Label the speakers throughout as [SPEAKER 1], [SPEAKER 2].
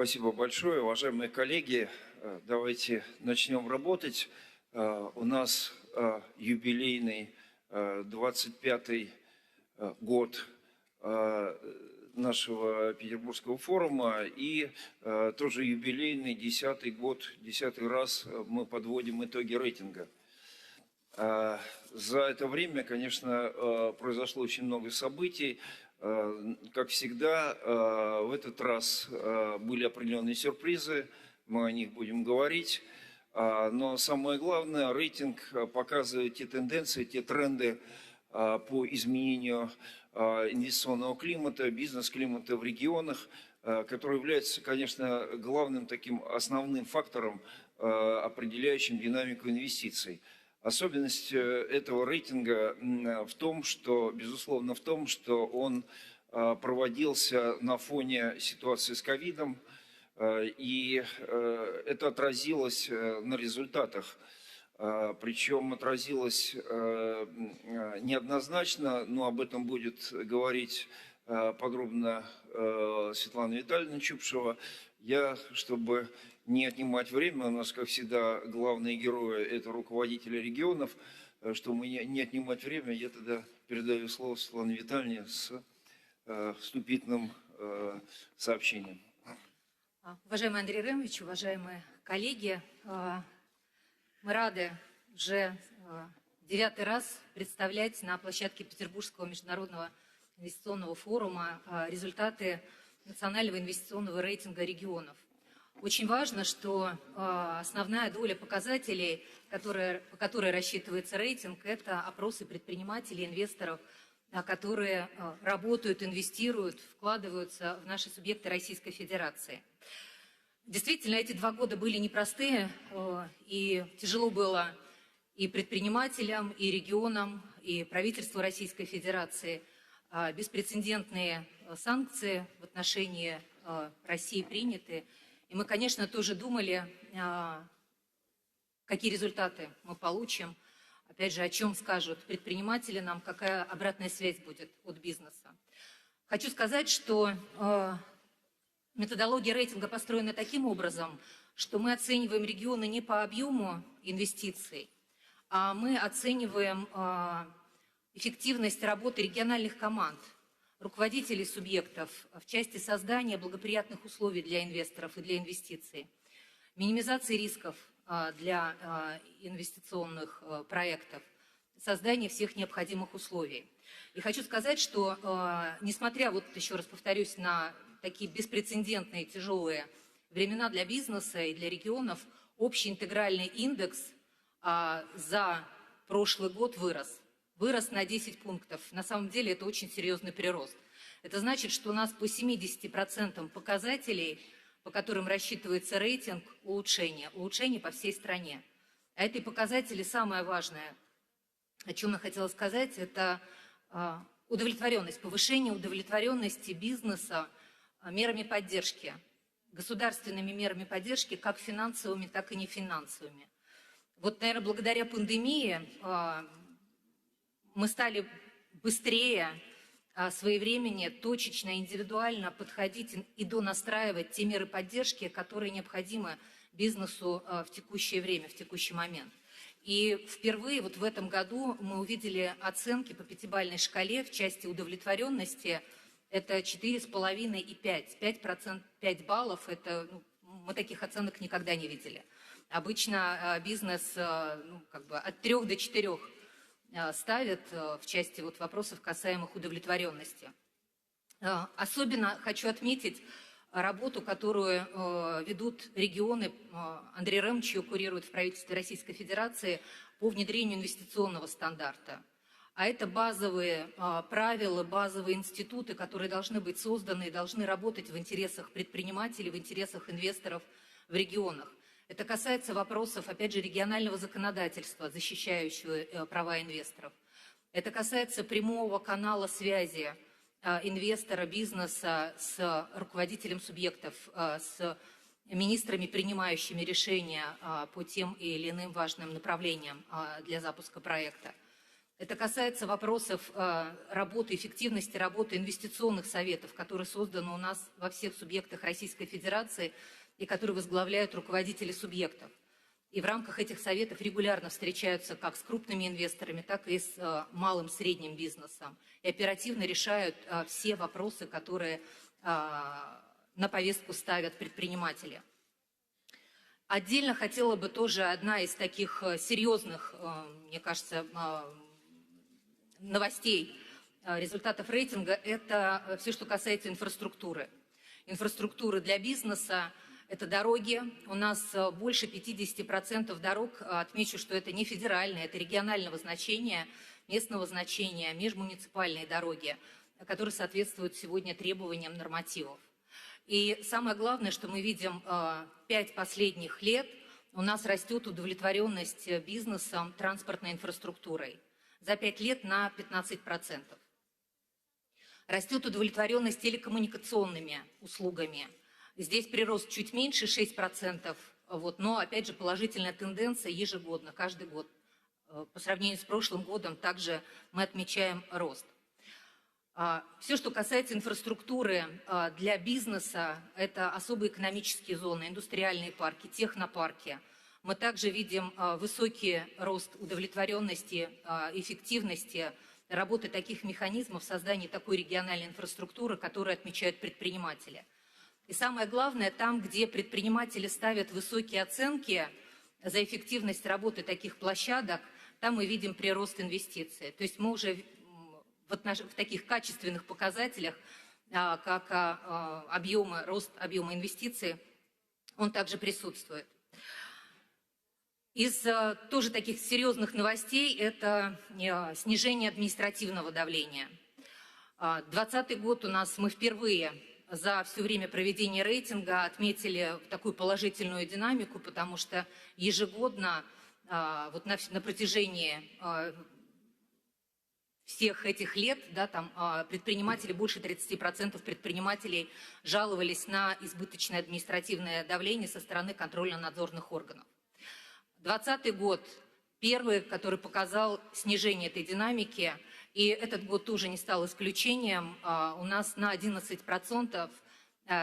[SPEAKER 1] Спасибо большое, уважаемые коллеги. Давайте начнем работать. У нас юбилейный 25-й год нашего Петербургского форума и тоже юбилейный 10-й год, 10-й раз мы подводим итоги рейтинга. За это время, конечно, произошло очень много событий. Как всегда, в этот раз были определенные сюрпризы, мы о них будем говорить. Но самое главное, рейтинг показывает те тенденции, те тренды по изменению инвестиционного климата, бизнес-климата в регионах, которые являются, конечно, главным таким основным фактором, определяющим динамику инвестиций. Особенность этого рейтинга в том, что, безусловно, в том, что он проводился на фоне ситуации с ковидом, и это отразилось на результатах. Причем отразилось неоднозначно, но об этом будет говорить подробно Светлана Витальевна Чупшева. Я, чтобы не отнимать время, у нас, как всегда, главные герои – это руководители регионов, чтобы не отнимать время, я тогда передаю слово Светлане Витальевне с вступительным сообщением.
[SPEAKER 2] Уважаемый Андрей Ремович, уважаемые коллеги, мы рады уже 9-й раз представлять на площадке Петербургского международного инвестиционного форума результаты национального инвестиционного рейтинга регионов. Очень важно, что основная доля показателей, по которой рассчитывается рейтинг, это опросы предпринимателей, инвесторов, которые работают, инвестируют, вкладываются в наши субъекты Российской Федерации. Действительно, эти 2 года были непростые, и тяжело было и предпринимателям, и регионам, и правительству Российской Федерации. Беспрецедентные санкции в отношении России приняты. И мы, конечно, тоже думали, какие результаты мы получим, опять же, о чем скажут предприниматели нам, какая обратная связь будет от бизнеса. Хочу сказать, что методология рейтинга построена таким образом, что мы оцениваем регионы не по объему инвестиций, а мы оцениваем эффективность работы региональных команд, руководителей субъектов в части создания благоприятных условий для инвесторов и для инвестиций, минимизации рисков для инвестиционных проектов, создания всех необходимых условий. И хочу сказать, что несмотря, вот еще раз повторюсь, на такие беспрецедентные тяжелые времена для бизнеса и для регионов, общий интегральный индекс за прошлый год вырос на 10 пунктов. На самом деле это очень серьезный прирост. Это значит, что у нас по 70% показателей, по которым рассчитывается рейтинг, улучшение по всей стране. А эти показатели самое важное, о чем я хотела сказать, это удовлетворенность, повышение удовлетворенности бизнеса мерами поддержки, государственными мерами поддержки, как финансовыми, так и нефинансовыми. Вот, наверное, благодаря пандемии мы стали быстрее, своевременно, точечно, индивидуально подходить и донастраивать те меры поддержки, которые необходимы бизнесу в текущее время, в текущий момент. И впервые вот в этом году мы увидели оценки по 5-бальной шкале в части удовлетворенности. Это 4,5 и 5. 5 баллов, это, мы таких оценок никогда не видели. Обычно бизнес от 3 до 4 ставят в части вот вопросов, касаемых удовлетворенности. Особенно хочу отметить работу, которую ведут регионы, Андрей Ремович ее курирует в правительстве Российской Федерации, по внедрению инвестиционного стандарта. А это базовые правила, базовые институты, которые должны быть созданы и должны работать в интересах предпринимателей, в интересах инвесторов в регионах. Это касается вопросов, опять же, регионального законодательства, защищающего права инвесторов. Это касается прямого канала связи инвестора, бизнеса с руководителем субъектов, с министрами, принимающими решения по тем или иным важным направлениям для запуска проекта. Это касается вопросов работы, эффективности работы инвестиционных советов, которые созданы у нас во всех субъектах Российской Федерации и которые возглавляют руководители субъектов. И в рамках этих советов регулярно встречаются как с крупными инвесторами, так и с малым, средним бизнесом. И оперативно решают все вопросы, которые на повестку ставят предприниматели. Отдельно хотела бы тоже одна из таких серьезных, мне кажется, новостей, результатов рейтинга – это все, что касается инфраструктуры. Инфраструктуры для бизнеса – это дороги. У нас больше 50% дорог, отмечу, что это не федеральные, это регионального значения, местного значения, межмуниципальные дороги, которые соответствуют сегодня требованиям нормативов. И самое главное, что мы видим 5 последних лет, у нас растет удовлетворенность бизнесом транспортной инфраструктурой. За 5 лет на 15%. Растет удовлетворенность телекоммуникационными услугами. Здесь прирост чуть меньше, 6%, но опять же положительная тенденция ежегодно, каждый год. По сравнению с прошлым годом также мы отмечаем рост. Все, что касается инфраструктуры для бизнеса, это особые экономические зоны, индустриальные парки, технопарки. Мы также видим высокий рост удовлетворенности, эффективности работы таких механизмов, создания такой региональной инфраструктуры, которую отмечают предприниматели. И самое главное, там, где предприниматели ставят высокие оценки за эффективность работы таких площадок, там мы видим прирост инвестиций. То есть мы уже в таких качественных показателях, как рост объема инвестиций, он также присутствует. Из тоже таких серьезных новостей это снижение административного давления. 2020 год у нас мы впервые за все время проведения рейтинга отметили такую положительную динамику, потому что ежегодно на протяжении всех этих лет, предприниматели, больше 30% предпринимателей жаловались на избыточное административное давление со стороны контрольно-надзорных органов. 2020 год первый, который показал снижение этой динамики, и этот год тоже не стал исключением. У нас на 11%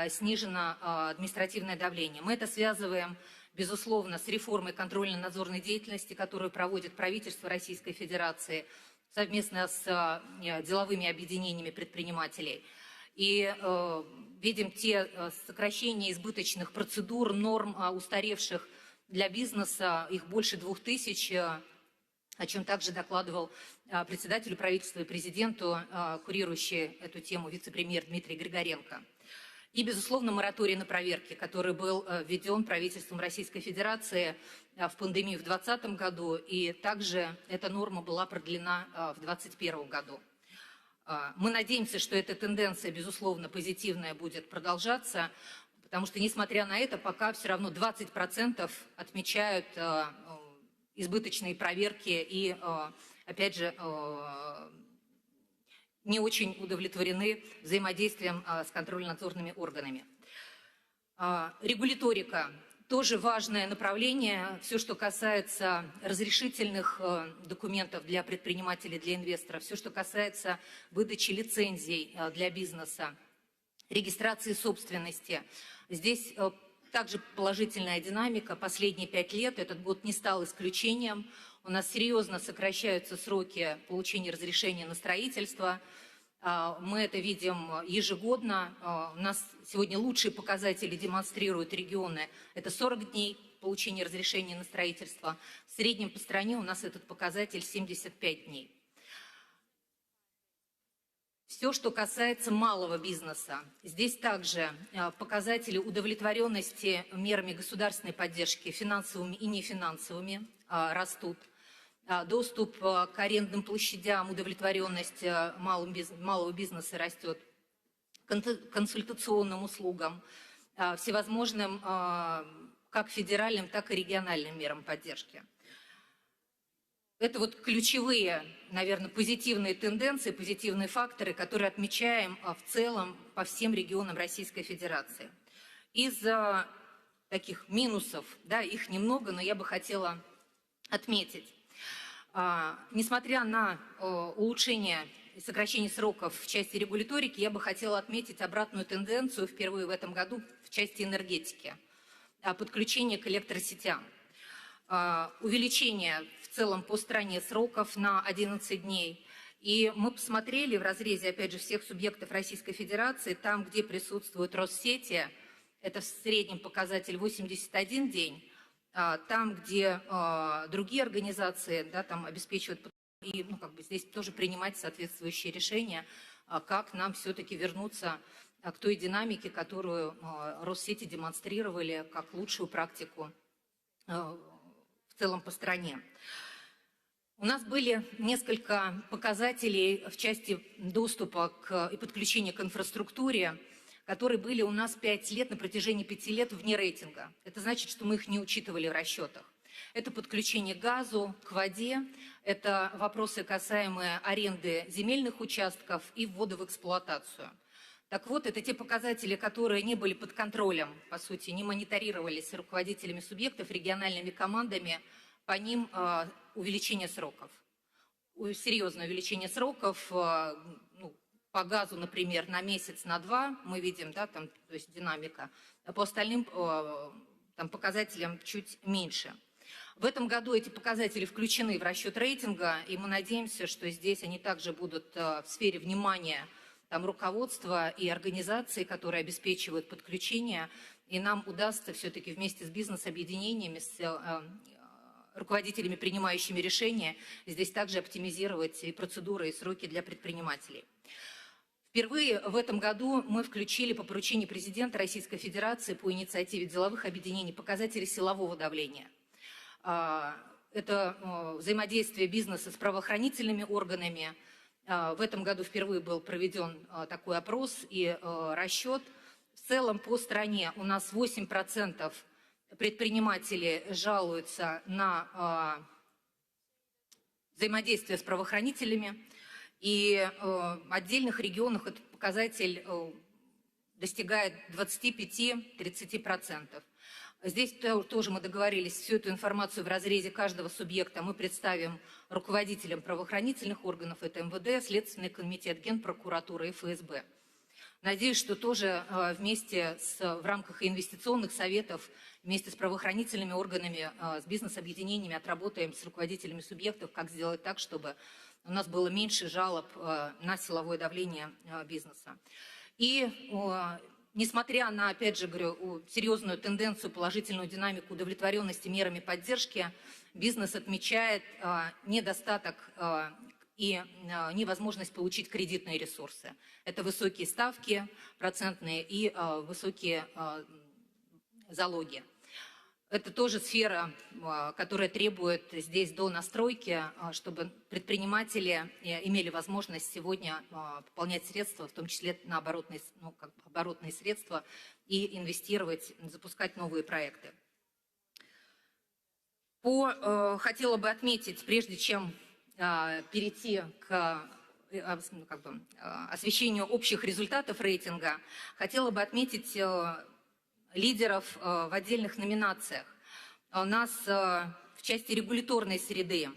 [SPEAKER 2] снижено административное давление. Мы это связываем, безусловно, с реформой контрольно-надзорной деятельности, которую проводит правительство Российской Федерации совместно с деловыми объединениями предпринимателей. И видим те сокращения избыточных процедур, норм, устаревших для бизнеса, их больше 2000, о чем также докладывал председателю правительства и президенту, курирующий эту тему вице-премьер Дмитрий Григоренко. И, безусловно, мораторий на проверки, который был введен правительством Российской Федерации в пандемию в 2020 году, и также эта норма была продлена в 2021 году. Мы надеемся, что эта тенденция, безусловно, позитивная будет продолжаться, потому что, несмотря на это, пока все равно 20% отмечают избыточные проверки и, опять же, не очень удовлетворены взаимодействием с контрольно-надзорными органами. Регуляторика – тоже важное направление. Все, что касается разрешительных документов для предпринимателей, для инвесторов, все, что касается выдачи лицензий для бизнеса, регистрации собственности. Здесь также положительная динамика. Последние 5 лет, этот год не стал исключением. У нас серьезно сокращаются сроки получения разрешения на строительство. Мы это видим ежегодно. У нас сегодня лучшие показатели демонстрируют регионы. Это 40 дней получения разрешения на строительство. В среднем по стране у нас этот показатель 75 дней. Все, что касается малого бизнеса, здесь также показатели удовлетворенности мерами государственной поддержки, финансовыми и нефинансовыми, растут. Доступ к арендным площадям, удовлетворенность малого бизнеса растет, консультационным услугам, всевозможным как федеральным, так и региональным мерам поддержки. Это ключевые, наверное, позитивные тенденции, позитивные факторы, которые отмечаем в целом по всем регионам Российской Федерации. Из таких минусов, их немного, но я бы хотела отметить. Несмотря на улучшение и сокращение сроков в части регуляторики, я бы хотела отметить обратную тенденцию впервые в этом году в части энергетики, подключения к электросетям. Увеличение в целом по стране сроков на 11 дней. И мы посмотрели в разрезе, опять же, всех субъектов Российской Федерации, там, где присутствуют Россети, это в среднем показатель 81 день, там, где другие организации, да, там обеспечивают, и здесь тоже принимать соответствующие решения, как нам все-таки вернуться к той динамике, которую Россети демонстрировали как лучшую практику в целом по стране. У нас были несколько показателей в части доступа и подключения к инфраструктуре, которые были у нас 5 лет, на протяжении 5 лет вне рейтинга. Это значит, что мы их не учитывали в расчетах. Это подключение к газу, к воде, это вопросы, касаемые аренды земельных участков и ввода в эксплуатацию. Так вот, это те показатели, которые не были под контролем, по сути, не мониторировались руководителями субъектов, региональными командами, по ним увеличение сроков. Серьезное увеличение сроков, по газу, например, на месяц, на 2, мы видим, да, там, то есть динамика, а по остальным там, показателям чуть меньше. В этом году эти показатели включены в расчет рейтинга, и мы надеемся, что здесь они также будут в сфере внимания там, руководства и организаций, которые обеспечивают подключение, и нам удастся все-таки вместе с бизнес-объединениями, с руководителями, принимающими решения, здесь также оптимизировать и процедуры, и сроки для предпринимателей. Впервые в этом году мы включили по поручению президента Российской Федерации по инициативе деловых объединений показатели силового давления. Это взаимодействие бизнеса с правоохранительными органами. В этом году впервые был проведен такой опрос и расчет. В целом по стране у нас 8% предпринимателей жалуются на взаимодействие с правоохранителями. И в отдельных регионах этот показатель достигает 25-30%. Здесь тоже мы договорились, всю эту информацию в разрезе каждого субъекта мы представим руководителям правоохранительных органов, это МВД, Следственный комитет, Генпрокуратура и ФСБ. Надеюсь, что тоже вместе в рамках инвестиционных советов, вместе с правоохранительными органами, с бизнес-объединениями отработаем с руководителями субъектов, как сделать так, чтобы у нас было меньше жалоб на силовое давление бизнеса. И несмотря на, опять же говорю, серьезную тенденцию, положительную динамику удовлетворенности мерами поддержки, бизнес отмечает недостаток и невозможность получить кредитные ресурсы. Это высокие ставки процентные и высокие залоги. Это тоже сфера, которая требует здесь до настройки, чтобы предприниматели имели возможность сегодня пополнять средства, в том числе на оборотные средства, и инвестировать, запускать новые проекты. Хотела бы отметить, прежде чем перейти к освещению общих результатов рейтинга, хотела бы отметить лидеров в отдельных номинациях. У нас в части регуляторной среды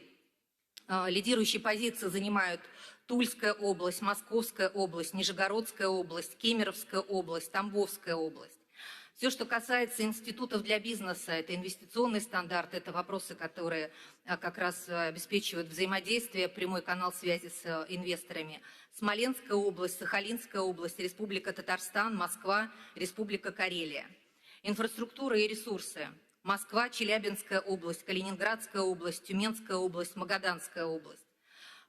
[SPEAKER 2] лидирующие позиции занимают Тульская область, Московская область, Нижегородская область, Кемеровская область, Тамбовская область. Все, что касается институтов для бизнеса, это инвестиционный стандарт, это вопросы, которые как раз обеспечивают взаимодействие, прямой канал связи с инвесторами. Смоленская область, Сахалинская область, Республика Татарстан, Москва, Республика Карелия. Инфраструктура и ресурсы. Москва, Челябинская область, Калининградская область, Тюменская область, Магаданская область.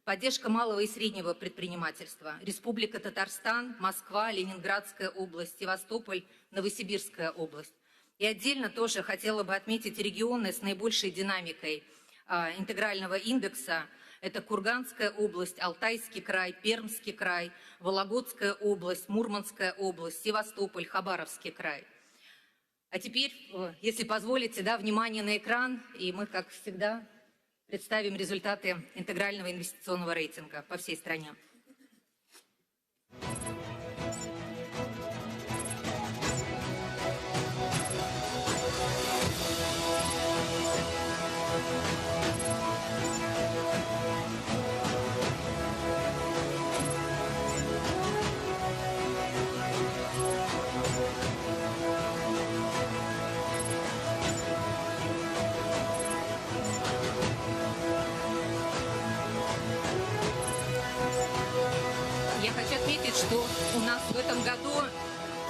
[SPEAKER 2] Поддержка малого и среднего предпринимательства. Республика Татарстан, Москва, Ленинградская область, Севастополь, Новосибирская область. И отдельно тоже хотела бы отметить регионы с наибольшей динамикой интегрального индекса. Это Курганская область, Алтайский край, Пермский край, Вологодская область, Мурманская область, Севастополь, Хабаровский край. А теперь, если позволите, внимание на экран, и мы, как всегда, представим результаты интегрального инвестиционного рейтинга по всей стране. что у нас в этом году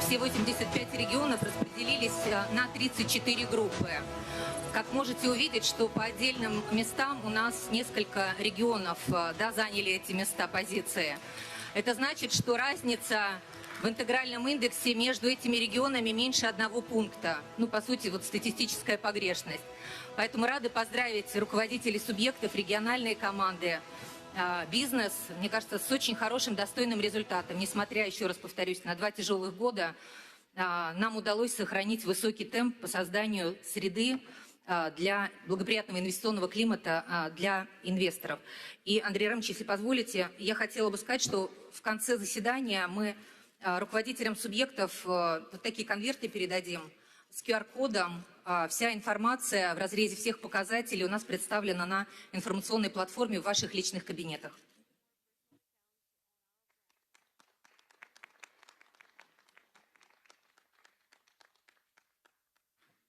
[SPEAKER 2] все 85 регионов распределились на 34 группы. Как можете увидеть, что по отдельным местам у нас несколько регионов заняли эти места, позиции. Это значит, что разница в интегральном индексе между этими регионами меньше 1 пункта. Ну, по сути, вот статистическая погрешность. Поэтому рады поздравить руководителей субъектов, региональные команды, бизнес, мне кажется, с очень хорошим, достойным результатом. Несмотря, еще раз повторюсь, на 2 тяжелых года нам удалось сохранить высокий темп по созданию среды для благоприятного инвестиционного климата для инвесторов. И, Андрей Рамович, если позволите, я хотела бы сказать, что в конце заседания мы руководителям субъектов вот такие конверты передадим с QR-кодом. Вся информация в разрезе всех показателей у нас представлена на информационной платформе в ваших личных кабинетах.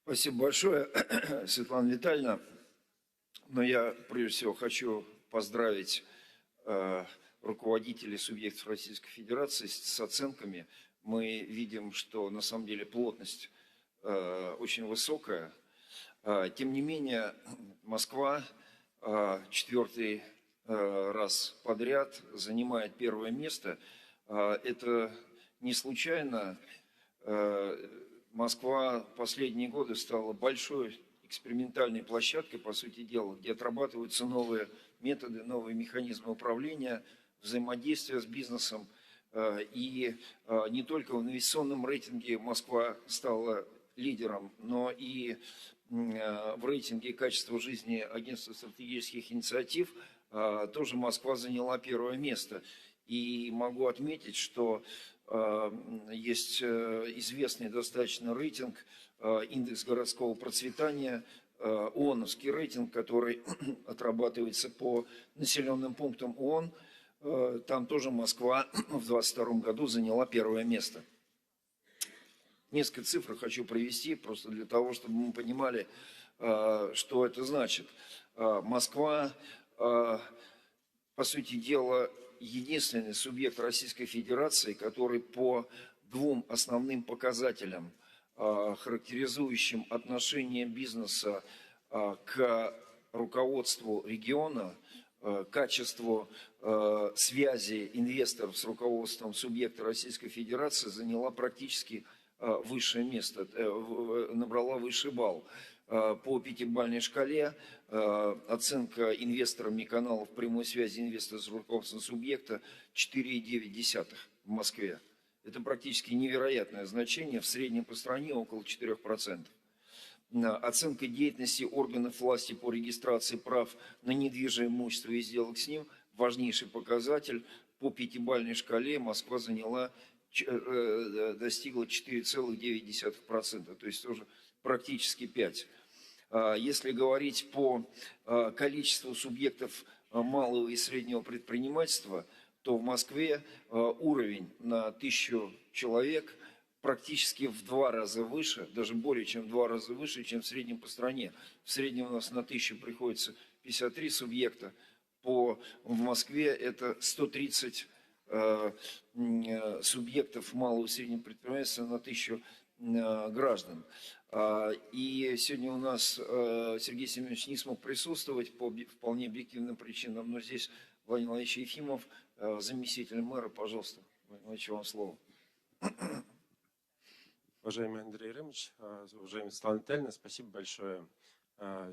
[SPEAKER 1] Спасибо большое, Светлана Витальевна. Но я, прежде всего, хочу поздравить руководителей субъектов Российской Федерации с оценками. Мы видим, что на самом деле плотность очень высокая. Тем не менее, Москва 4-й раз подряд занимает 1-е место. Это не случайно. Москва в последние годы стала большой экспериментальной площадкой, по сути дела, где отрабатываются новые методы, новые механизмы управления, взаимодействия с бизнесом. И не только в инвестиционном рейтинге Москва стала лидером, но и в рейтинге качества жизни Агентства стратегических инициатив тоже Москва заняла 1-е место. И могу отметить, что есть известный достаточно рейтинг, индекс городского процветания, ООНовский рейтинг, который отрабатывается по населенным пунктам ООН. Там тоже Москва в 2022 году заняла 1-е место. Несколько цифр хочу привести, просто для того, чтобы мы понимали, что это значит. Москва, по сути дела, единственный субъект Российской Федерации, который по 2 основным показателям, характеризующим отношение бизнеса к руководству региона, качеству связи инвесторов с руководством субъекта Российской Федерации, заняла практически высшее место, набрала высший балл. По 5-бальной шкале оценка инвесторами каналов прямой связи инвестора с руководством субъекта 4,9 в Москве. Это практически невероятное значение, в среднем по стране около 4%. Оценка деятельности органов власти по регистрации прав на недвижимое имущество и сделок с ним, важнейший показатель, по 5-бальной шкале Москва достигла 4,9%, то есть тоже практически 5%. Если говорить по количеству субъектов малого и среднего предпринимательства, то в Москве уровень на 1000 человек практически в 2 раза выше, даже более чем в 2 раза выше, чем в среднем по стране. В среднем у нас на 1000 приходится 53 субъекта, в Москве это 130 субъектов малого и среднего предпринимательства на 1000 граждан. И сегодня у нас Сергей Семенович не смог присутствовать по вполне объективным причинам, но здесь Владимир Владимирович Ефимов, заместитель мэра, пожалуйста, Владимир Владимирович, вам слово.
[SPEAKER 3] Уважаемый Андрей Рамович, уважаемый Светлана Витальевна, спасибо большое.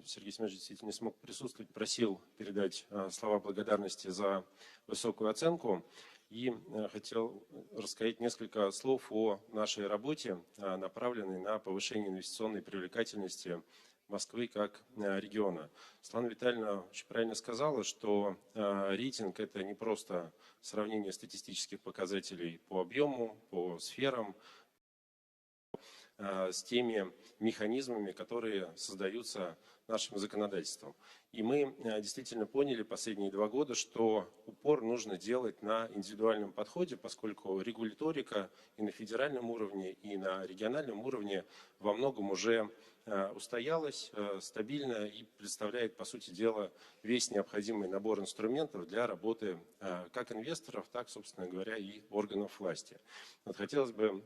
[SPEAKER 3] Сергей Семенович действительно не смог присутствовать, просил передать слова благодарности за высокую оценку. И хотел рассказать несколько слов о нашей работе, направленной на повышение инвестиционной привлекательности Москвы как региона. Светлана Витальевна очень правильно сказала, что рейтинг – это не просто сравнение статистических показателей по объему, по сферам, с теми механизмами, которые создаются нашим законодательством. И мы действительно поняли последние 2 года, что упор нужно делать на индивидуальном подходе, поскольку регуляторика и на федеральном уровне, и на региональном уровне во многом уже устоялась, стабильна и представляет, по сути дела, весь необходимый набор инструментов для работы как инвесторов, так, собственно говоря, и органов власти. Вот хотелось бы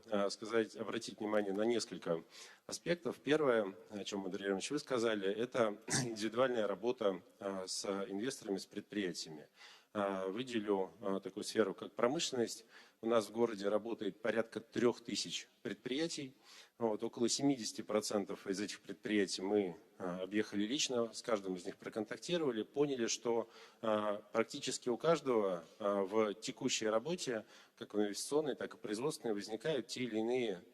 [SPEAKER 3] обратить внимание на несколько аспектов. Первое, о чем, Андрей Иванович, вы сказали, это индивидуальная работа с инвесторами, с предприятиями. Выделю такую сферу, как промышленность. У нас в городе работает порядка 3000 предприятий. Вот, около 70% из этих предприятий мы объехали лично, с каждым из них проконтактировали, поняли, что практически у каждого в текущей работе, как в инвестиционной, так и производственной, возникают те или иные,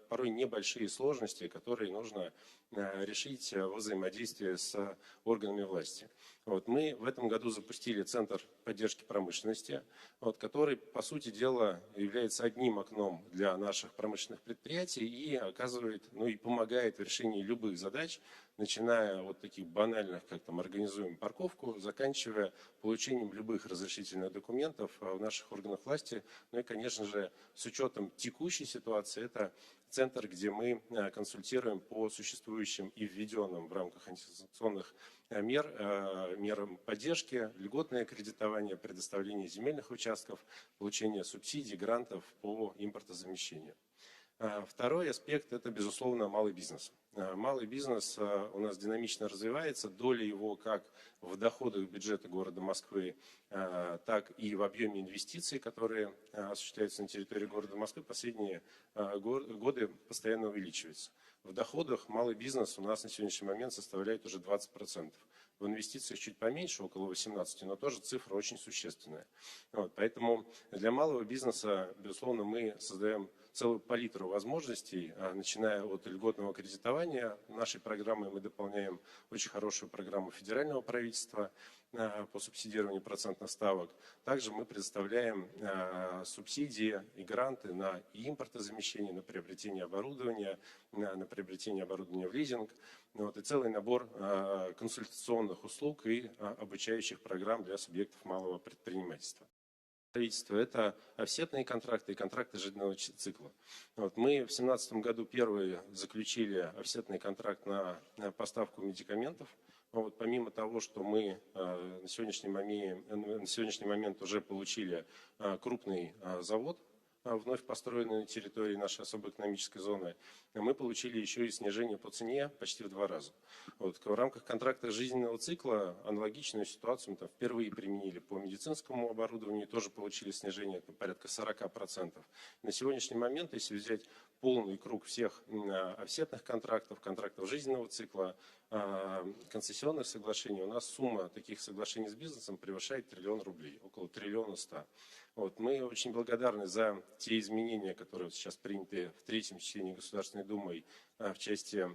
[SPEAKER 3] порой небольшие сложности, которые нужно решить во взаимодействии с органами власти. Вот, мы в этом году запустили Центр поддержки промышленности, вот, который, по сути дела, является одним окном для наших промышленных предприятий и оказывает, и помогает в решении любых задач, начиная от таких банальных, как там организуем парковку, заканчивая получением любых разрешительных документов в наших органах власти. Ну и, конечно же, с учетом текущей ситуации, это центр, где мы консультируем по существующим и введенным в рамках антисанкционных мерам поддержки, льготное кредитование, предоставление земельных участков, получение субсидий, грантов по импортозамещению. Второй аспект – это, безусловно, малый бизнес. Малый бизнес у нас динамично развивается, доля его как в доходах бюджета города Москвы, так и в объеме инвестиций, которые осуществляются на территории города Москвы, последние годы постоянно увеличивается. В доходах малый бизнес у нас на сегодняшний момент составляет уже 20%. В инвестициях чуть поменьше, около 18%, но тоже цифра очень существенная. Вот, поэтому для малого бизнеса, безусловно, мы создаем целую палитру возможностей, начиная от льготного кредитования. Нашей программой мы дополняем очень хорошую программу федерального правительства по субсидированию процентных ставок. Также мы предоставляем субсидии и гранты на импортозамещение, на приобретение оборудования, на приобретение оборудования в лизинг. Вот, и целый набор консультационных услуг и обучающих программ для субъектов малого предпринимательства. Это офсетные контракты и контракты жизненного цикла. Вот, мы в 2017 году первые заключили офсетный контракт на поставку медикаментов. Вот, помимо того, что мы на сегодняшний момент уже получили крупный завод, вновь построенный на территории нашей особой экономической зоны, мы получили еще и снижение по цене почти в 2 раза. Вот, в рамках контракта жизненного цикла аналогичную ситуацию мы там впервые применили по медицинскому оборудованию, тоже получили снижение порядка 40%. На сегодняшний момент, если взять полный круг всех офсетных контрактов, контрактов жизненного цикла, концессионных соглашений, у нас сумма таких соглашений с бизнесом превышает 1 триллион рублей, около 1 100 000 000. Вот, мы очень благодарны за те изменения, которые сейчас приняты в 3-м чтении Государственной Думой в части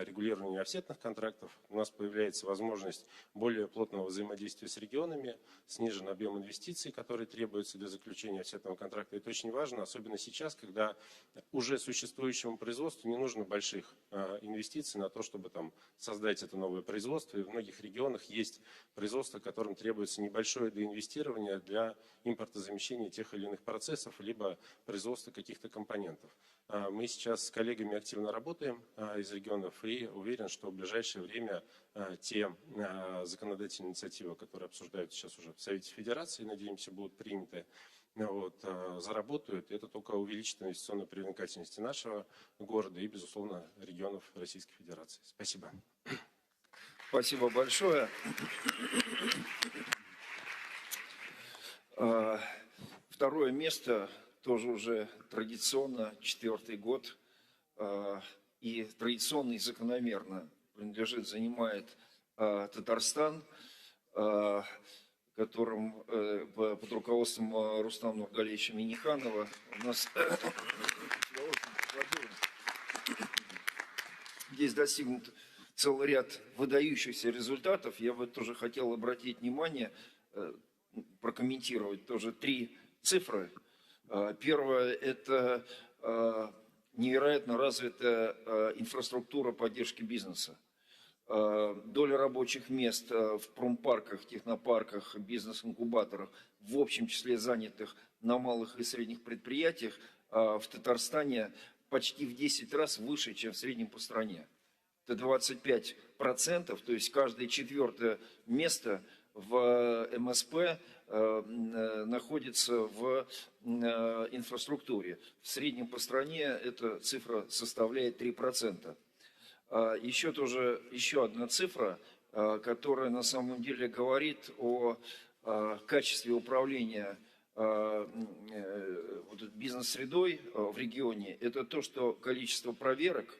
[SPEAKER 3] регулирования офсетных контрактов. У нас появляется возможность более плотного взаимодействия с регионами, снижен объем инвестиций, которые требуются для заключения офсетного контракта. Это очень важно, особенно сейчас, когда уже существующему производству не нужно больших инвестиций на то, чтобы там создать это новое производство. И в многих регионах есть производства, которым требуется небольшое доинвестирование для импортозамещения тех или иных процессов, либо производства каких-то компонентов. Мы сейчас с коллегами активно работаем из регионов и уверен, что в ближайшее время те законодательные инициативы, которые обсуждаются сейчас уже в Совете Федерации, надеемся, будут приняты, вот, заработают. Это только увеличит инвестиционную привлекательность нашего города и, безусловно, регионов Российской Федерации. Спасибо.
[SPEAKER 1] Спасибо большое. Второе место тоже уже традиционно, 4-й год, и традиционно и закономерно занимает Татарстан, которым под руководством Рустама Нургалиевича Минниханова у нас здесь достигнут целый ряд выдающихся результатов. Я бы тоже хотел обратить внимание, прокомментировать тоже 3 цифры. Первое – это невероятно развитая инфраструктура поддержки бизнеса. Доля рабочих мест в промпарках, технопарках, бизнес-инкубаторах, в общем числе занятых на малых и средних предприятиях в Татарстане почти в 10 раз выше, чем в среднем по стране. это 25%, то есть каждое четвертое место в МСП находится в инфраструктуре. В среднем по стране эта цифра составляет 3%. Еще одна цифра, которая на самом деле говорит о качестве управления бизнес-средой в регионе, это то, что количество проверок,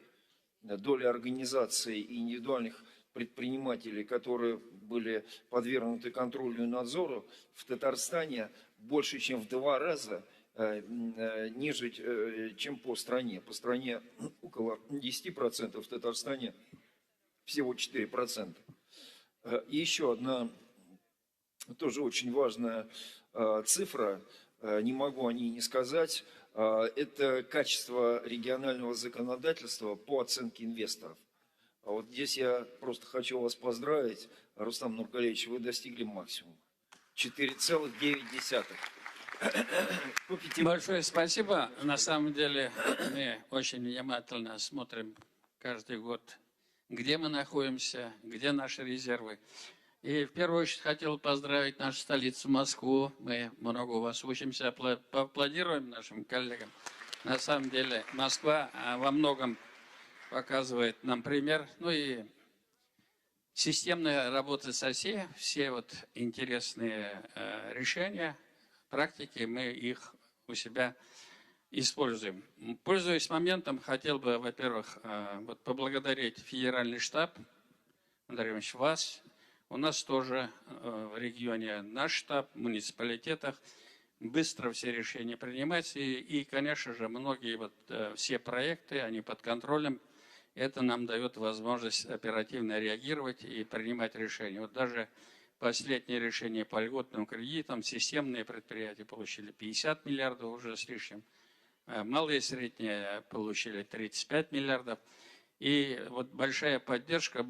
[SPEAKER 1] доля организаций и индивидуальных предпринимателей, которые были подвергнуты контролю и надзору, в Татарстане больше, чем в 2 раза ниже, чем по стране. По стране около 10%, в Татарстане всего 4%. И еще одна тоже очень важная цифра, не могу о ней не сказать, это качество регионального законодательства по оценке инвесторов. А вот здесь я просто хочу вас поздравить, Рустам Нургалевич, вы достигли максимума. 4,9.
[SPEAKER 4] Большое спасибо. На самом деле мы очень внимательно смотрим каждый год, где мы находимся, где наши резервы. И в первую очередь хотел поздравить нашу столицу Москву. Мы много у вас учимся, поаплодируем нашим коллегам. На самом деле Москва во многом показывает нам пример. Ну и системная работа с ОСЕ, все вот интересные решения, практики, мы их у себя используем. Пользуясь моментом, хотел бы, во-первых, поблагодарить федеральный штаб, Андрей Иванович, вас. У нас тоже в регионе наш штаб, в муниципалитетах. Быстро все решения принимаются. И конечно же, многие все проекты, они под контролем. Это нам дает возможность оперативно реагировать и принимать решения. Вот даже последнее решение по льготным кредитам, системные предприятия получили 50 миллиардов уже с лишним. Малые и средние получили 35 миллиардов. И вот большая поддержка,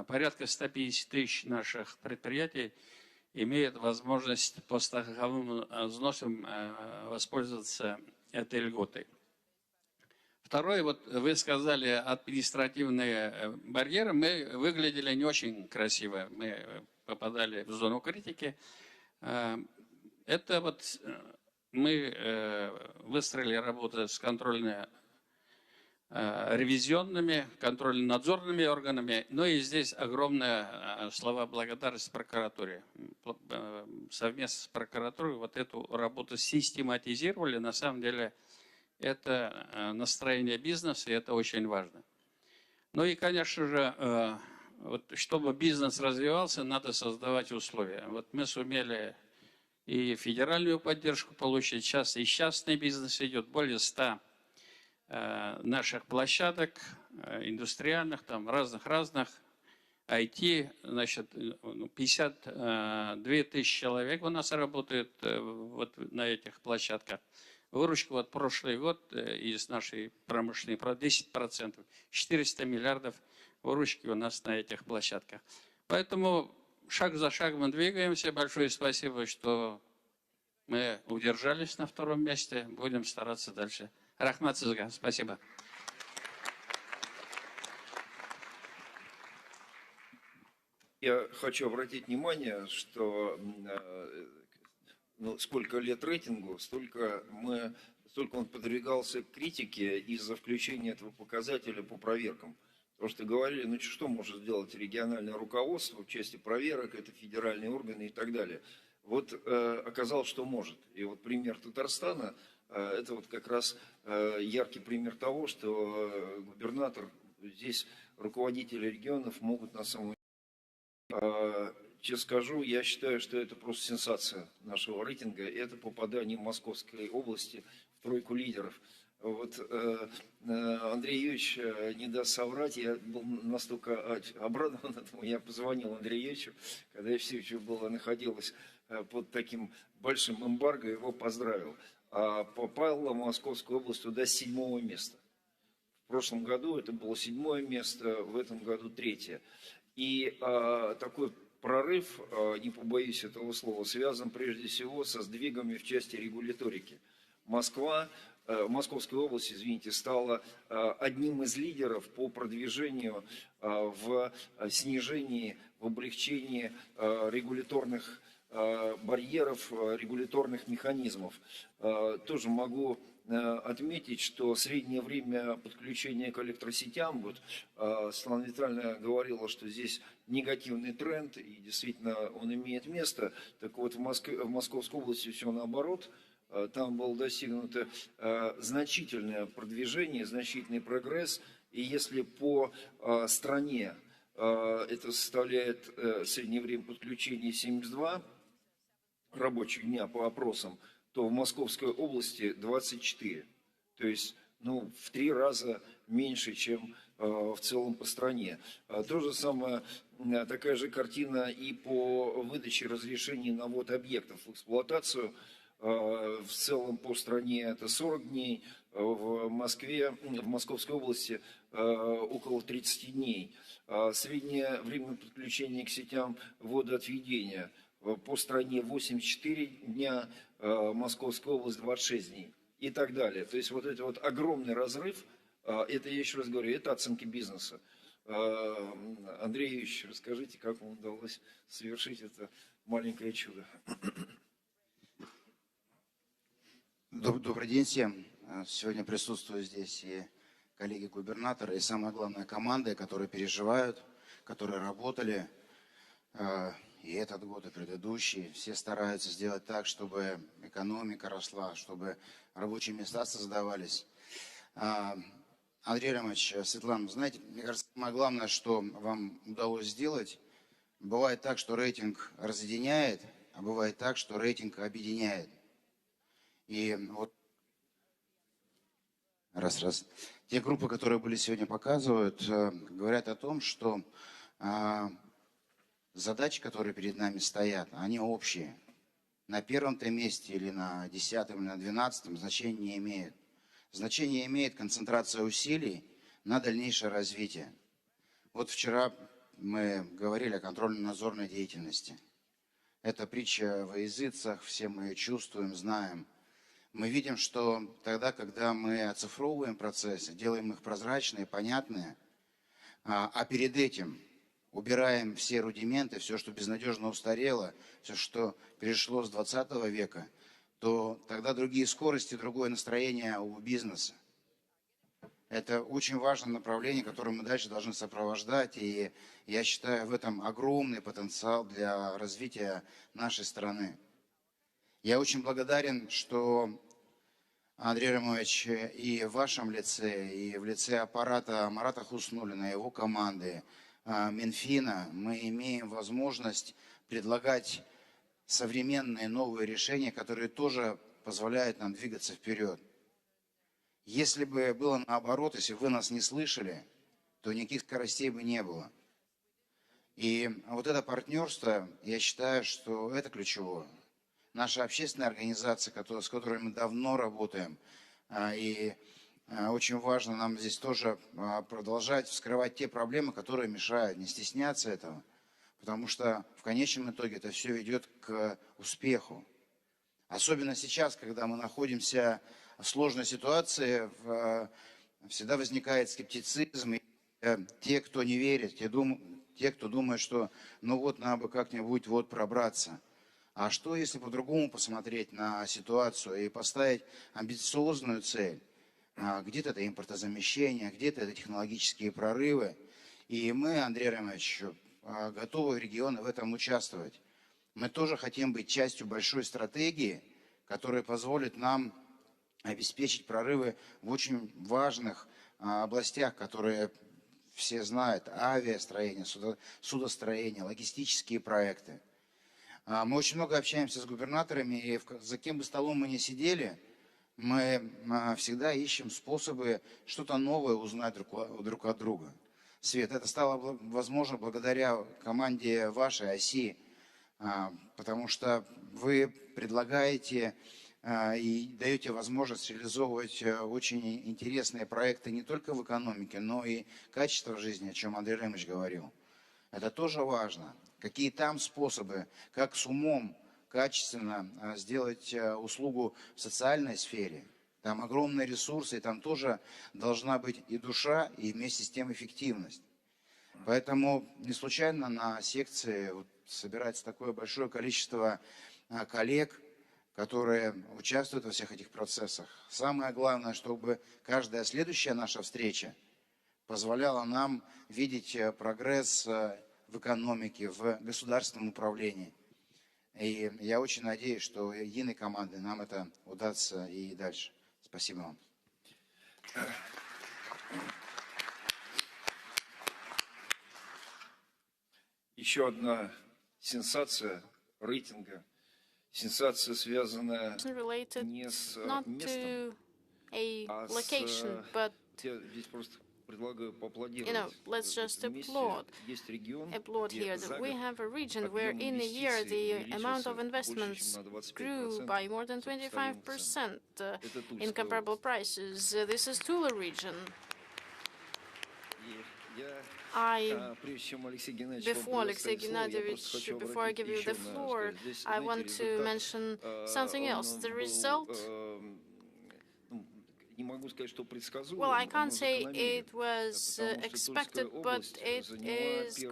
[SPEAKER 4] порядка 150 тысяч наших предприятий имеют возможность по страховым взносам воспользоваться этой льготой. Второе, вы сказали, административные барьеры, мы выглядели не очень красиво, мы попадали в зону критики. Это мы выстроили работу с контрольно-ревизионными, контрольно-надзорными органами, но и здесь огромные слова благодарности прокуратуре. Совместно с прокуратурой эту работу систематизировали, на самом деле это настроение бизнеса, и это очень важно. Ну и, конечно же, чтобы бизнес развивался, надо создавать условия. Мы сумели и федеральную поддержку получить, сейчас и частный бизнес идет, более 100 наших площадок, индустриальных, там разных, IT, значит, 52 тысячи человек у нас работает на этих площадках. Выручка прошлый год из нашей промышленной 10%, 400 миллиардов выручки у нас на этих площадках. Поэтому шаг за шагом мы двигаемся. Большое спасибо, что мы удержались на 2-м месте. Будем стараться дальше. Рахмат сизга. Спасибо.
[SPEAKER 1] Я хочу обратить внимание, что сколько лет рейтингу, столько он подвергался критике из-за включения этого показателя по проверкам. Потому что говорили, что может сделать региональное руководство в части проверок, это федеральные органы и так далее. Оказалось, что может. И пример Татарстана, это как раз яркий пример того, что губернатор, здесь руководители регионов могут на самом деле, честно скажу, я считаю, что это просто сенсация нашего рейтинга. Это попадание Московской области в тройку лидеров. Андрей Юрьевич не даст соврать, я был настолько обрадован этому, я позвонил Андрею Юрьевичу, когда Евсеевичу находилась под таким большим эмбарго, его поздравил. А попала Московская область туда с 7-го места. В прошлом году это было 7-е место, в этом году 3-е. И такой прорыв, не побоюсь этого слова, связан прежде всего со сдвигами в части регуляторики. Москва Московская область, извините, стала одним из лидеров по продвижению в снижении, в облегчении регуляторных барьеров, регуляторных механизмов. Тоже могу отметить, что среднее время подключения к электросетям, вот Светлана Витальевна говорила, что здесь негативный тренд, и действительно он имеет место. Так вот, в Московской области все наоборот. Там было достигнуто значительное продвижение, значительный прогресс. И если по стране это составляет среднее время подключения 72 рабочих дня по опросам, то в Московской области 24. То есть, ну, в 3 раза меньше, чем в целом по стране. То же самое, такая же картина и по выдаче разрешений на ввод объектов в эксплуатацию. В целом по стране это 40 дней, в Москве, в Московской области около 30 дней. Среднее время подключения к сетям водоотведения по стране 84 дня, Московская область 26 дней и так далее. То есть вот это вот огромный разрыв, это, я еще раз говорю, это оценки бизнеса. Андрей Юрьевич, расскажите, как вам удалось совершить это маленькое чудо.
[SPEAKER 5] Добрый день всем. Сегодня присутствуют здесь и коллеги-губернаторы, и самое главное команды, которые переживают, которые работали и этот год, и предыдущий. Все стараются сделать так, чтобы экономика росла, чтобы рабочие места создавались. Андрей Романович, Светлана, знаете, мне кажется, самое главное, что вам удалось сделать, бывает так, что рейтинг разъединяет, а бывает так, что рейтинг объединяет. И вот те группы, которые были сегодня показывают, говорят о том, что задачи, которые перед нами стоят, они общие. На первом-то месте или на 10-м, или на 12-м значения не имеют. Значение имеет концентрация усилий на дальнейшее развитие. Вот вчера мы говорили о контрольно-надзорной деятельности. Это притча во языцах, все мы ее чувствуем, знаем. Мы видим, что тогда, когда мы оцифровываем процессы, делаем их прозрачные, понятные, а перед этим убираем все рудименты, все, что безнадежно устарело, все, что перешло с 20 века, то тогда другие скорости, другое настроение у бизнеса. Это очень важное направление, которое мы дальше должны сопровождать, и я считаю, в этом огромный потенциал для развития нашей страны. Я очень благодарен, что, Андрей Романович, и в вашем лице, и в лице аппарата Марата Хуснуллина, его команды, Минфина, мы имеем возможность предлагать современные новые решения, которые тоже позволяют нам двигаться вперед. Если бы было наоборот, если бы вы нас не слышали, то никаких скоростей бы не было. И вот это партнерство, я считаю, что это ключевое. Наша общественная организация, с которой мы давно работаем, и очень важно нам здесь тоже продолжать вскрывать те проблемы, которые мешают, не стесняться этого, потому что в конечном итоге это все ведет к успеху. Особенно сейчас, когда мы находимся в сложной ситуации, всегда возникает скептицизм, и те, кто не верит, те, кто думает, что ну вот надо бы как-нибудь вот пробраться. А что, если по-другому посмотреть на ситуацию и поставить амбициозную цель? Где-то это импортозамещение, где-то это технологические прорывы. И мы, Андрей Романович, готовы регионы в этом участвовать. Мы тоже хотим быть частью большой стратегии, которая позволит нам обеспечить прорывы в очень важных областях, которые все знают: авиастроение, судостроение, логистические проекты. Мы очень много общаемся с губернаторами, и за кем бы столом мы ни сидели, мы всегда ищем способы что-то новое узнать друг от друга. Свет, это стало возможно благодаря команде вашей оси, потому что вы предлагаете и даете возможность реализовывать очень интересные проекты не только в экономике, но и качество жизни, о чем Андрей Ремович говорил. Это тоже важно. Какие там способы, как с умом качественно сделать услугу в социальной сфере, Там огромные ресурсы, и там тоже должна быть и душа, и вместе с тем эффективность. Поэтому не случайно на секции собирается такое большое количество коллег, которые участвуют во всех этих процессах. Самое главное, чтобы каждая следующая наша встреча позволяла нам видеть прогресс в экономике, в государственном управлении. И я очень надеюсь, что единой командой нам это удастся и дальше. Спасибо вам.
[SPEAKER 1] Еще одна сенсация рейтинга. Сенсация, связанная
[SPEAKER 6] related
[SPEAKER 1] не с
[SPEAKER 6] not
[SPEAKER 1] местом,
[SPEAKER 6] to a
[SPEAKER 1] а с...
[SPEAKER 6] location, but
[SPEAKER 1] Я здесь просто предлагаю поаплодировать.
[SPEAKER 6] you know, let's just applaud here that we have a region where in a year the amount of investments grew by more than 25% in comparable prices. This is Tula region. Before Alexei Gennadievich, before I give you the floor, I want to mention something else. The result, well, I can't say it was expected, but it is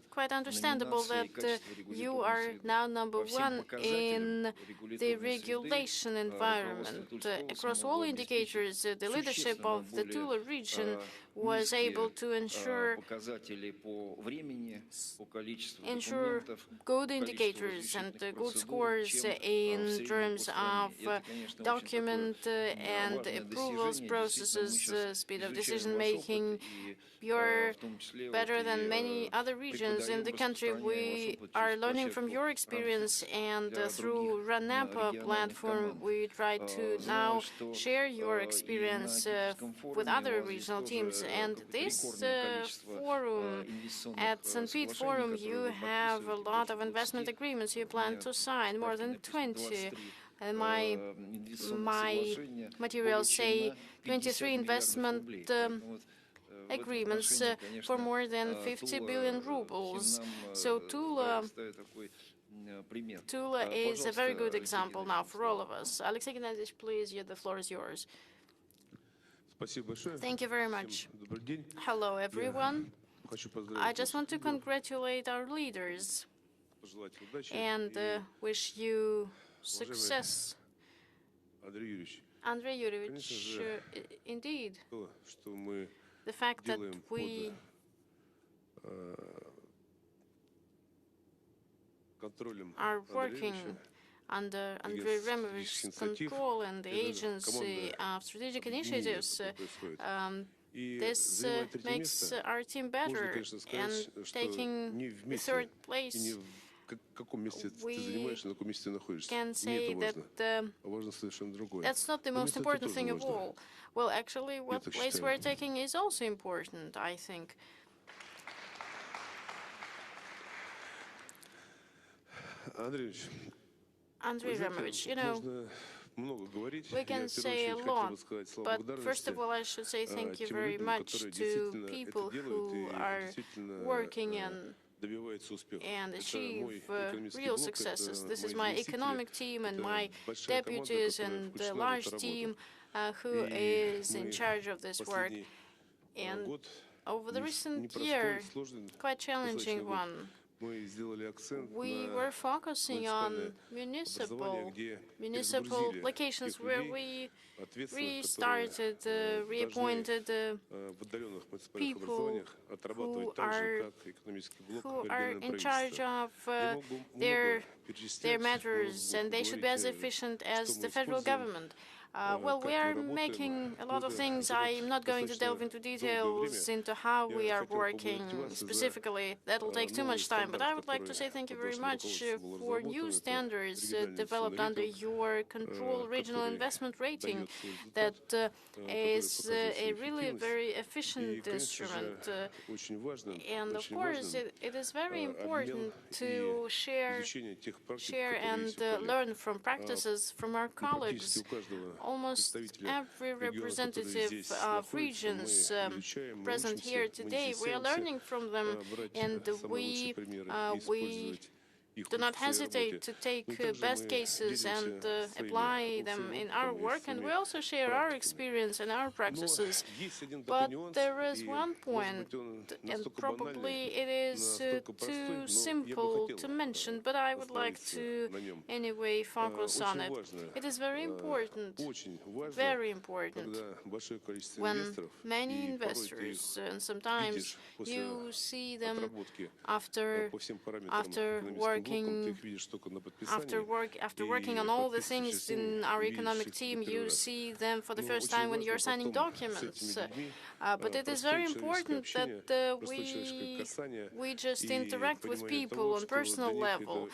[SPEAKER 6] quite understandable that you are now #1 in the regulation environment. Across all indicators, the leadership of the Tula region was able to ensure good indicators and good scores in terms of document and approvals processes, speed of decision making. You're better than many other regions in the country. We are learning from your experience, and through RunNAPA platform, we try to now share your experience with other regional teams. And this forum, at St. Pete Forum, you have a lot of investment agreements you plan to sign, more than 20. My materials say 23 investment agreements for more than 50 billion rubles. So Tula is a very good example now for all of us. Alexei Gennadievich, please, the floor is yours. Thank you very much. Hello, everyone. I just want to congratulate our leaders and wish you success. Andrei Yurievich, indeed, the fact that we are working under Andrei Removich's control and the Agency of Strategic Initiatives, this makes our team better, and taking the third place, we can say that that's not the most important thing of all. Well, actually, what place we're taking is also important, I think. Andrei Removich, you know, we can say a lot, but first of all, I should say thank you very much to people who are working and achieve real successes. This is my economic team and my deputies and the large team who is in charge of this work. And over the recent year, quite challenging one, we were focusing on municipal locations where we restarted, reappointed people who are in charge of their matters, and they should be as efficient as the federal government. Well, we are making a lot of things. I'm not going to delve into details into how we are working specifically. That'll take too much time. But I would like to say thank you very much for new standards developed under your control regional investment rating. That is a really very efficient instrument. And of course, it is very important to share and learn from practices from our colleagues. Almost every representative of regions present here today, we are learning from them, and we do not hesitate to take best cases and apply them in our work, and we also share our experience and our practices. But there is one point, and probably it is too simple to mention, but I would like to anyway focus on it. It is very important when many investors, and sometimes you see them after working on all the things in our economic team, you see them for the first time when you're signing documents. But it is very important that we just interact with people on personal level.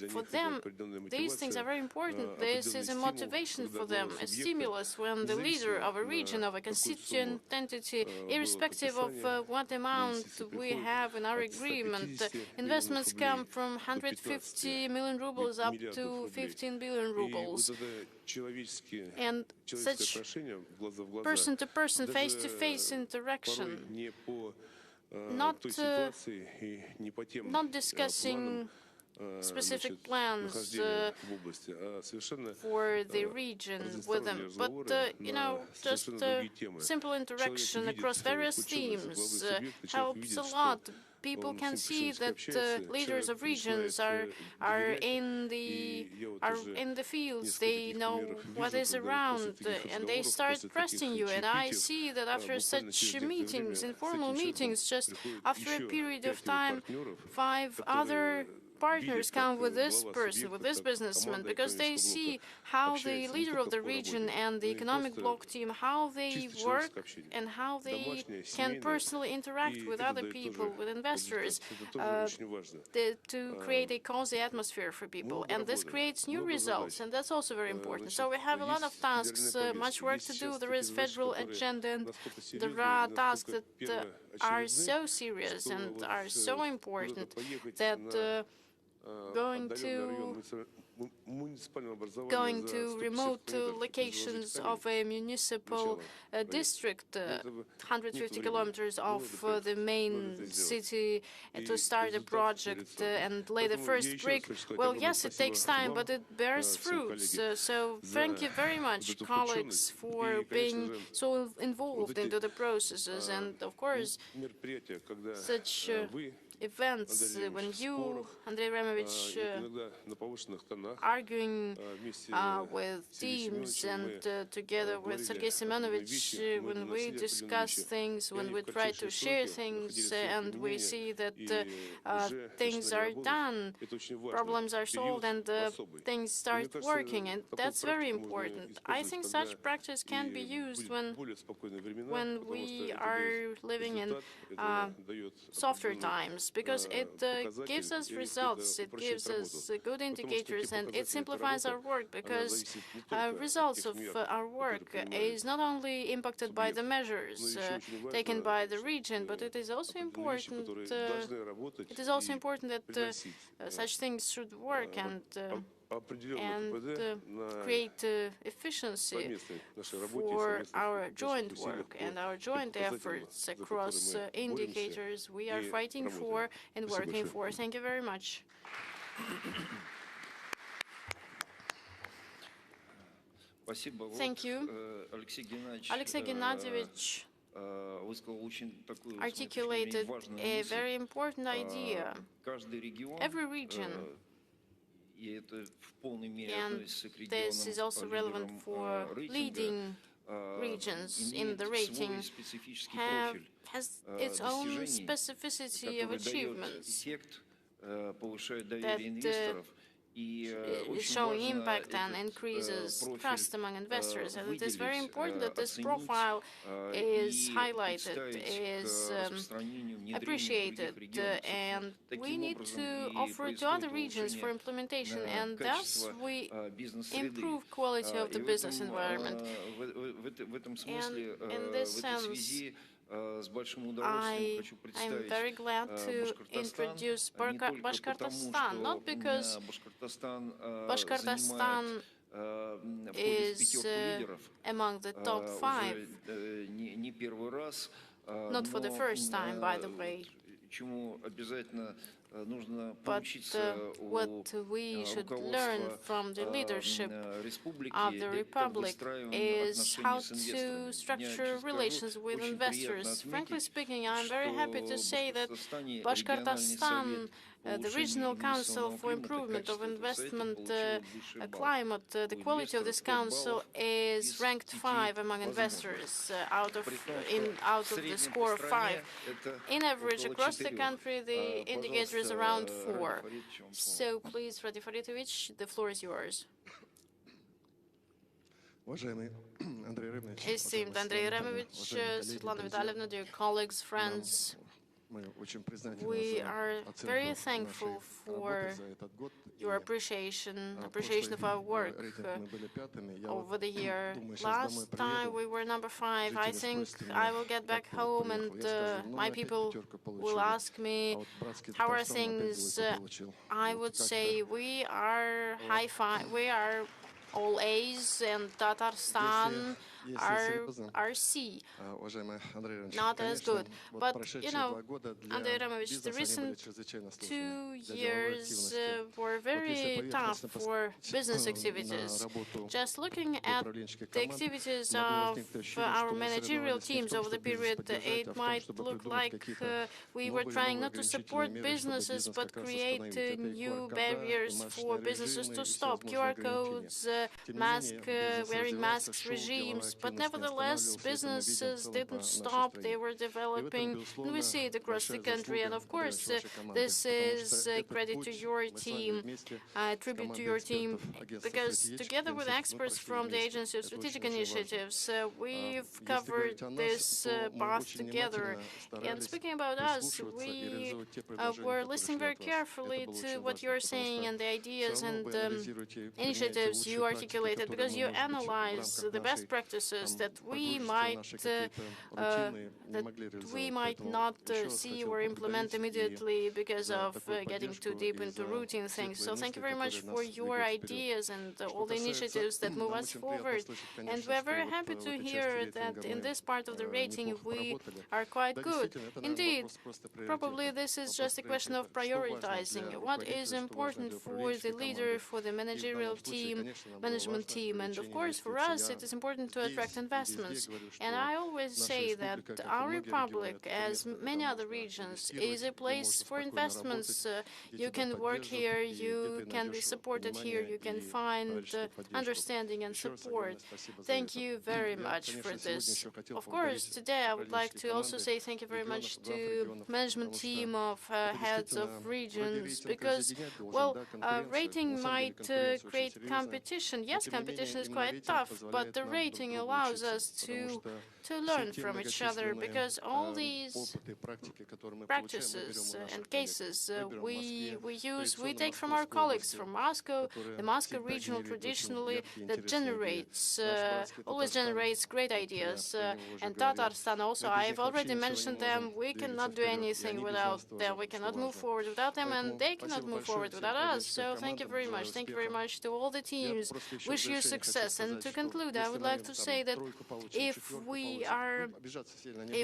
[SPEAKER 6] For them, these things are very important. This is a motivation for them, a stimulus when the leader of a region, of a constituent entity, irrespective of what amount we have in our agreement, investments come from 150 million rubles up to 15 billion rubles. And such person-to-person, face-to-face interaction, not discussing specific plans for the region with them, but just simple interaction across various themes helps a lot. People can see that leaders of regions are in the fields. They know what is around, and they start trusting you. And I see that after such meetings, informal meetings, just after a period of time, 5 other partners come with this person, with this businessman, because they see how the leader of the region and the economic bloc team, how they work and how they can personally interact with other people, with investors, to create a cozy atmosphere for people. And this creates new results, and that's also very important. So we have a lot of tasks, much work to do. There is federal agenda, and there are tasks that are so serious and are so important that going to remote locations of a municipal district, 150 kilometers off the main city, to start a project and lay the first brick. Well, yes, it takes time, but it bears fruits. So thank you very much, colleagues, for being so involved into the processes. And of course, such events when you, Andrei Ramovich, arguing with teams and together with Sergei Semyonovich, when we discuss things, when we try to share things, and we see that things are done, problems are solved, and things start working, and that's very important. I think such practice can be used when we are living in softer times, because it gives us results, it gives us good indicators, and it simplifies our work, because results of our work is not only impacted by the measures taken by the region, but it is also important. It is also important that such things should work and create efficiency for our joint work and our joint efforts across indicators we are fighting for and working for. Thank you very much. Thank you. Alexei Gennadievich articulated a very important idea. Every region, and this is also relevant for leading regions in the rating, has its own specificity of achievements that is showing impact and increases trust among investors. And it is very important that this profile is highlighted, is appreciated, and we need to offer it to other regions for implementation, and thus we improve quality of the business environment. And in this sense, I'm very glad to introduce Bashkortostan, not because Bashkortostan is among the top 5, not for the first time, by the way.
[SPEAKER 1] нужно
[SPEAKER 6] But
[SPEAKER 1] поучиться
[SPEAKER 6] what we should learn from the leadership of the Republic is how to structure relations with investors. Frankly speaking, I'm very happy to say that Bashkortostan, the Regional Council for Improvement of Investment Climate, the quality of this council is ranked 5 among investors out of the score of 5. In average, across the country, the indicator is around 4. So please, Radi Faritovich, the floor is yours. Esteemed Andrei Yeremovich, Svetlana Vitalyevna, dear colleagues, friends, we are very thankful for your appreciation of our work over the year. Last time we were number 5. I think I will get back home and my people will ask me, how are things? I would say we are high five. We are all A's, and Tatarstan are C. Not as good. But, you know, Andrei Yeremovich, the recent 2 years were very tough for business activities. Just looking at the activities of our managerial teams over the period, it might look like we were trying not to support businesses, but create new barriers for businesses to stop. QR codes, wearing masks regimes, but nevertheless, businesses didn't stop. They were developing, and we see it across the country. And of course, this is a credit to your team, a tribute to your team, because together with experts from the Agency of Strategic Initiatives, we've covered this path together. And speaking about us, we were listening very carefully to what you're saying and the ideas and initiatives you articulated, because you analyze the best practices that we might not see or implement immediately because of getting too deep into routine things. So thank you very much for your ideas and all the initiatives that move us forward. And we're very happy to hear that in this part of the rating we are quite good. Indeed, probably this is just a question of prioritizing what is important for the leader, for the managerial team, management team, and of course for us it is important to attract investments. And I always say that our republic, as many other regions, is a place for investments. You can work here, you can be supported here, you can find understanding and support. Thank you very much for this. Of course, today I would like to also say thank you very much to management team of heads of regions, because, well, rating might create competition. Yes, competition is quite tough, but the rating allows us to learn from each other, because all these practices and cases we take from our colleagues from Moscow. The Moscow regional traditionally that always generates great ideas, and Tatarstan also. I've already mentioned them. We cannot do anything without them. We cannot move forward without them, and they cannot move forward without us. So thank you very much. Thank you very much to all the teams. Wish you success. And to conclude, I would like to say that if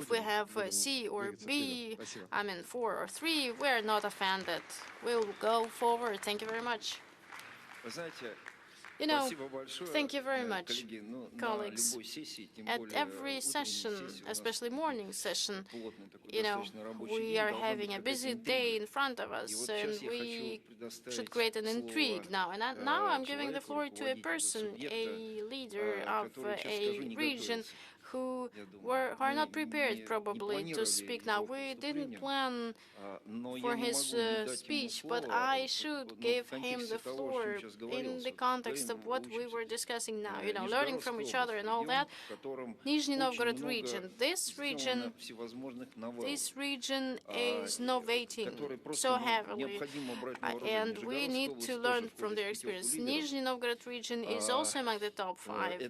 [SPEAKER 6] we have C or B, 4 or 3, we're not offended. We'll go forward. Thank you very much. You know, thank you very much, colleagues. At every session, especially morning session, you know, we are having a busy day in front of us, and we should create an intrigue now. And now I'm giving the floor to a person, a leader of a region who are not prepared probably to speak now. We didn't plan for his speech, but I should give him the floor in the context of what we were discussing now, you know, learning from each other and all that. Nizhny Novgorod region. This region is innovating so heavily, and we need to learn from their experience. Nizhny Novgorod region is also among the top 5,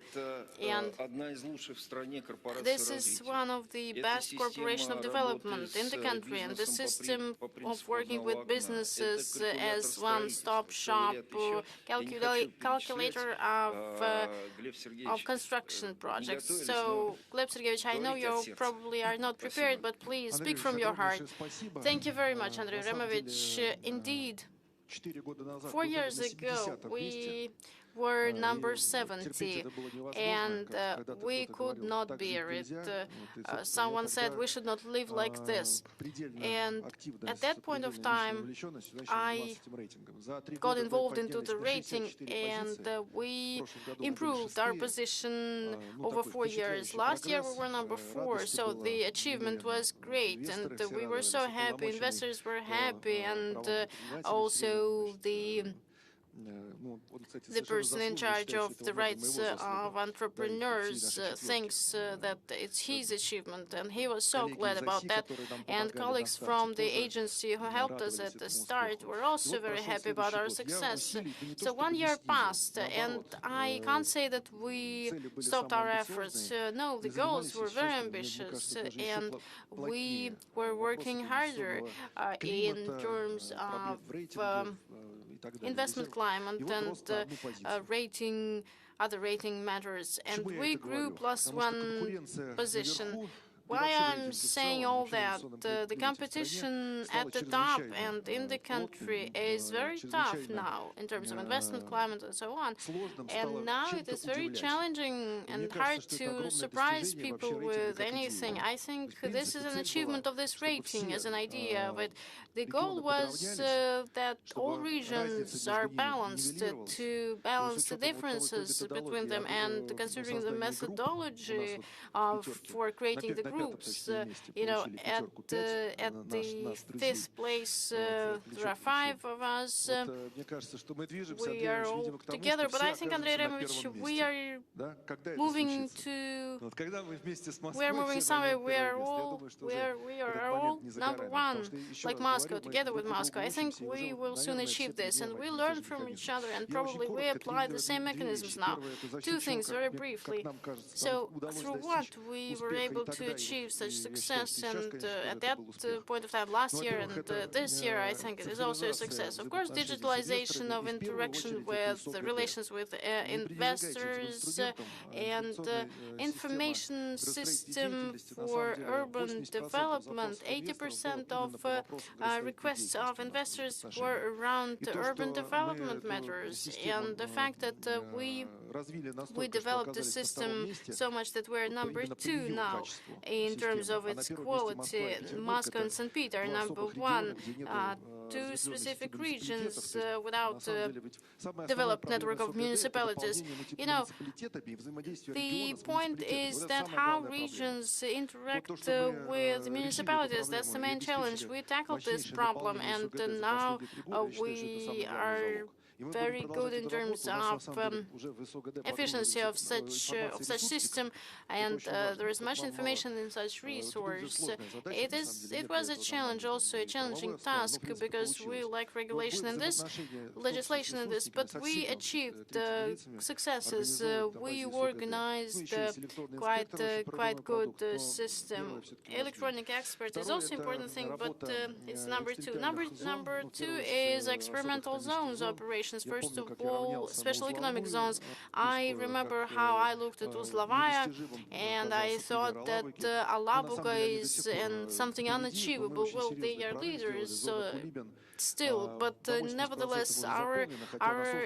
[SPEAKER 6] and this is one of the best corporation of development in the country, and the system
[SPEAKER 1] принципу
[SPEAKER 6] working
[SPEAKER 1] одного
[SPEAKER 6] with
[SPEAKER 1] окна.
[SPEAKER 6] businesses
[SPEAKER 1] Это
[SPEAKER 6] as
[SPEAKER 1] калькулятор
[SPEAKER 6] one-stop
[SPEAKER 1] строительства.
[SPEAKER 6] shop,
[SPEAKER 1] Говорят еще, я не хочу
[SPEAKER 6] calculator
[SPEAKER 1] Глеб
[SPEAKER 6] of
[SPEAKER 1] Сергеевич,
[SPEAKER 6] construction projects.
[SPEAKER 1] готовились,
[SPEAKER 6] So, Gleb Sergeyevich, I know
[SPEAKER 1] говорите от
[SPEAKER 6] you
[SPEAKER 1] сердца.
[SPEAKER 6] probably are not prepared,
[SPEAKER 1] Спасибо.
[SPEAKER 6] but please speak from your heart. Thank you very much, Andrei Removich. Indeed, 4 years ago, we were number 70, and we could not bear it. Someone said we should not live like this. And at that point of time, I got involved into the rating, and we improved our position over 4 years. Last year, we were number 4, so the achievement was great, and we were so happy. Investors were happy, and also the person in charge of the rights of entrepreneurs thinks that it's his achievement, and he was so glad about that. And colleagues from the agency who helped us at the start were also very happy about our success. So 1 year passed, and I can't say that we stopped our efforts. No, the goals were very ambitious, and we were working harder in terms of investment climate and other rating matters, and we grew +1 position. Why I'm saying all that, the competition at the top and in the country is very tough now in terms of investment climate and so on. And now it is very challenging and hard to surprise people with anything. I think this is an achievement of this rating as an idea of it. The goal was that all regions are balanced, to balance the differences between them, and considering the methodology for creating the groups. You know, at the 5th place, there are 5 of us. We are all together, but I think, Andrei Removich, we are moving somewhere where we are all number 1, like Moscow, together with Moscow. I think we will soon achieve this, and we learn from each other, and probably we apply the same mechanisms now. 2 things very briefly. So, through what we were able to achieve such success, and at that point of time last year and this year, I think it is also a success. Of course, digitalization of interaction with the relations with investors and information system for urban development. 80% of requests of investors were around urban development matters, and the fact that we developed the system so much that we're number 2 now in terms of its quality. Moscow and St. Peter are number 1. 2 specific regions without developed network of municipalities. You know, the point is that how regions interact with municipalities, that's the main challenge. We tackled this problem, and now we are very good in terms of efficiency of such system, and there is much information in such resource. It was a challenge, also a challenging task, because we lack regulation in this, legislation in this, but we achieved successes. We organized quite good system. Electronic expert is also important thing, but it's number 2. Number 2 is experimental zones operation. First of all, special economic zones. I remember how I looked at Uzlovaya, and I thought that Alabuga is something unachievable. Well, they are leaders, still, but nevertheless, our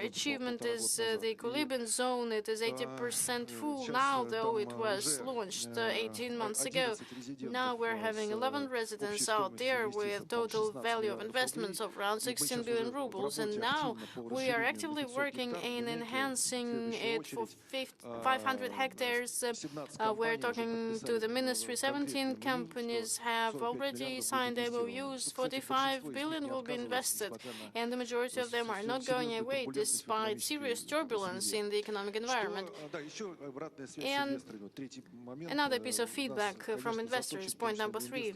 [SPEAKER 6] achievement is the Kulibin zone. It is 80% full now, though it was launched 18 months ago. Now we're having 11 residents out there with total value of investments of around 16 billion rubles, and now we are actively working in enhancing it for 500 hectares. We're talking to the ministry. 17 companies have already signed MOUs. 45 billion will be invested, and the majority of them are not going away despite serious turbulence in the economic environment. And another piece of feedback from investors, point number 3.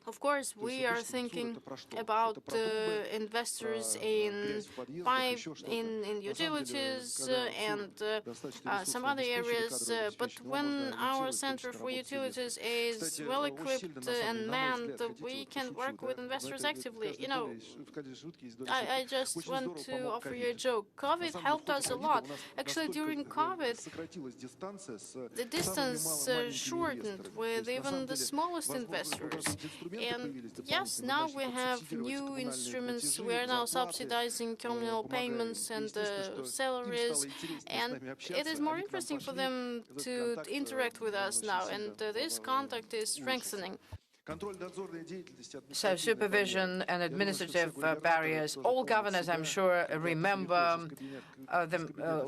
[SPEAKER 6] Of course, we are thinking about investors in 5 in utilities and some other areas. But when our Center for Utilities is well equipped and manned, we can work with investors actively. You know, I just want to offer you a joke. COVID helped us a lot. Actually, during COVID, the distance shortened with even the smallest investors. And yes, now we have new instruments. We are now subsidizing communal payments and salaries, and it is more interesting for them to interact with us now, and this contact is strengthening.
[SPEAKER 7] So supervision and administrative barriers. All governors, I'm sure, remember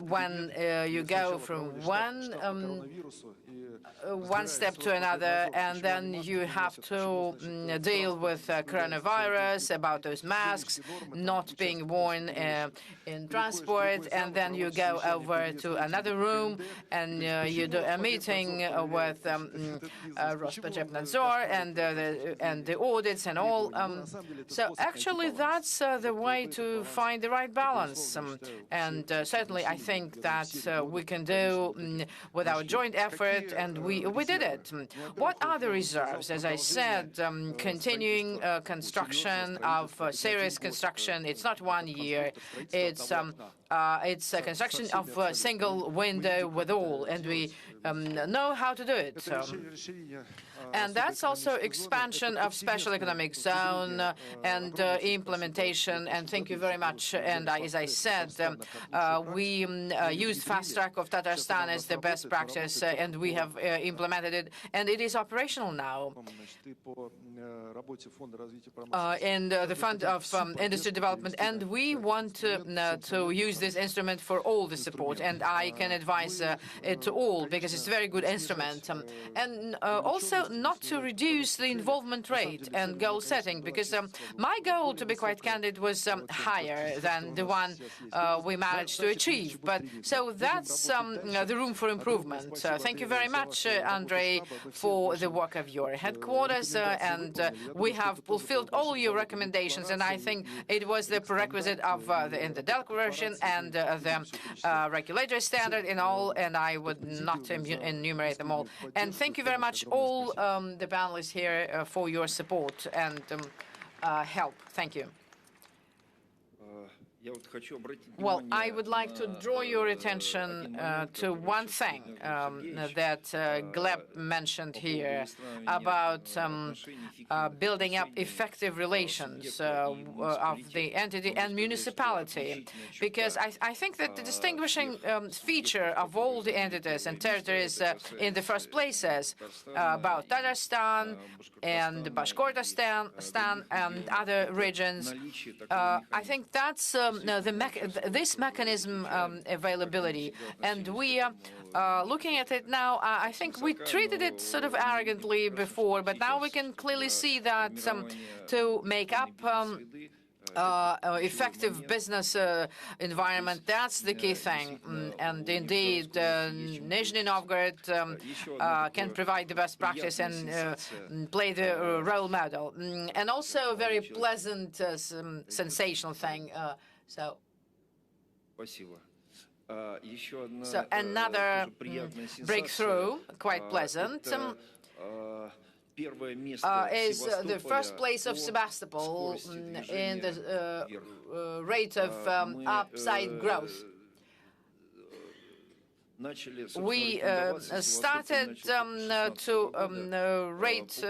[SPEAKER 7] when you go from one step to another, and then you have to deal with coronavirus, about those masks not being worn in transport, and then you go over to another room and you do a meeting with Rospotrebnadzor and the audits and all. So actually that's the way to find the right balance. And certainly I think that we can do with our joint effort, and we did it. What are the reserves? As I said, continuing construction of serious construction. It's not 1 year. It's a construction of a single window with all, and we know how to do it. And that's also expansion of special economic zone and implementation. And thank you very much. And as I said, we used fast track of Tatarstan as the best practice, and we have implemented it, and it is operational now. In the Fund of Industry Development, and we want to use this instrument for all the support, and I can advise it to all because it's a very good instrument, and also not to reduce the involvement rate and goal setting, because my goal, to be quite candid, was higher than the one we managed to achieve. But so that's the room for improvement. Thank you very much, Andrei, for the work of your headquarters, and we have fulfilled all your recommendations, and I think it was the prerequisite of in the declaration and the regulatory standard in all, and I would not enumerate them all. And thank you very much, all the panelists here, for your support and help. Thank you. Well, I would like to draw your attention to one thing that Gleb mentioned here about building up effective relations of the entity and municipality, because I think that the distinguishing feature of all the entities and territories in the first places about Tatarstan and Bashkortostan and other regions, I think that's this mechanism availability, and we are looking at it now. I think we treated it sort of arrogantly before, but now we can clearly see that to make up effective business environment, that's the key thing. And indeed, Nizhny Novgorod can provide the best practice and play the role model. And also a very pleasant, sensational thing. So another breakthrough, quite pleasant, is the first place of Sebastopol in the rate of upside growth. We started to rate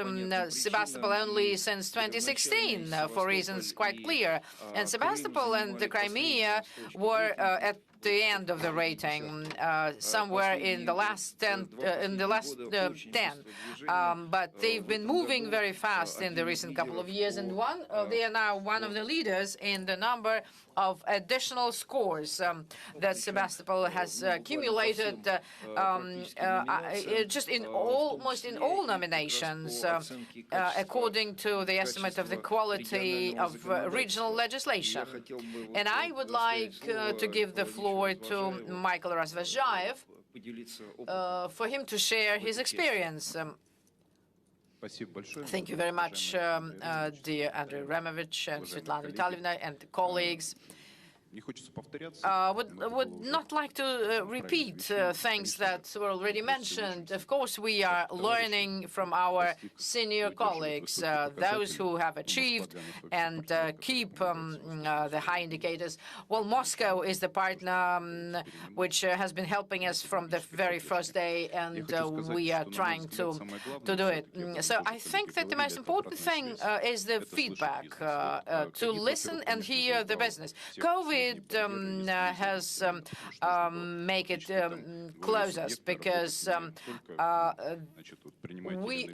[SPEAKER 7] Sebastopol only since 2016 for reasons quite clear, and Sebastopol and the Crimea were at the end of the rating, somewhere in the last 10, but they've been moving very fast in the recent couple of years, and they are now one of the leaders in the number of additional scores that Sebastopol has accumulated just in almost in all nominations, according to the estimate of the quality of regional legislation. And I would like to give the floor to Michael Razvazhayev for him to share his experience. Thank you very much, dear Andrei Removich and Svetlana Vitalyevna and colleagues. would not like to repeat things that were already mentioned. Of course, we are learning from our senior colleagues, those who have achieved and keep the high indicators. Well, Moscow is the partner which has been helping us from the very first day, and we are trying to do it. So I think that the most important thing is the feedback, to listen and hear the business. COVID has make it close us because we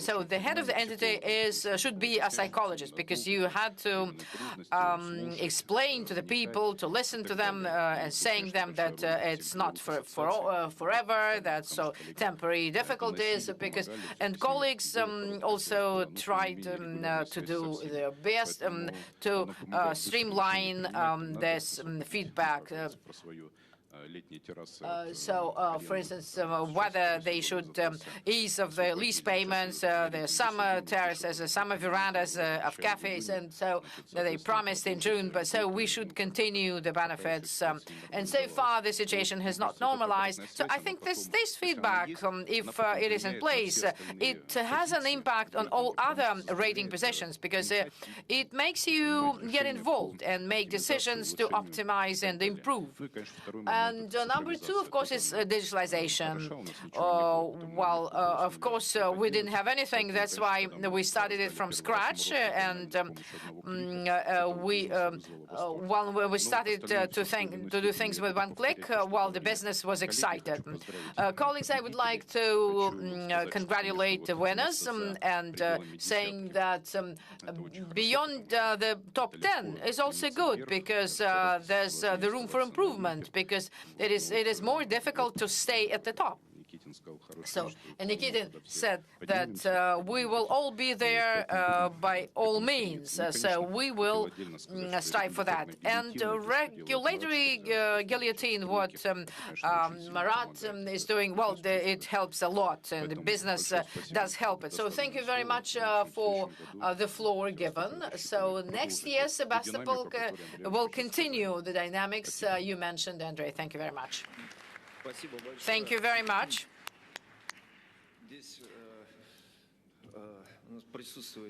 [SPEAKER 7] so the head of the entity should be a psychologist, because you had to explain to the people, to listen to them, and saying them that it's not forever, that's so temporary difficulties, because and colleagues also tried to do their best to streamline this feedback. For instance, whether they should ease of the lease payments, the summer terraces, the summer verandas of cafes, and so they promised in June, but so we should continue the benefits. And so far, the situation has not normalized. So I think this feedback, if it is in place, it has an impact on all other rating positions, because it makes you get involved and make decisions to optimize and improve. And number two, of course, is digitalization. Of course, we didn't have anything. That's why we started it from scratch. And when we started to do things with one click, while the business was excited. Colleagues, I would like to congratulate the winners and saying that beyond the top 10 is also good, because there's the room for improvement, because it is more difficult to stay at the top. So, and Nikitin said that we will all be there by all means. So we will strive for that. And regulatory guillotine, what Marat is doing, well, it helps a lot, and the business does help it. So thank you very much for the floor given. So next year, Sebastopol will continue the dynamics you mentioned, Andrei. Thank you very much. Thank you very much.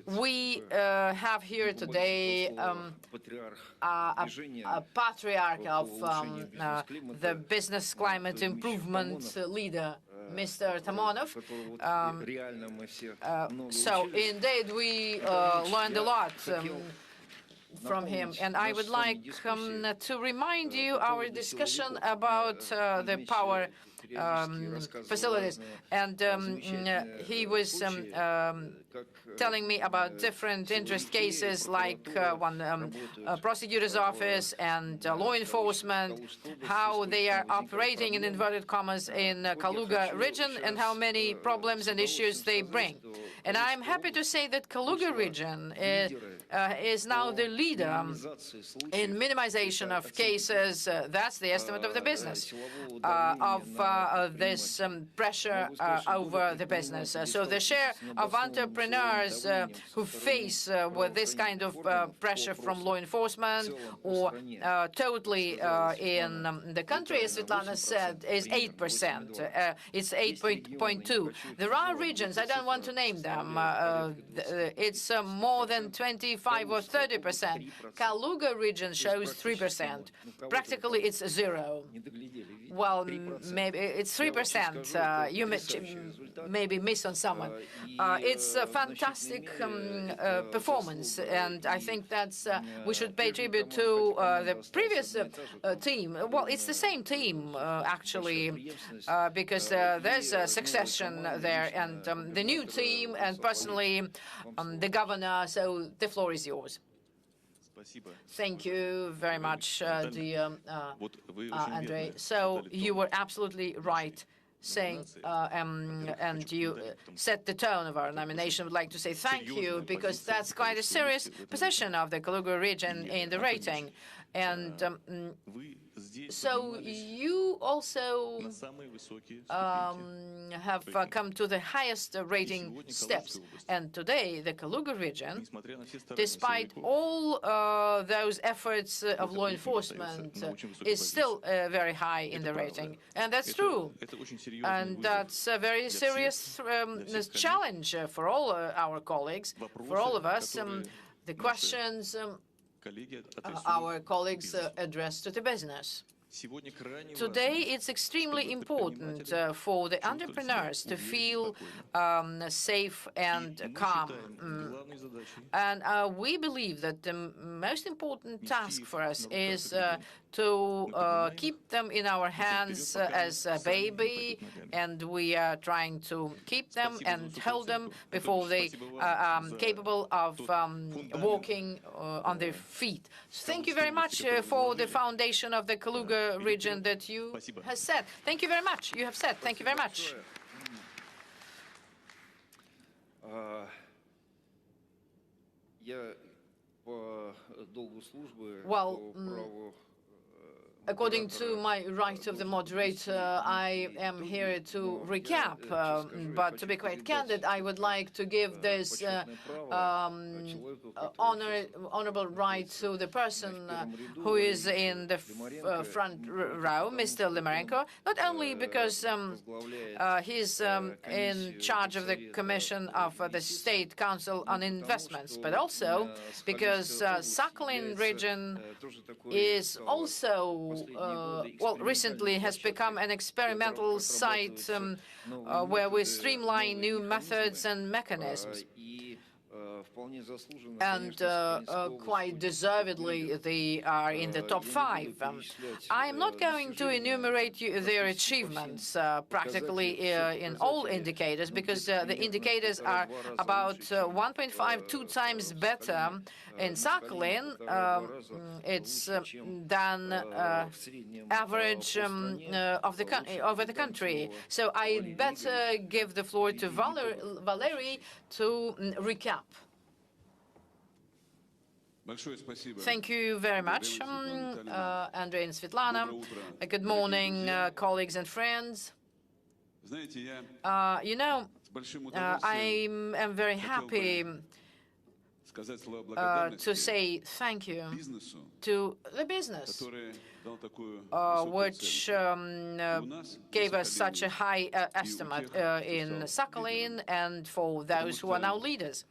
[SPEAKER 7] We have here today a patriarch of the business climate improvement leader, Mr. Tamonov. So indeed, we learned a lot from him, and I would like to remind you our discussion about the power facilities, and he was telling me about different interest cases, like one prosecutor's office and law enforcement, how they are operating in inverted commas in Kaluga region, and how many problems and issues they bring. And I'm happy to say that Kaluga region is now the leader in minimization of cases. That's the estimate of the business, of this pressure over the business. So the share of entrepreneurs who face with this kind of pressure from law enforcement or totally in the country, as Svetlana said, is 8%. It's 8.2. There are regions, I don't want to name them, it's more than 25 or 30%. Kaluga region shows 3%. Practically, it's zero. Well, maybe it's 3%. You maybe miss on someone. It's a fantastic performance, and I think that's we should pay tribute to the previous team. Well, it's the same team actually, because there's a succession there, and the new team, and personally the governor. So the floor is yours. Thank you very much, dear Andrei. So you were absolutely right saying, and you set the tone of our nomination. I would like to say thank you, because that's quite a serious position of the Kaluga region in the rating. And so you also have come to the highest rating steps. And today, the Kaluga region, despite all those efforts of law enforcement, is still very high in the rating. And that's true. And that's a very serious challenge for all our colleagues, for all of us. The questions our colleagues address to the business. Today, it's extremely important for the entrepreneurs to feel safe and calm. And we believe that the most important task for us is to keep them in our hands as a baby, and we are trying to keep them and hold them before they are capable of walking on their feet. So thank you very much for the foundation of the Kaluga region that you have said. Thank you very much. You have said. Thank you very much. Well, according to my right of the moderator, I am here to recap, but to be quite candid, I would like to give this honorable right to the person who is in the front row, Mr. Limarenko, not only because he's in charge of the Commission of the State Council on Investments, but also because Sakhalin region is also well, recently has become an experimental site where we streamline new methods and mechanisms. And quite deservedly, they are in the top 5. I am not going to enumerate their achievements practically in all indicators, because the indicators are about 1.5, 2 times better in Sakhalin. It's than average over the country. So I better give the floor to Valery to recap. Thank you very much, Andrei and Svetlana. Good morning, colleagues and friends. You know, I am very happy to say thank you to the business, which gave us such a high estimate in Sakhalin and for those who are now leaders.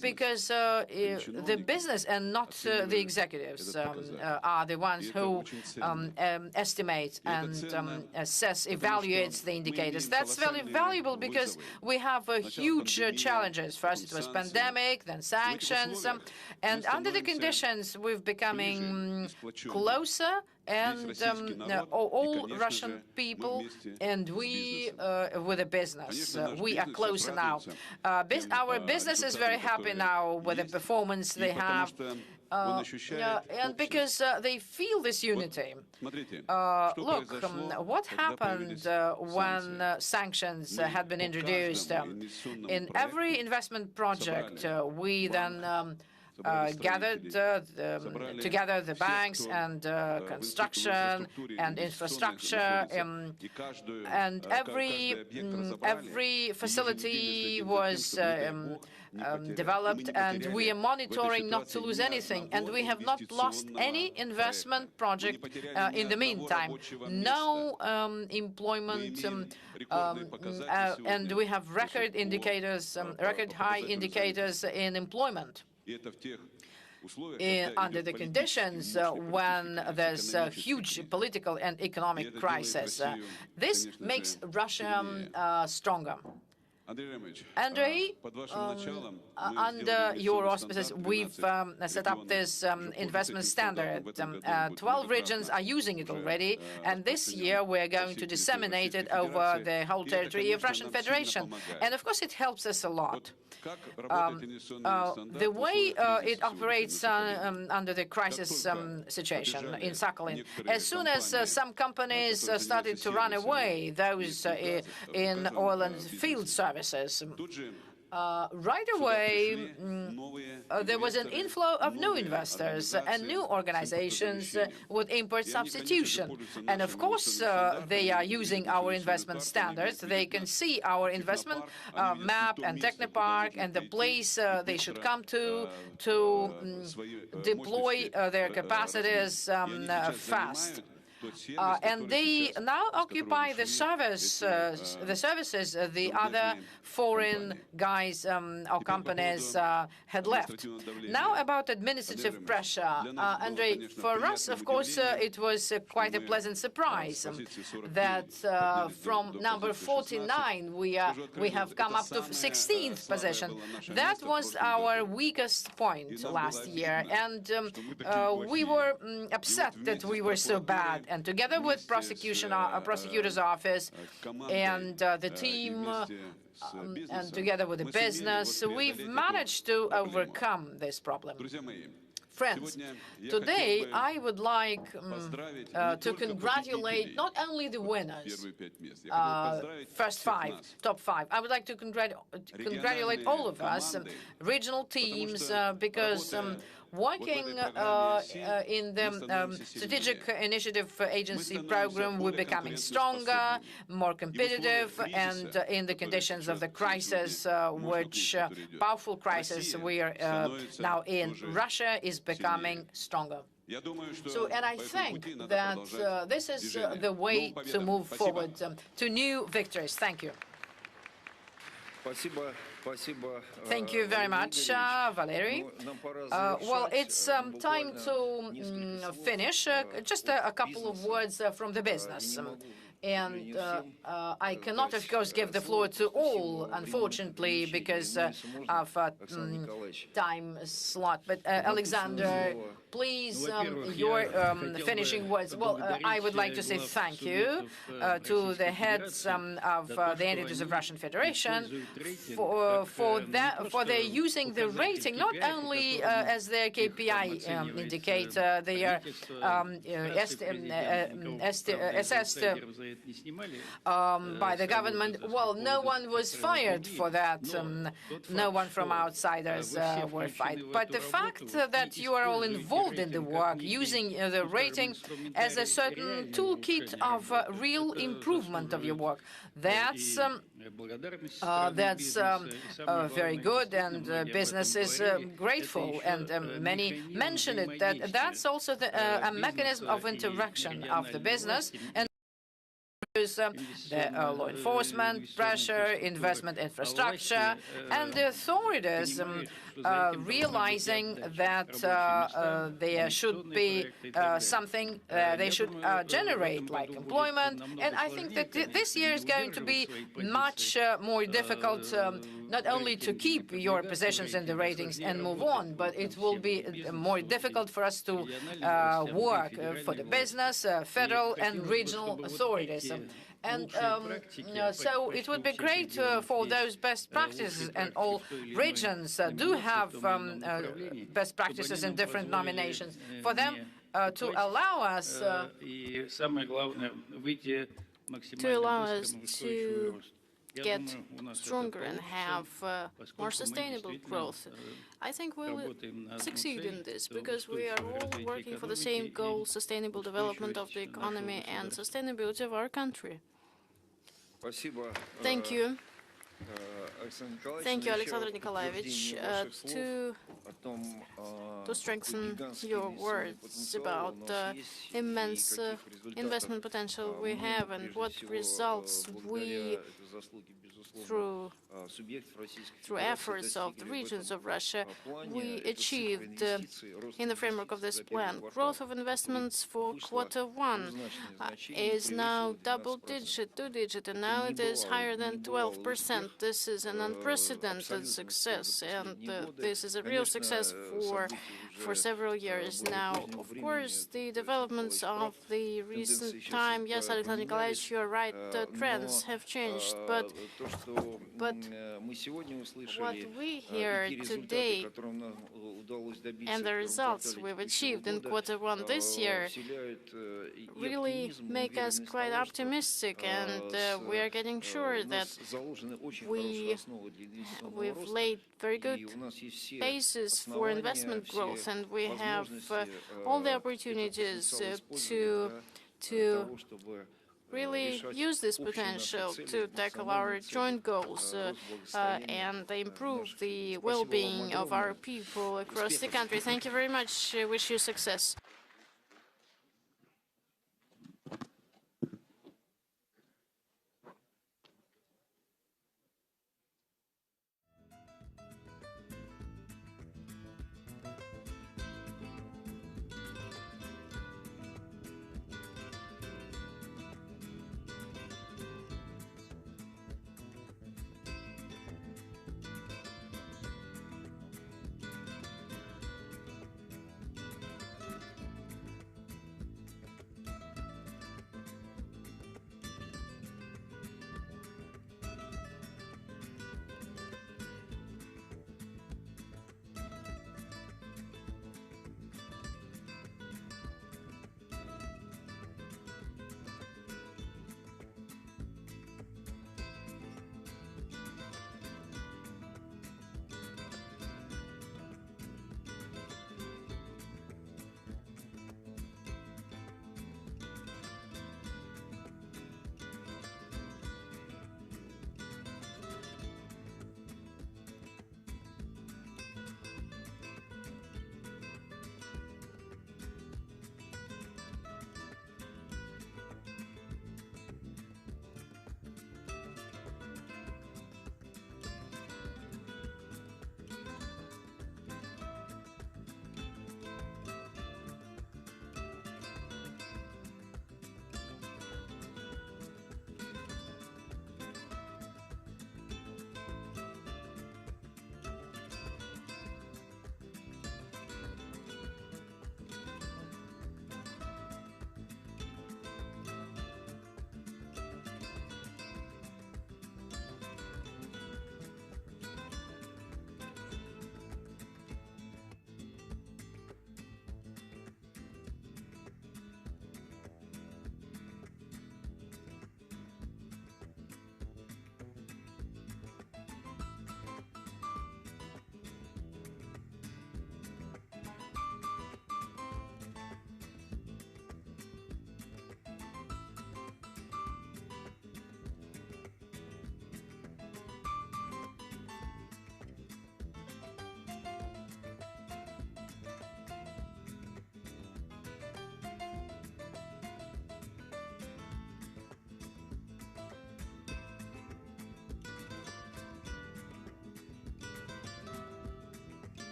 [SPEAKER 7] Because the business and not the executives are the ones who estimate and assess, evaluates the indicators. That's very valuable because we have huge challenges. First it was pandemic, then sanctions, and under the conditions we're becoming closer, and all Russian people and we with the business, we are closer now. Our business is very happy now with the performance they have, and because they feel this unity. Look, what happened when sanctions had been introduced? In every investment project, we then gathered together the banks and construction and infrastructure, and every facility was developed, and we are monitoring not to lose anything, and we have not lost any investment project in the meantime. No employment, and we have record indicators, record high indicators in employment. Under the conditions when there's a huge political and economic crisis. This makes Russia stronger. Andrei, under your auspices, we've set up this investment standard. 12 regions are using it already, and this year we're going to disseminate it over the whole territory of Russian Federation. And of course it helps us a lot. The way it operates under the crisis situation in Sakhalin, as soon as some companies started to run away, those in oil and field services, right away, there was an inflow of new investors and new organizations with import substitution. And of course, they are using our investment standards. They can see our investment map and technopark and the place they should come to deploy their capacities fast. And they now occupy the services the other foreign guys or companies had left. Now about administrative pressure, Andrei, for us, of course, it was quite a pleasant surprise that from number 49 we have come up to 16th position. That was our weakest point last year, and we were upset that we were so bad. And together with prosecutor's office and the team, and together with the business, we've managed to overcome this problem. Friends, today I would like to congratulate not only the winners, top five. I would like to congratulate all of us, regional teams, because working in the Strategic Initiative Agency program, we're becoming stronger, more competitive, and in the conditions of the crisis, powerful crisis we are now in, Russia is becoming stronger. And I think that this is the way to move forward to new victories. Thank you. Thank you very much, Valery. Well, it's time to finish. Just a couple of words from the business. And I cannot, of course, give the floor to all, unfortunately, because of time slot. But Alexander, please, your finishing words. Well, I would like to say thank you to the heads of the entities of Russian Federation for their using the rating not only as their KPI indicator, they are assessed by the government. Well, no one was fired for that. No one from outsiders were fired. But the fact that you are all involved in the work, using the rating as a certain toolkit of real improvement of your work, that's very good, and business is grateful. And many mention it, that's also a mechanism of interaction of the business and the law enforcement, pressure, investment infrastructure, and the authorities realizing that there should be something they should generate, like employment. And I think that this year is going to be much more difficult, not only to keep your positions in the ratings and move on, but it will be more difficult for us to work for the business, federal and regional authorities. And so it would be great for those best practices, and all regions do have best practices in different nominations, for them to allow us to get stronger and have more sustainable growth. I think we will succeed in this because we are all working for the same goal: sustainable development of the economy and sustainability of our country. Thank you. Thank you, Alexander Nikolaevich. To strengthen your words about the immense investment potential we have and what results we, through efforts of the regions of Russia, we achieved in the framework of this plan. Growth of investments for Q1 is now double-digit, two-digit, and now it is higher than 12%. This is an unprecedented success, and this is a real success for several years now. Of course, the developments of the recent time, yes, Alexander Nikolaevich, you're right, the trends have changed, but
[SPEAKER 1] Мы сегодня
[SPEAKER 6] What
[SPEAKER 1] услышали
[SPEAKER 6] we
[SPEAKER 1] и
[SPEAKER 6] hear
[SPEAKER 1] те результаты,
[SPEAKER 6] today
[SPEAKER 1] которые нам удалось добиться
[SPEAKER 6] and
[SPEAKER 1] в
[SPEAKER 6] the
[SPEAKER 1] первом
[SPEAKER 6] results
[SPEAKER 1] квартале
[SPEAKER 6] we've
[SPEAKER 1] текущего
[SPEAKER 6] achieved in
[SPEAKER 1] года,
[SPEAKER 6] Q1 this year
[SPEAKER 1] вселяют и
[SPEAKER 6] really
[SPEAKER 1] оптимизм, и
[SPEAKER 6] make us
[SPEAKER 1] уверенность
[SPEAKER 6] quite
[SPEAKER 1] того, что
[SPEAKER 6] optimistic, and we are getting sure
[SPEAKER 1] у
[SPEAKER 6] that
[SPEAKER 1] нас заложены очень хорошие основы для инвестиционного
[SPEAKER 6] we've
[SPEAKER 1] роста,
[SPEAKER 6] laid very
[SPEAKER 1] и
[SPEAKER 6] good
[SPEAKER 1] у нас есть все
[SPEAKER 6] basis for
[SPEAKER 1] основания,
[SPEAKER 6] investment
[SPEAKER 1] все
[SPEAKER 6] growth, and we have
[SPEAKER 1] возможности
[SPEAKER 6] all the
[SPEAKER 1] этот
[SPEAKER 6] opportunities
[SPEAKER 1] потенциал использовать для
[SPEAKER 6] to
[SPEAKER 1] того, чтобы
[SPEAKER 6] really
[SPEAKER 1] решать
[SPEAKER 6] use this
[SPEAKER 1] общие наши
[SPEAKER 6] potential
[SPEAKER 1] цели,
[SPEAKER 6] to tackle our
[SPEAKER 1] национальные цели,
[SPEAKER 6] joint goals
[SPEAKER 1] рост благосостояния
[SPEAKER 6] and improve
[SPEAKER 1] наших
[SPEAKER 6] the
[SPEAKER 1] людей. Спасибо вам
[SPEAKER 6] well-being of our
[SPEAKER 1] огромное.
[SPEAKER 6] people across the
[SPEAKER 1] Успехов!
[SPEAKER 6] country. Thank you very much. Wish you success.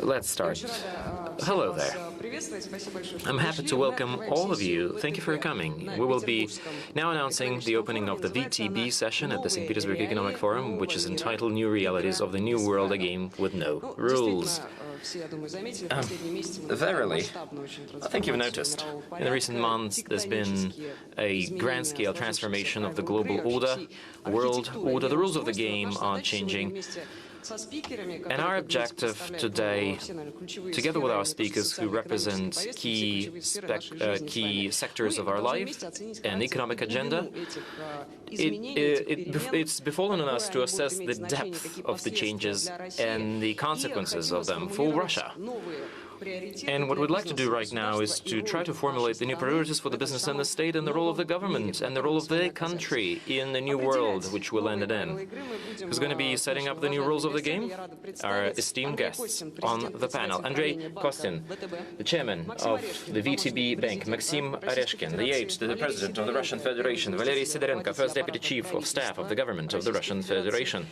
[SPEAKER 8] Let's start. Hello there. I'm happy to welcome all of you. Thank you for coming. We will be now announcing the opening of the VTB session at the St. Petersburg Economic Forum, which is entitled New Realities of the New World, a Game with No Rules. Verily, I think you've noticed, in the recent months there's been a grand-scale transformation of the global order, world order. The rules of the game are changing. And our objective today, together with our speakers who represent key sectors of our life and economic agenda, it's befallen on us to assess the depth of the changes and the consequences of them for Russia. And what we'd like to do right now is to try to formulate the new priorities for the business and the state and the role of the government and the role of the country in the new world which we landed in. Who's going to be setting up the new rules of the game? Our esteemed guests on the panel. Andrei Kostin, the chairman of the VTB Bank, Maxim Oreshkin, the president of the Russian Federation, Valery Sidorenko, first deputy chief of staff of the government of the Russian Federation,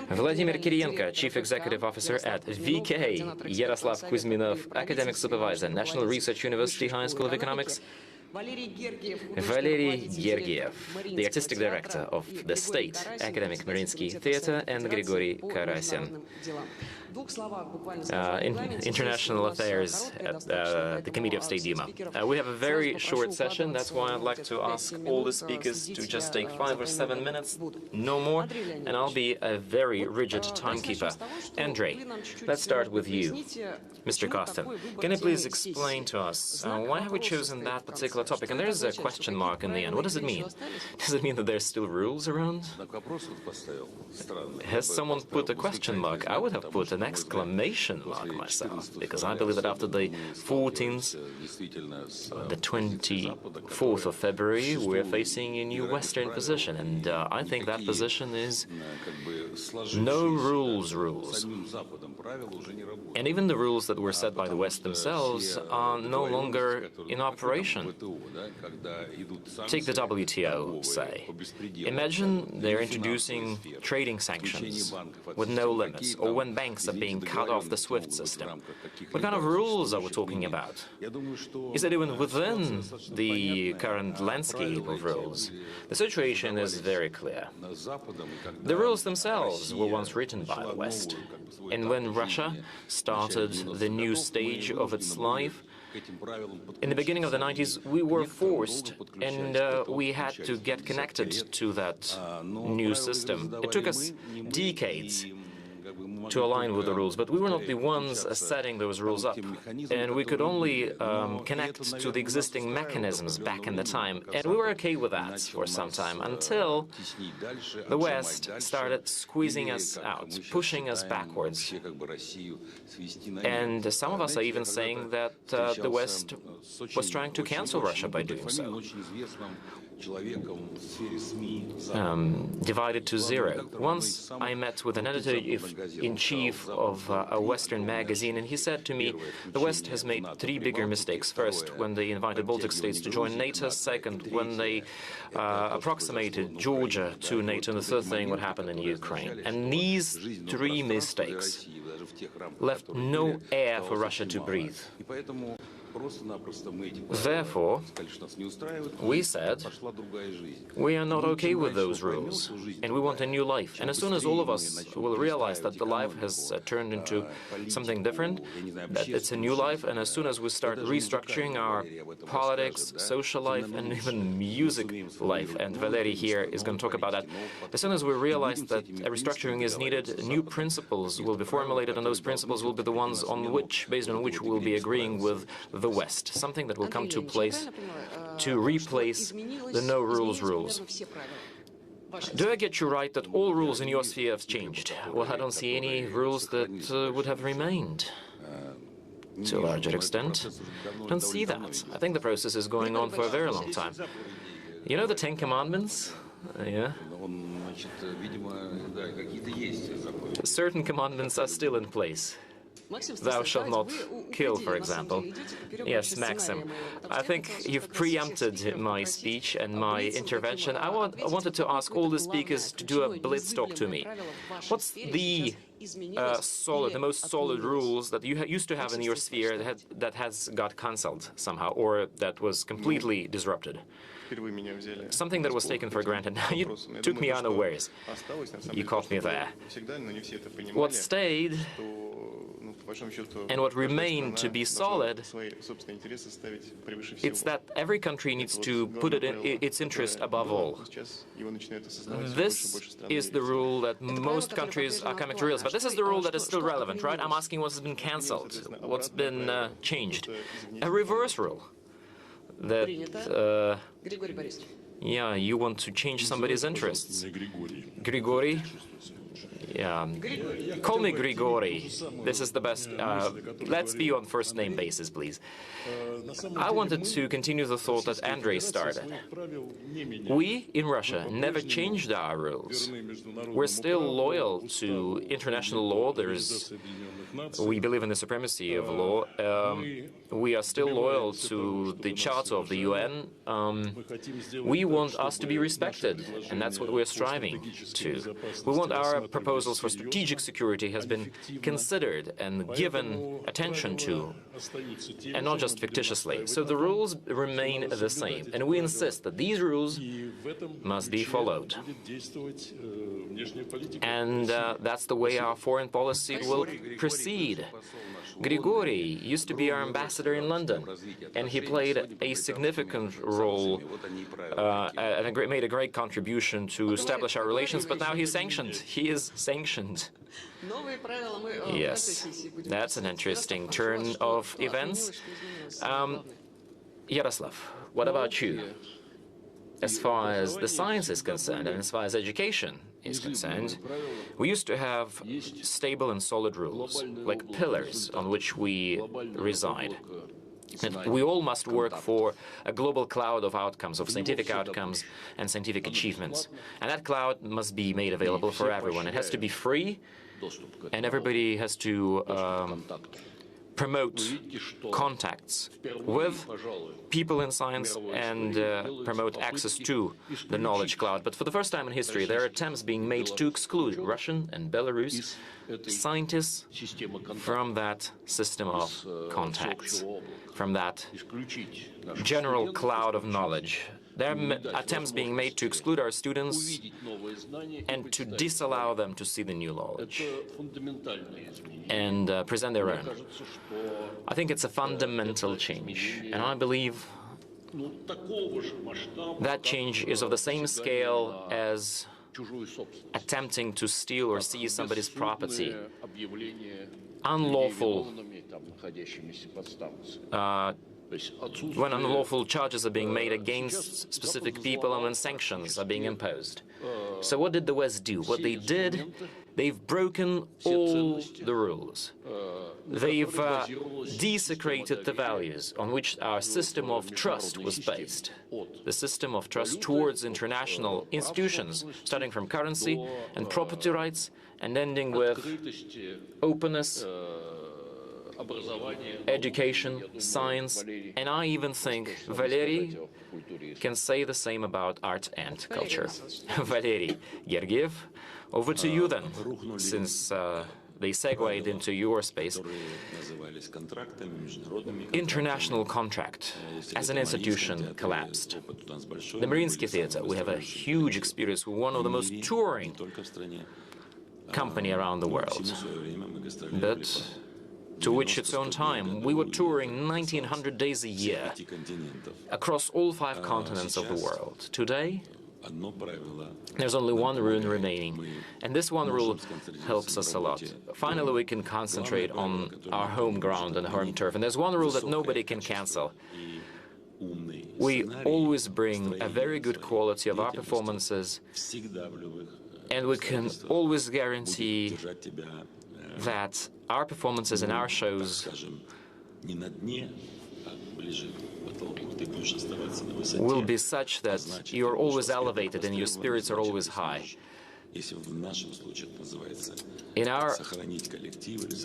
[SPEAKER 8] Vladimir Kirienko, chief executive officer at VK, Yaroslav Kuzminov, academic supervisor, National Research University High School of Economics, Valery Gergiev, the artistic director of the State Academic Mariinsky Theatre, and Grigory Karasin, in International Affairs at the Committee of State Duma. We have a very short session, that's why I'd like to ask all the speakers to just take 5 or 7 minutes, no more, and I'll be a very rigid timekeeper. Andrei, let's start with you. Mr. Kostin, can you please explain to us why have we chosen that particular topic? And there's a question mark in the end. What does it mean? Does it mean that there's still rules around? Has someone put a question mark? I would have put an exclamation mark myself, because I believe that after the 14th, the 24th of February, we're facing a new Western position, and I think that position is no rules. And even the rules that were set by the West themselves are no longer in operation. Take the WTO, say. Imagine they're introducing trading sanctions with no limits, or when banks are being cut off the SWIFT system. What kind of rules are we talking about? Is it even within the current landscape of rules? The situation is very clear. The rules themselves were once written by the West, and when Russia started the new stage of its life, in the beginning of the 90s, we were forced, and we had to get connected to that new system. It took us decades to align with the rules, but we were not the ones setting those rules up, and we could only connect to the existing mechanisms back in the time, and we were okay with that for some time, until the West started squeezing us out, pushing us backwards. And some of us are even saying that the West was trying to cancel Russia by doing so. Divided to zero. Once I met with an editor-in-chief of a Western magazine, and he said to me, the West has made 3 bigger mistakes. First, when they invited Baltic states to join NATO. Second, when they approximated Georgia to NATO. And the third thing, what happened in Ukraine. And these 3 mistakes left no air for Russia to breathe. Therefore, we said, we are not okay with those rules, and we want a new life. And as soon as all of us will realize that the life has turned into something different, that it's a new life, and as soon as we start restructuring our politics, social life, and even music life, and Valery here is going to talk about that, as soon as we realize that a restructuring is needed, new principles will be formulated, and those principles will be the ones based on which we'll be agreeing with the West, something that will come to place to replace the no-rules rules. Do I get you right that all rules in your sphere have changed? Well, I don't see any rules that would have remained to a larger extent. I don't see that. I think the process is going on for a very long time. You know the 10 Commandments? Yeah. Certain commandments are still in place. thou shalt not kill, for example. Yes, Maxim, I think you've preempted my speech and my intervention. I wanted to ask all the speakers to do a blitz talk to me. What's the most solid rules that you used to have in your sphere that has got cancelled somehow, or that was completely disrupted? Something that was taken for granted. You took me unawares. You caught me there. What stayed and what remained to be solid, it's that every country needs to put its interest above all. This is the rule that most countries are coming to realize, but this is the rule that is still relevant, right? I'm asking what's been cancelled, what's been changed. A reverse rule. That, yeah, you want to change somebody's interests. Grigory? Yeah, call me Grigory. This is the best. Let's be on first name basis, please. I wanted to continue the thought that Andrei started. We in Russia never changed our rules. We're still loyal to international law. We believe in the supremacy of law. We are still loyal to the Charter of the UN. We want us to be respected, and that's what we're striving to. We want our proposals for strategic security has been considered and given attention to, and not just fictitiously. So the rules remain the same, and we insist that these rules must be followed. And that's the way our foreign policy will proceed. Grigory used to be our ambassador in London, and he played a significant role and made a great contribution to establish our relations, but now he's sanctioned. He is sanctioned. Yes, that's an interesting turn of events. Yaroslav, what about you? As far as the science is concerned, and as far as education is concerned, we used to have stable and solid rules, like pillars on which we reside. And we all must work for a global cloud of outcomes, of scientific outcomes and scientific achievements. And that cloud must be made available for everyone. It has to be free, and everybody has to promote contacts with people in science and promote access to the knowledge cloud. But for the first time in history, there are attempts being made to exclude Russian and Belarus scientists from that system of contacts, from that general cloud of knowledge. There are attempts being made to exclude our students and to disallow them to see the new knowledge and present their own. I think it's a fundamental change, and I believe that change is of the same scale as attempting to steal or seize somebody's property. When unlawful charges are being made against specific people and when sanctions are being imposed. So what did the West do? What they did, they've broken all the rules. They've desecrated the values on which our system of trust was based. The system of trust towards international institutions, starting from currency and property rights and ending with openness, education, science, and I even think Valery can say the same about art and culture. Valery Gergiev, over to you then, since they segued into your space. International contract as an institution collapsed. The Mariinsky Theatre, we have a huge experience with one of the most touring company around the world, but to which its own time. We were touring 1900 days a year across all 5 continents of the world. Today, there's only one rule remaining, and this one rule helps us a lot. Finally, we can concentrate on our home ground and home turf, and there's one rule that nobody can cancel. We always bring a very good quality of our performances, and we can always guarantee that our performances and our shows will be such that you're always elevated and your spirits are always high.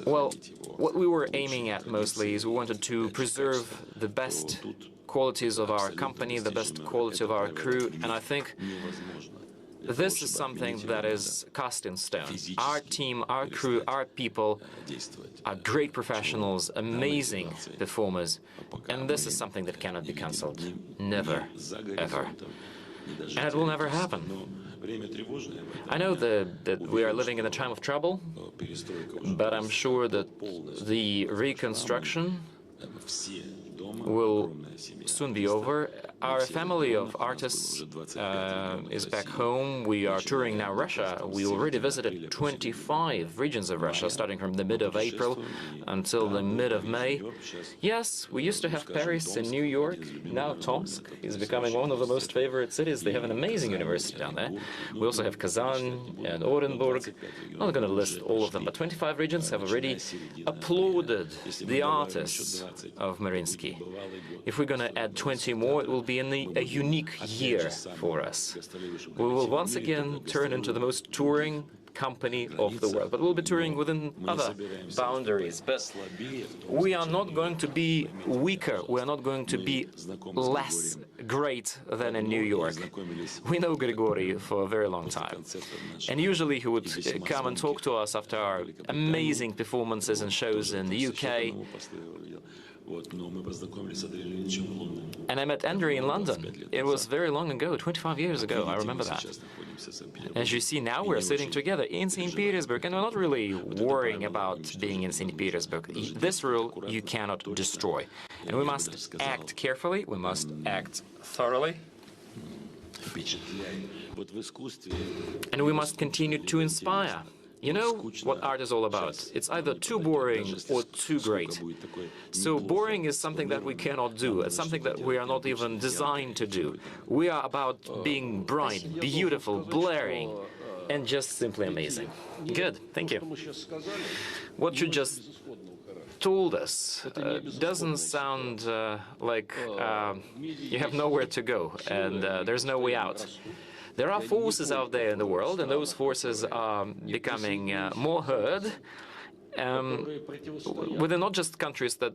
[SPEAKER 8] Well, what we were aiming at mostly is we wanted to preserve the best qualities of our company, the best quality of our crew, and I think this is something that is cast in stone. Our team, our crew, our people are great professionals, amazing performers, and this is something that cannot be cancelled. Never, ever. And it will never happen. I know that we are living in a time of trouble, but I'm sure that the reconstruction will soon be over. Our family of artists is back home. We are touring now Russia. We already visited 25 regions of Russia, starting from the mid of April until the mid of May. Yes, we used to have Paris and New York. Now Tomsk is becoming one of the most favorite cities. They have an amazing university down there. We also have Kazan and Orenburg. I'm not going to list all of them, but 25 regions have already applauded the artists of Mariinsky. If we're going to add 20 more, it will be a unique year for us. We will once again turn into the most touring company of the world, but we'll be touring within other boundaries. But we are not going to be weaker, we are not going to be less great than in New York. We know Grigory for a very long time, and usually he would come and talk to us after our amazing performances and shows in the UK. And I met Andrei in London. It was very long ago, 25 years ago, I remember that. As you see now, we're sitting together in St. Petersburg, and we're not really worrying about being in St. Petersburg. This rule you cannot destroy. And we must act carefully, we must act thoroughly. And we must continue to inspire. You know what art is all about. It's either too boring or too great. So boring is something that we cannot do. It's something that we are not even designed to do. We are about being bright, beautiful, blaring, and just simply amazing. Good, thank you. What you just told us doesn't sound like you have nowhere to go and there's no way out. There are forces out there in the world, and those forces are becoming more heard within not just countries that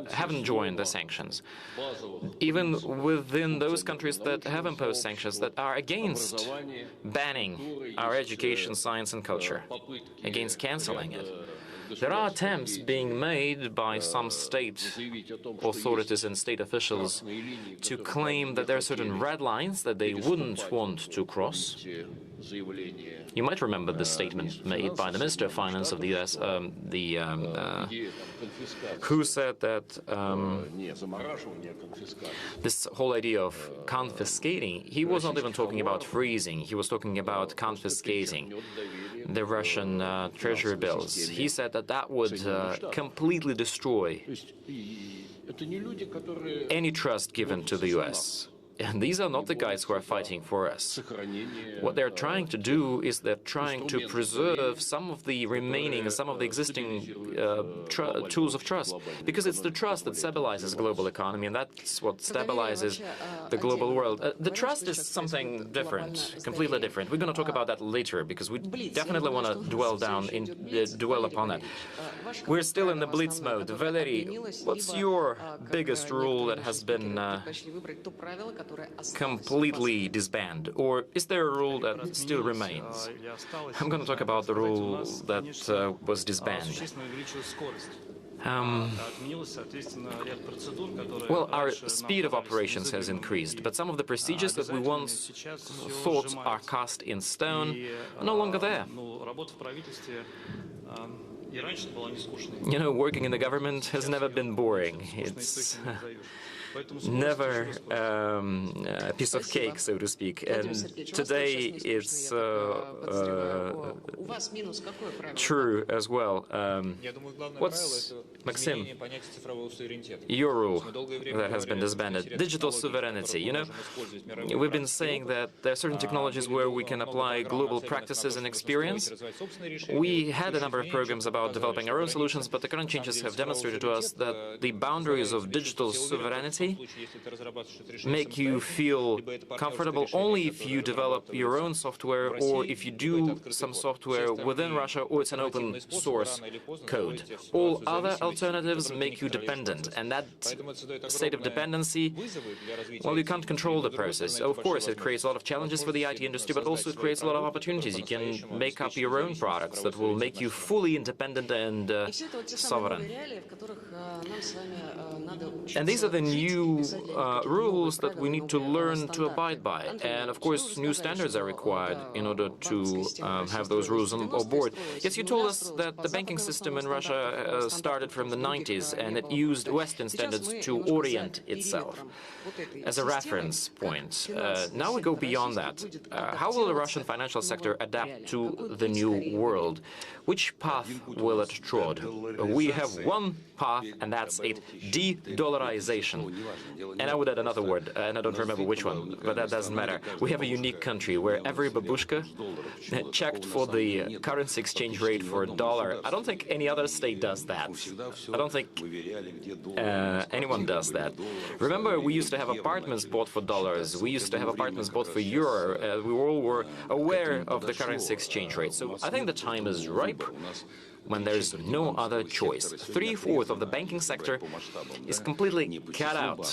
[SPEAKER 8] haven't joined the sanctions, even within those countries that have imposed sanctions that are against banning our education, science and culture, against cancelling it. There are attempts being made by some state authorities and state officials to claim that there are certain red lines that they wouldn't want to cross. You might remember the statement made by the Minister of Finance of the US, who said that this whole idea of confiscating, he was not even talking about freezing, he was talking about confiscating the Russian treasury bills. He said that that would completely destroy any trust given to the US. And these are not the guys who are fighting for us. What they're trying to do is they're trying to preserve some of the remaining, some of the existing tools of trust, because it's the trust that stabilizes global economy, and that's what stabilizes the global world. The trust is something different, completely different. We're going to talk about that later, because we definitely want to dwell upon that. We're still in the blitz mode. Valery, what's your biggest rule that has been completely disbanded, or is there a rule that still remains? I'm going to talk about the rule that was disbanded. Well, our speed of operations has increased, but some of the procedures that we once thought are cast in stone are no longer there. You know, working in the government has never been boring. It's never a piece of cake, so to speak. And today it's true as well. What's, Maxim, your rule that has been disbanded? Digital sovereignty. You know, we've been saying that there are certain technologies where we can apply global practices and experience. We had a number of programs about developing our own solutions, but the current changes have demonstrated to us that the boundaries of digital sovereignty reality make you feel comfortable only if you develop your own software, or if you do some software within Russia, or it's an open source code. All other alternatives make you dependent, and that state of dependency, well, you can't control the process. Of course, it creates a lot of challenges for the IT industry, but also it creates a lot of opportunities. You can make up your own products that will make you fully independent and sovereign. And these are the new rules that we need to learn to abide by. And of course, new standards are required in order to have those rules on board. Yes, you told us that the banking system in Russia started from the 90s, and it used Western standards to orient itself as a reference point. Now we go beyond that. How will the Russian financial sector adapt to the new world? Which path will it trod? We have one path, and that's it: de-dollarization. And I would add another word, and I don't remember which one, but that doesn't matter. We have a unique country where every babushka checked for the currency exchange rate for a dollar. I don't think any other state does that. I don't think anyone does that. Remember, we used to have apartments bought for dollars. We used to have apartments bought for euro. We all were aware of the currency exchange rate. So I think the time is ripe when there's no other choice. 3/4 of the banking sector is completely cut out.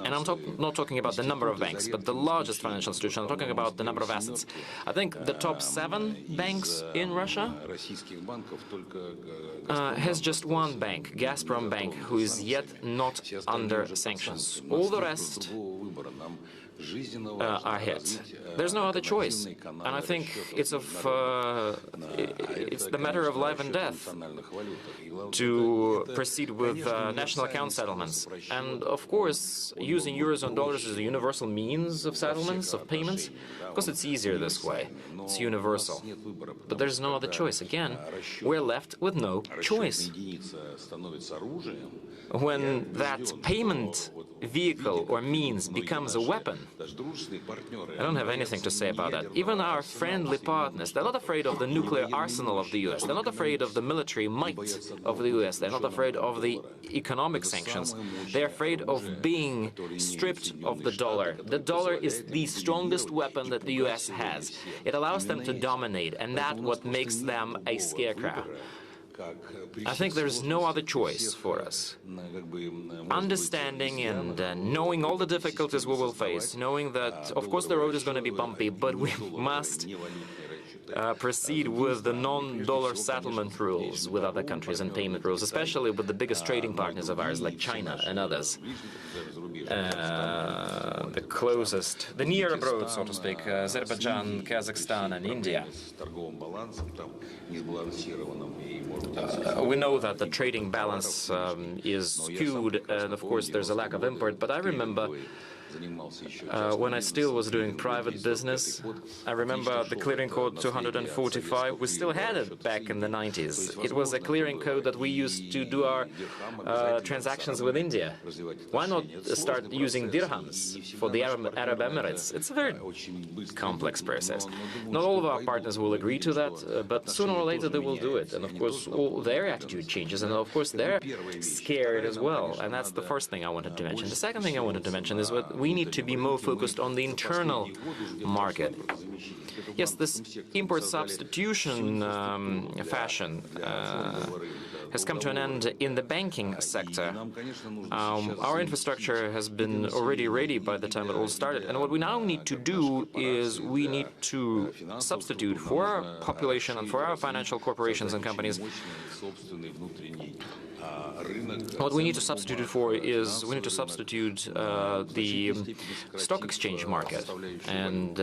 [SPEAKER 8] And I'm not talking about the number of banks, but the largest financial institution. I'm talking about the number of assets. I think the top 7 banks in Russia has just one bank, Gazprom Bank, who is yet not under sanctions. All the rest are hit. There's no other choice, and I think it's the matter of life and death to proceed with national account settlements. And of course, using euros and dollars is a universal means of settlements, of payments, because it's easier this way. It's universal. But there's no other choice. Again, we're left with no choice. When that payment vehicle or means becomes a weapon, I don't have anything to say about that. Even our friendly partners, they're not afraid of the nuclear arsenal of the US. They're not afraid of the military might of the US. They're not afraid of the economic sanctions. They're afraid of being stripped of the dollar. The dollar is the strongest weapon that the US has. It allows them to dominate, and that's what makes them a scarecrow. I think there's no other choice for us. Understanding and knowing all the difficulties we will face, knowing that, of course, the road is going to be bumpy, but we must proceed with the non-dollar settlement rules with other countries and payment rules, especially with the biggest trading partners of ours, like China and others. The closest, the near abroad, so to speak, Azerbaijan, Kazakhstan, and India. We know that the trading balance is skewed, and of course there's a lack of import, but I remember when I still was doing private business, I remember the clearing code 245. We still had it back in the 90s. It was a clearing code that we used to do our transactions with India. Why not start using dirhams for the Arab Emirates? It's a very complex process. Not all of our partners will agree to that, but sooner or later they will do it. And of course, all their attitude changes, and of course they're scared as well. And that's the first thing I wanted to mention. The second thing I wanted to mention is what we need to be more focused on the internal market. Yes, this import substitution fashion has come to an end in the banking sector. Our infrastructure has been already ready by the time it all started, and what we now need to do is we need to substitute for our population and for our financial corporations and companies. What we need to substitute it for is we need to substitute the stock exchange market, and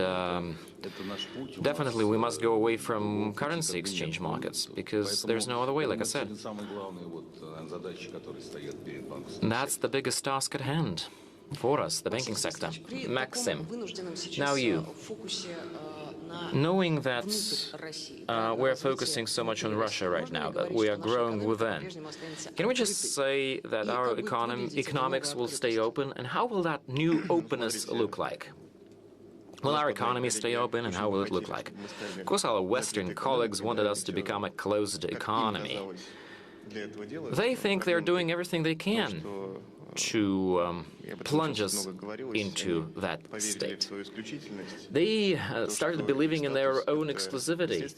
[SPEAKER 8] definitely we must go away from currency exchange markets, because there's no other way, like I said. That's the biggest task at hand for us, the banking sector. Maxim, now you. Knowing that we're focusing so much on Russia right now, that we are growing within, can we just say that our economics will stay open, and how will that new openness look like? Will our economy stay open, and how will it look like? Of course, our Western colleagues wanted us to become a closed economy. They think they're doing everything they can to plunge us into that state. They started believing in their own exclusivity.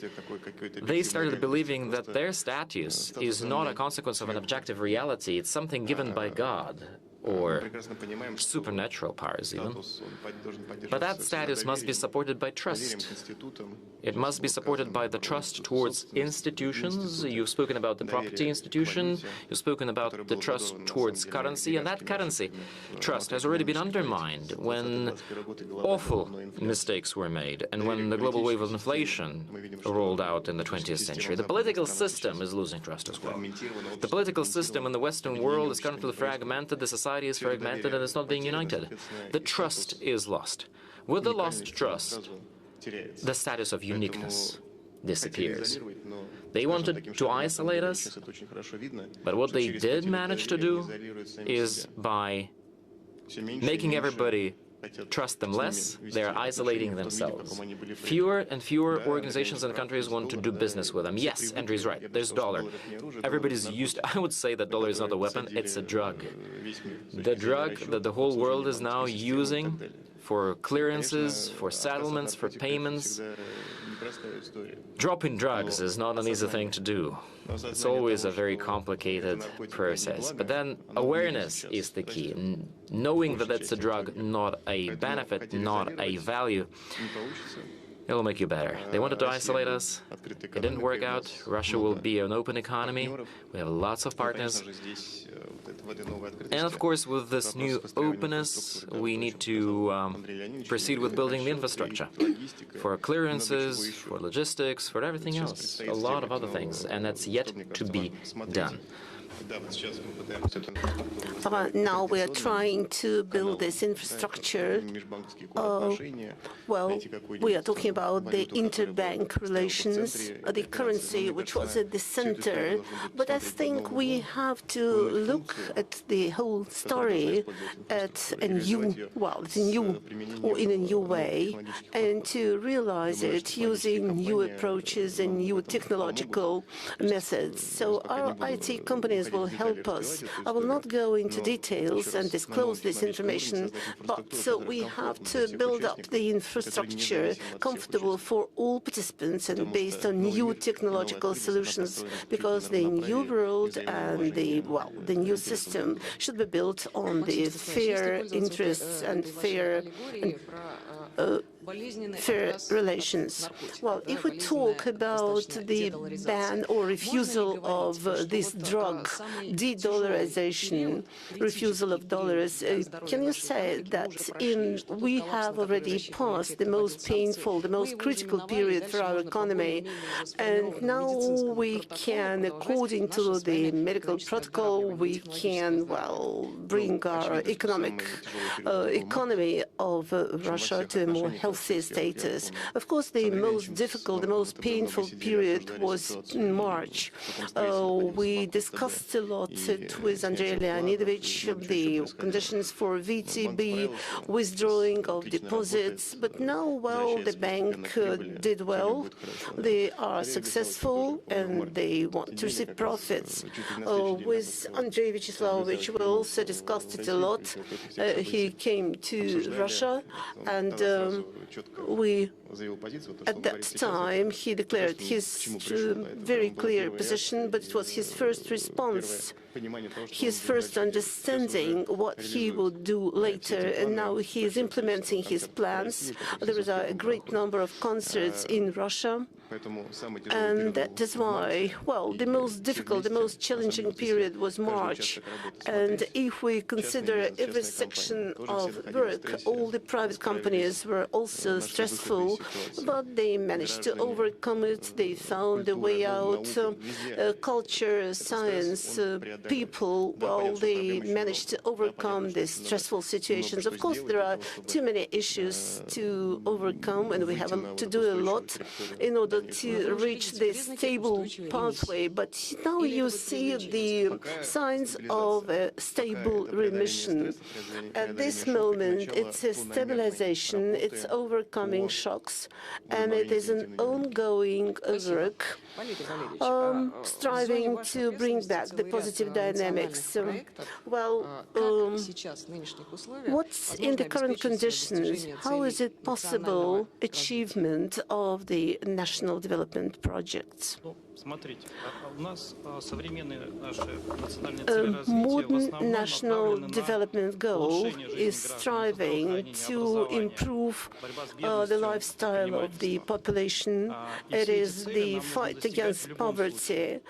[SPEAKER 8] They started believing that their status is not a consequence of an objective reality, it's something given by God, or supernatural powers even. But that status must be supported by trust. It must be supported by the trust towards institutions. You've spoken about the property institution, you've spoken about the trust towards currency, and that currency trust has already been undermined when awful mistakes were made and when the global wave of inflation rolled out in the 20th century. The political system is losing trust as well. The political system in the Western world is currently fragmented, the society is fragmented, and it's not being united. The trust is lost. With the lost trust, the status of uniqueness disappears. They wanted to isolate us, but what they did manage to do is by making everybody trust them less, they are isolating themselves. Fewer and fewer organizations and countries want to do business with them. Yes, Andrew's right, there's dollar. Everybody's used to, I would say that dollar is not a weapon, it's a drug. The drug that the whole world is now using for clearances, for settlements, for payments. Dropping drugs is not an easy thing to do. It's always a very complicated process. But then awareness is the key. Knowing that it's a drug, not a benefit, not a value, it'll make you better. They wanted to isolate us. It didn't work out. Russia will be an open economy. We have lots of partners. And of course, with this new openness, we need to proceed with building the infrastructure for clearances, for logistics, for everything else, a lot of other things, and that's yet to be done.
[SPEAKER 9] Now we are trying to build this infrastructure. Well, we are talking about the interbank relations, the currency which was at the center. But I think we have to look at the whole story at a new, well, it's a new, or in a new way, and to realize it using new approaches and new technological methods. So our IT companies will help us. I will not go into details and disclose this information, but we have to build up the infrastructure comfortable for all participants and based on new technological solutions, because the new world and the new system should be built on the fair interests and fair relations. Well, if we talk about the ban or refusal of this drug, de-dollarization, refusal of dollars, can you say that we have already passed the most painful, the most critical period for our economy, and now we can, according to the medical protocol, we can, bring our economy of Russia to a more healthy status. Of course, the most difficult, the most painful period was in March. We discussed a lot with Andrei Leonidovich the conditions for VTB, withdrawing of deposits, but now, the bank did well. They are successful and they want to receive profits. With Andrei Vyacheslamovich, we also discussed it a lot. He came to Russia and at that time, he declared his very clear position, but it was his first response, his first understanding what he would do later, and now he is implementing his plans. There is a great number of concerts in Russia. And that is why, the most difficult, the most challenging period was March. And if we consider every section of work, all the private companies were also stressful, but they managed to overcome it. They found a way out. Culture, science, people, they managed to overcome these stressful situations. Of course, there are too many issues to overcome, and we have to do a lot in order to reach this stable pathway, but now you see the signs of a stable remission. At this moment, it's a stabilization, it's overcoming shocks, and it is an ongoing work striving to bring back the positive dynamics. What's in the current conditions? How is it possible achievement of the national development projects? Modern national development goal is striving to improve the lifestyle of the population. It is the fight against poverty,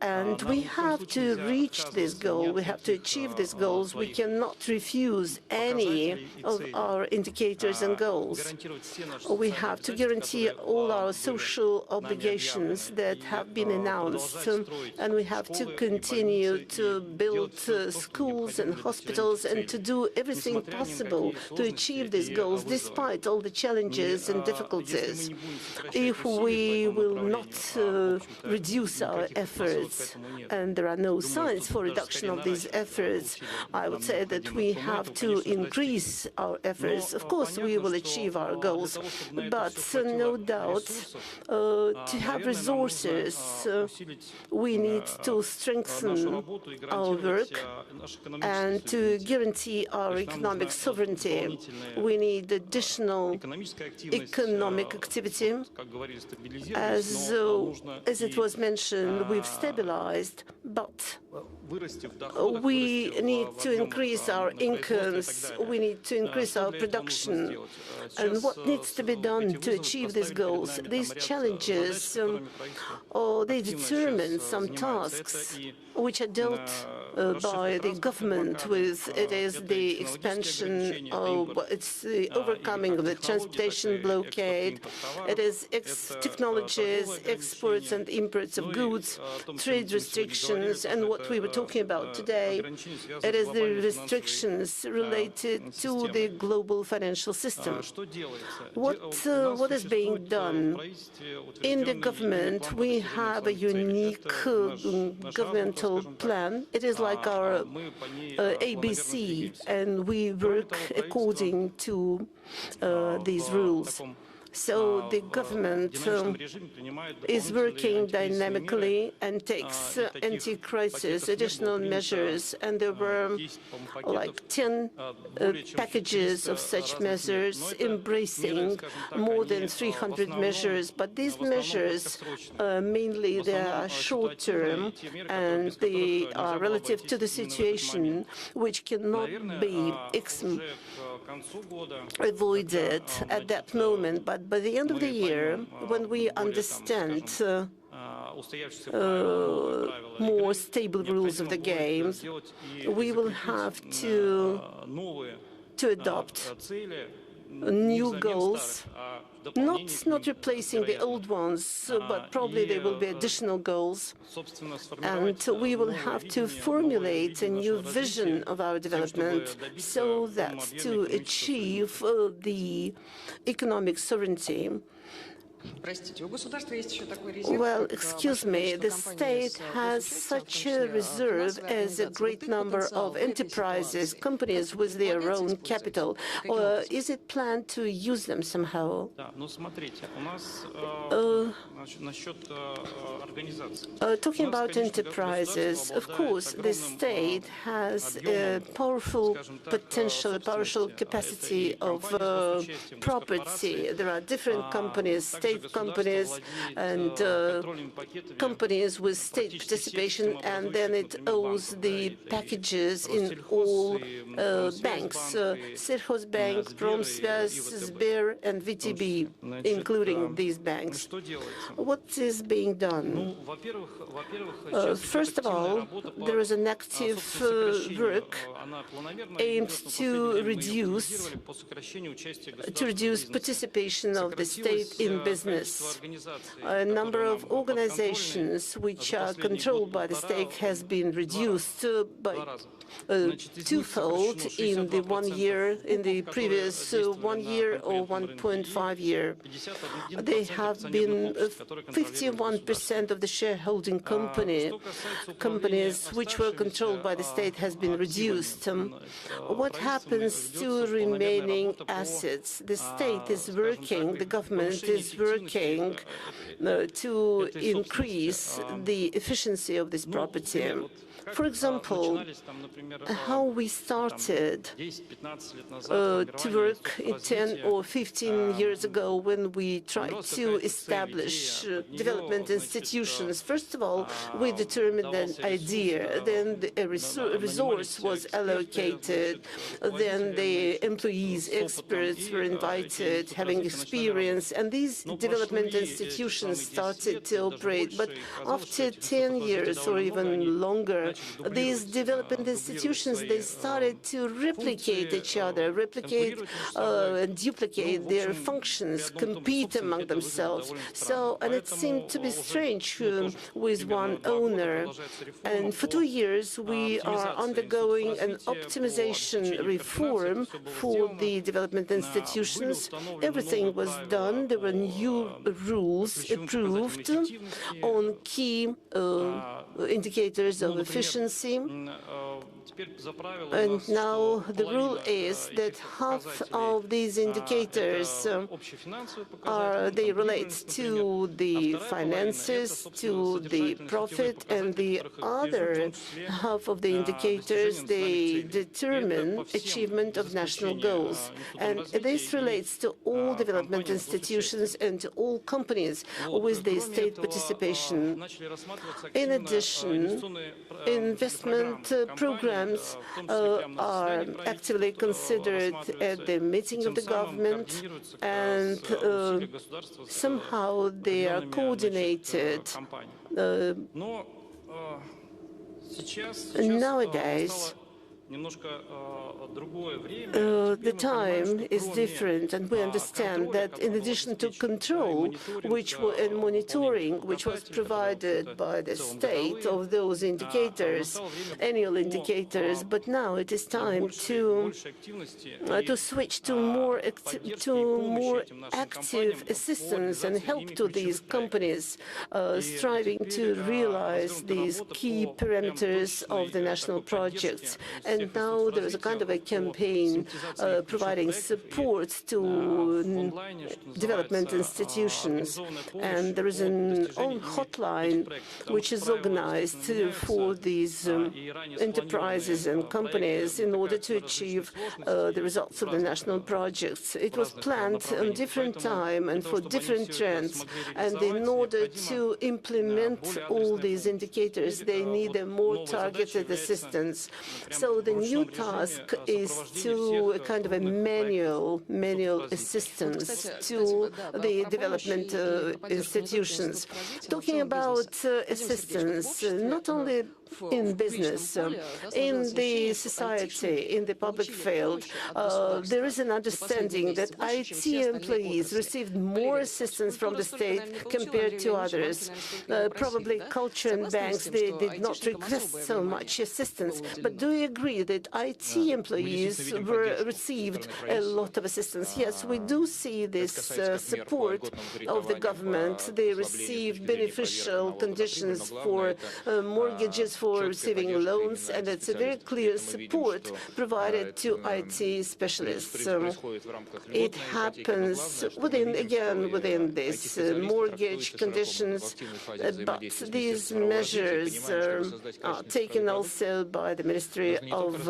[SPEAKER 9] and we have to reach this goal. We have to achieve these goals. We cannot refuse any of our indicators and goals. We have to guarantee all our social obligations that have been announced, and we have to continue to build schools and hospitals and to do everything possible to achieve these goals despite all the challenges and difficulties. If we will not reduce our efforts, and there are no signs for reduction of these efforts, I would say that we have to increase our efforts. Of course, we will achieve our goals, but no doubt, to have resources, we need to strengthen our work and to guarantee our economic sovereignty. We need additional economic activity. As it was mentioned, we've stabilized, but we need to increase our incomes, we need to increase our production. And what needs to be done to achieve these goals? These challenges, they determine some tasks which are dealt by the government with. It is the expansion of, it's the overcoming of the transportation blockade, it is technologies, exports and imports of goods, trade restrictions, and what we were talking about today, it is the restrictions related to the global financial system. What is being done? In the government, we have a unique governmental plan. It is like our ABC, and we work according to these rules. So the government is working dynamically and takes anti-crisis additional measures, and there were like 10 packages of such measures embracing more than 300 measures. But these measures, mainly they are short-term and they are relative to the situation, which cannot be avoided at that moment. But by the end of the year, when we understand more stable rules of the game, we will have to adopt new goals, not replacing the old ones, but probably there will be additional goals. And we will have to formulate a new vision of our development so that to achieve the economic sovereignty. Well, excuse me, the state has such a reserve as a great number of enterprises, companies with their own capital. Or is it planned to use them somehow? Talking about enterprises, of course, the state has a powerful potential, a powerful capacity of property. There are different companies, state companies and companies with state participation, and then it owes the packages in all banks, Sельхозbank, Promsvязь, Sber and VTB, including these banks. What is being done? First of all, there is an active work aimed to reduce participation of the state in business. A number of organizations which are controlled by the state has been reduced by twofold in the 1 year, in the previous 1 year or 1.5 year. They have been 51% of the shareholding companies which were controlled by the state has been reduced. What happens to remaining assets? The state is working, the government is working to increase the efficiency of this property. For example, how we started to work 10 or 15 years ago when we tried to establish development institutions. First of all, we determined an idea, then a resource was allocated, then the employees, experts were invited, having experience, and these development institutions started to operate. But after 10 years or even longer, these development institutions, they started to replicate each other, and duplicate their functions, compete among themselves. And it seemed to be strange with one owner. And for 2 years, we are undergoing an optimization reform for the development institutions. Everything was done. There were new rules approved on key indicators of efficiency. And now the rule is that half of these indicators they relate to the finances, to the profit, and the other half of the indicators, they determine achievement of national goals. And this relates to all development institutions and to all companies with the state participation. In addition, investment programs are actively considered at the meeting of the government, and somehow they are coordinated. Nowadays, the time is different, and we understand that in addition to control and monitoring, which was provided by the state of those indicators, annual indicators, but now it is time to switch to more active assistance and help to these companies striving to realize these key parameters of the national projects. And now there is a kind of a campaign providing support to development institutions. And there is an own hotline which is organized for these enterprises and companies in order to achieve the results of the national projects. It was planned on different time and for different trends. And in order to implement all these indicators, they need a more targeted assistance. So the new task is to a kind of a manual assistance to the development institutions. Talking about assistance, not only in business, in the society, in the public field, there is an understanding that IT employees received more assistance from the state compared to others. Probably culture and banks, they did not request so much assistance. But do you agree that IT employees received a lot of assistance? Yes, we do see this support of the government. They received beneficial conditions for mortgages, for receiving loans, and it's a very clear support provided to IT specialists. It happens within this mortgage conditions, but these measures are taken also by the Ministry of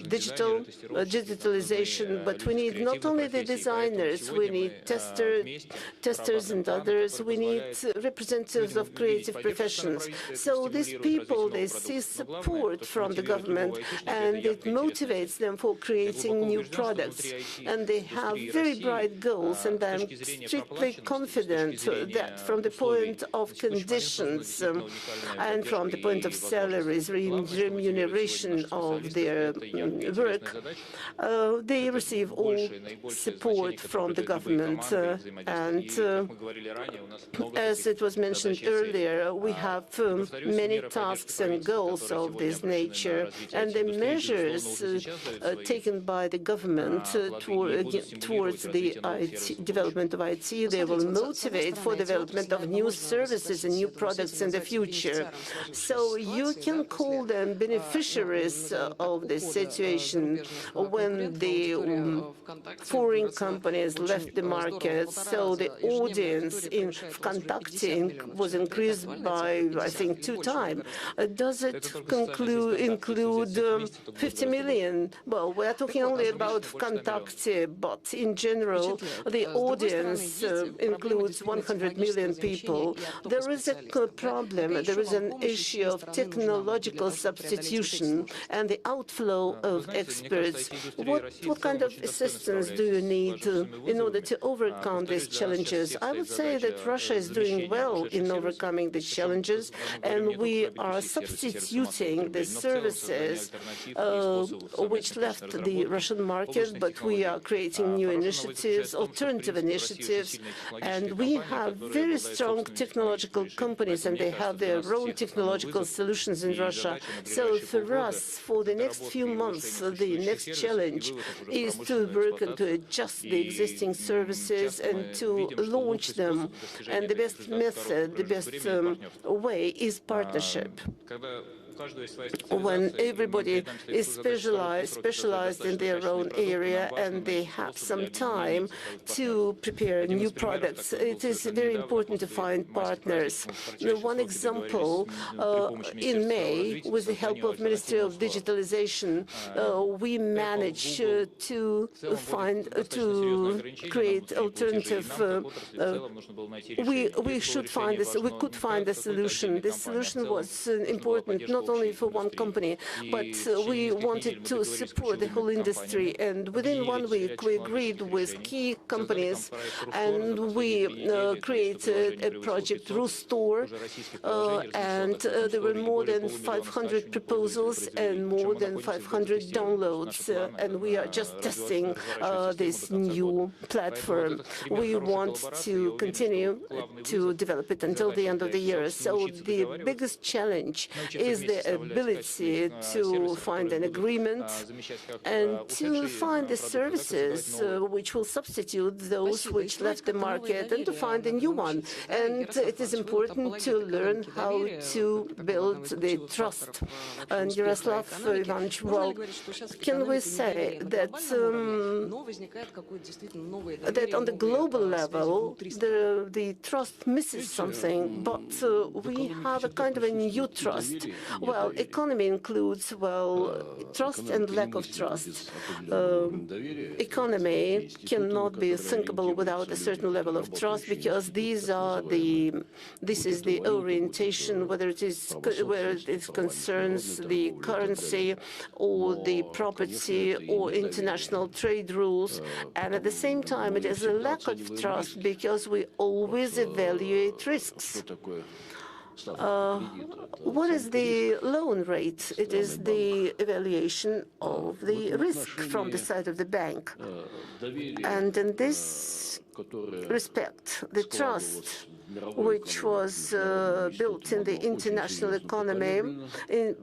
[SPEAKER 9] digitalization. But we need not only the designers, we need testers and others. We need representatives of creative professions. So these people, they see support from the government, and it motivates them for creating new products. And they have very bright goals, and I'm strictly confident that from the point of conditions and from the point of salaries, remuneration of their work, they receive all support from the government. And as it was mentioned earlier, we have many tasks and long-term goals of this nature, and the measures taken by the government towards the development of IT, they will motivate for development of new services and new products in the future. So you can call them beneficiaries of this situation when the foreign companies left the market. So the audience in VKontakte was increased by, I think, 2 times. Does it include 50 million? Well, we're talking only about VKontakte, but in general, the audience includes 100 million people. There is a problem. There is an issue of technological substitution and the outflow of experts. What kind of assistance do you need in order to overcome these challenges? I would say that Russia is doing well in overcoming the challenges, and we are substituting the services which left the Russian market, but we are creating new initiatives, alternative initiatives, and we have very strong technological companies, and they have their own technological solutions in Russia. So for us, for the next few months, the next challenge is to work and to adjust the existing services and to launch them. And the best method, the best way is partnership. When everybody is specialized in their own area and they have some time to prepare new products, it is very important to find partners. One example, in May, with the help of Ministry of Digitalization, we managed to create alternative. We could find a solution. This solution was important not only for one company, but we wanted to support the whole industry. And within 1 week, we agreed with key companies, and we created a project, Rustore, and there were more than 500 proposals and more than 500 downloads. And we are just testing this new platform. We want to continue to develop it until the end of the year. So the biggest challenge is the ability to find an agreement and to find the services which will substitute those which left the market, and to find a new one. And it is important to learn how to build the trust. And Yaroslav Ivanovich, well, can we say that that on the global level, the trust misses something, but we have a kind of a new trust. Well, economy includes, trust and lack of trust. Economy cannot be thinkable without a certain level of trust, because this is the orientation, whether it concerns the currency or the property or international trade rules. And at the same time, it is a lack of trust because we always evaluate risks. What is the loan rate? It is the evaluation of the risk from the side of the bank. And in this respect, the trust which was built in the international economy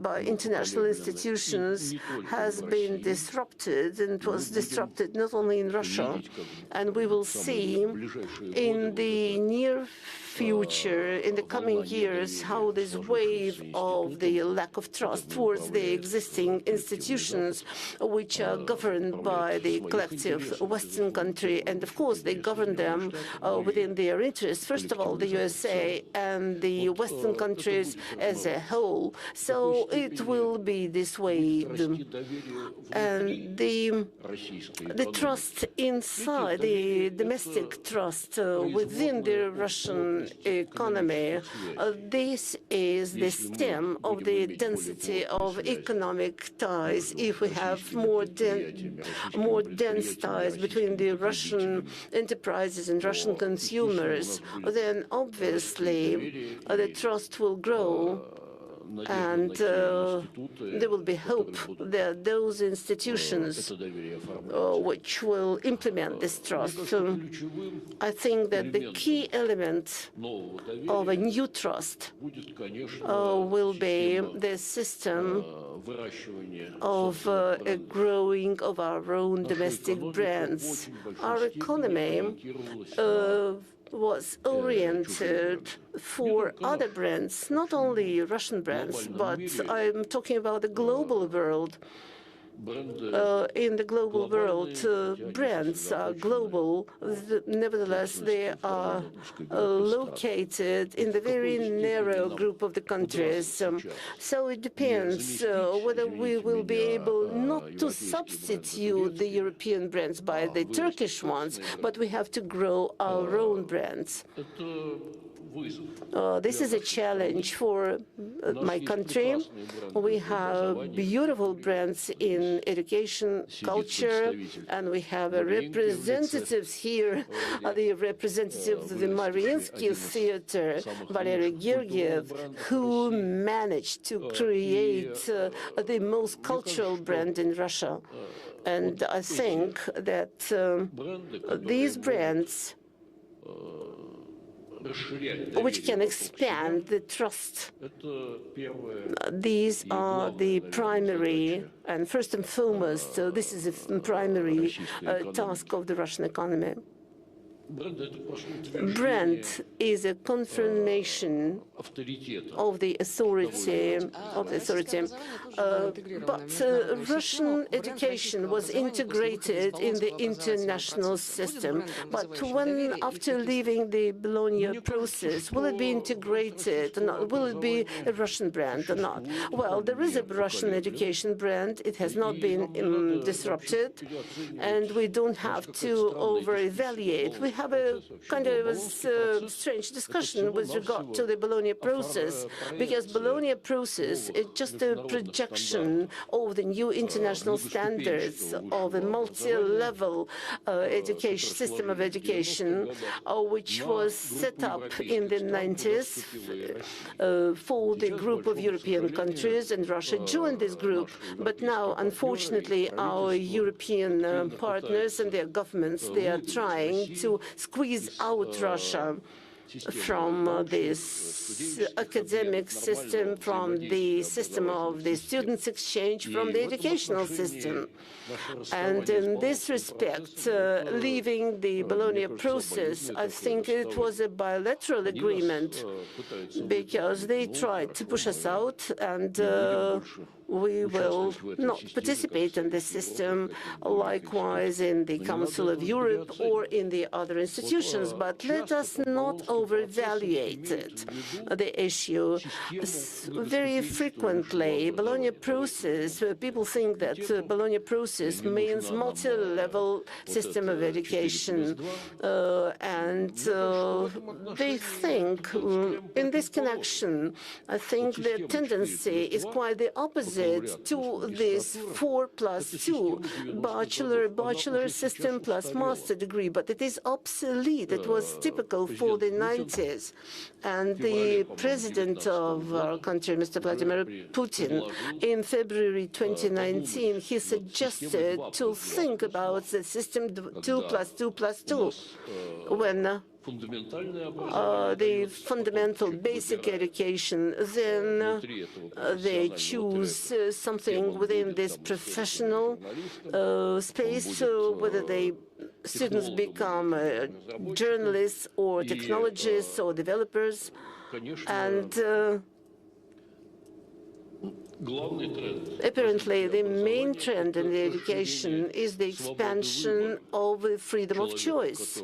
[SPEAKER 9] by international institutions has been disrupted, and it was disrupted not only in Russia. And we will see in the near future, in the coming years, how this wave of the lack of trust towards the existing institutions, which are governed by the collective Western country, and of course they govern them within their interests, first of all the USA and the Western countries as a whole. So it will be this way. And the trust inside, the domestic trust within the Russian economy, this is the stem of the density of economic ties. If we have more dense ties between the Russian enterprises and Russian consumers, then obviously the trust will grow And there will be hope that those institutions which will implement this trust. I think that the key element of a new trust will be the system of a growing of our own domestic brands. Our economy was oriented for other brands, not only Russian brands, but I'm talking about the global world. In the global world, brands are global. Nevertheless, they are located in the very narrow group of the countries. So it depends whether we will be able not to substitute the European brands by the Turkish ones, but we have to grow our own brands. This is a challenge for my country. We have beautiful brands in education, culture, and we have representatives here, the representatives of the Mariinsky Theater, Valery Gergiev, who managed to create the most cultural brand in Russia. And I think that these brands which can expand the trust. These are the primary and first and foremost, this is a primary task of the Russian economy. Brand is a confirmation of the authority but Russian education was integrated in the international system. But when, after leaving the Bologna process, will it be integrated or not? Will it be a Russian brand or not? Well, there is a Russian education brand. It has not been disrupted, and we don't have to over-evaluate. We have a kind of a strange discussion with regard to the Bologna process, because Bologna process is just a projection of the new international standards of a multi-level education system of education, which was set up in the 90s for the group of European countries, and Russia joined this group. But now, unfortunately, our European partners and their governments, they are trying to squeeze out Russia from this academic system, from the system of the students' exchange, from the educational system. And in this respect, leaving the Bologna process, I think it was a bilateral agreement, because they tried to push us out, and we will not participate in this system, likewise in the Council of Europe or in the other institutions. But let us not over-evaluate it, the issue. Very frequently, Bologna process, people think that Bologna process means multi-level system of education, and they think in this connection, I think the tendency is quite the opposite to this 4+2 bachelor system plus master degree, but it is obsolete. It was typical for the 90s. And the president of our country, Mr. Vladimir Putin, in February 2019, he suggested to think about the system 2+2+2, when the fundamental basic education, then they choose something within this professional space, whether students become journalists or technologists or developers. And apparently, the main trend in the education is the expansion of freedom of choice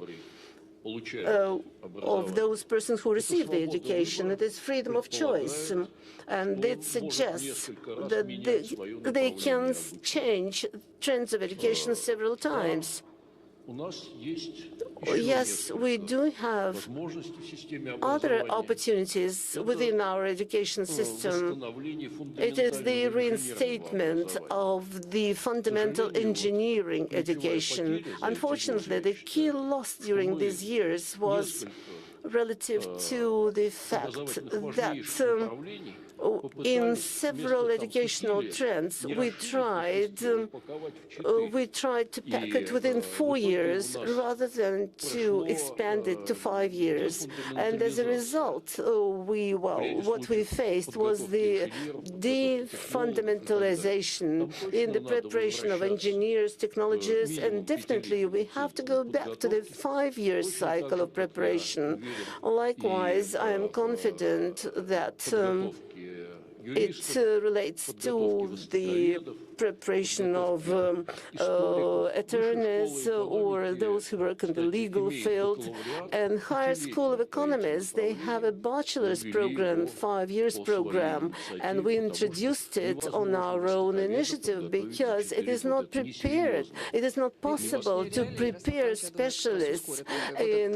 [SPEAKER 9] of those persons who receive the education. It is freedom of choice, and it suggests that they can change trends of education several times. Yes, we do have other opportunities within our education system. It is the reinstatement of the fundamental engineering education. Unfortunately, the key loss during these years was relative to the fact that in several educational trends we tried to pack it within 4 years rather than to expand it to 5 years. And as a result, what we faced was the defundamentalization in the preparation of engineers, technologists, and definitely we have to go back to the 5-year cycle of preparation. Likewise, I am confident that it relates to the preparation of attorneys or those who work in the legal field. And Higher School of Economists, they have a bachelor's program, 5 years program, and we introduced it on our own initiative because it is not prepared. It is not possible to prepare specialists in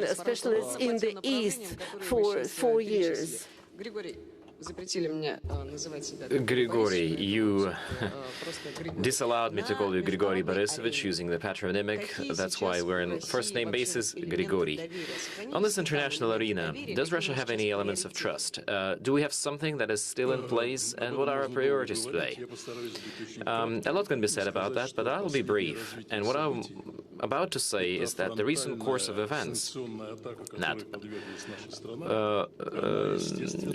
[SPEAKER 9] the East for 4 years.
[SPEAKER 8] Grigory, you disallowed me to call you Grigory Borisovich using the patronymic. That's why we're in first-name basis, Grigory. On this international arena, does Russia have any elements of trust? Do we have something that is still in place, and what are our priorities today? A lot can be said about that, but I'll be brief. And what I'm about to say is that the recent course of events, that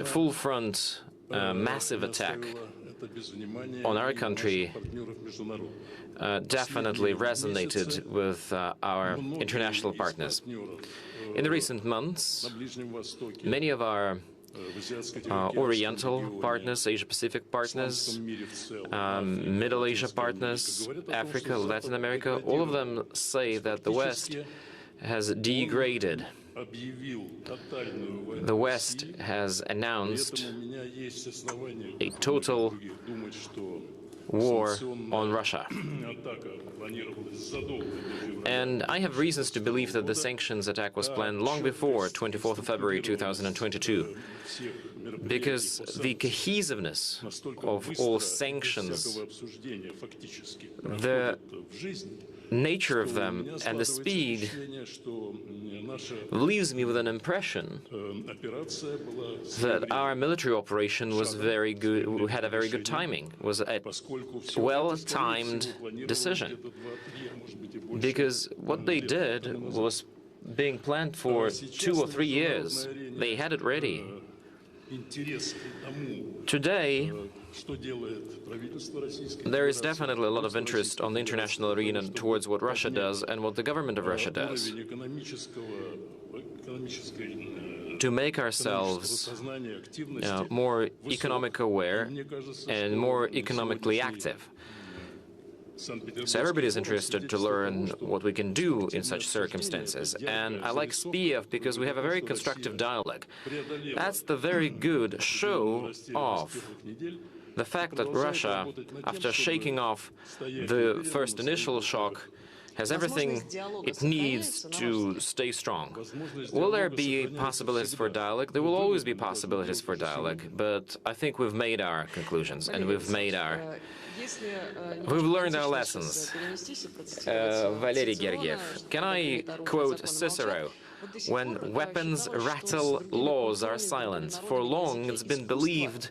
[SPEAKER 8] full-front massive attack on our country definitely resonated with our international partners. In the recent months, many of our Oriental partners, Asia-Pacific partners, Middle Asia partners, Africa, Latin America, all of them say that the West has degraded. The West has announced a total war on Russia. And I have reasons to believe that the sanctions attack was planned long before 24th of February 2022, because the cohesiveness of all sanctions, the nature of them and the speed leaves me with an impression that our military operation was very good, had a very good timing, was a well-timed decision. Because what they did was being planned for 2 or 3 years. They had it ready. Today, there is definitely a lot of interest on the international arena towards what Russia does and what the government of Russia does to make ourselves more economic aware and more economically active. So everybody is interested to learn what we can do in such circumstances. And I like SPIEF because we have a very constructive dialogue. That's the very good show of the fact that Russia, after shaking off the first initial shock, has everything it needs to stay strong. Will there be possibilities for dialogue? There will always be possibilities for dialogue, but I think we've made our conclusions and we've learned our lessons. Valery Gergiev, can I quote Cicero? When weapons rattle, laws are silent. For long, it's been believed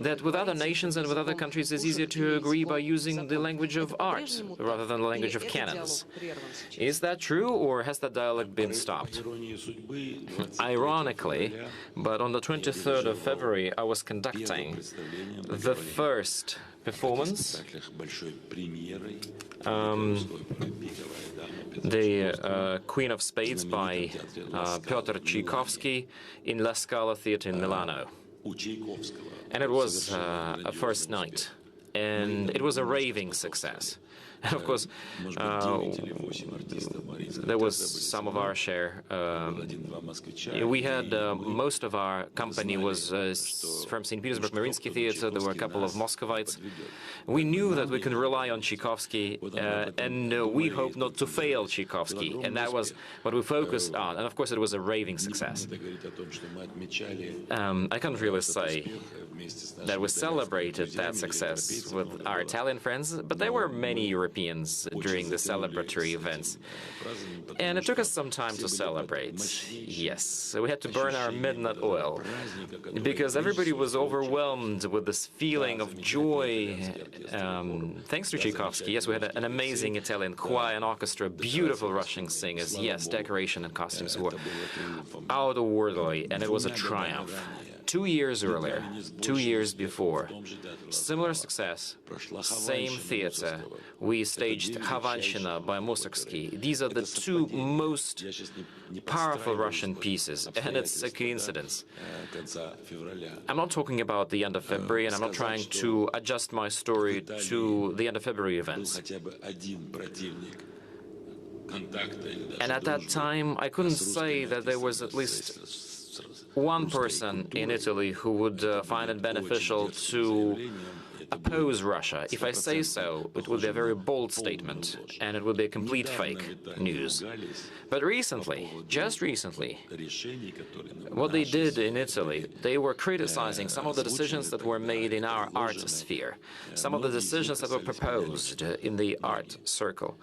[SPEAKER 8] that with other nations and with other countries, it's easier to agree by using the language of art rather than the language of cannons. Is that true, or has that dialogue been stopped? Ironically, but on the 23rd of February, I was conducting the first performance, the Queen of Spades by Piotr Tchaikovsky in La Scala Theatre in Milano. And it was a first night, and it was a raving success. And of course, there was some of our share. We had most of our company was from St. Petersburg Mariinsky Theatre. There were a couple of Muscovites. We knew that we can rely on Tchaikovsky, and we hoped not to fail Tchaikovsky, and that was what we focused on. And of course, it was a raving success. I can't really say that we celebrated that success with our Italian friends, but there were many European Europeans during the celebratory events. And it took us some time to celebrate. Yes, so we had to burn our midnight oil because everybody was overwhelmed with this feeling of joy. Thanks to Tchaikovsky, yes, we had an amazing Italian choir and orchestra, beautiful Russian singers. Yes, decoration and costumes were otherworldly, and it was a triumph. 2 years earlier, 2 years before, similar success, same theater. We staged Havanshina by Mussorgsky. These are the two most powerful Russian pieces, and it's a coincidence. I'm not talking about the end of February, and I'm not trying to adjust my story to the end of February events. And at that time, I couldn't say that there was at least one person in Italy who would find it beneficial to oppose Russia. If I say so, it would be a very bold statement, and it would be a complete fake news. But recently, just recently, what they did in Italy, they were criticizing some of the decisions that were made in our art sphere, some of the decisions that were proposed in the art circle.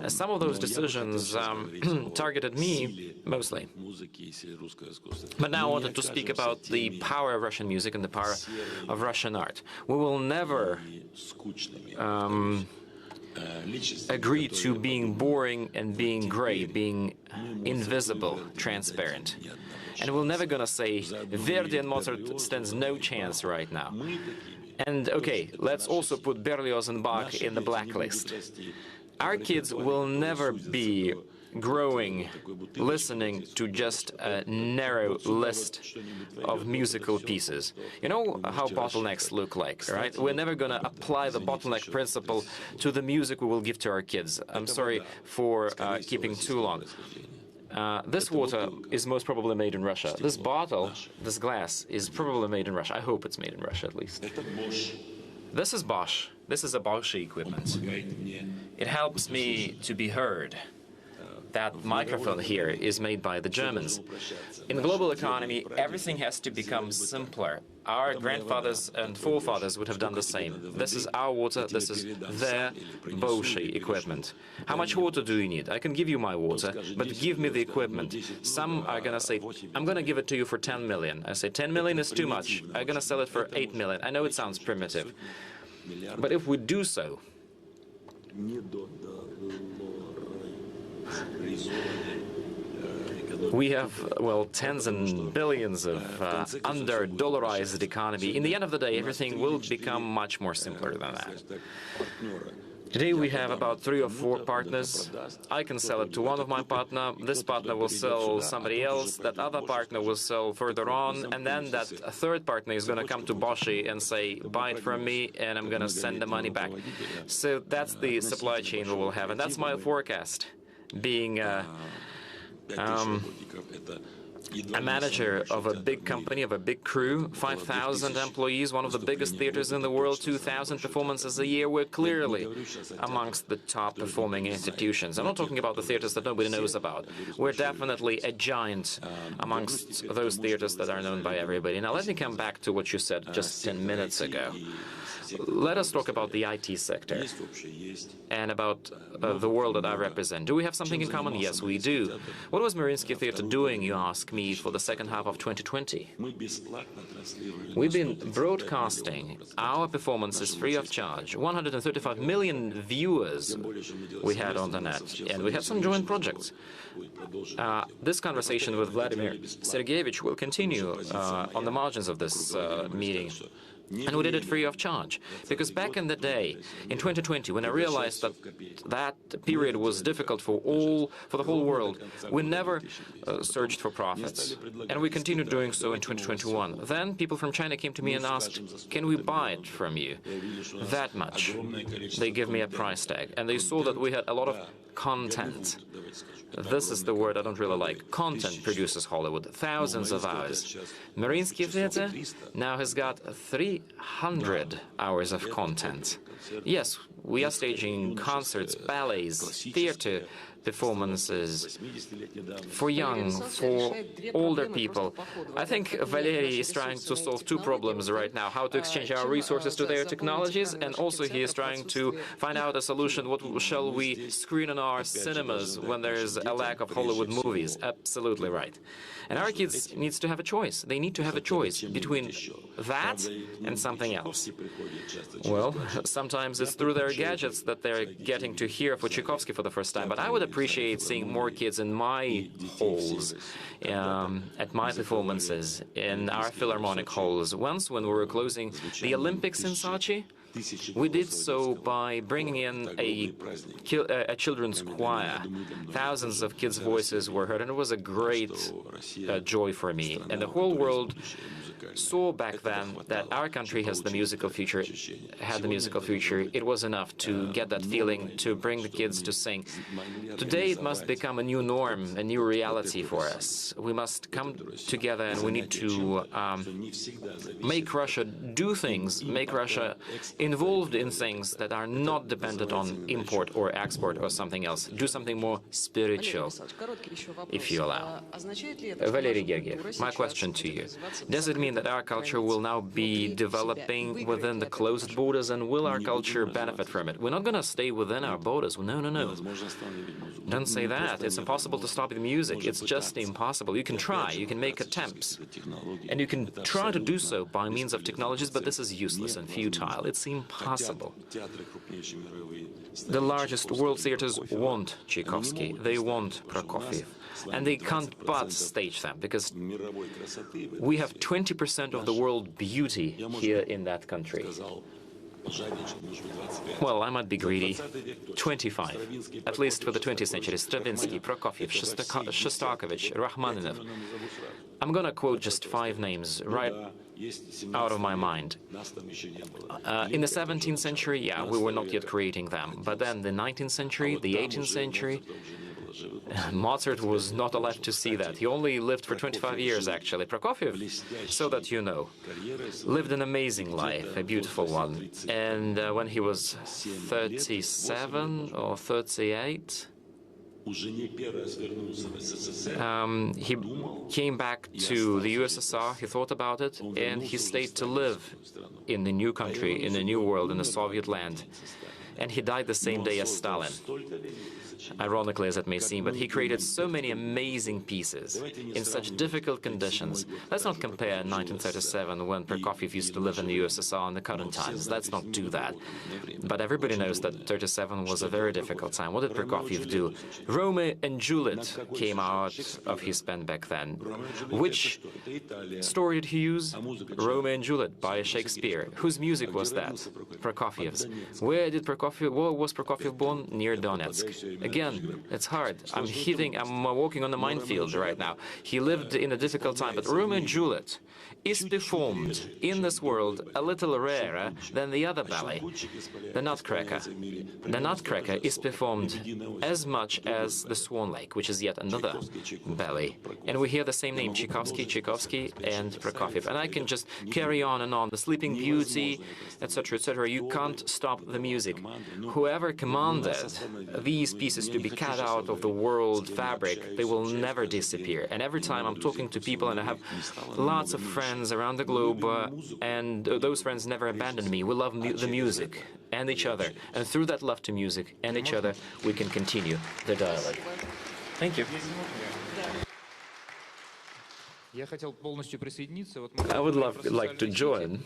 [SPEAKER 8] Some of those decisions targeted me, mostly. But now I wanted to speak about the power of Russian music and the power of Russian art. We will never agree to being boring and being gray, being invisible, transparent. And we're never going to say Verdi and Mozart stands no chance right now. And okay, let's also put Berlioz and Bach in the blacklist. Our kids will never be growing, listening to just a narrow list of musical pieces. You know how bottlenecks look like, right? We're never going to apply the bottleneck principle to the music we will give to our kids. I'm sorry for keeping too long. This water is most probably made in Russia. This bottle, this glass, is probably made in Russia. I hope it's made in Russia, at least. This is Bosch. This is a Bosch equipment. It helps me to be heard. That microphone here is made by the Germans. In the global economy, everything has to become simpler. Our grandfathers and forefathers would have done the same. This is our water, this is their Bosch equipment. How much water do you need? I can give you my water, but give me the equipment. Some are going to say, I'm going to give it to you for 10 million. I say, 10 million is too much. I'm going to sell it for 8 million. I know it sounds primitive. But if we do so, we have, well, tens and billions of under-dollarized economy. In the end of the day, everything will become much more simpler than that. Today we have about 3 or 4 partners. I can sell it to one of my partners, this partner will sell somebody else, that other partner will sell further on, and then that third partner is going to come to Bosch and say, buy it from me, and I'm going to send the money back. So that's the supply chain we will have, and that's my forecast. Being a manager of a big company, of a big crew, 5,000 employees, one of the biggest theaters in the world, 2,000 performances a year, we're clearly amongst the top performing institutions. I'm not talking about the theaters that nobody knows about. We're definitely a giant amongst those theaters that are known by everybody. Now let me come back to what you said just 10 minutes ago. Let us talk about the IT sector and about the world that I represent. Do we have something in common? Yes, we do. What was Mariinsky Theatre doing, you ask me, for the second half of 2020? We've been broadcasting our performances free of charge. 135 million viewers we had on the net, and we had some joint projects. This conversation with Vladimir Sergeyevich will continue on the margins of this meeting. And we did it free of charge, because back in the day, in 2020, when I realized that that period was difficult for the whole world, we never searched for profits, and we continued doing so in 2021. Then people from China came to me and asked, can we buy it from you? That much. They give me a price tag, and they saw that we had a lot of content. This is the word I don't really like. Content produces Hollywood. Thousands of hours. Mariinsky Theatre now has got 300 hours of content. Yes, we are staging concerts, ballets, theater, performances for young, for older people. I think Valery is trying to solve two problems right now: how to exchange our resources to their technologies, and also he is trying to find out a solution: what shall we screen in our cinemas when there is a lack of Hollywood movies? Absolutely right. And our kids need to have a choice. They need to have a choice between that and something else. Well, sometimes it's through their gadgets that they're getting to hear for Tchaikovsky for the first time, but I would appreciate seeing more kids in my halls, at my performances, in our Philharmonic halls. Once, when we were closing the Olympics in Sochi, we did so by bringing in a children's choir. Thousands of kids' voices were heard, and it was a great joy for me. And the whole world saw back then that our country has the musical future, had the musical future. It was enough to get that feeling, to bring the kids to sing. Today it must become a new norm, a new reality for us. We must come together, and we need to make Russia do things, make Russia involved in things that are not dependent on import or export or something else. Do something more spiritual, if you allow. Valery Gergiev, my question to you: does it mean that our culture will now be developing within the closed borders, and will our culture benefit from it? We're not going to stay within our borders. No, no, no. Don't say that. It's impossible to stop the music. It's just impossible. You can try, you can make attempts, and you can try to do so by means of technologies, but this is useless and futile. It's impossible. The largest world theaters want Tchaikovsky, they want Prokofiev, and they can't but stage them, because we have 20% of the world beauty here in that country. Well, I might be greedy. 25, at least for the 20th century. Stravinsky, Prokofiev, Shostakovich, Rachmaninoff. I'm gonna quote just 5 names right out of my mind. In the 17th century, yeah, we were not yet creating them. But then the 19th century, the 18th century, Mozart was not alive to see that. He only lived for 25 years, actually. Prokofiev, so that you know, lived an amazing life, a beautiful one. And when he was 37 or 38, he came back to the USSR, he thought about it, and he stayed to live in the new country, in the new world, in the Soviet land. And he died the same day as Stalin. Ironically as it may seem, but he created so many amazing pieces in such difficult conditions. Let's not compare 1937, when Prokofiev used to live in the USSR, and the current times. Let's not do that. But everybody knows that 37 was a very difficult time. What did Prokofiev do? Romeo and Juliet came out of his pen back then. Which story did he use? Romeo and Juliet by Shakespeare. Whose music was that? Prokofiev's. Where was Prokofiev born? Near Donetsk. Again, it's hard. I'm walking on the minefield right now. He lived in a difficult time, but Romeo and Juliet is performed in this world a little rarer than the other ballet, the Nutcracker. The Nutcracker is performed as much as the Swan Lake, which is yet another ballet. And we hear the same name, Tchaikovsky, and Prokofiev. And I can just carry on and on. The Sleeping Beauty, etc., etc. You can't stop the music. Whoever commanded these pieces to be cut out of the world fabric, they will never disappear. And every time I'm talking to people, and I have lots of friends around the globe, and those friends never abandon me. We love the music and each other. And through that love to music and each other, we can continue the dialogue. Thank you. I would like to join.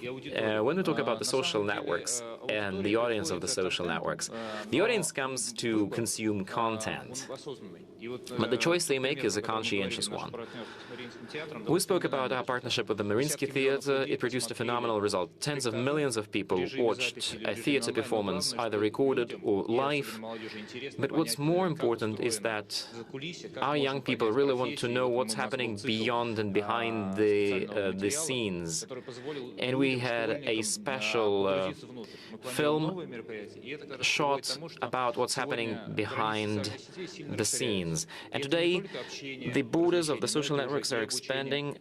[SPEAKER 8] When we talk about the social networks and the audience of the social networks, the audience comes to consume content, but the choice they make is a conscientious one. We spoke about our partnership with the Mariinsky Theater. It produced a phenomenal result. Tens of millions of people watched a theater performance, either recorded or live. But what's more important is that our young people really want to know what's happening beyond and behind the scenes, and we had a special film shot about what's happening behind the scenes. And today, the borders of the social networks are expanding.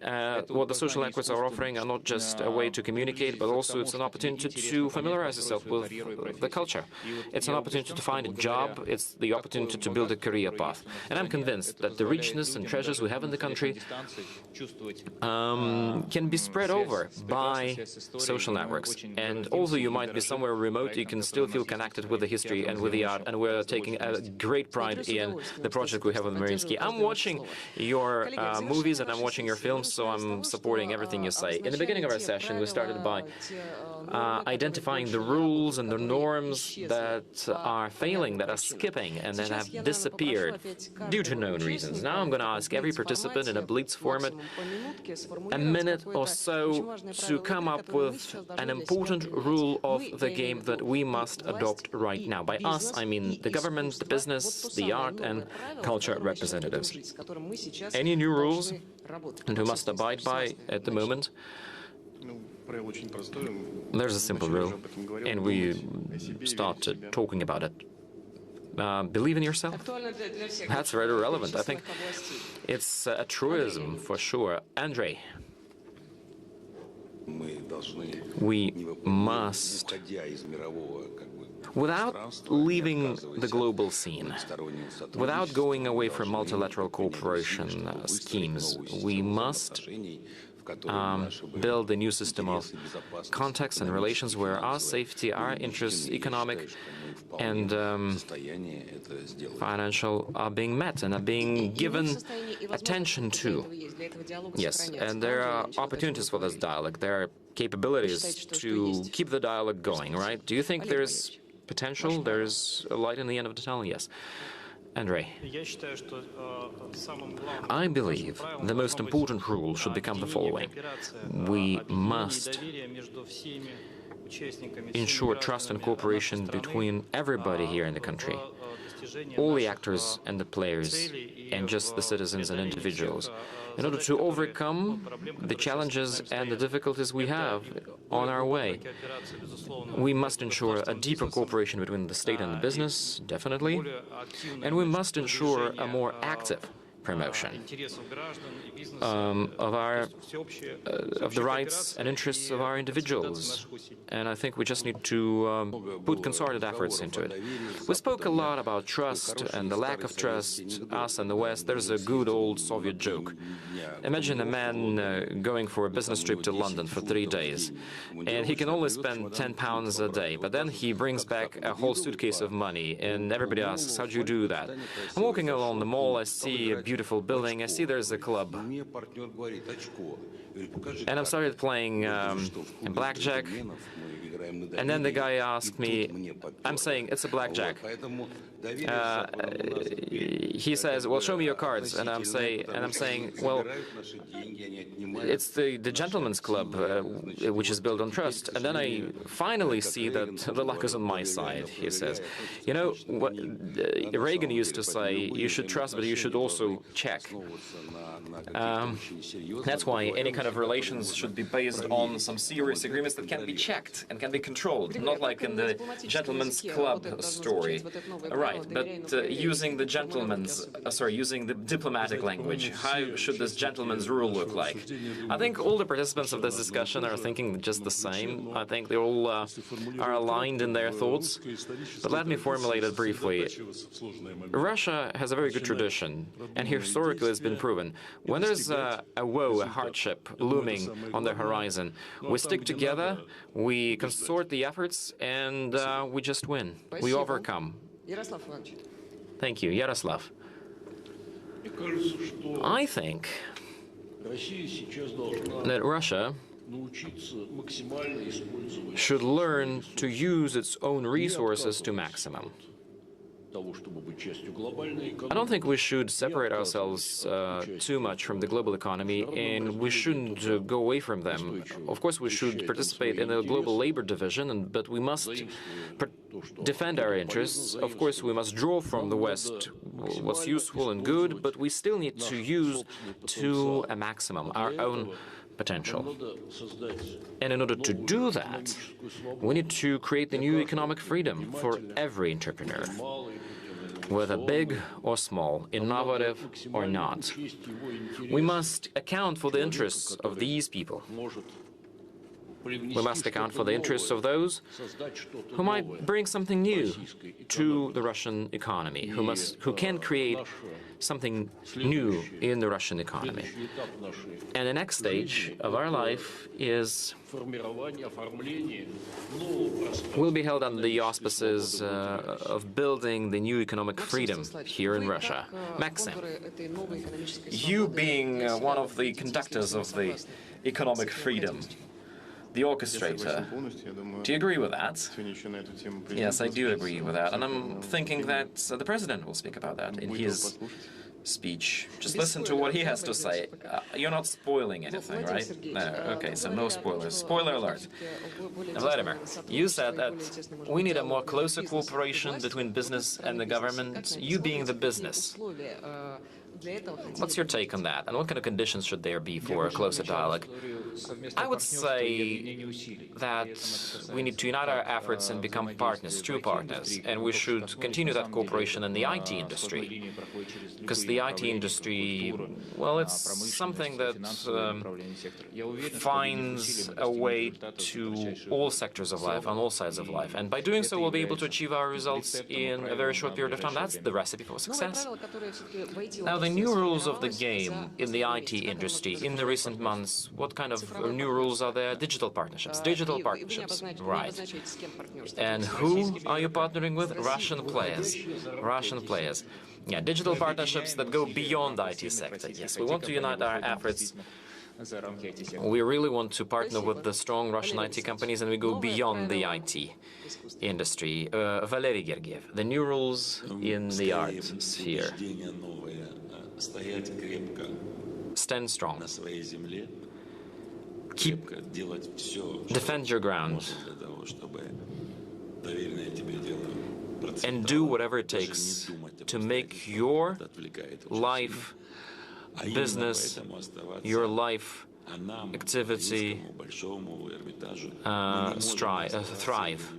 [SPEAKER 8] What the social networks are offering are not just a way to communicate, but also it's an opportunity to familiarize yourself with the culture. It's an opportunity to find a job. It's the opportunity to build a career path. And I'm convinced that the richness and treasures we have in the country can be spread over by social networks. And although you might be somewhere remote, you can still feel connected with the history and with the art. And we're taking a great pride in the project we have with Mariinsky. I'm watching your movies and I'm watching your films, so I'm supporting everything you say. In the beginning of our session, we started by identifying the rules and the norms that are failing, that are skipping, and that have disappeared due to known reasons. Now I'm going to ask every participant in a blitz format a minute or so to come up with an important rule of the game that we must adopt right now. By us, I mean the government, the business, the art and culture representatives. Any new rules and who must abide by at the moment? There's a simple rule, and we started talking about it. Believe in yourself. That's very relevant. I think it's a truism for sure. Andrei, we must, without leaving the global scene, without going away from multilateral cooperation schemes, we must build a new system of contacts and relations where our safety, our interests, economic and financial, are being met and are being given attention to. Yes, and there are opportunities for this dialogue. There are capabilities to keep the dialogue going, right? Do you think there's potential? There's a light in the end of the tunnel? Yes. Andrei, I believe the most important rule should become the following. We must ensure trust and cooperation between everybody here in the country, all the actors and the players, and just the citizens and individuals, in order to overcome the challenges and the difficulties we have on our way. We must ensure a deeper cooperation between the state and the business, definitely, and we must ensure a more active promotion of the rights and interests of our individuals. And I think we just need to put concerted efforts into it. We spoke a lot about trust and the lack of trust, us and the West. There's a good old Soviet joke. Imagine a man going for a business trip to London for 3 days, and he can only spend £10 a day, but then he brings back a whole suitcase of money, and everybody asks, how do you do that? I'm walking along the mall, I see a beautiful building, I see there's a club, and I started playing blackjack, and then the guy asked me, I'm saying, it's a blackjack. He says, well, show me your cards, and I'm saying, well, it's the gentleman's club, which is built on trust. And then I finally see that the luck is on my side, he says. You know, what Reagan used to say, you should trust, but you should also check. That's why any kind of relations should be based on some serious agreements that can be checked and can be controlled, not like in the gentleman's club story. Right, but using the using the diplomatic language, how should this gentleman's rule look like? I think all the participants of this discussion are thinking just the same. I think they all are aligned in their thoughts. But let me formulate it briefly. Russia has a very good tradition, and historically it's been proven. When there's a woe, a hardship looming on the horizon, we stick together, we consort the efforts, and we just win. We overcome. Thank you, Yaroslav. I think that Russia should learn to use its own resources to maximum. I don't think we should separate ourselves too much from the global economy, and we shouldn't go away from them. Of course, we should participate in the global labor division, but we must defend our interests. Of course, we must draw from the West what's useful and good, but we still need to use to a maximum our own potential. And in order to do that, we need to create the new economic freedom for every entrepreneur, whether big or small, innovative or not. We must account for the interests of these people. We must account for the interests of those who might bring something new to the Russian economy, who can create something new in the Russian economy. And the next stage of our life will be held under the auspices of building the new economic freedom here in Russia. Maxim, you being one of the conductors of the economic freedom, the orchestrator. Do you agree with that? Yes, I do agree with that. And I'm thinking that the president will speak about that in his speech. Just listen to what he has to say. You're not spoiling anything, right? No, okay, so no spoilers. Spoiler alert. Vladimir, you said that we need a more closer cooperation between business and the government, you being the business. What's your take on that? And what kind of conditions should there be for a closer dialogue? I would say that we need to unite our efforts and become partners, true partners, and we should continue that cooperation in the IT industry. Because the IT industry, well, it's something that finds a way to all sectors of life, on all sides of life. And by doing so, we'll be able to achieve our results in a very short period of time. That's the recipe for success. Now, the new rules of the game in the IT industry in the recent months, what kind of new rules are there? Digital partnerships. Digital partnerships, right. And who are you partnering with? Russian players. Russian players. Yeah, digital partnerships that go beyond the IT sector. Yes, we want to unite our efforts. We really want to partner with the strong Russian IT companies, and we go beyond the IT industry. Valery Gergiev, the new rules in the art sphere. Stand strong. Defend your ground. And do whatever it takes to make your life, business, your life activity thrive.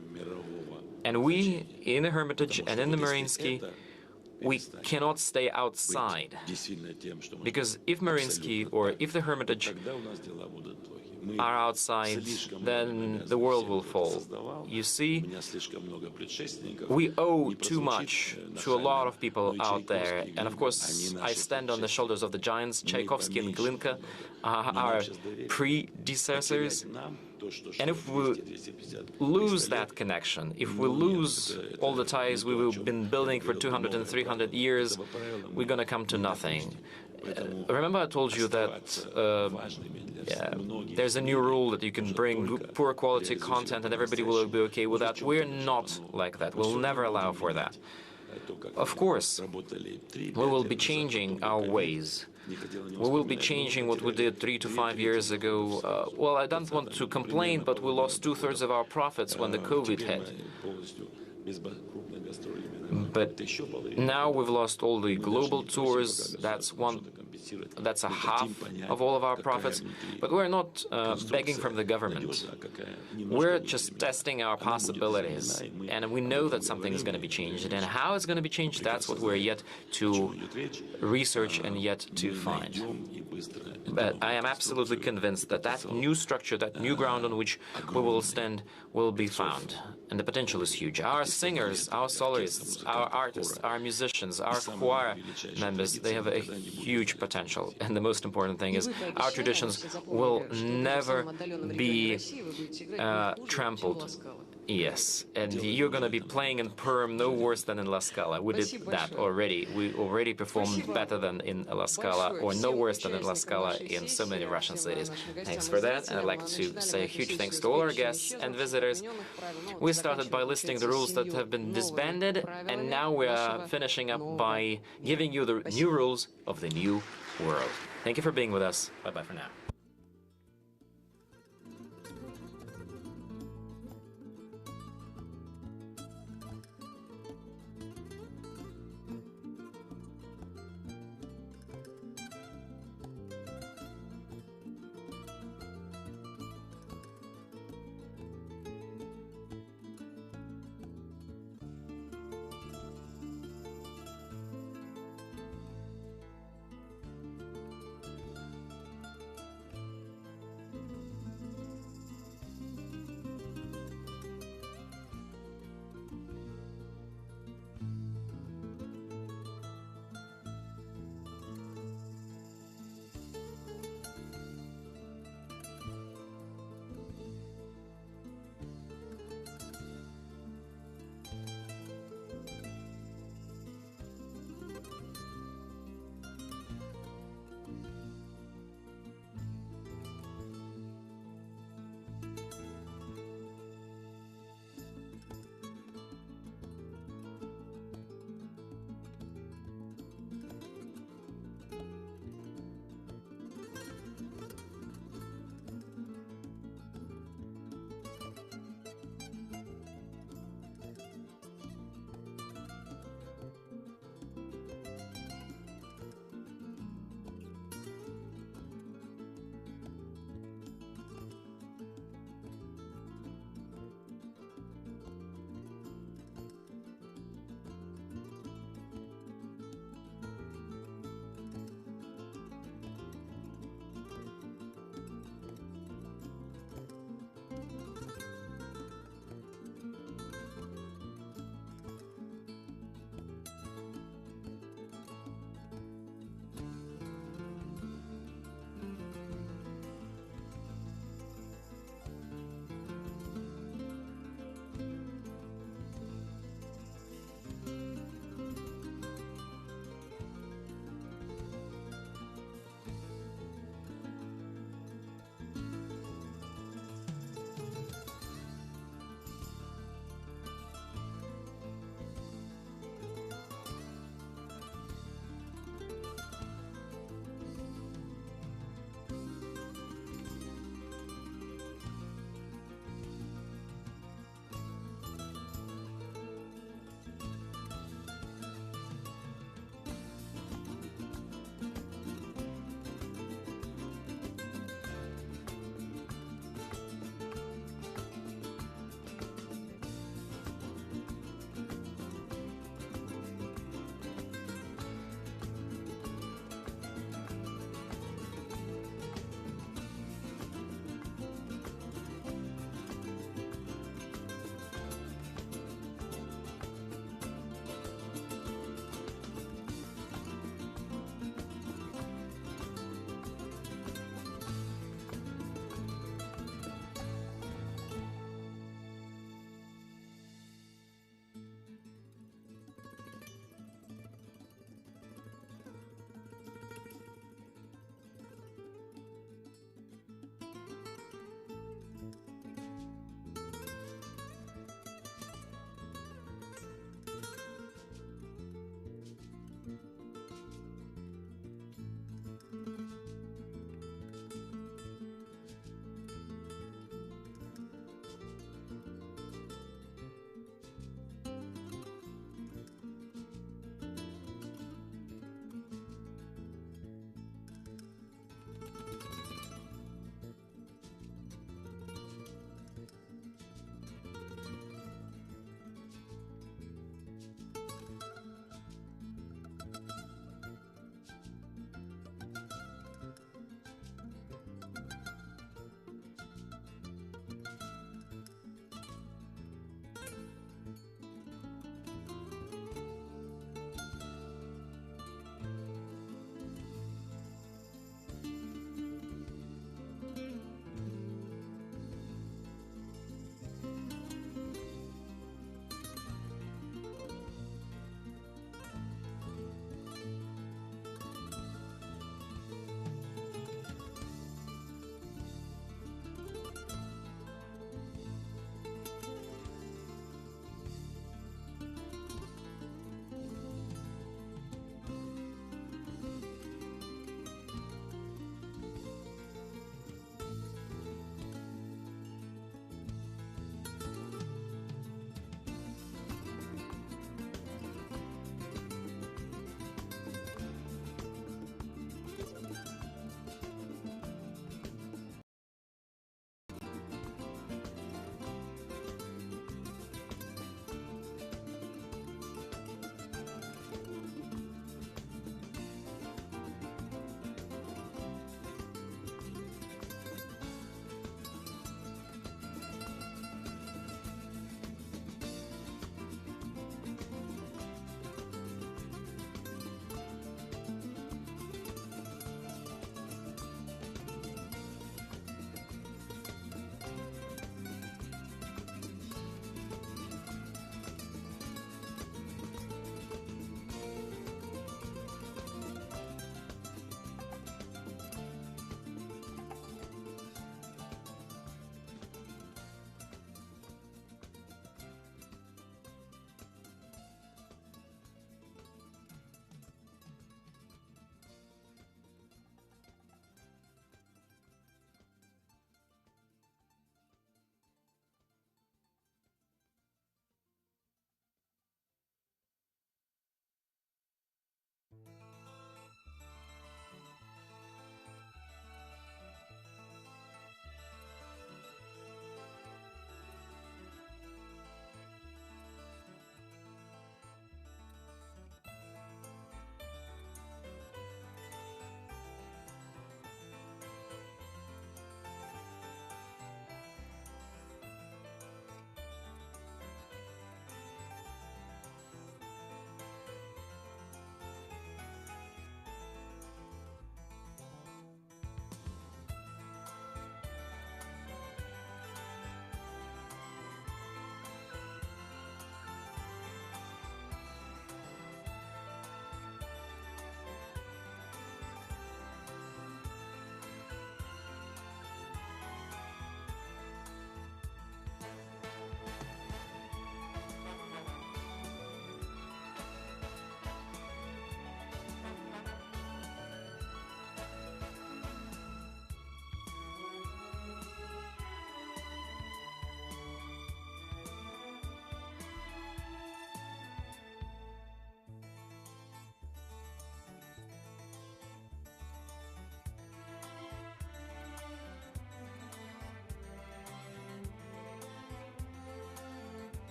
[SPEAKER 8] And we, in the Hermitage and in the Mariinsky, we cannot stay outside. Because if Mariinsky or if the Hermitage are outside, then the world will fall. You see, we owe too much to a lot of people out there. And of course, I stand on the shoulders of the giants. Tchaikovsky and Glinka are predecessors. And if we lose that connection, if we lose all the ties we've been building for 200 and 300 years, we're going to come to nothing. Remember I told you that there's a new rule that you can bring poor quality content and everybody will be okay with that. We're not like that. We'll never allow for that. Of course, we will be changing our ways. We will be changing what we did 3 to 5 years ago. Well, I don't want to complain, but we lost 2/3 of our profits when the COVID hit. But now we've lost all the global tours. That's a half of all of our profits. But we're not begging from the government. We're just testing our possibilities. And we know that something is going to be changed. And how it's going to be changed, that's what we're yet to research and yet to find. But I am absolutely convinced that that new structure, that new ground on which we will stand, will be found. And the potential is huge. Our singers, our soloists, our artists, our musicians, our choir members, they have a huge potential. And the most important thing is our traditions will never be trampled. Yes, and you're going to be playing in Perm no worse than in La Scala. We did that already. We already performed better than in La Scala, or no worse than in La Scala in so many Russian cities. Thanks for that, and I'd like to say a huge thanks to all our guests and visitors. We started by listing the rules that have been disbanded, and now we are finishing up by giving you the new rules of the new world. Thank you for being with us. Bye-bye for now.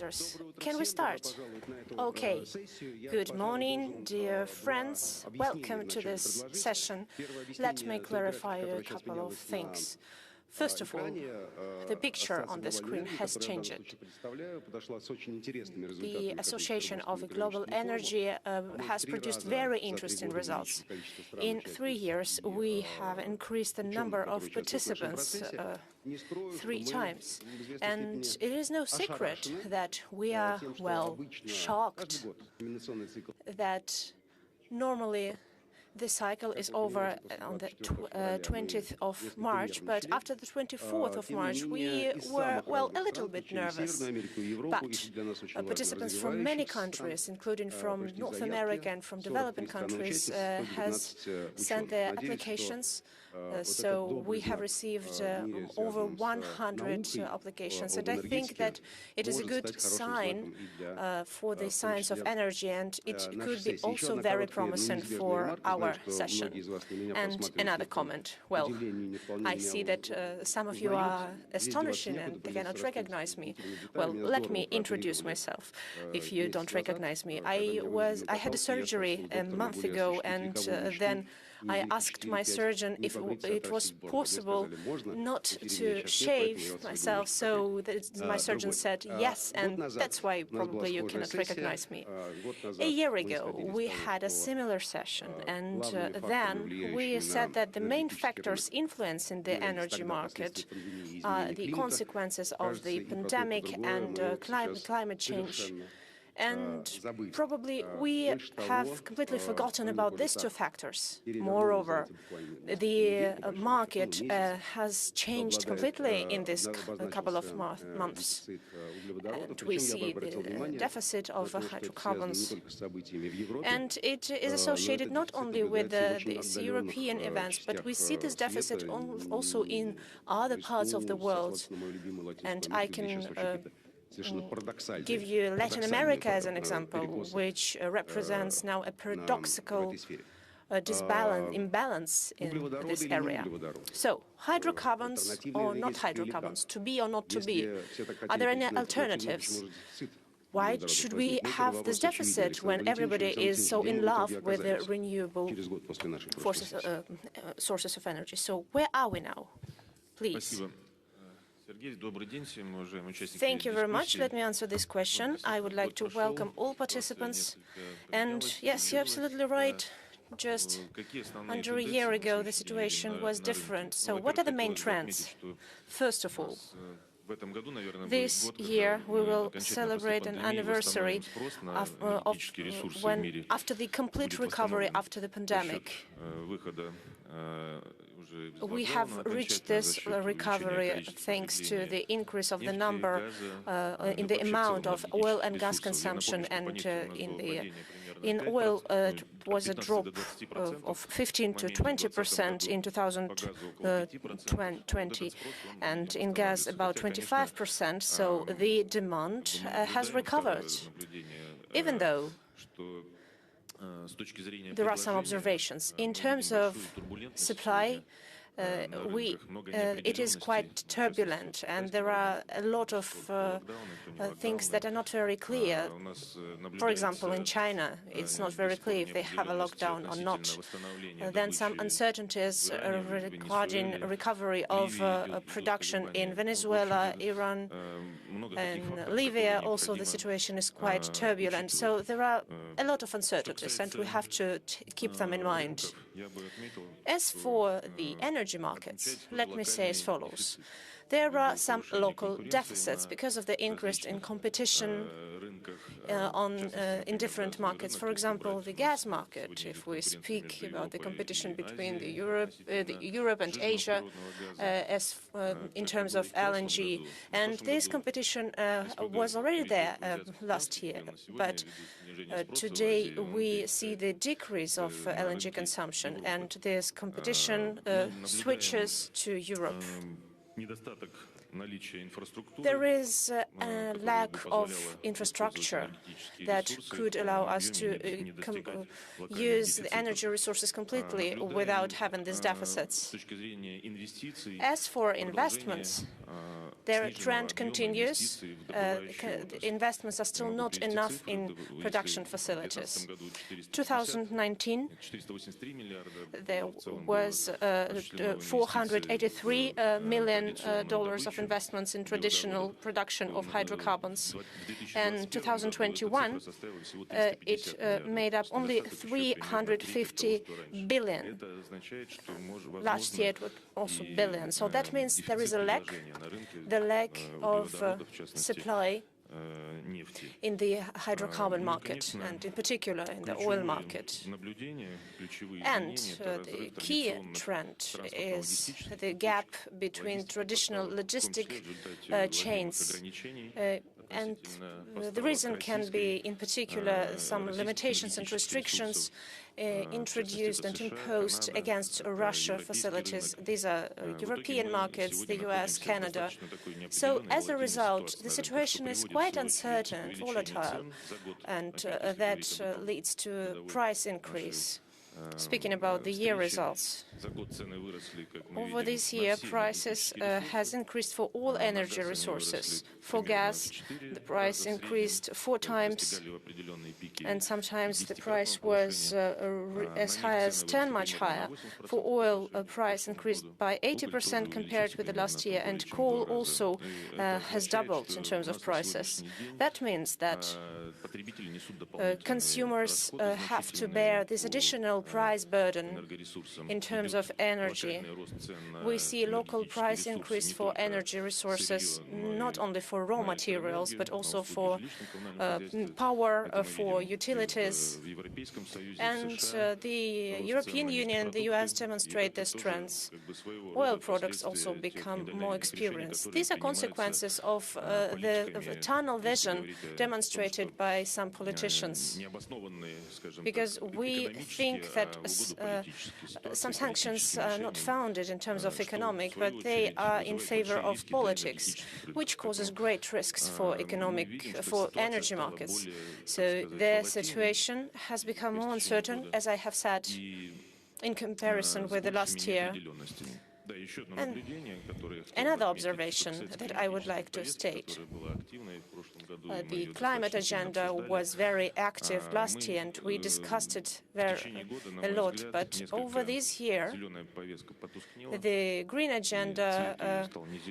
[SPEAKER 10] factors. Can we start? Okay. Good morning, dear friends. Welcome to this session. Let me clarify a couple of things. First of all, the picture on the screen has changed. The Association of Global Energy has produced very interesting results. In 3 years, we have increased the number of participants 3 times. And it is no secret that we are, well, shocked that normally the cycle is over on the 20th of March, but after the 24th of March, we were, well, a little bit nervous. But participants from many countries, including from North America and from developing countries, has sent their applications. So we have received over 100 applications, and I think that it is a good sign for the science of energy, and it could be also very promising for our session. And another comment. Well, I see that some of you are astonishing and they cannot recognize me. Well, let me introduce myself if you don't recognize me. I had a surgery a month ago, and then I asked my surgeon if it was possible not to shave myself, so my surgeon said yes, and that's why probably you cannot recognize me. A year ago, we had a similar session, and then we said that the main factors influencing the energy market are the consequences of the pandemic and climate change. And probably we have completely forgotten about these 2 factors. Moreover, the market has changed completely in this couple of months. And we see the deficit of hydrocarbons. And it is associated not only with these European events, but we see this deficit also in other parts of the world. And I can give you Latin America as an example, which represents now a paradoxical imbalance in this area. So, hydrocarbons or not hydrocarbons, to be or not to be, are there any alternatives? Why should we have this deficit when everybody is so in love with the renewable sources of energy? So, where are we now? Please. Thank you very much. Let me answer this question. I would like to welcome all participants. And yes, you're absolutely right. Just under a year ago, the situation was different. So what are the main trends? First of all, this year we will celebrate an anniversary of when, after the complete recovery after the pandemic, we have reached this recovery thanks to the increase of the number in the amount of oil and gas consumption, and in oil it was a drop of 15 to 20% in 2020, and in gas about 25%. So the demand has recovered, even though there are some observations. In terms of supply, it is quite turbulent, and there are a lot of things that are not very clear. For example, in China, it's not very clear if they have a lockdown or not. Then some uncertainties regarding recovery of production in Venezuela, Iran, and Libya. Also, the situation is quite turbulent. So there are a lot of uncertainties, and we have to keep them in mind. As for the energy markets, let me say as follows. There are some local deficits because of the increase in competition in different markets. For example, the gas market, if we speak about the competition between Europe and Asia in terms of LNG. And this competition was already there last year. But today we see the decrease of LNG consumption, and this competition switches to Europe. there is a lack of infrastructure that could allow us to use the energy resources completely without having these deficits. As for investments, their trend continues. Investments are still not enough in production facilities. 2019, there was $483 million of investments in traditional production of hydrocarbons. And 2021, it made up only 350 billion. Last year, it was also billion. So that means there is a lack, the lack of supply in the hydrocarbon market, and in particular in the oil market. And the key trend is the gap between traditional logistic chains. And the reason can be, in particular, some limitations and restrictions introduced and imposed against Russia facilities. These are European markets, the US, Canada. So as a result, the situation is quite uncertain and volatile, and that leads to price increase. Speaking about the year results, over this year, prices has increased for all energy resources. For gas, the price increased 4 times, and sometimes the price was as high as 10 much higher. For oil, a price increased by 80% compared with the last year, and coal also has doubled in terms of prices. That means that consumers have to bear this additional price burden in terms of energy. We see local price increase for energy resources, not only for raw materials, but also for power, for utilities. And the European Union and the US demonstrate these trends. Oil products also become more experienced. These are consequences of the tunnel vision demonstrated by some politicians, because we think that some sanctions are not founded in terms of economic, but they are in favor of politics, which causes great risks for energy markets. So their situation has become more uncertain, as I have said, in comparison with the last year. And another observation that I would like to state. The climate agenda was very active last year, and we discussed it a lot. But over this year, the green agenda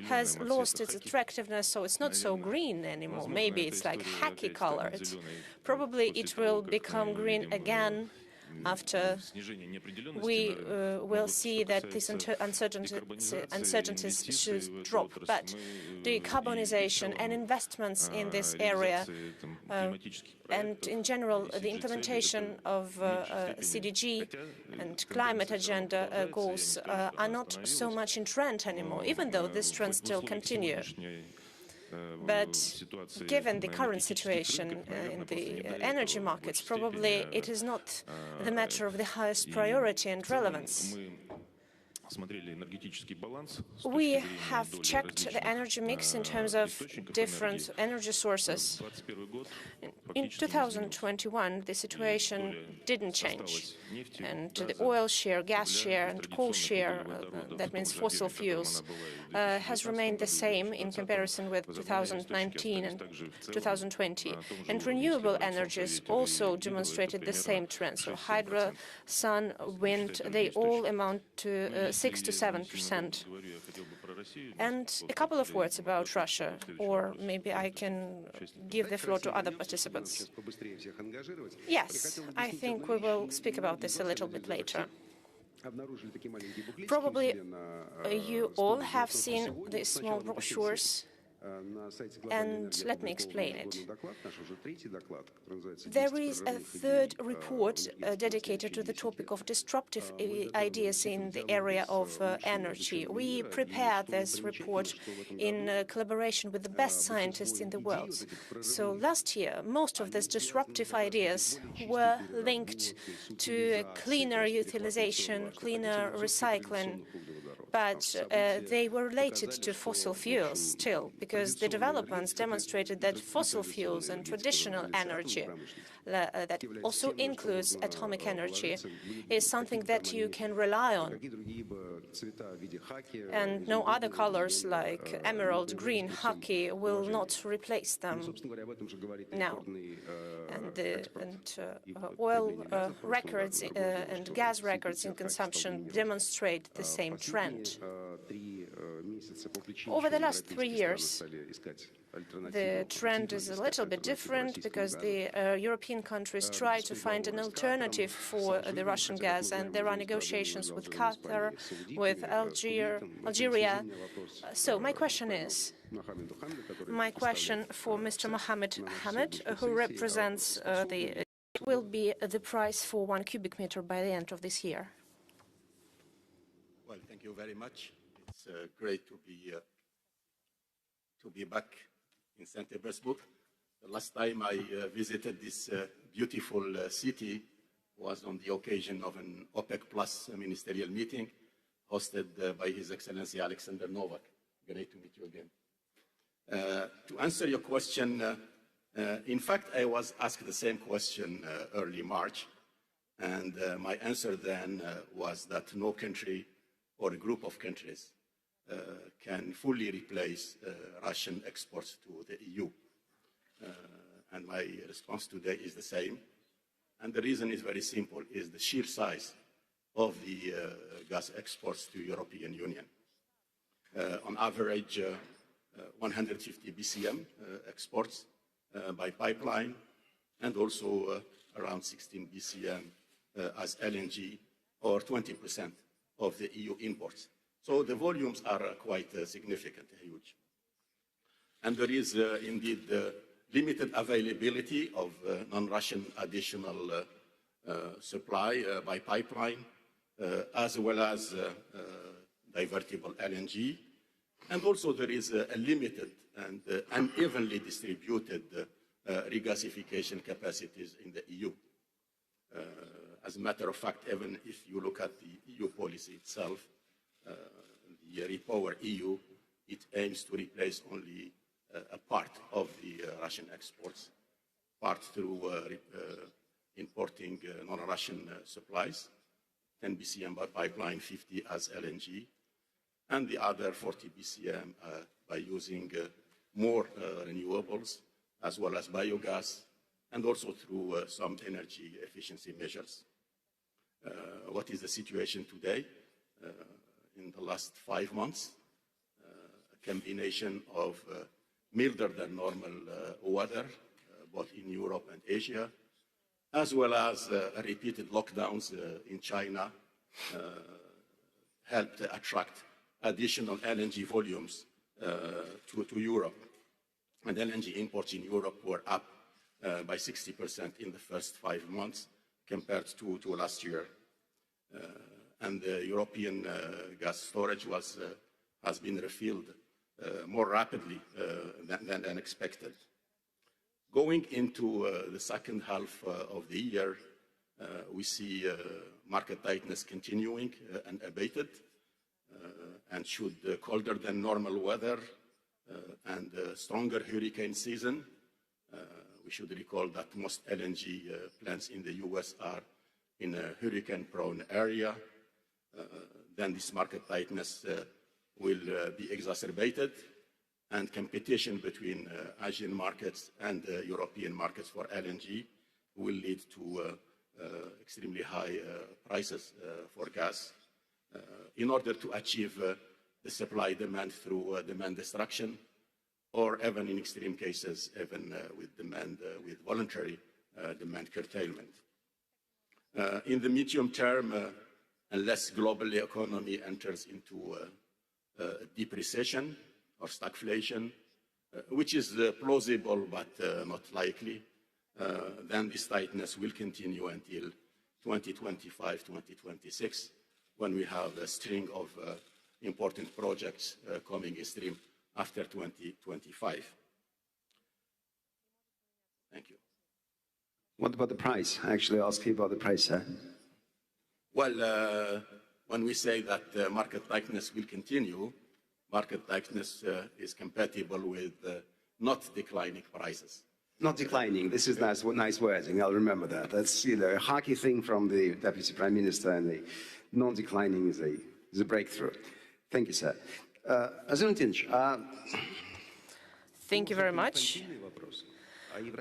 [SPEAKER 10] has lost its attractiveness, so it's not so green anymore. Maybe it's like khaki colored. Probably it will become green again after we will see that these uncertainties should drop. But decarbonization and investments in this area, and in general, the implementation of CDG and climate agenda goals are not so much in trend anymore, even though this trend still continues. But given the current situation in the energy markets, probably it is not the matter of the highest priority and relevance. We have checked the energy mix in terms of different energy sources. In 2021, the situation didn't change, and the oil share, gas share, and coal share, that means fossil fuels, has remained the same in comparison with 2019 and 2020. And renewable energies also demonstrated the same trend. So hydro, sun, wind, they all amount to 6 to 7%. And a couple of words about Russia, or maybe I can give the floor to other participants. Yes, I think we will speak about this a little bit later. Probably you all have seen these small brochures, and let me explain it. There is a third report dedicated to the topic of disruptive ideas in the area of energy. We prepared this report in collaboration with the best scientists in the world. So last year, most of these disruptive ideas were linked to cleaner utilization, cleaner recycling, but they were related to fossil fuels still, because the developments demonstrated that fossil fuels and traditional energy, that also includes atomic energy, is something that you can rely on. And no other colors like emerald green, khaki will not replace them now. And oil records and gas records in consumption demonstrate the same trend. Over the last 3 years, the trend is a little bit different because the European countries try to find an alternative for the Russian gas, and there are negotiations with Qatar, with Algeria. So my question for Mr. Mohammed Hamid, who represents the will be the price for 1 cubic meter by the end of this year.
[SPEAKER 11] Well, thank you very much. It's great to be back in St. Petersburg. The last time I visited this beautiful city was on the occasion of an OPEC Plus ministerial meeting hosted by His Excellency Alexander Novak. Great to meet you again. To answer your question, in fact, I was asked the same question early March, and my answer then was that no country or a group of countries can fully replace Russian exports to the EU. And my response today is the same. And the reason is very simple, is the sheer size of the gas exports to European Union. On average, 150 BCM exports by pipeline, and also around 16 BCM as LNG, or 20% of the EU imports. So the volumes are quite significant, huge. And there is indeed limited availability of non-Russian additional supply by pipeline, as well as divertible LNG. And also there is a limited and unevenly distributed regasification capacities in the EU. As a matter of fact, even if you look at the EU policy itself, the Repower EU, it aims to replace only a part of the Russian exports, part through importing non-Russian supplies, 10 BCM by pipeline, 50 as LNG, and the other 40 BCM by using more renewables, as well as biogas, and also through some energy efficiency measures. What is the situation today? In the last 5 months, a combination of milder than normal weather, both in Europe and Asia, as well as repeated lockdowns in China, helped attract additional LNG volumes to Europe. And LNG imports in Europe were up by 60% in the first 5 months compared to last year. And the European gas storage has been refilled more rapidly than expected. Going into the second half of the year, we see market tightness continuing unabated, and should colder than normal weather and stronger hurricane season. We should recall that most LNG plants in the US are in a hurricane-prone area. Then this market tightness will be exacerbated, and competition between Asian markets and European markets for LNG will lead to extremely high prices for gas in order to achieve the supply-demand through demand destruction, or even in extreme cases, even with voluntary demand curtailment. In the medium term, unless global economy enters into deep recession or stagflation, which is plausible but not likely, then this tightness will continue until 2025, 2026, when we have a string of important projects coming in stream after 2025. Thank you.
[SPEAKER 12] What about the price? I actually asked you about the price, sir.
[SPEAKER 11] Well, when we say that market tightness will continue, market tightness is compatible with not declining prices.
[SPEAKER 12] Not declining. This is nice wording. I'll remember that. That's a hockey thing from the Deputy Prime Minister, and the non-declining is a breakthrough. Thank you, sir.
[SPEAKER 10] Thank you very much.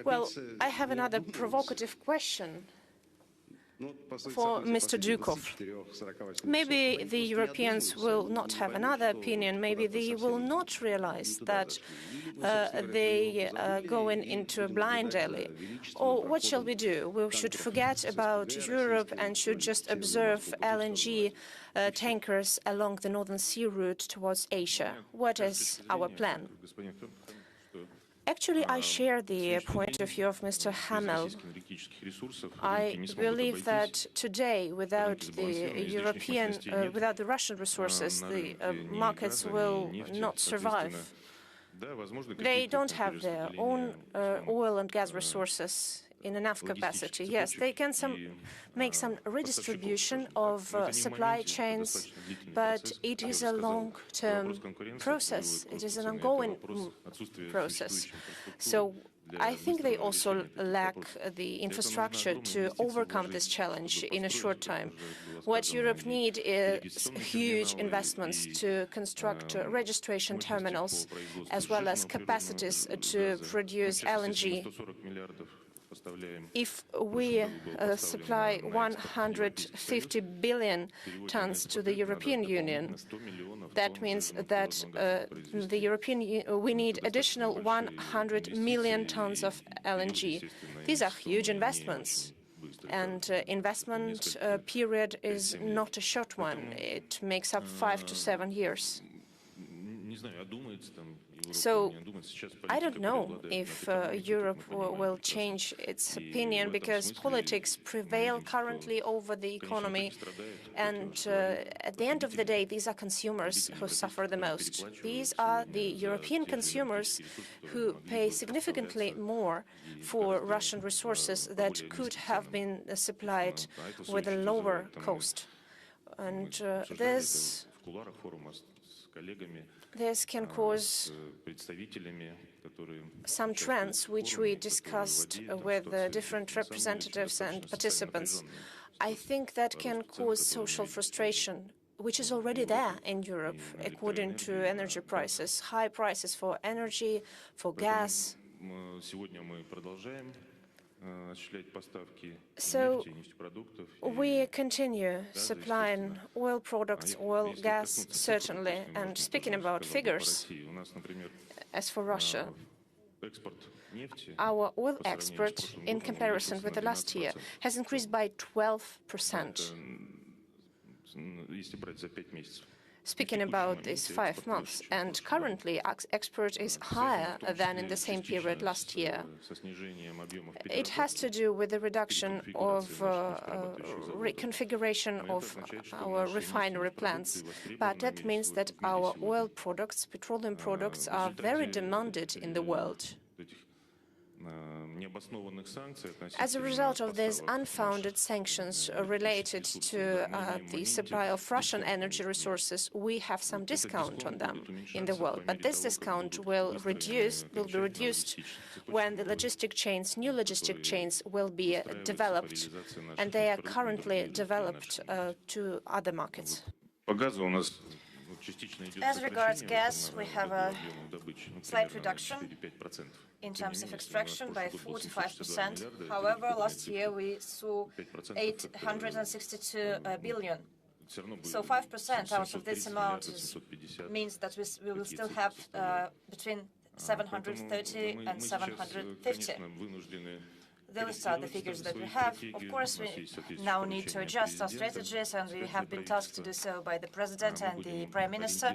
[SPEAKER 10] Well, I have another provocative question for Mr. Dukov. Maybe the Europeans will not have another opinion. Maybe they will not realize that they are going into a blind alley. Or what shall we do? We should forget about Europe and should just observe LNG tankers along the Northern Sea route towards Asia. What is our plan? Actually, I share the point of view of Mr. Hamel. I believe that today, without the Russian resources, the markets will not survive. They don't have their own oil and gas resources in enough capacity. Yes, they can make some redistribution of supply chains, but it is a long-term process. It is an ongoing process. So I think they also lack the infrastructure to overcome this challenge in a short time. What Europe needs is huge investments to construct registration terminals, as well as capacities to produce LNG. If we supply 150 billion tons to the European Union, that means that we need additional 100 million tons of LNG. These are huge investments, and investment period is not a short one. It makes up 5 to 7 years. So I don't know if Europe will change its opinion, because politics prevail currently over the economy, and at the end of the day, these are consumers who suffer the most. These are the European consumers who pay significantly more for Russian resources that could have been supplied with a lower cost. And this can cause some trends which we discussed with different representatives and participants. I think that can cause social frustration, which is already there in Europe, according to energy prices, high prices for energy, for gas. So we continue supplying oil products, oil, gas, certainly. And speaking about figures, as for Russia, our oil export, in comparison with the last year, has increased by 12%. Speaking about these 5 months, and currently export is higher than in the same period last year. It has to do with the reduction of reconfiguration of our refinery plants, but that means that our oil products, petroleum products, are very demanded in the world. As a result of these unfounded sanctions related to the supply of Russian energy resources, we have some discount on them in the world. But this discount will be reduced when the new logistic chains will be developed, and they are currently developed to other markets.
[SPEAKER 13] As regards gas, we have a slight reduction in terms of extraction by 45%. However, last year we saw 862 billion. So 5% out of this amount means that we will still have between 730 and 750. Those are the figures that we have. Of course, we now need to adjust our strategies, and we have been tasked to do so by the President and the Prime Minister.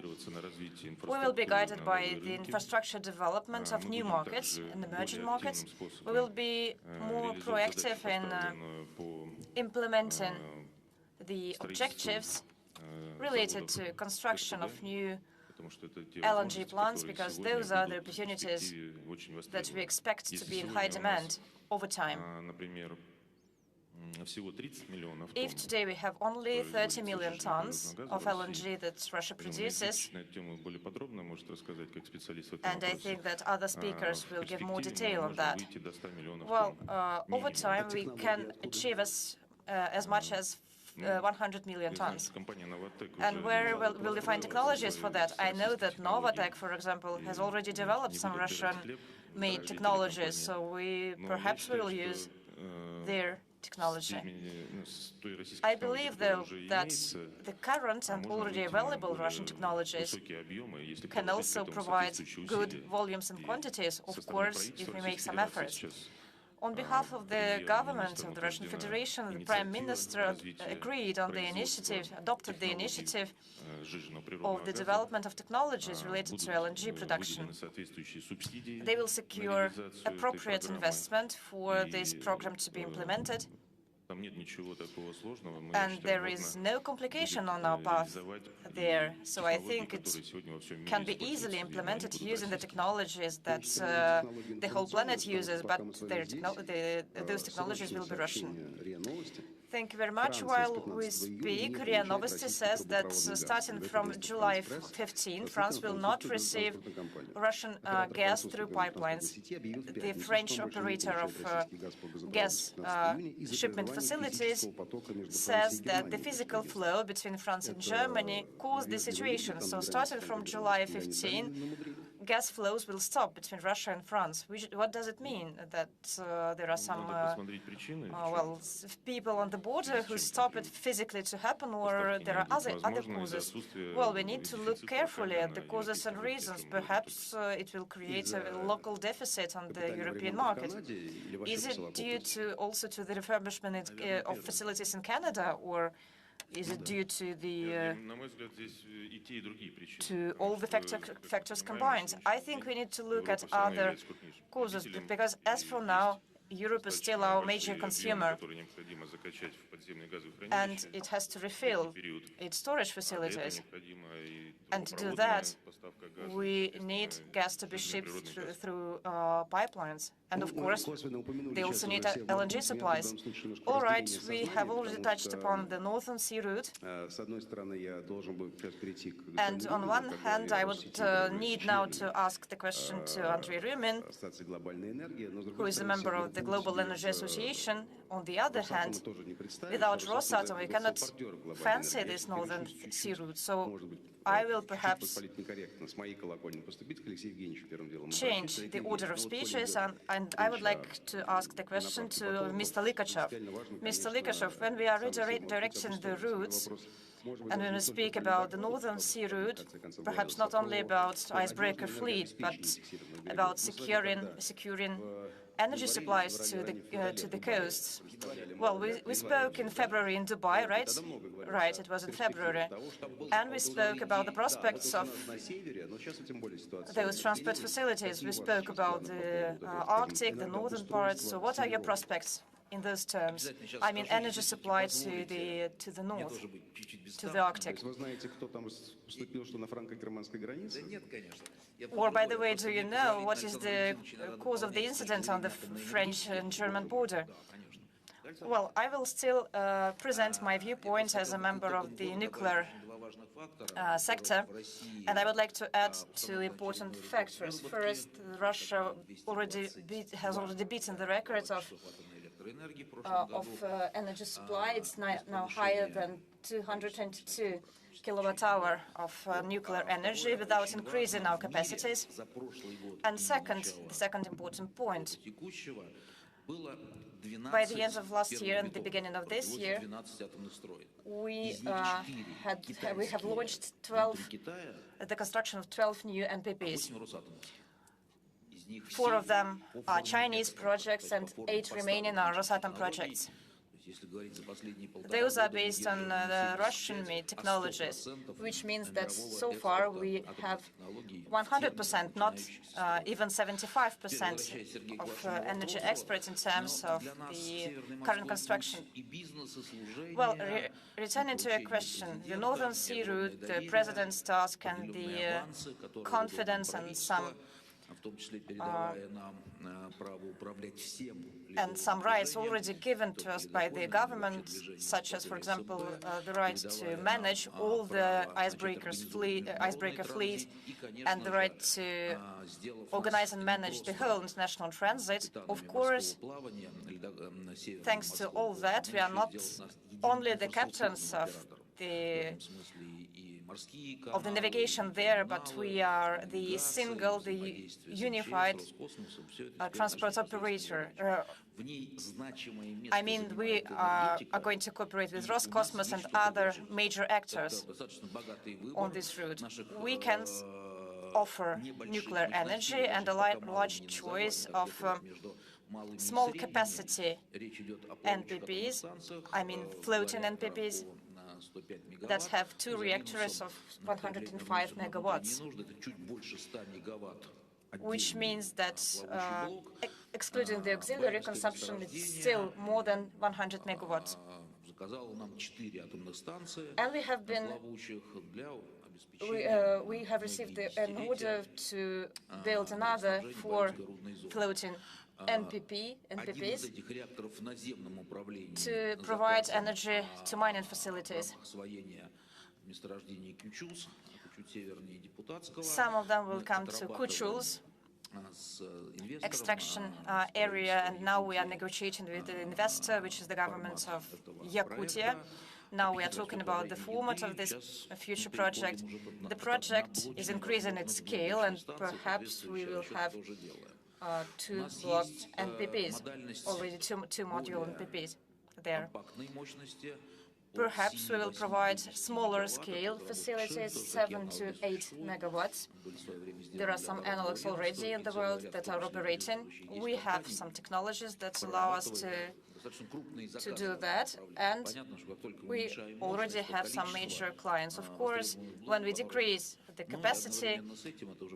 [SPEAKER 13] We will be guided by the infrastructure development of new markets and emerging markets. We will be more proactive in implementing the objectives related to construction of new LNG plants, because those are the opportunities that we expect to be in high demand over time. If today we have only 30 million tons of LNG that Russia produces, and I think that other speakers will give more detail on that, well, over time we can achieve as much as 100 million tons. And where will we find technologies for that? I know that Novatek, for example, has already developed some Russian-made technologies, so we perhaps will use their technology. I believe, though, that the current and already available Russian technologies can also provide good volumes and quantities, of course, if we make some efforts. On behalf of the government of the Russian Federation, the Prime Minister agreed on the initiative, adopted the initiative of the development of technologies related to LNG production. They will secure appropriate investment for this program to be implemented, and there is no complication on our path there. So I think it can be easily implemented using the technologies that the whole planet uses, but those technologies will be Russian. Thank you very much. While we speak, RIA Novosti says that starting from July 15, France will not receive Russian gas through pipelines. The French operator of gas shipment facilities says that the physical flow between France and Germany caused the situation. So starting from July 15, gas flows will stop between Russia and France. What does it mean? That there are some people on the border who stop it physically to happen, or there are other causes? Well, we need to look carefully at the causes and reasons. Perhaps it will create a local deficit on the European market. Is it due also to the refurbishment of facilities in Canada, or is it due to all the factors combined? I think we need to look at other causes, because as for now, Europe is still our major consumer, and it has to refill its storage facilities. And to do that, we need gas to be shipped through pipelines. And of course, they also need LNG supplies. All right, we have already touched upon the Northern Sea route. And on one hand, I would need now to ask the question to Andrei Ryumin, who is a member of the Global Energy Association. On the other hand, without Rosatom, we cannot fancy this Northern Sea route. So I will perhaps change the order of speeches, and I would like to ask the question to Mr. Likachev. Mr. Likachev, when we are redirecting the routes, and when we speak about the Northern Sea route, perhaps not only about icebreaker fleet, but about securing energy supplies to the coasts. Well, we spoke in February in Dubai, right? Right, it was in February. And we spoke about the prospects of those transport facilities. We spoke about the Arctic, the northern parts. So what are your prospects in those terms? I mean, energy supply to the north, to the Arctic. Or, by the way, do you know what is the cause of the incident on the French and German border? Well, I will still present my viewpoint as a member of the nuclear sector, and I would like to add two important factors. First, Russia has already beaten the record of energy supply. It's now higher than 222 kilowatt-hour of nuclear energy without increasing our capacities. And second, the second important point, by the end of last year and the beginning of this year, we have launched the construction of 12 new NPPs. 4 of them are Chinese projects and 8 remaining are Rosatom projects. Those are based on Russian-made technologies, which means that so far we have 100%, not even 75% of energy experts in terms of the current construction. Well, returning to your question, the Northern Sea route, the President's task and the confidence and some and some rights already given to us by the government, such as, for example, the right to manage all the icebreaker fleet, and the right to organize and manage the whole international transit. Of course, thanks to all that, we are not only the captains of the navigation there, but we are the unified transport operator. I mean, we are going to cooperate with Roscosmos and other major actors on this route. We can offer nuclear energy and a large choice of small capacity NPPs, I mean floating NPPs, that have 2 reactors of 105 megawatts, which means that excluding the auxiliary consumption, it's still more than 100 megawatts. And we have received an order to build another 4 floating NPPs to provide energy to mining facilities. Some of them will come to Kuchul's extraction area, and now we are negotiating with the investor, which is the government of Yakutia. Now we are talking about the format of this future project. The project is increasing its scale, and perhaps we will have 2 blocked NPPs, already 2 module NPPs there. Perhaps we will provide smaller scale facilities, 7 to 8 megawatts. There are some analogs already in the world that are operating. We have some technologies that allow us to do that, and we already have some major clients. Of course, when we decrease the capacity,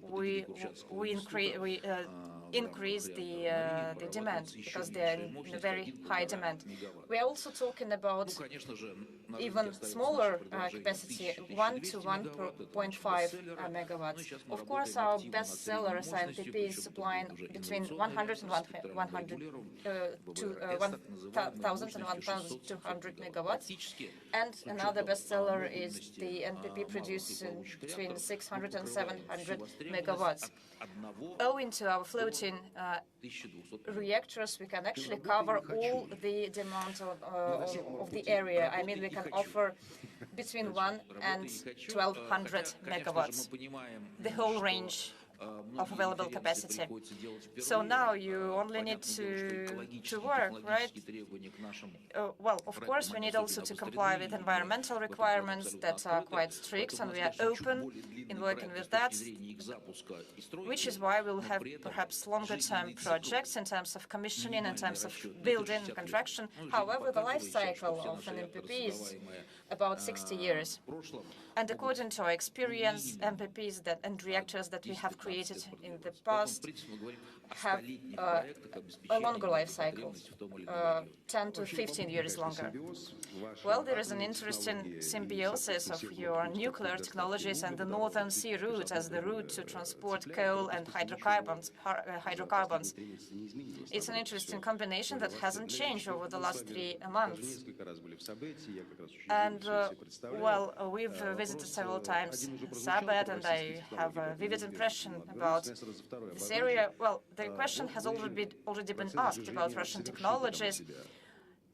[SPEAKER 13] we increase the demand, because they are in a very high demand. We are also talking about even smaller capacity, 1 to 1.5 megawatts. Of course, our best sellers are NPPs supplying between 100 and 1,000 and 1,200 megawatts. And another bestseller is the NPP producing between 600 and 700 megawatts. Owing to our floating reactors, we can actually cover all the demand of the area. I mean, we can offer between 1 and 1,200 megawatts, the whole range of available capacity. So now you only need to work, right? Well, of course, we need also to comply with environmental requirements that are quite strict, and we are open in working with that, which is why we'll have perhaps longer-term projects in terms of commissioning, in terms of building and construction. However, the life cycle of an MPP is about 60 years. And according to our experience, MPPs and reactors that we have created in the past have a longer life cycle, 10 to 15 years longer. Well, there is an interesting symbiosis of your nuclear technologies and the Northern Sea route as the route to transport coal and hydrocarbons. It's an interesting combination that hasn't changed over the last 3 months. And, well, we've visited several times Sabet, and I have a vivid impression about this area. Well, the question has already been asked about Russian technologies.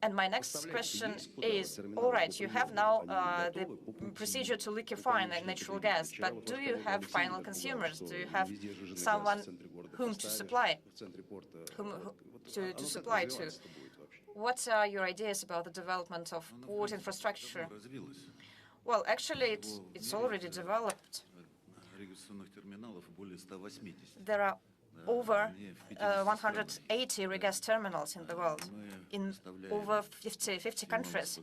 [SPEAKER 13] And my next question is, all right, you have now the procedure to liquefy natural gas, but do you have final consumers? Do you have someone whom to supply, to supply to? What are your ideas about the development of port infrastructure? Well, actually, it's already developed. There are over 180 regas terminals in the world, in over 50 countries.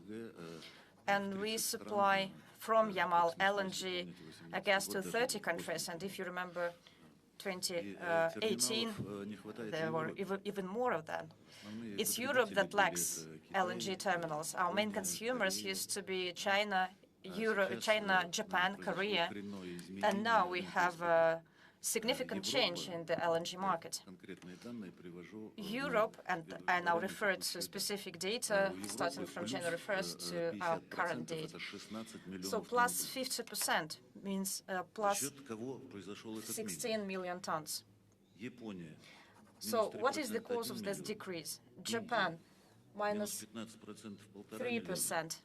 [SPEAKER 13] And we supply from Yamal LNG gas to 30 countries. And if you remember 2018, there were even more of them. It's Europe that lacks LNG terminals. Our main consumers used to be China, Japan, Korea. And now we have significant change in the LNG market. Europe, and I now refer to specific data starting from January 1st to our current date. So plus 50% means plus 16 million tons. So what is the cause of this decrease? Japan, minus 3%.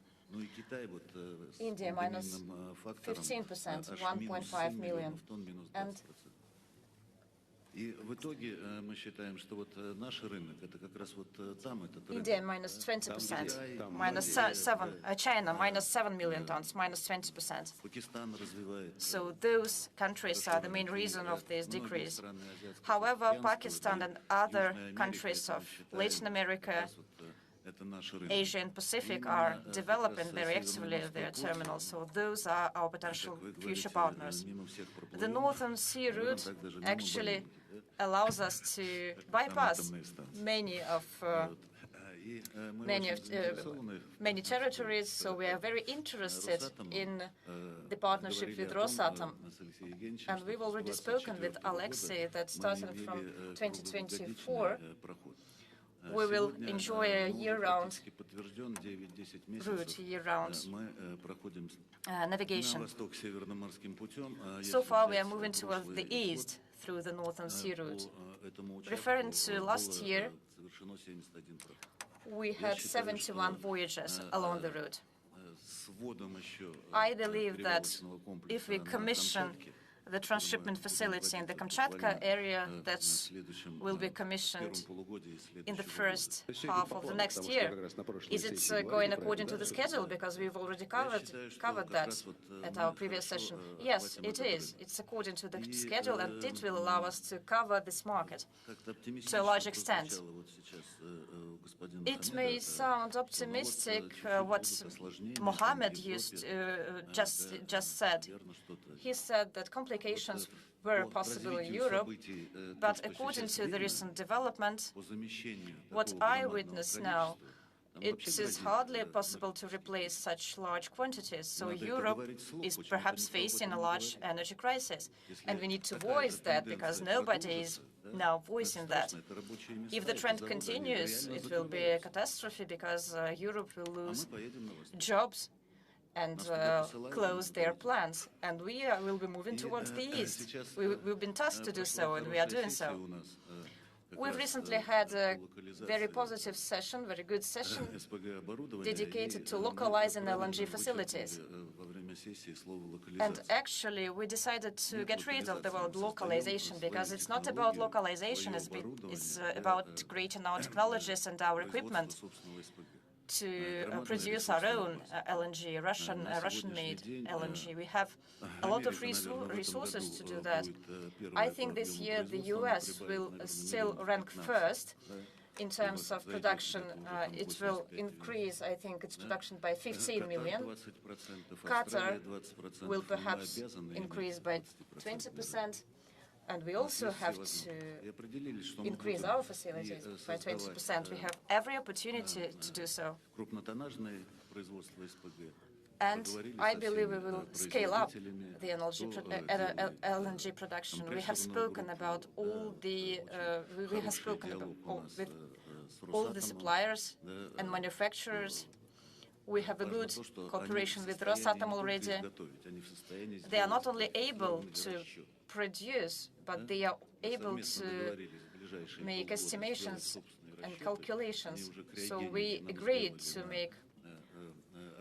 [SPEAKER 13] India, minus 15%, 1.5 million. And India, minus 20%, minus 7, China, minus 7 million tons, minus 20%. So those countries are the main reason of this decrease. However, Pakistan and other countries of Latin America, Asia and Pacific are developing very actively their terminals, so those are our potential future partners. The Northern Sea route actually allows us to bypass many territories, so we are very interested in the partnership with Rosatom. And we've already spoken with Alexei that starting from 2024, we will enjoy a year-round route, year-round navigation. So far, we are moving towards the east through the Northern Sea route. Referring to last year, we had 71 voyages along the route. I believe that if we commission the transshipment facility in the Kamchatka area that will be commissioned in the first half of the next year. Is it going according to the schedule? Because we've already covered that at our previous session. Yes, it is. It's according to the schedule, and it will allow us to cover this market to a large extent. It may sound optimistic what Mohammed just said. He said that complications were possible in Europe, but according to the recent development, what I witness now, it is hardly possible to replace such large quantities. So Europe is perhaps facing a large energy crisis, and we need to voice that because nobody is now voicing that. If the trend continues, it will be a catastrophe because Europe will lose jobs and close their plants, and we will be moving towards the east. We've been tasked to do so, and we are doing so. We've recently had a very positive session, very good session, dedicated to localizing LNG facilities. And actually, we decided to get rid of the word localization, because it's not about localization, it's about creating our technologies and our equipment to produce our own LNG, Russian-made LNG. We have a lot of resources to do that. I think this year the US will still rank first in terms of production. It will increase, I think, its production by 15 million. Qatar will perhaps increase by 20%. And we also have to increase our facilities by 20%. We have every opportunity to do so. And I believe we will scale up the LNG production. We have spoken about with all the suppliers and manufacturers. We have a good cooperation with Rosatom already. They are not only able to produce, but they are able to make estimations and calculations. So we agreed to make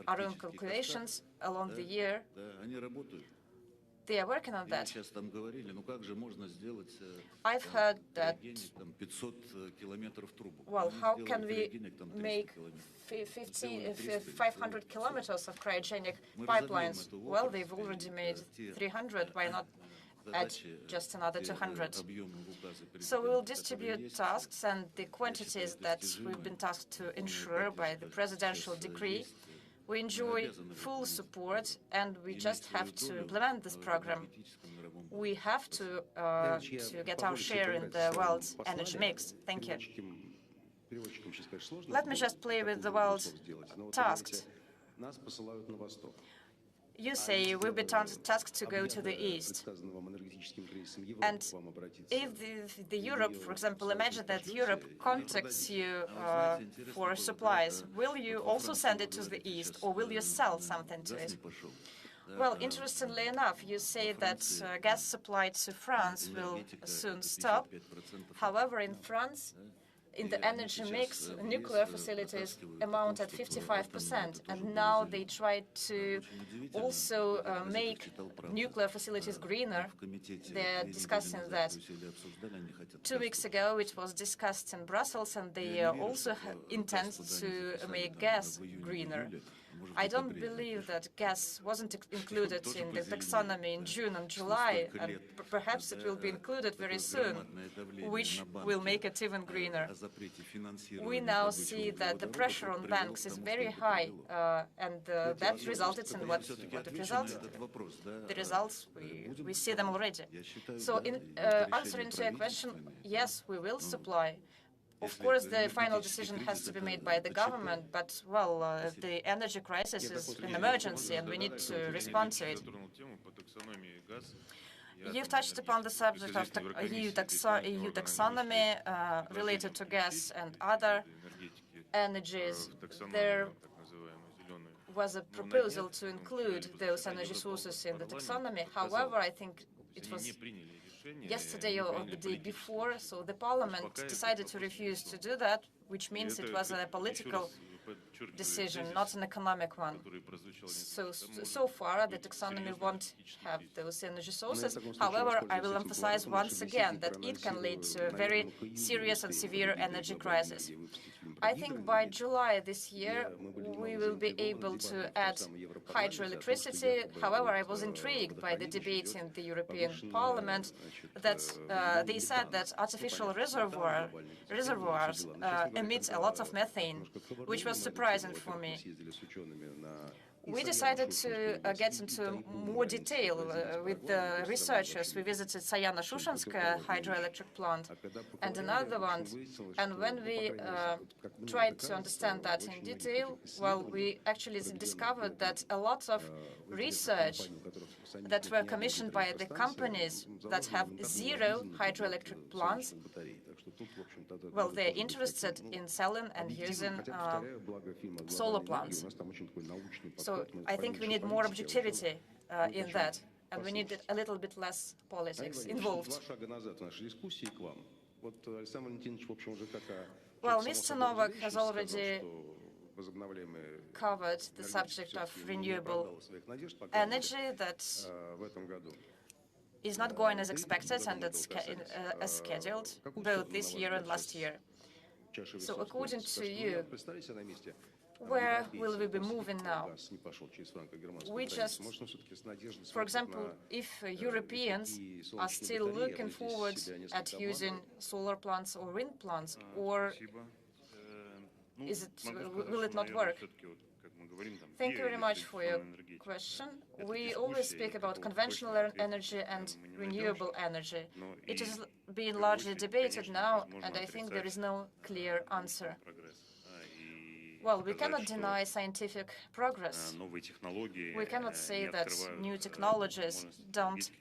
[SPEAKER 13] our own calculations along the year. They are working on that. I've heard that, well, how can we make 500 kilometers of cryogenic pipelines? Well, they've already made 300. Why not add just another 200? So we will distribute tasks, and the quantities that we've been tasked to ensure by the presidential decree. We enjoy full support, and we just have to implement this program. We have to get our share in the world's energy mix. Thank you. Let me just play with the world tasks. you say we've been tasked to go to the east. And if the Europe, for example, imagine that Europe contacts you for supplies, will you also send it to the east, or will you sell something to it? Well, interestingly enough, you say that gas supply to France will soon stop. However, in France, in the energy mix, nuclear facilities amount at 55%, and now they try to also make nuclear facilities greener. They're discussing that. 2 weeks ago, it was discussed in Brussels, and they also intend to make gas greener. I don't believe that gas wasn't included in the taxonomy in June and July, and perhaps it will be included very soon, which will make it even greener. We now see that the pressure on banks is very high, and that resulted in what it resulted. The results, we see them already. So in answering to your question, yes, we will supply. Of course, the final decision has to be made by the government, but, well, the energy crisis is an emergency, and we need to respond to it. You've touched upon the subject of EU taxonomy related to gas and other energies. There was a proposal to include those energy sources in the taxonomy. However, I think it was yesterday or the day before, so the parliament decided to refuse to do that, which means it was a political decision, not an economic one. So far, the taxonomy won't have those energy sources. However, I will emphasize once again that it can lead to a very serious and severe energy crisis. I think by July this year, we will be able to add hydroelectricity. However, I was intrigued by the debate in the European Parliament that they said that artificial reservoirs emit a lot of methane, which was surprising for me. We decided to get into more detail with the researchers. We visited Sayano-Shushenskaya hydroelectric plant and another one. And when we tried to understand that in detail, well, we actually discovered that a lot of research that were commissioned by the companies that have zero hydroelectric plants, well, they're interested in selling and using solar plants. So I think we need more objectivity in that, and we need a little bit less politics involved. Well, Mr. Novak has already covered the subject of renewable energy that is not going as expected and it's as scheduled, both this year and last year. So according to you, where will we be moving now? We just, for example, if Europeans are still looking forward at using solar plants or wind plants, or will it not work? Thank you very much for your question. We always speak about conventional energy and renewable energy. It is being largely debated now, and I think there is no clear answer. Well, we cannot deny scientific progress. We cannot say that new technologies don't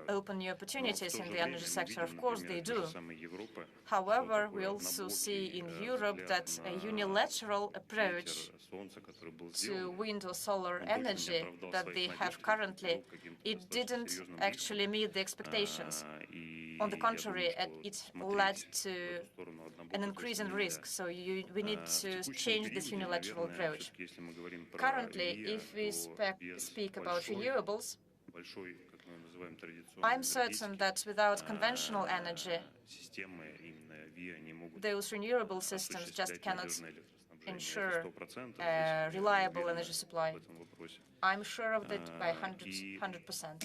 [SPEAKER 13] open new opportunities in the energy sector. Of course, they do. However, we also see in Europe that a unilateral approach to wind or solar energy that they have currently, it didn't actually meet the expectations. On the contrary, it led to an increase in risk. So we need to change this unilateral approach. Currently, if we speak about renewables, I'm certain that without conventional energy, those renewable systems just cannot ensure a reliable energy supply. I'm sure of that by 100%.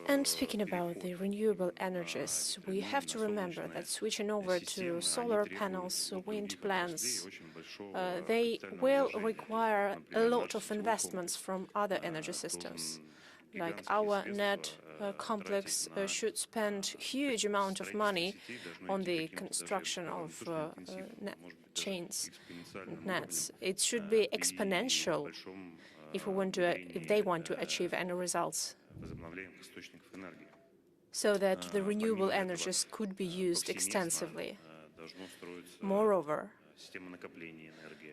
[SPEAKER 10] And speaking about the renewable energies, we have to remember that switching over to solar panels, wind plants, they will require a lot of investments from other energy systems. Like our net complex should spend huge amount of money on the construction of chains and nets. It should be exponential if they want to achieve any results, so that the renewable energies could be used extensively. Moreover,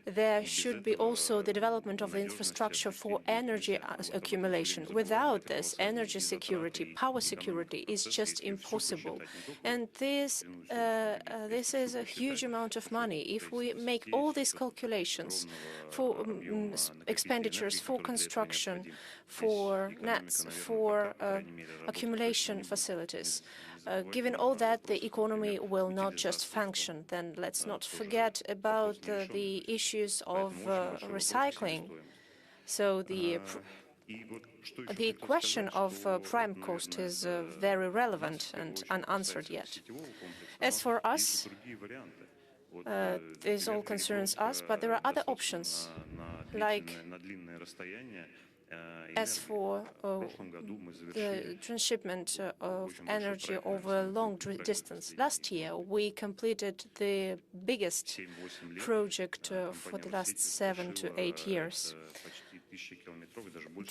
[SPEAKER 10] there should be also the development of the infrastructure for energy accumulation. Without this, energy security, power security is just impossible. And this is a huge amount of money. If we make all these calculations for expenditures for construction, for nets, for accumulation facilities, given all that, the economy will not just function. Then let's not forget about the issues of recycling. So the question of prime cost is very relevant and unanswered yet. As for us, this all concerns us, but there are other options, like as for the transshipment of energy over a long distance. Last year, we completed the biggest project for the last 7 to 8 years.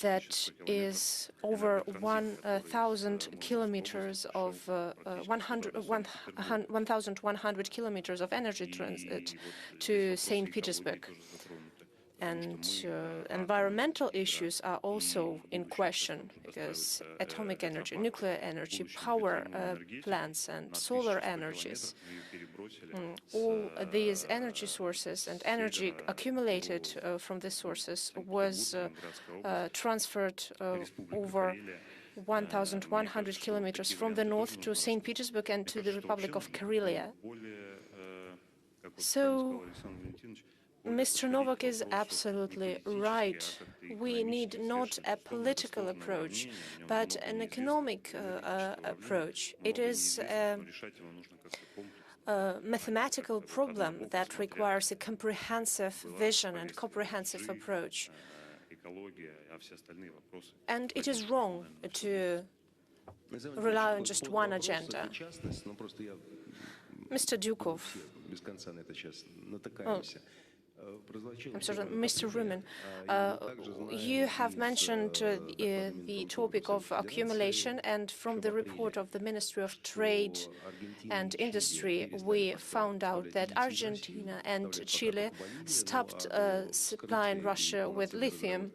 [SPEAKER 10] That is over 1,000 kilometers of 1,100 kilometers of energy transit to St. Petersburg. And environmental issues are also in question, because atomic energy, nuclear energy, power plants and solar energies, all these energy sources and energy accumulated from these sources was transferred over 1,100 kilometers from the north to St. Petersburg and to the Republic of Karelia. So Mr. Novak is absolutely right. We need not a political approach, but an economic approach. It is a mathematical problem that requires a comprehensive vision and comprehensive approach. And it is wrong to rely on just one agenda. Mr. Dukov. I'm sorry, Mr. Rumen, you have mentioned the topic of accumulation, and from the report of the Ministry of Trade and Industry, we found out that Argentina and Chile stopped supplying Russia with lithium.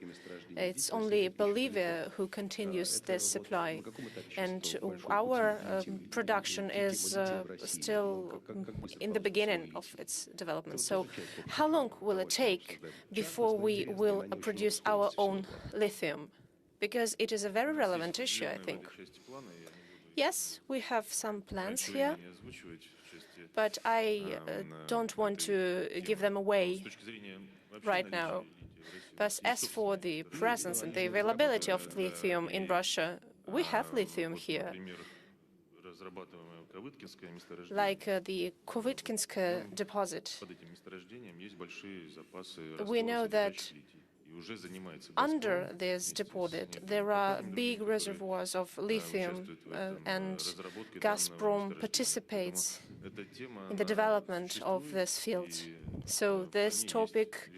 [SPEAKER 10] It's only Bolivia who continues this supply, and our production is still in the beginning of its development. So how long will it take before we will produce our own lithium? Because it is a very relevant issue, I think. Yes, we have some plans here, but I don't want to give them away right now. But as for the presence and the availability of lithium in Russia, we have lithium here. Like the Kovitkinsk deposit. We know that under this deposit there are big reservoirs of lithium, and Gazprom participates in the development of this field. So this topic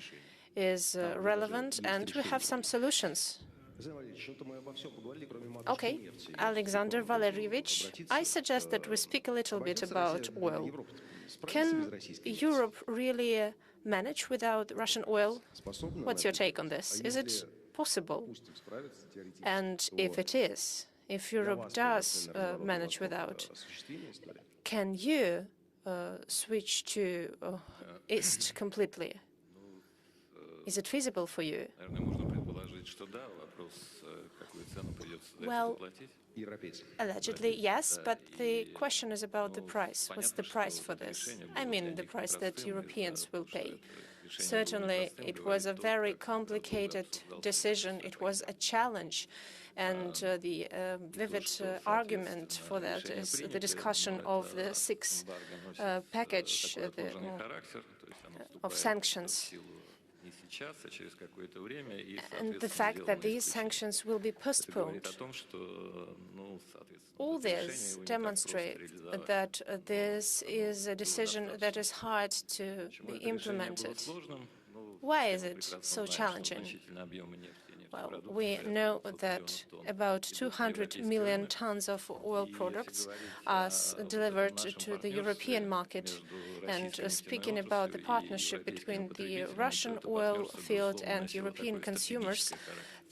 [SPEAKER 10] is relevant, and we have some solutions. Okay, Alexander Valerievich, I suggest that we speak a little bit about oil. Can Europe really manage without Russian oil? What's your take on this? Is it possible? And if it is, if Europe does manage without, can you switch to East completely? Is it feasible for you? Well, allegedly, yes, but the question is about the price. What's the price for this? I mean, the price that Europeans will pay. Certainly, it was a very complicated decision. It was a challenge. And the vivid argument for that is the discussion of the sixth package of sanctions. and the fact that these sanctions will be postponed. All this demonstrates that this is a decision that is hard to be implemented. Why is it so challenging? Well, we know that about 200 million tons of oil products are delivered to the European market. And speaking about the partnership between the Russian oil field and European consumers,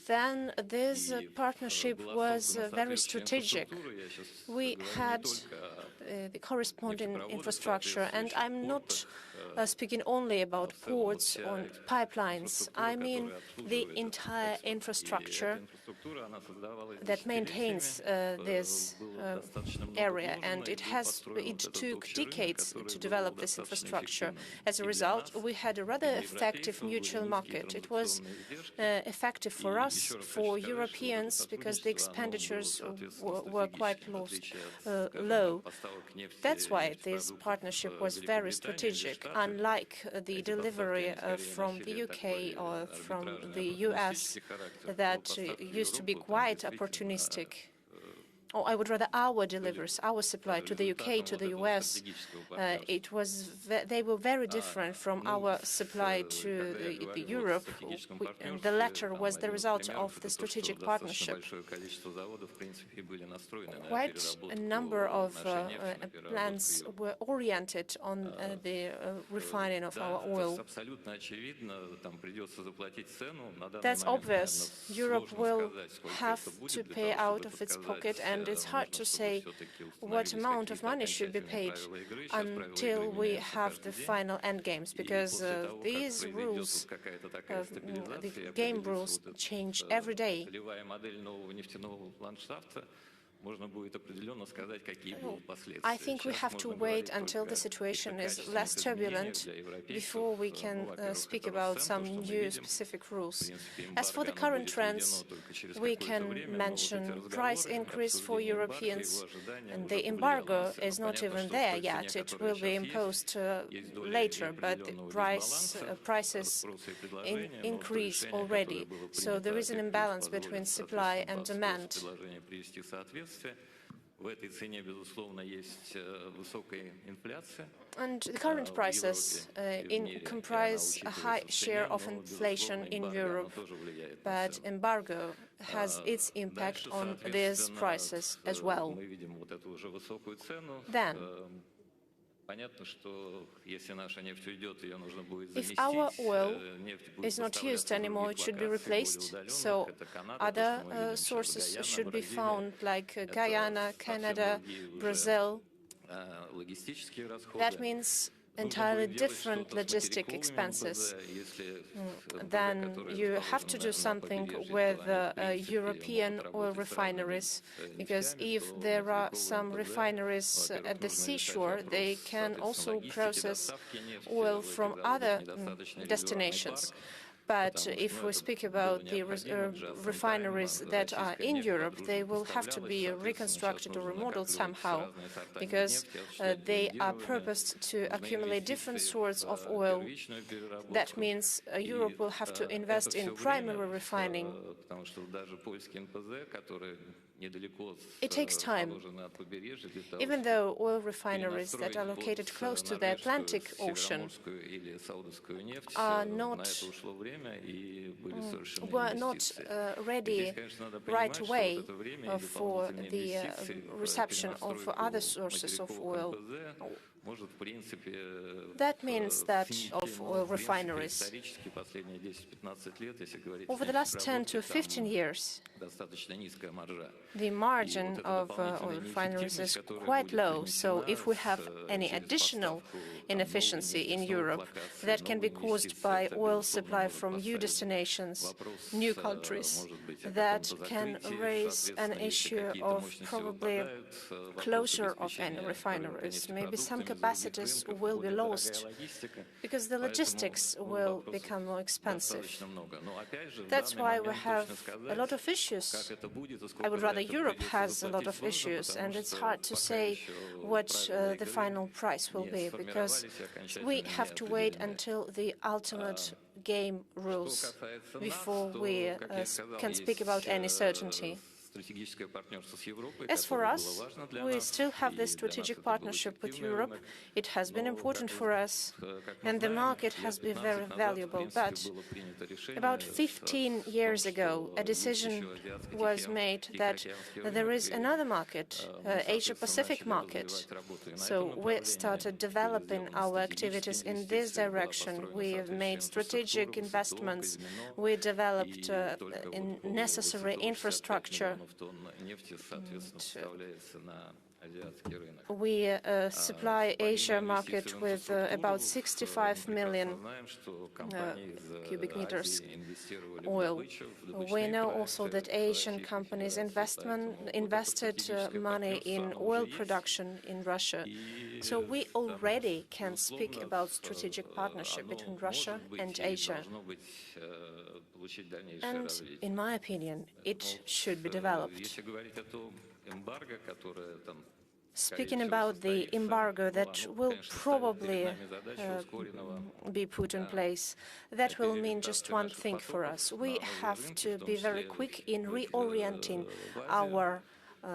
[SPEAKER 10] then this partnership was very strategic. We had the corresponding infrastructure, and I'm not speaking only about ports or pipelines. I mean the entire infrastructure that maintains this area, and it took decades to develop this infrastructure. As a result, we had a rather effective mutual market. It was effective for us, for Europeans, because the expenditures were quite low. That's why this partnership was very strategic, unlike the delivery from the UK or from the US that used to be quite opportunistic. Or I would rather our deliveries, our supply to the UK, to the US, they were very different from our supply to the Europe. The latter was the result of the strategic partnership. Quite a number of plants were oriented on the refining of our oil. That's obvious. Europe will have to pay out of its pocket, and it's hard to say what amount of money should be paid until we have the final end games, because these rules, the game rules, change every day. I think we have to wait until the situation is less turbulent before we can speak about some new specific rules. As for the current trends, we can mention price increase for Europeans, and the embargo is not even there yet. It will be imposed later, but the prices increase already. So there is an imbalance between supply and demand. And the current prices comprise a high share of inflation in Europe, but embargo has its impact on these prices as well. Then, if our oil is not used anymore, it should be replaced. So other sources should be found, like Guyana, Canada, Brazil. That means entirely different logistic expenses. Then you have to do something with European oil refineries, because if there are some refineries at the seashore, they can also process oil from other destinations. But if we speak about the refineries that are in Europe, they will have to be reconstructed or remodeled somehow, because they are purposed to accumulate different sorts of oil. That means Europe will have to invest in primary refining. It takes time. Even though oil refineries that are located close to the Atlantic Ocean were not ready right away for the reception of other sources of oil. That means that of oil refineries. Over the last 10 to 15 years, the margin of oil refineries is quite low. So if we have any additional inefficiency in Europe, that can be caused by oil supply from new destinations, new countries, that can raise an issue of probably closure of any refineries. Maybe some capacities will be lost because the logistics will become more expensive. That's why we have a lot of issues. I would rather Europe has a lot of issues, and it's hard to say what the final price will be, because we have to wait until the ultimate game rules before we can speak about any certainty. As for us, we still have this strategic partnership with Europe. It has been important for us, and the market has been very valuable. But about 15 years ago, a decision was made that there is another market, Asia-Pacific market. So we started developing our activities in this direction. We have made strategic investments. We developed necessary infrastructure. We supply Asia market with about 65 million cubic meters oil. We know also that Asian companies invested money in oil production in Russia. So we already can speak about strategic partnership between Russia and Asia. And in my opinion, it should be developed. Speaking about the embargo that will probably be put in place, that will mean just one thing for us. We have to be very quick in reorienting our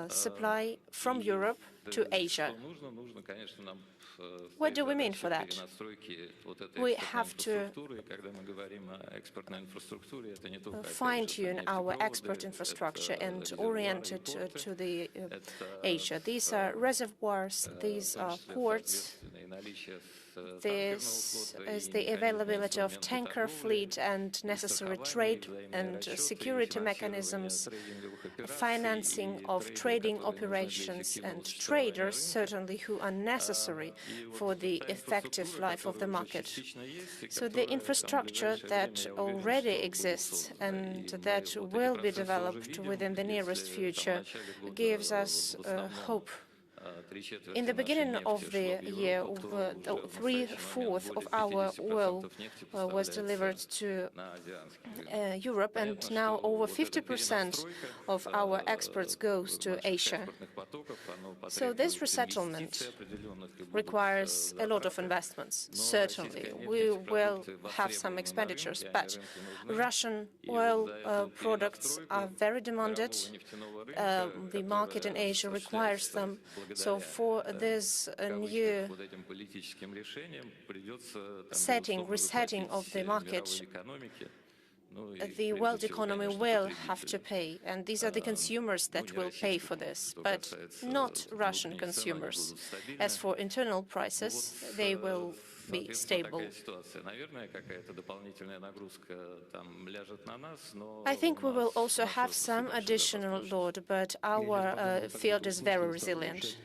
[SPEAKER 10] supply from Europe to Asia. What do we mean for that? We have to fine-tune our export infrastructure and orient it to the Asia. These are reservoirs, these are ports. This is the availability of tanker fleet and necessary trade and security mechanisms, financing of trading operations and traders, certainly, who are necessary for the effective life of the market. So the infrastructure that already exists and that will be developed within the nearest future gives us hope. In the beginning of the year, 3/4 of our oil was delivered to Europe, and now over 50% of our exports goes to Asia. So this resettlement requires a lot of investments. Certainly, we will have some expenditures, but Russian oil products are very demanded. The market in Asia requires them. So for this new resetting of the market, the world economy will have to pay, and these are the consumers that will pay for this, but not Russian consumers. As for internal prices, they will be stable. I think we will also have some additional load, but our field is very resilient.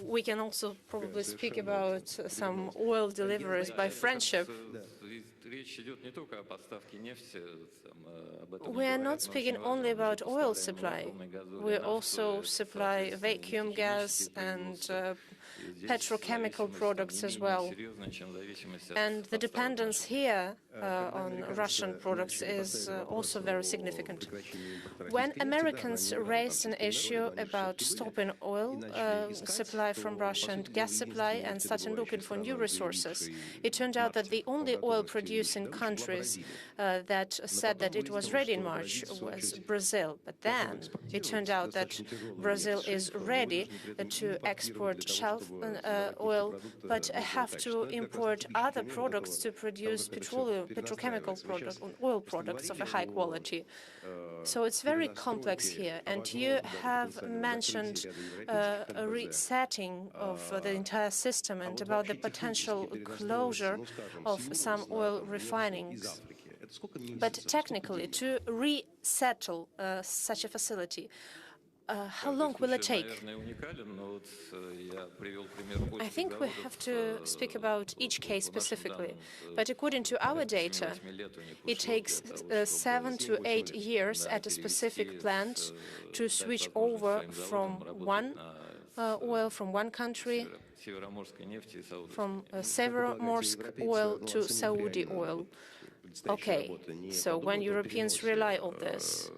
[SPEAKER 10] We can also probably speak about some oil deliveries by friendship. We are not speaking only about oil supply. We also supply vacuum gas and petrochemical products as well. And the dependence here on Russian products is also very significant. When Americans raised an issue about stopping oil supply from Russia and gas supply and started looking for new resources, it turned out that the only oil-producing countries that said that it was ready in March was Brazil. But then it turned out that Brazil is ready to export shale oil, but have to import other products to produce petrochemical products, oil products of a high quality. So it's very complex here. And you have mentioned a resetting of the entire system and about the potential closure of some oil refinings. But technically, to resettle such a facility, how long will it take? I think we have to speak about each case specifically. But according to our data, it takes 7 to 8 years at a specific plant to switch over from oil from one country, from Severomorsk oil to Saudi oil. Okay, so when Europeans rely on this,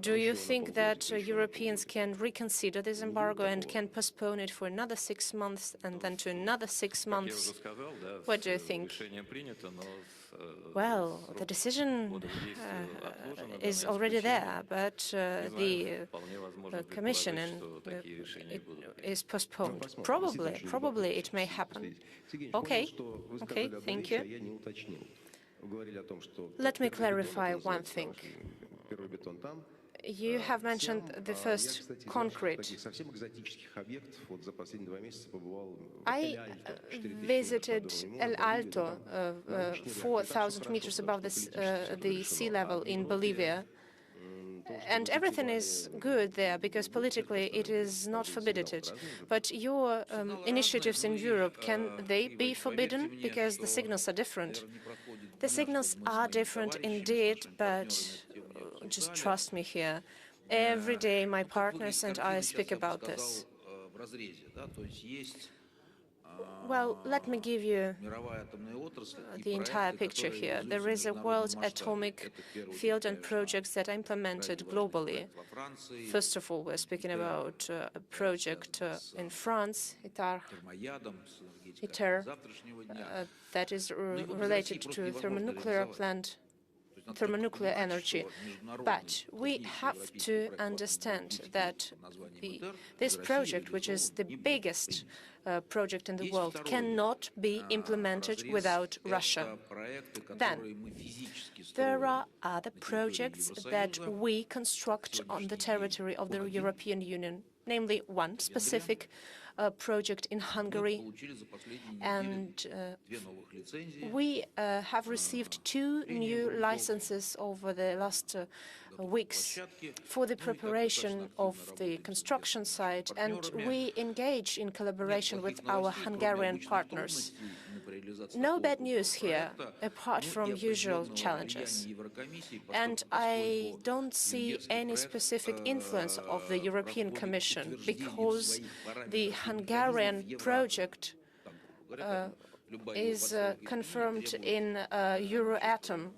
[SPEAKER 10] Do you think that Europeans can reconsider this embargo and can postpone it for another 6 months and then to another 6 months? What do you think? Well, the decision is already there, but the Commission is postponed. Probably it may happen. Okay, thank you. Let me clarify one thing. You have mentioned the first concrete. I visited El Alto, 4,000 meters above the sea level in Bolivia. And everything is good there because politically it is not forbidden. But your initiatives in Europe, can they be forbidden? Because the signals are different. The signals are different indeed, but just trust me here. Every day my partners and I speak about this. Well, let me give you the entire picture here. There is a world atomic field and projects that are implemented globally. First of all, we're speaking about a project in France, ITER, that is related to thermonuclear energy. But we have to understand that this project, which is the biggest project in the world, cannot be implemented without Russia. Then, there are other projects that we construct on the territory of the European Union, namely one specific project in Hungary, and we have received 2 new licenses over the last weeks for the preparation of the construction site, and we engage in collaboration with our Hungarian partners. No bad news here, apart from usual challenges. And I don't see any specific influence of the European Commission, because the Hungarian project is confirmed in Euratom.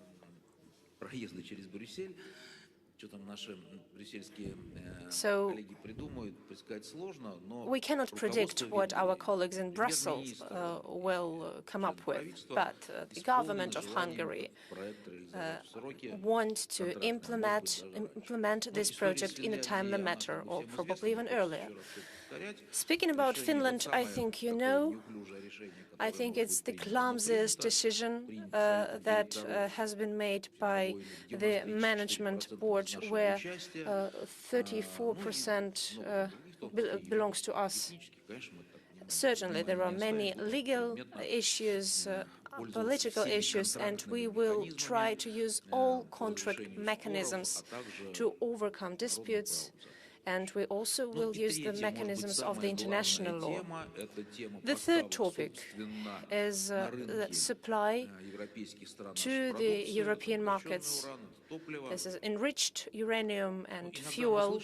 [SPEAKER 10] So we cannot predict what our colleagues in Brussels will come up with, but the government of Hungary wants to implement this project in a timely manner, or probably even earlier. Speaking about Finland, I think you know, I think it's the clumsiest decision that has been made by the management board, where 34% belongs to us. Certainly, there are many legal issues, political issues, and we will try to use all contract mechanisms to overcome disputes, and we also will use the mechanisms of the international law. The third topic is supply to the European markets. This is enriched uranium and fuel.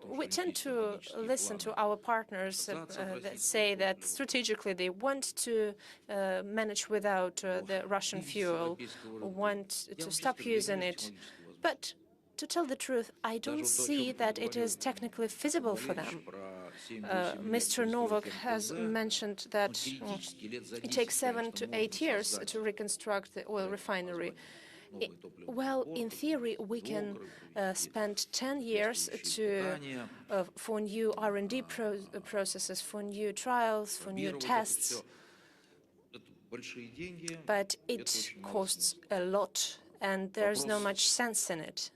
[SPEAKER 10] We tend to listen to our partners that say that strategically they want to manage without the Russian fuel, want to stop using it. But to tell the truth, I don't see that it is technically feasible for them. Mr. Novak has mentioned that it takes 7 to 8 years to reconstruct the oil refinery. Well, in theory, we can spend 10 years for new R&D processes, for new trials, for new tests. But it costs a lot, and there's not much sense in it.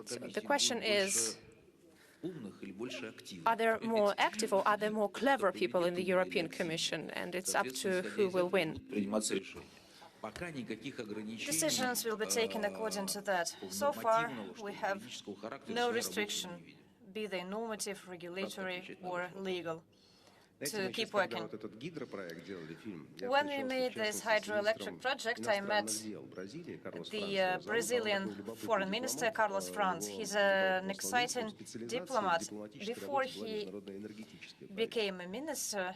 [SPEAKER 10] So the question is, are there more active or are there more clever people in the European Commission? And it's up to who will win.
[SPEAKER 13] Decisions will be taken according to that. So far, we have no restriction, be they normative, regulatory, or legal. to keep working. When we made this hydroelectric project, I met the Brazilian Foreign Minister, Carlos Franz. He's an exciting diplomat. Before he became a minister,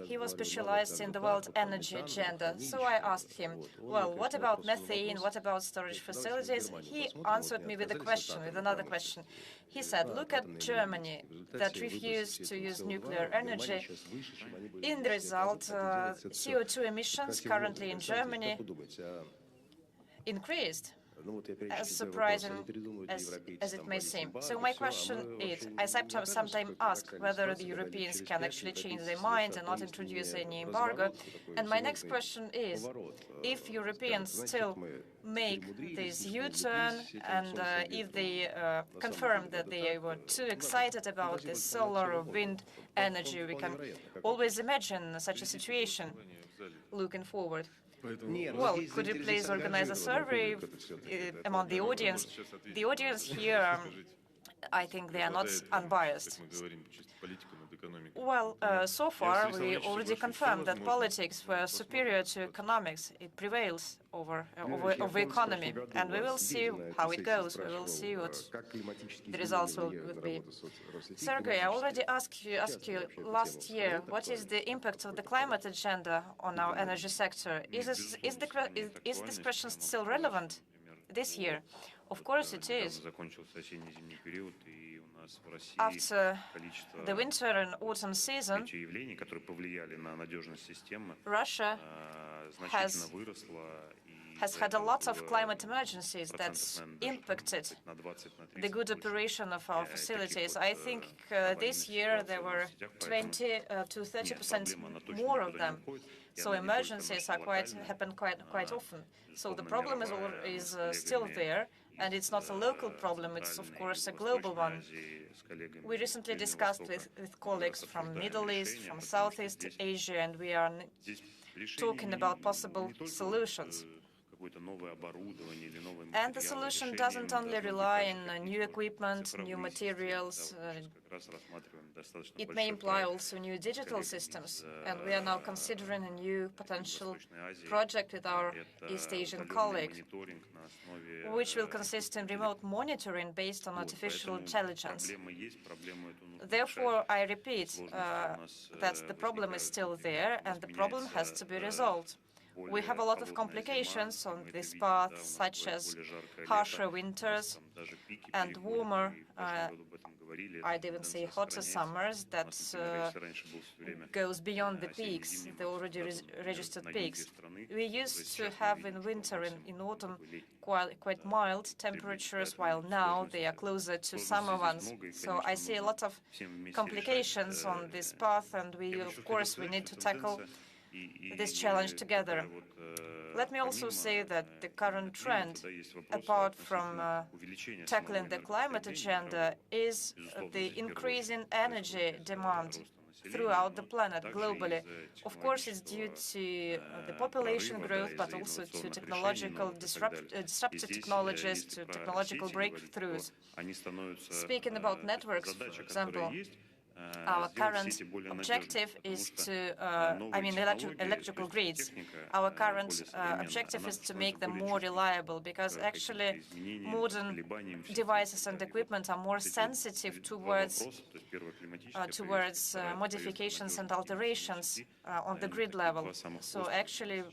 [SPEAKER 13] he was specialized in the world energy agenda. So I asked him, well, what about methane? What about storage facilities? He answered me with another question. He said, look at Germany that refused to use nuclear energy. In the result, CO2 emissions currently in Germany increased, as surprising as it may seem. So my question is, I sometimes ask whether the Europeans can actually change their mind and not introduce any embargo. And my next question is, if Europeans still make this U-turn and if they confirm that they were too excited about this solar or wind energy, we can always imagine such a situation looking forward. Well, could you please organize a survey among the audience? The audience here, I think they are not unbiased. Well, so far, we already confirmed that politics were superior to economics. It prevails over economy, and we will see how it goes. We will see what the results will be. Sergey, I already asked you last year, what is the impact of the climate agenda on our energy sector? Is this question still relevant this year? Of course it is. After the winter and autumn season, Russia has had a lot of climate emergencies that impacted the good operation of our facilities. I think this year there were 20 to 30% more of them. So emergencies happen quite often. So the problem is still there, and it's not a local problem. It's of course a global one. We recently discussed with colleagues from Middle East, from Southeast Asia, and we are talking about possible solutions. And the solution doesn't only rely on new equipment, new materials. It may imply also new digital systems. And we are now considering a new potential project with our East Asian colleagues, which will consist in remote monitoring based on artificial intelligence. Therefore, I repeat that the problem is still there, and the problem has to be resolved. We have a lot of complications on this path, such as harsher winters and warmer, I'd even say hotter summers that goes beyond the peaks, the already registered peaks. We used to have in winter and in autumn quite mild temperatures, while now they are closer to summer ones. So I see a lot of complications on this path, and of course we need to tackle this challenge together. Let me also say that the current trend, apart from tackling the climate agenda, is the increasing energy demand throughout the planet globally. Of course, it's due to the population growth, but also to technological disruptive technologies, to technological breakthroughs. Speaking about networks, for example, our current objective is to, electrical grids. Our current objective is to make them more reliable, because actually modern devices and equipment are more sensitive towards modifications and alterations on the grid level. So actually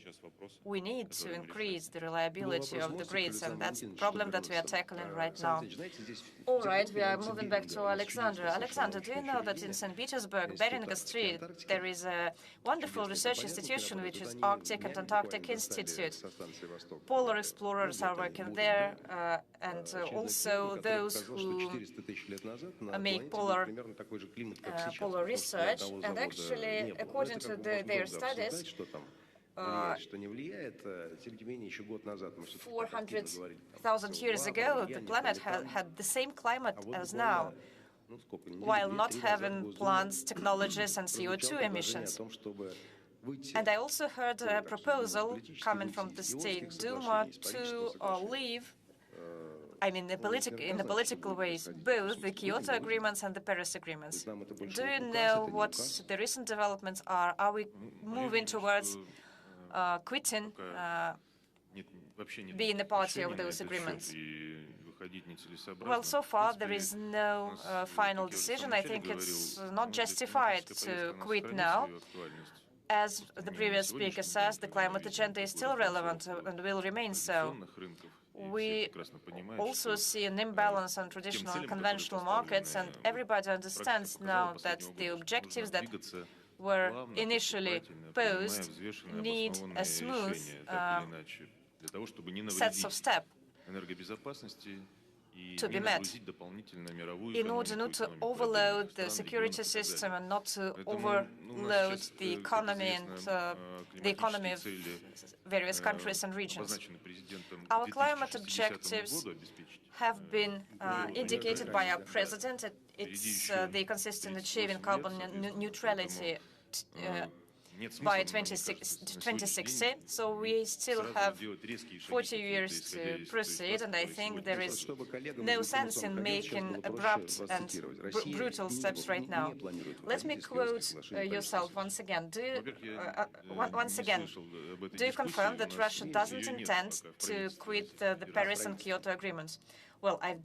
[SPEAKER 13] we need to increase the reliability of the grids, and that's the problem that we are tackling right now. All right, we are moving back to Alexander. Alexander, do you know that in St. Petersburg, Beringa Street, there is a wonderful research institution, which is Arctic and Antarctic Institute. Polar explorers are working there, and also those who make polar research. And actually, according to their studies, 400,000 years ago, the planet had the same climate as now, while not having plants, technologies, and CO2 emissions. And I also heard a proposal coming from the State Duma to leave I mean, in the political ways, both the Kyoto agreements and the Paris agreements. Do you know what the recent developments are? Are we moving towards quitting, being a party of those agreements? Well, so far there is no final decision. I think it's not justified to quit now. As the previous speaker says, the climate agenda is still relevant and will remain so. We also see an imbalance on traditional and conventional markets, and everybody understands now that the objectives that were initially posed need a smooth sets of steps to be met in order not to overload the security system and not to overload the economy and the economy of various countries and regions. Our climate objectives have been indicated by our president. They consist in achieving carbon neutrality by 2060, so we still have 40 years to proceed, and I think there is no sense in making abrupt and brutal steps right now. Let me quote yourself once again. Do you confirm that Russia doesn't intend to quit the Paris and Kyoto agreements? Well, I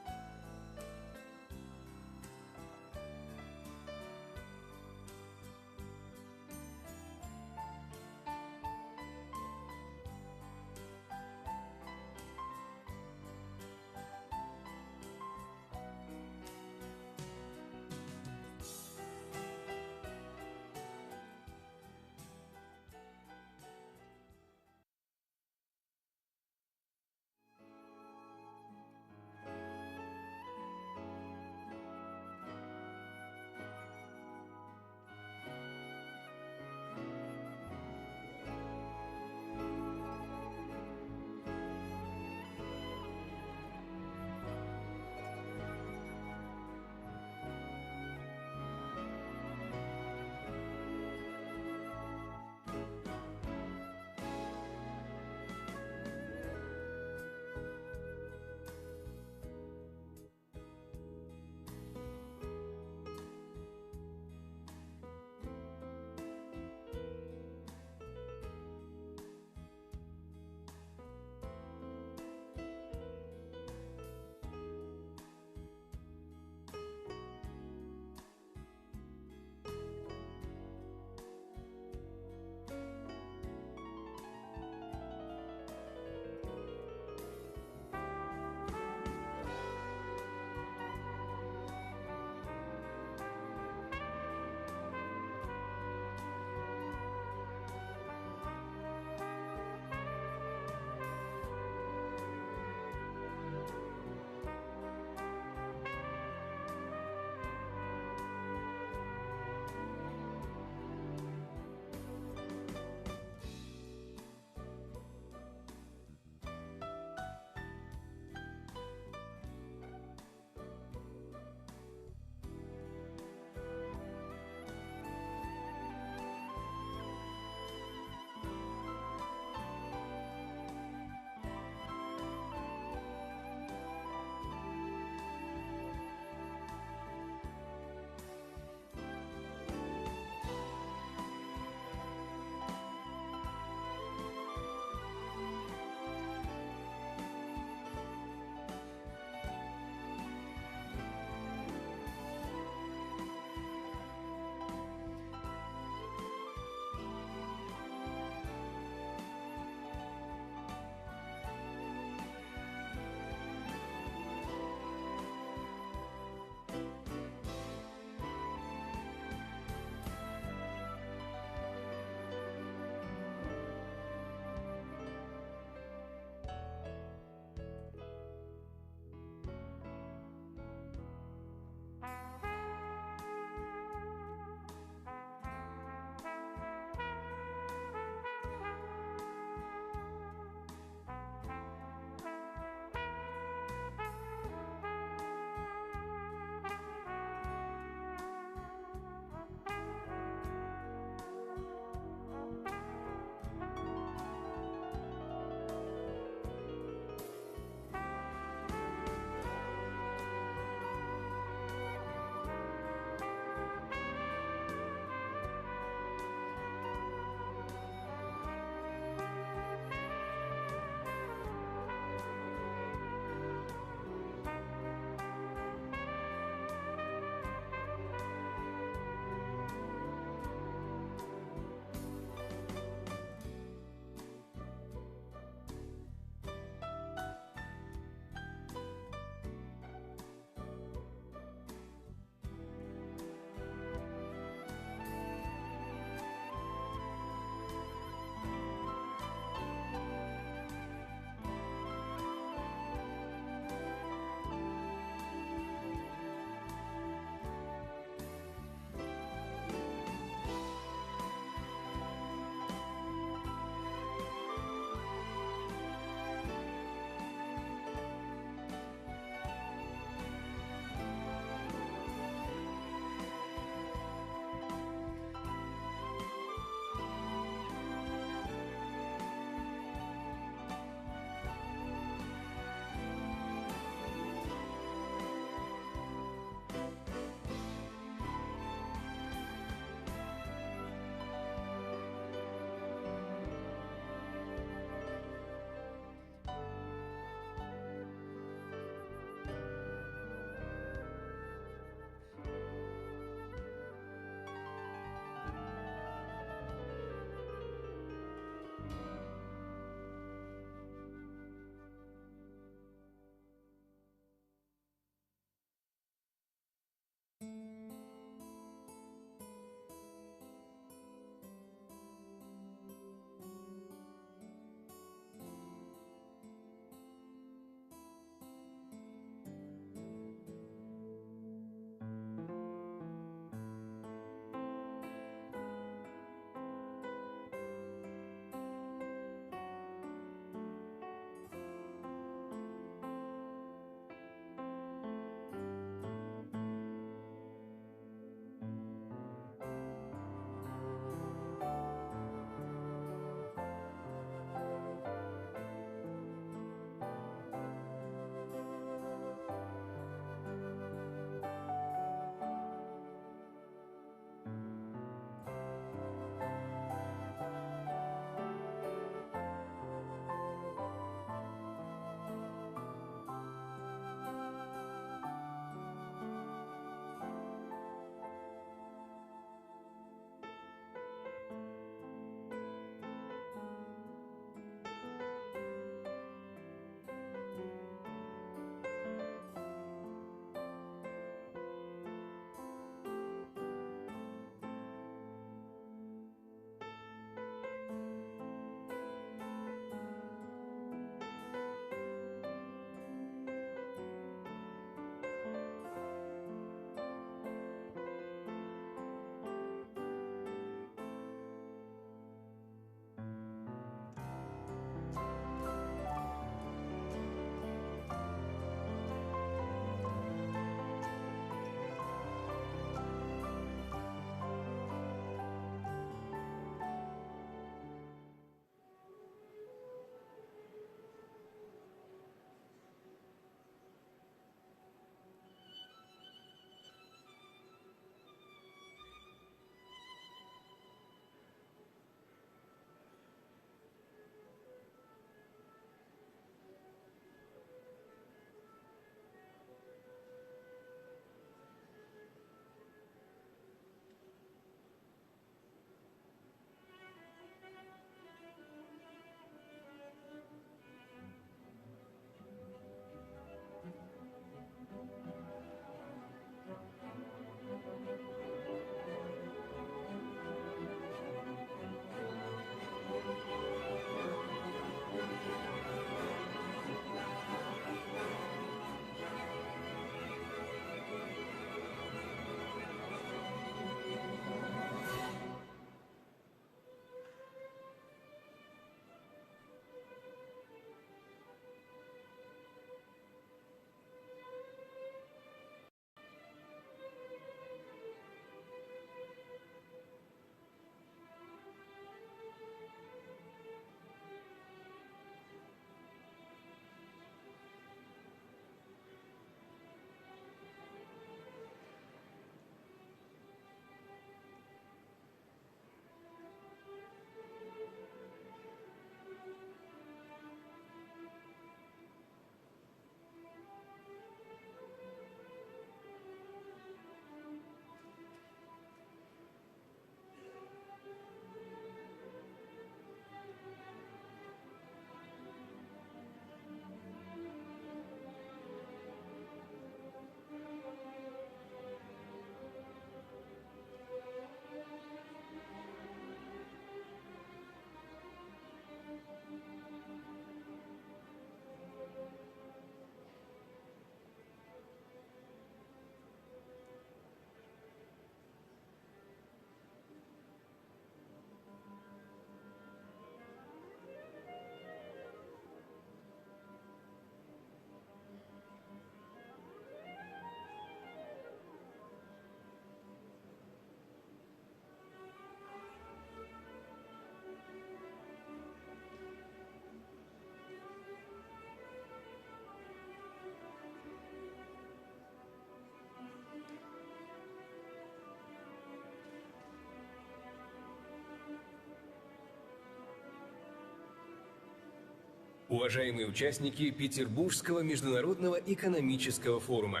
[SPEAKER 14] Уважаемые участники Петербургского международного экономического форума,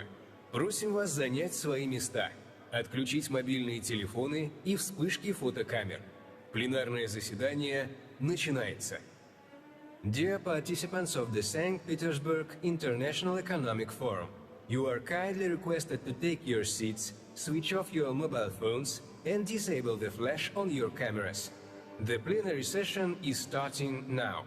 [SPEAKER 14] просим вас занять свои места, отключить мобильные телефоны и вспышки фотокамер. Пленарное заседание начинается. Dear participants of the St. Petersburg International Economic Forum, you are kindly requested to take your seats, switch off your mobile phones, and disable the flash on your cameras. The plenary session is starting now.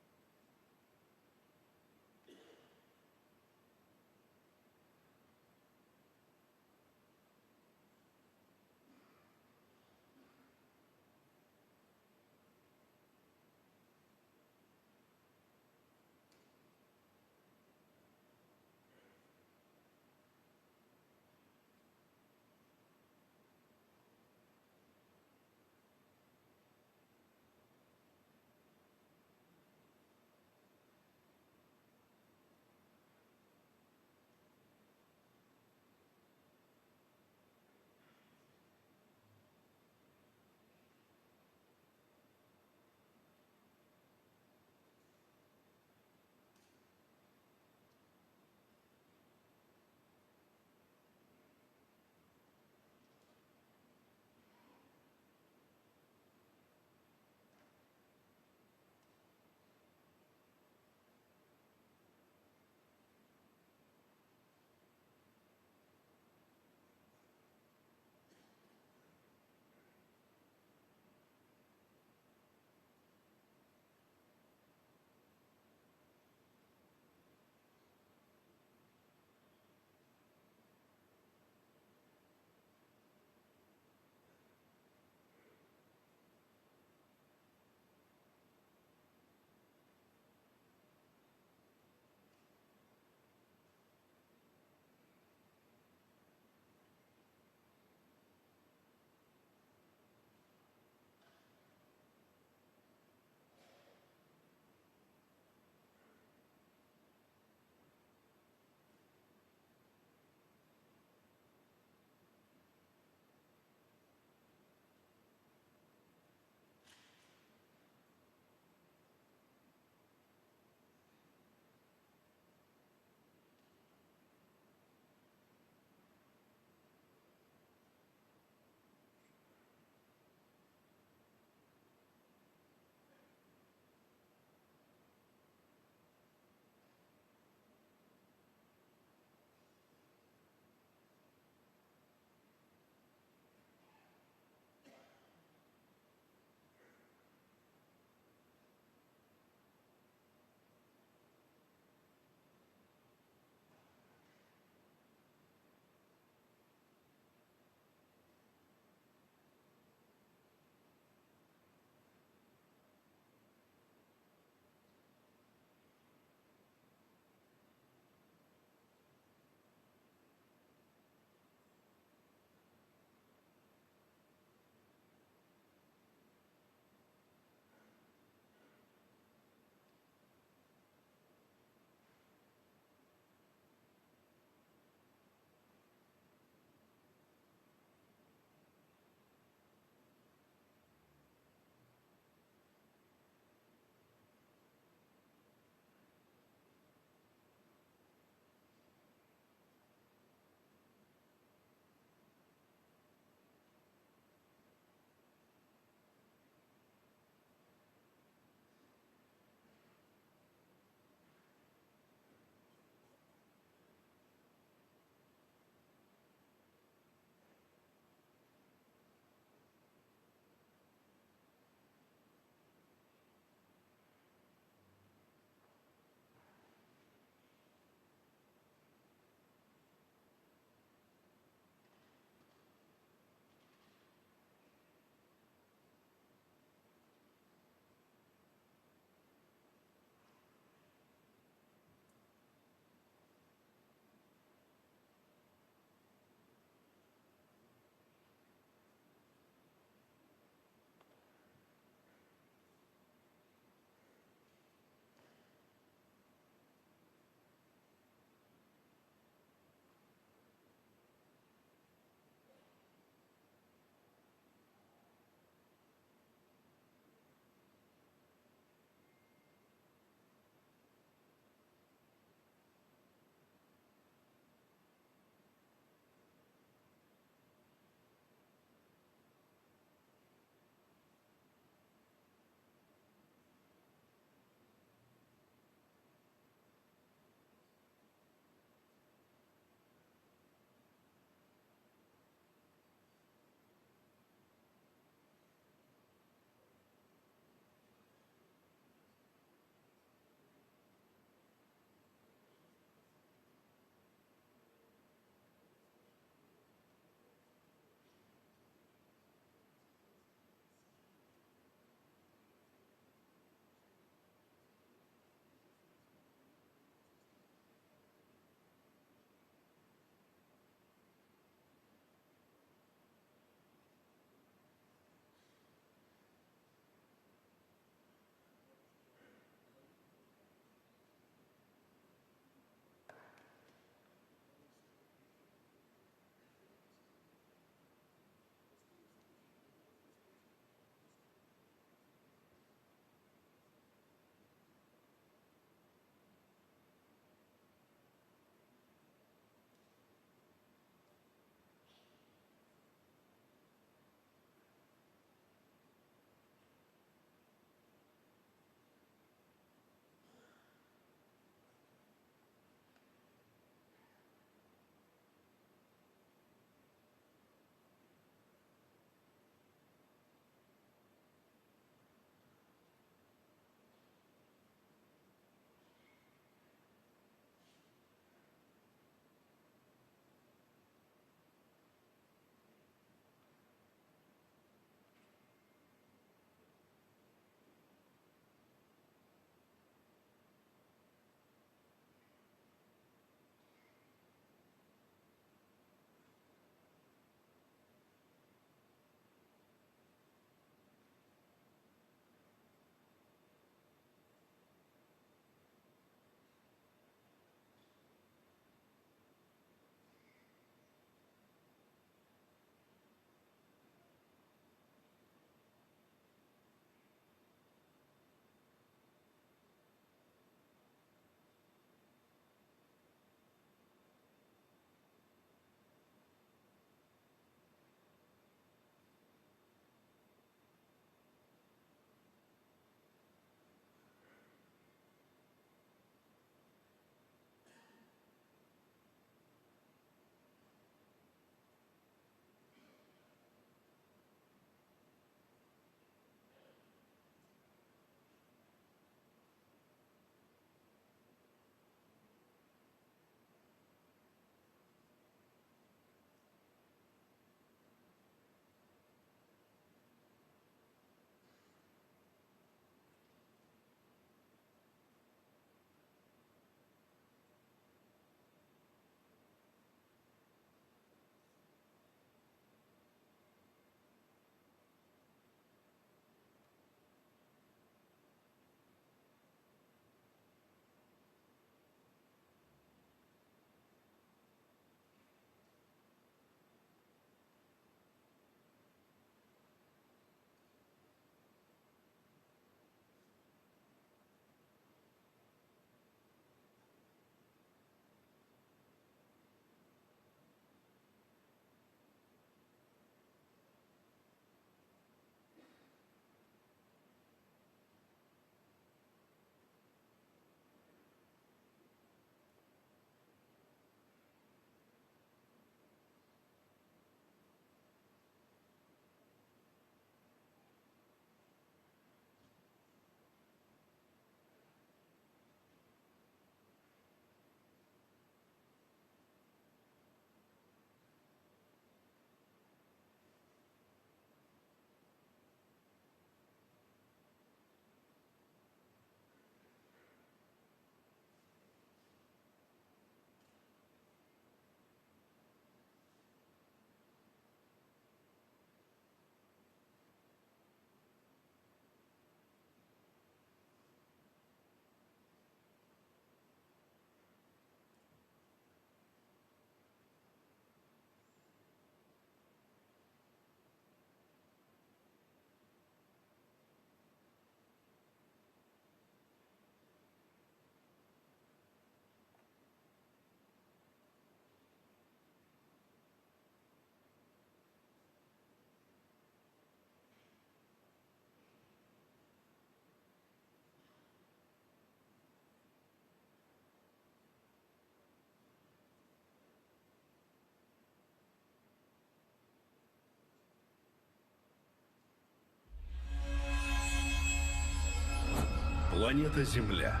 [SPEAKER 14] Планета Земля.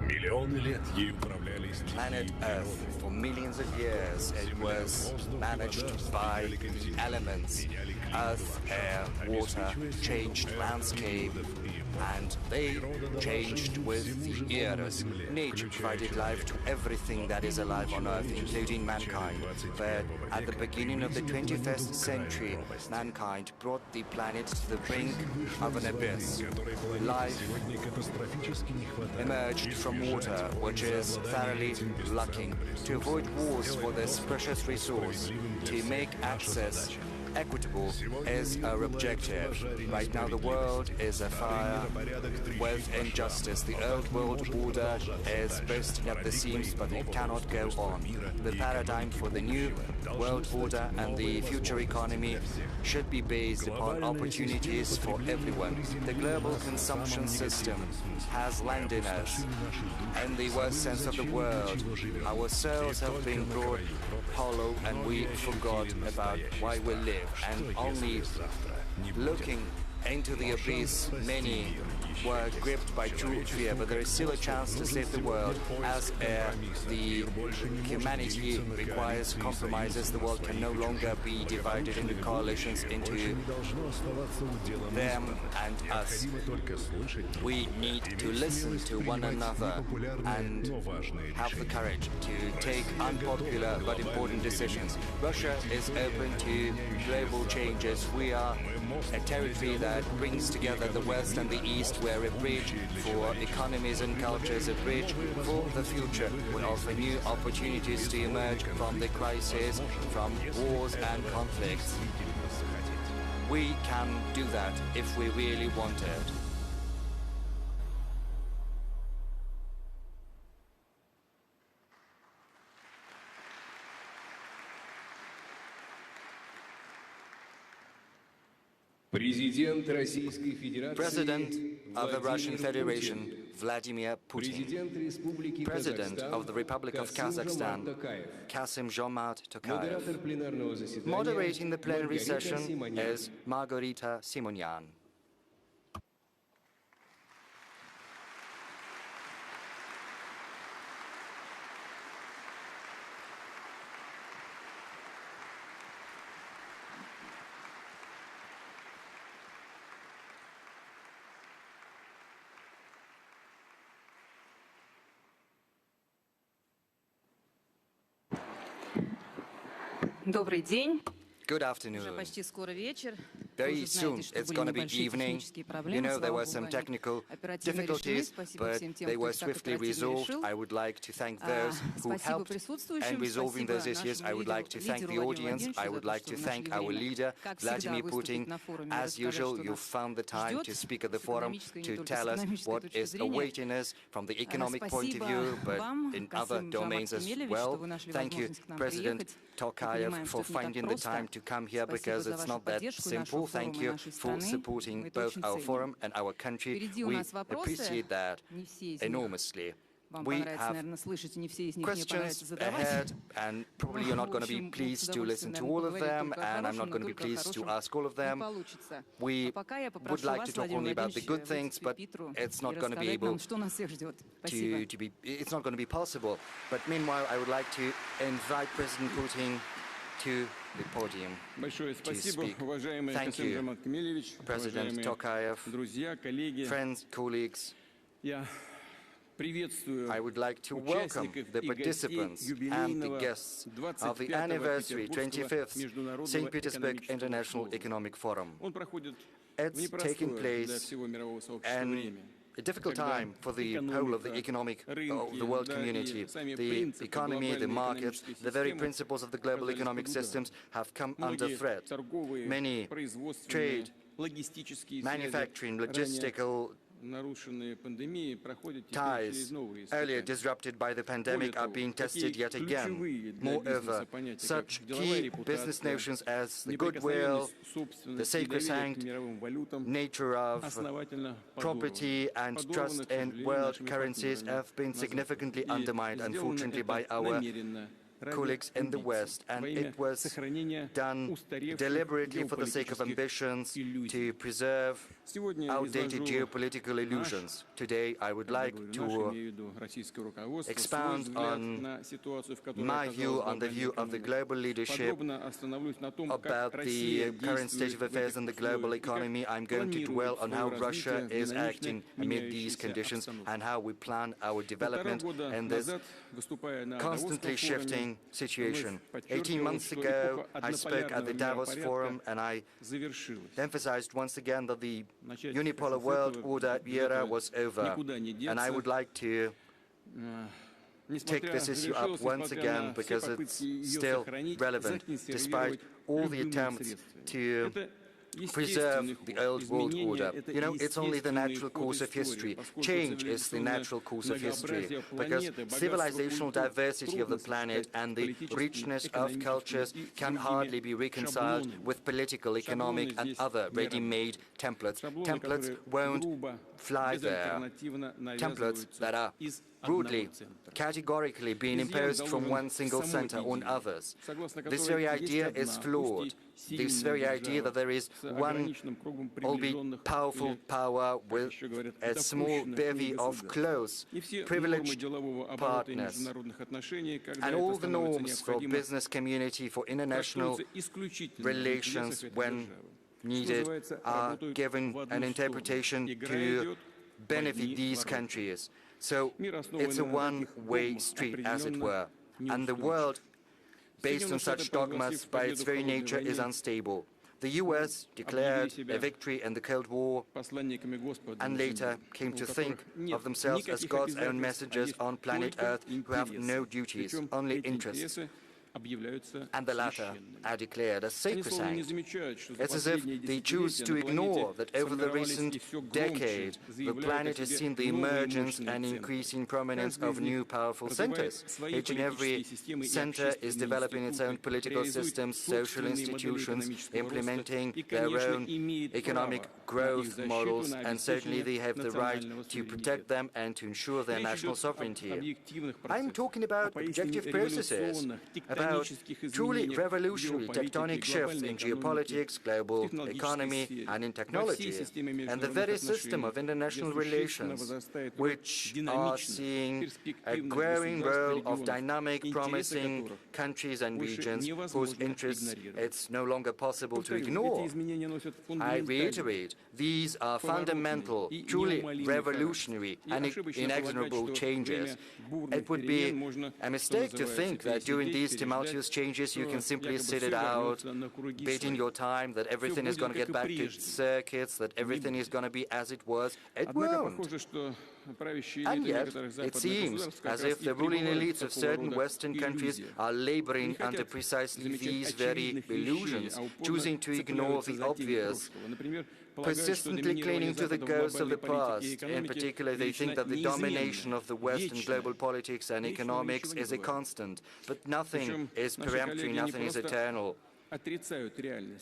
[SPEAKER 14] Миллионы лет ей управляли стихии.
[SPEAKER 15] Planet Earth, for millions of years, it was managed by elements. Earth, air, water changed landscape, and they changed with the eras. Nature provided life to everything that is alive on Earth, including mankind. But at the beginning of the 21st century, mankind brought the planet to the brink of an abyss. Life emerged from water, which is thoroughly lacking. To avoid wars for this precious resource, to make access equitable is our objective. Right now the world is afire with injustice. The old world order is bursting at the seams, but it cannot go on. The paradigm for the new world order and the future economy should be based upon opportunities for everyone. The global consumption system has landed us in the worst sense of the word. Our souls have been brought hollow and we forgot about why we live. And only looking into the abyss, many were gripped by true fear, but there is still a chance to save the world. As the humanity requires compromises, the world can no longer be divided into coalitions, into them and us. We need to listen to one another and have the courage to take unpopular but important decisions. Russia is open to global changes. We are a territory that brings together the West and the East. We're a bridge for economies and cultures, a bridge for the future. We offer new opportunities to emerge from the crisis, from wars and conflicts. We can do that if we really want it. President of the Russian Federation, Vladimir Putin. President of the Republic of Kazakhstan, Kassym-Jomart Tokayev. Moderating the plenary session is Margarita Simonyan.
[SPEAKER 16] Добрый день.
[SPEAKER 15] Good afternoon.
[SPEAKER 16] Уже почти скоро вечер.
[SPEAKER 15] Very soon it's going to be evening. You know, there were some technical difficulties, but they were swiftly resolved. I would like to thank those who helped in resolving those issues. I would like to thank the audience. I would like to thank our leader, Vladimir Putin. As usual, you found the time to speak at the forum, to tell us what is awaiting us from the economic point of view, but in other domains as well. Thank you, President Tokayev, for finding the time to come here, because it's not that simple. Thank you for supporting both our forum and our country. We appreciate that enormously. We have questions ahead, and probably you're not going to be pleased to listen to all of them, and I'm not going to be pleased to ask all of them. We would like to talk only about the good things, but it's not going to be able it's not going to be possible. But meanwhile, I would like to invite President Putin to the podium to speak. Thank you, President Tokayev, friends, colleagues. I would like to welcome the participants and the guests of the anniversary 25th St. Petersburg International Economic Forum. It's taking place in a difficult time for the whole of the the world community. The economy, the markets, the very principles of the global economic systems have come under threat. Many trade, manufacturing, logistical ties earlier disrupted by the pandemic are being tested yet again. Moreover, such key business notions as the goodwill, the sacrosanct nature of property and trust in world currencies have been significantly undermined, unfortunately, by our colleagues in the West, and it was done deliberately for the sake of ambitions to preserve outdated geopolitical illusions. Today, I would like to expound on my view, on the view of the global leadership about the current state of affairs in the global economy. I'm going to dwell on how Russia is acting amid these conditions and how we plan our development in this constantly shifting situation. 18 months ago, I spoke at the Davos Forum and I emphasized once again that the unipolar world order era was over. And I would like to take this issue up once again because it's still relevant, despite all the attempts to preserve the old world order. You know, it's only the natural course of history. Change is the natural course of history, because civilizational diversity of the planet and the richness of cultures can hardly be reconciled with political, economic, and other ready-made templates. Templates won't fly there. Templates that are rudely, categorically being imposed from one single center on others. This very idea is flawed. This very idea that there is one, albeit powerful power with a small bevy of close, privileged partners, and all the norms for business community, for international relations when needed are given an interpretation to benefit these countries. So it's a one-way street, as it were, and the world, based on such dogmas, by its very nature, is unstable. The US declared a victory in the Cold War and later came to think of themselves as God's own messengers on planet Earth who have no duties, only interests. And the latter are declared as sacrosanct. It's as if they choose to ignore that over the recent decade, the planet has seen the emergence and increasing prominence of new powerful centers. Each and every center is developing its own political systems, social institutions, implementing their own economic growth models, and certainly they have the right to protect them and to ensure their national sovereignty. I'm talking about objective processes, about truly revolutionary tectonic shifts in geopolitics, global economy, and in technology, and the very system of international relations, which are seeing a growing role of dynamic, promising countries and regions whose interests it's no longer possible to ignore. I reiterate, these are fundamental, truly revolutionary and inexorable changes. It would be a mistake to think that during these tumultuous changes you can simply sit it out, beating your time, that everything is going to get back to its circuits, that everything is going to be as it was. It won't. And yet, it seems as if the ruling elites of certain Western countries are laboring under precisely these very illusions, choosing to ignore the obvious, persistently clinging to the ghosts of the past. In particular, they think that the domination of the West in global politics and economics is a constant, but nothing is peremptory, nothing is eternal.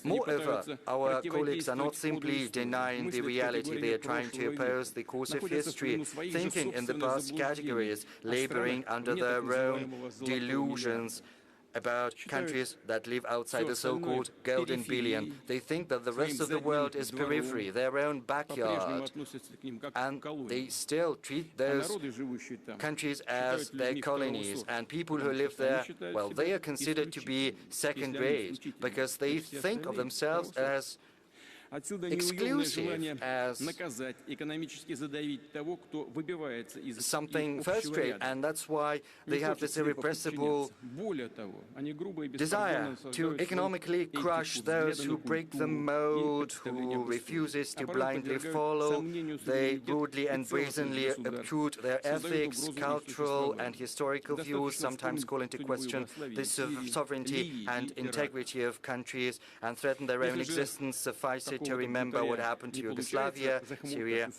[SPEAKER 15] Moreover, our colleagues are not simply denying the reality, they are trying to oppose the course of history, thinking in the past categories, laboring under their own delusions about countries that live outside the so-called golden billion. They think that the rest of the world is periphery, their own backyard, and they still treat those countries as their colonies, and people who live there, well, they are considered to be second-rate because they think of themselves as exclusive, as something first-rate, and that's why they have this irrepressible desire to economically crush those who break the mold, who refuses to blindly follow. They rudely and brazenly obtrude their ethics, cultural and historical views, sometimes call into question the sovereignty and integrity of countries and threaten their own existence. Suffice it to remember what happened to Yugoslavia, Syria.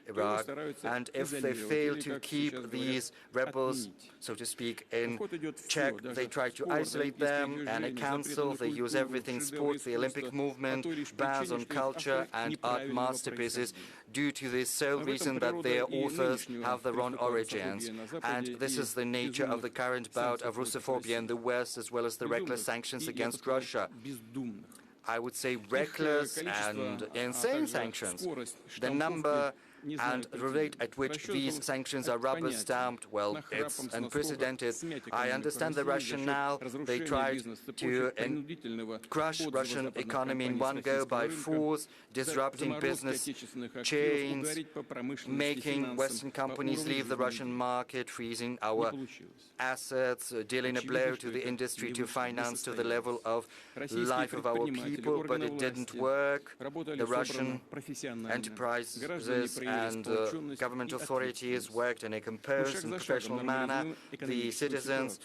[SPEAKER 15] Iraq, and if they fail to keep these rebels, so to speak, in check, they try to isolate them, and a council, they use everything, sport, the Olympic movement, bans on culture and art masterpieces, due to the sole reason that their authors have their own origins. And this is the nature of the current bout of Russophobia in the West, as well as the reckless sanctions against Russia. I would say reckless and insane sanctions. The number and the rate at which these sanctions are rubber-stamped, well, it's unprecedented. I understand the rationale. They tried to crush Russian economy in one go by force, disrupting business chains, making Western companies leave the Russian market, freezing our assets, dealing a blow to the industry, to finance, to the level of life of our people, but it didn't work. The Russian enterprises and government authorities worked in a composed and professional manner. The citizens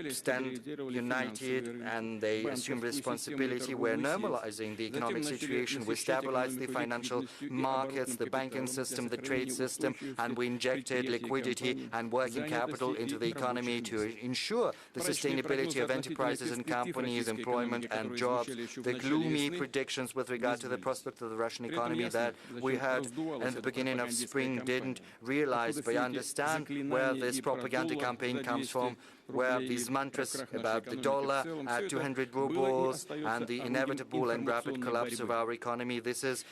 [SPEAKER 15] stand united and they assume responsibility. We're normalizing the economic situation. We stabilized the financial markets, the banking system, the trade system, and we injected liquidity and working capital into the economy to ensure the sustainability of enterprises and companies, employment and jobs. The gloomy predictions with regard to the prospect of the Russian economy that we had in the beginning of spring didn't realize. But I understand where this propaganda campaign comes from, where these mantras about the dollar at 200 rubles and the inevitable and rapid collapse of our economy. This is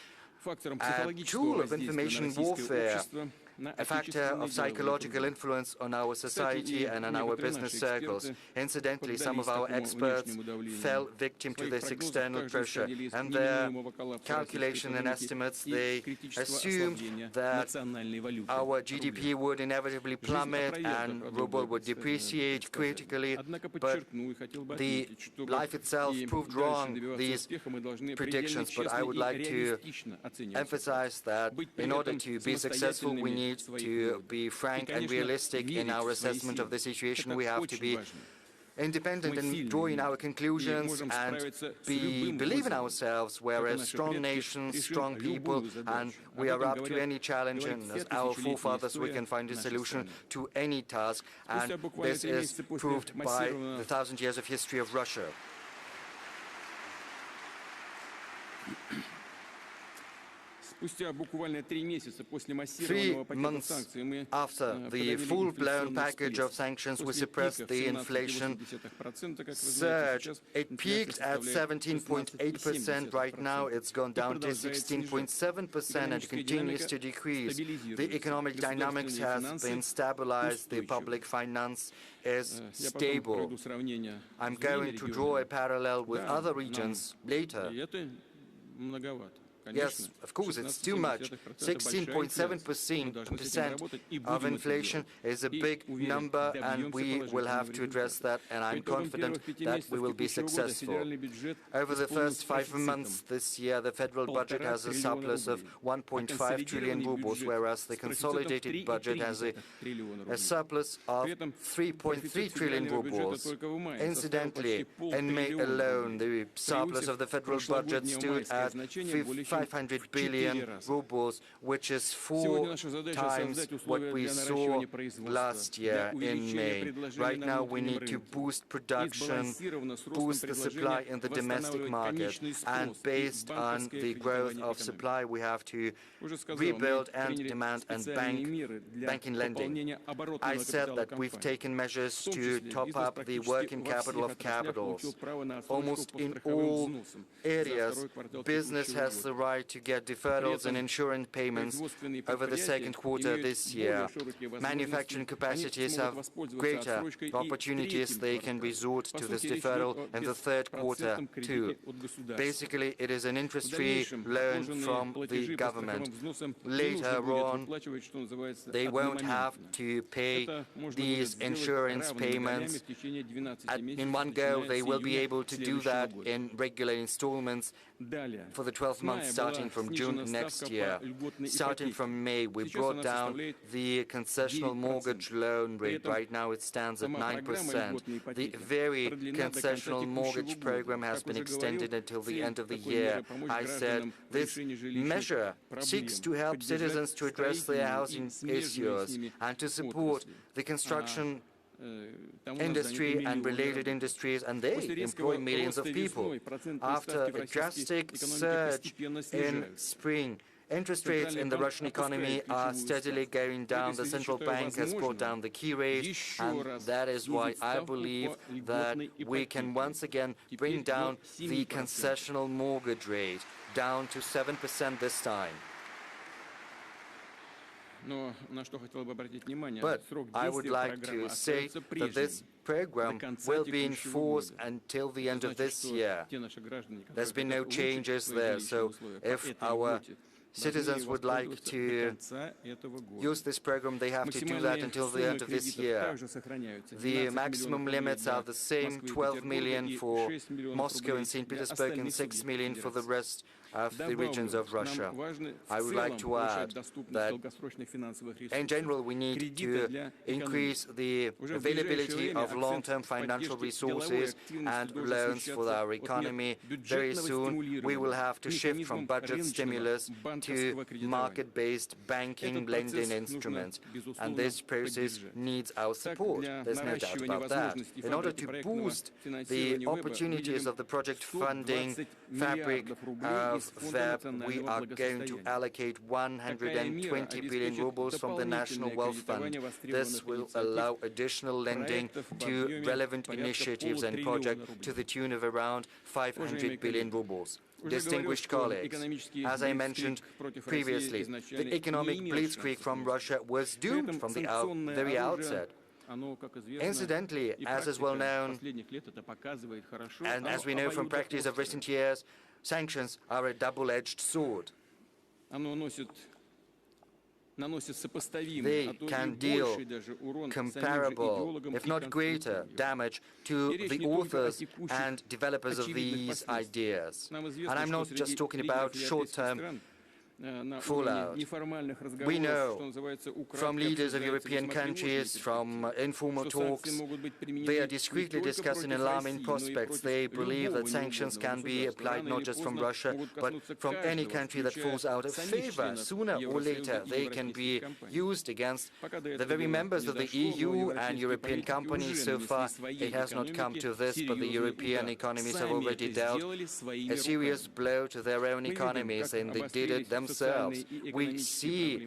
[SPEAKER 15] a tool of information warfare, a factor of psychological influence on our society and on our business circles. Incidentally, some of our experts fell victim to this external pressure, and their calculation and estimates, they assumed that our GDP would inevitably plummet and ruble would depreciate critically, but the life itself proved wrong, these predictions. But I would like to emphasize that in order to be successful, we need to be frank and realistic in our assessment of the situation. We have to be independent in drawing our conclusions and believe in ourselves. We're a strong nation, strong people, and we are up to any challenge, and as our forefathers we can find a solution to any task, and this is proved by the 1,000 years of history of Russia.
[SPEAKER 17] 3
[SPEAKER 15] months after the full-blown package of sanctions, we suppressed the inflation surge. It peaked at 17.8%. Right now, it's gone down to 16.7% and continues to decrease. The economic dynamics has been stabilized. The public finance is stable. I'm going to draw a parallel with other regions later. Yes, of course, it's too much. 16.7% of inflation is a big number, and we will have to address that, and I'm confident that we will be successful. Over the first 5 months this year, the federal budget has a surplus of 1.5 trillion rubles, whereas the consolidated budget has a surplus of 3.3 trillion rubles. Incidentally, in May alone, the surplus of the federal budget stood at 500 billion rubles, which is 4 times what we saw last year in May. Right now, we need to boost production, boost the supply in the domestic market, and based on the growth of supply, we have to rebuild and demand and banking lending. I said that we've taken measures to top up the working capital of capitals. Almost in all areas, business has the right to get deferrals and insurance payments over the second quarter this year. Manufacturing capacities have greater opportunities. They can resort to this deferral in the third quarter too. Basically, it is an interest-free loan from the government. Later on, they won't have to pay these insurance payments in one go. They will be able to do that in regular installments for the 12 months starting from June next year. Starting from May, we brought down the concessional mortgage loan rate. Right now it stands at 9%. The very concessional mortgage program has been extended until the end of the year. I said this measure seeks to help citizens to address their housing issues and to support the construction industry and related industries, and they employ millions of people. After a drastic surge in spring, interest rates in the Russian economy are steadily going down. The central bank has brought down the key rate, and that is why I believe that we can once again bring down the concessional mortgage rate down to 7% this time. But I would like to say that this program will be in force until the end of this year. There's been no changes there, so if our citizens would like to use this program, they have to do that until the end of this year. The maximum limits are the same, 12 million for Moscow and St. Petersburg and 6 million for the rest of the regions of Russia. I would like to add that in general we need to increase the availability of long-term financial resources and loans for our economy. Very soon we will have to shift from budget stimulus to market-based banking lending instruments, and this process needs our support. There's no doubt about that. In order to boost the opportunities of the project funding fabric of VEP, we are going to allocate 120 billion rubles from the National Wealth Fund. This will allow additional lending to relevant initiatives and projects to the tune of around 500 billion rubles. Distinguished colleagues, as I mentioned previously, the economic blitzkrieg from Russia was doomed from the very outset. Incidentally, as is well known, and as we know from practice of recent years, sanctions are a double-edged sword. They can deal comparable, if not greater, damage to the authors and developers of these ideas. And I'm not just talking about short-term fallout. We know from leaders of European countries, from informal talks, they are discreetly discussing alarming prospects. They believe that sanctions can be applied not just from Russia, but from any country that falls out of favor. Sooner or later, they can be used against the very members of the EU and European companies. So far, it has not come to this, but the European economies have already dealt a serious blow to their own economies, and they did it themselves. We see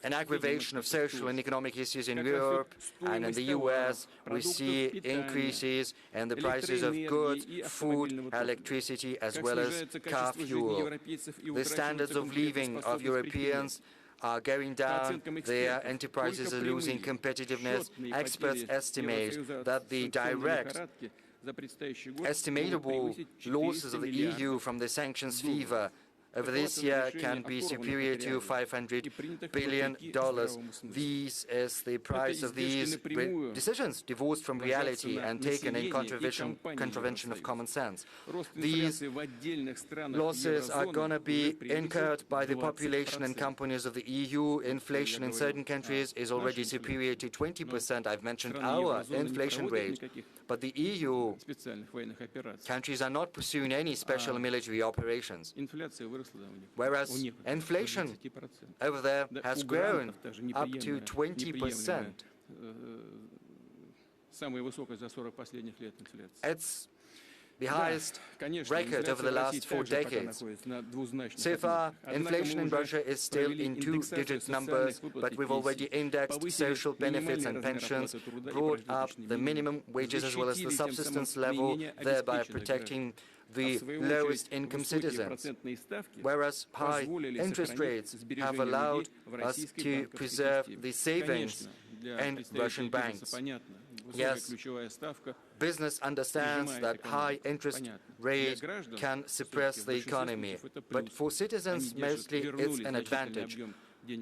[SPEAKER 15] an aggravation of social and economic issues in Europe and in the US. We see increases in the prices of goods, food, electricity, as well as car fuel. The standards of living of Europeans are going down, their enterprises are losing competitiveness. Experts estimate that the direct estimatable losses of the EU from the sanctions fever over this year can be superior to $500 billion. This is the price of these decisions, divorced from reality and taken in contravention of common sense. These losses are going to be incurred by the population and companies of the EU. Inflation in certain countries is already superior to 20%. I've mentioned our inflation rate. But the EU countries are not pursuing any special military operations, whereas inflation over there has grown up to 20%. It's the highest record over the last 4 decades. So far, inflation in Russia is still in 2-digit numbers, but we've already indexed social benefits and pensions, brought up the minimum wages as well as the subsistence level, thereby protecting the lowest income citizens, whereas high interest rates have allowed us to preserve the savings in Russian banks. Yes, business understands that high interest rate can suppress the economy, but for citizens mostly it's an advantage.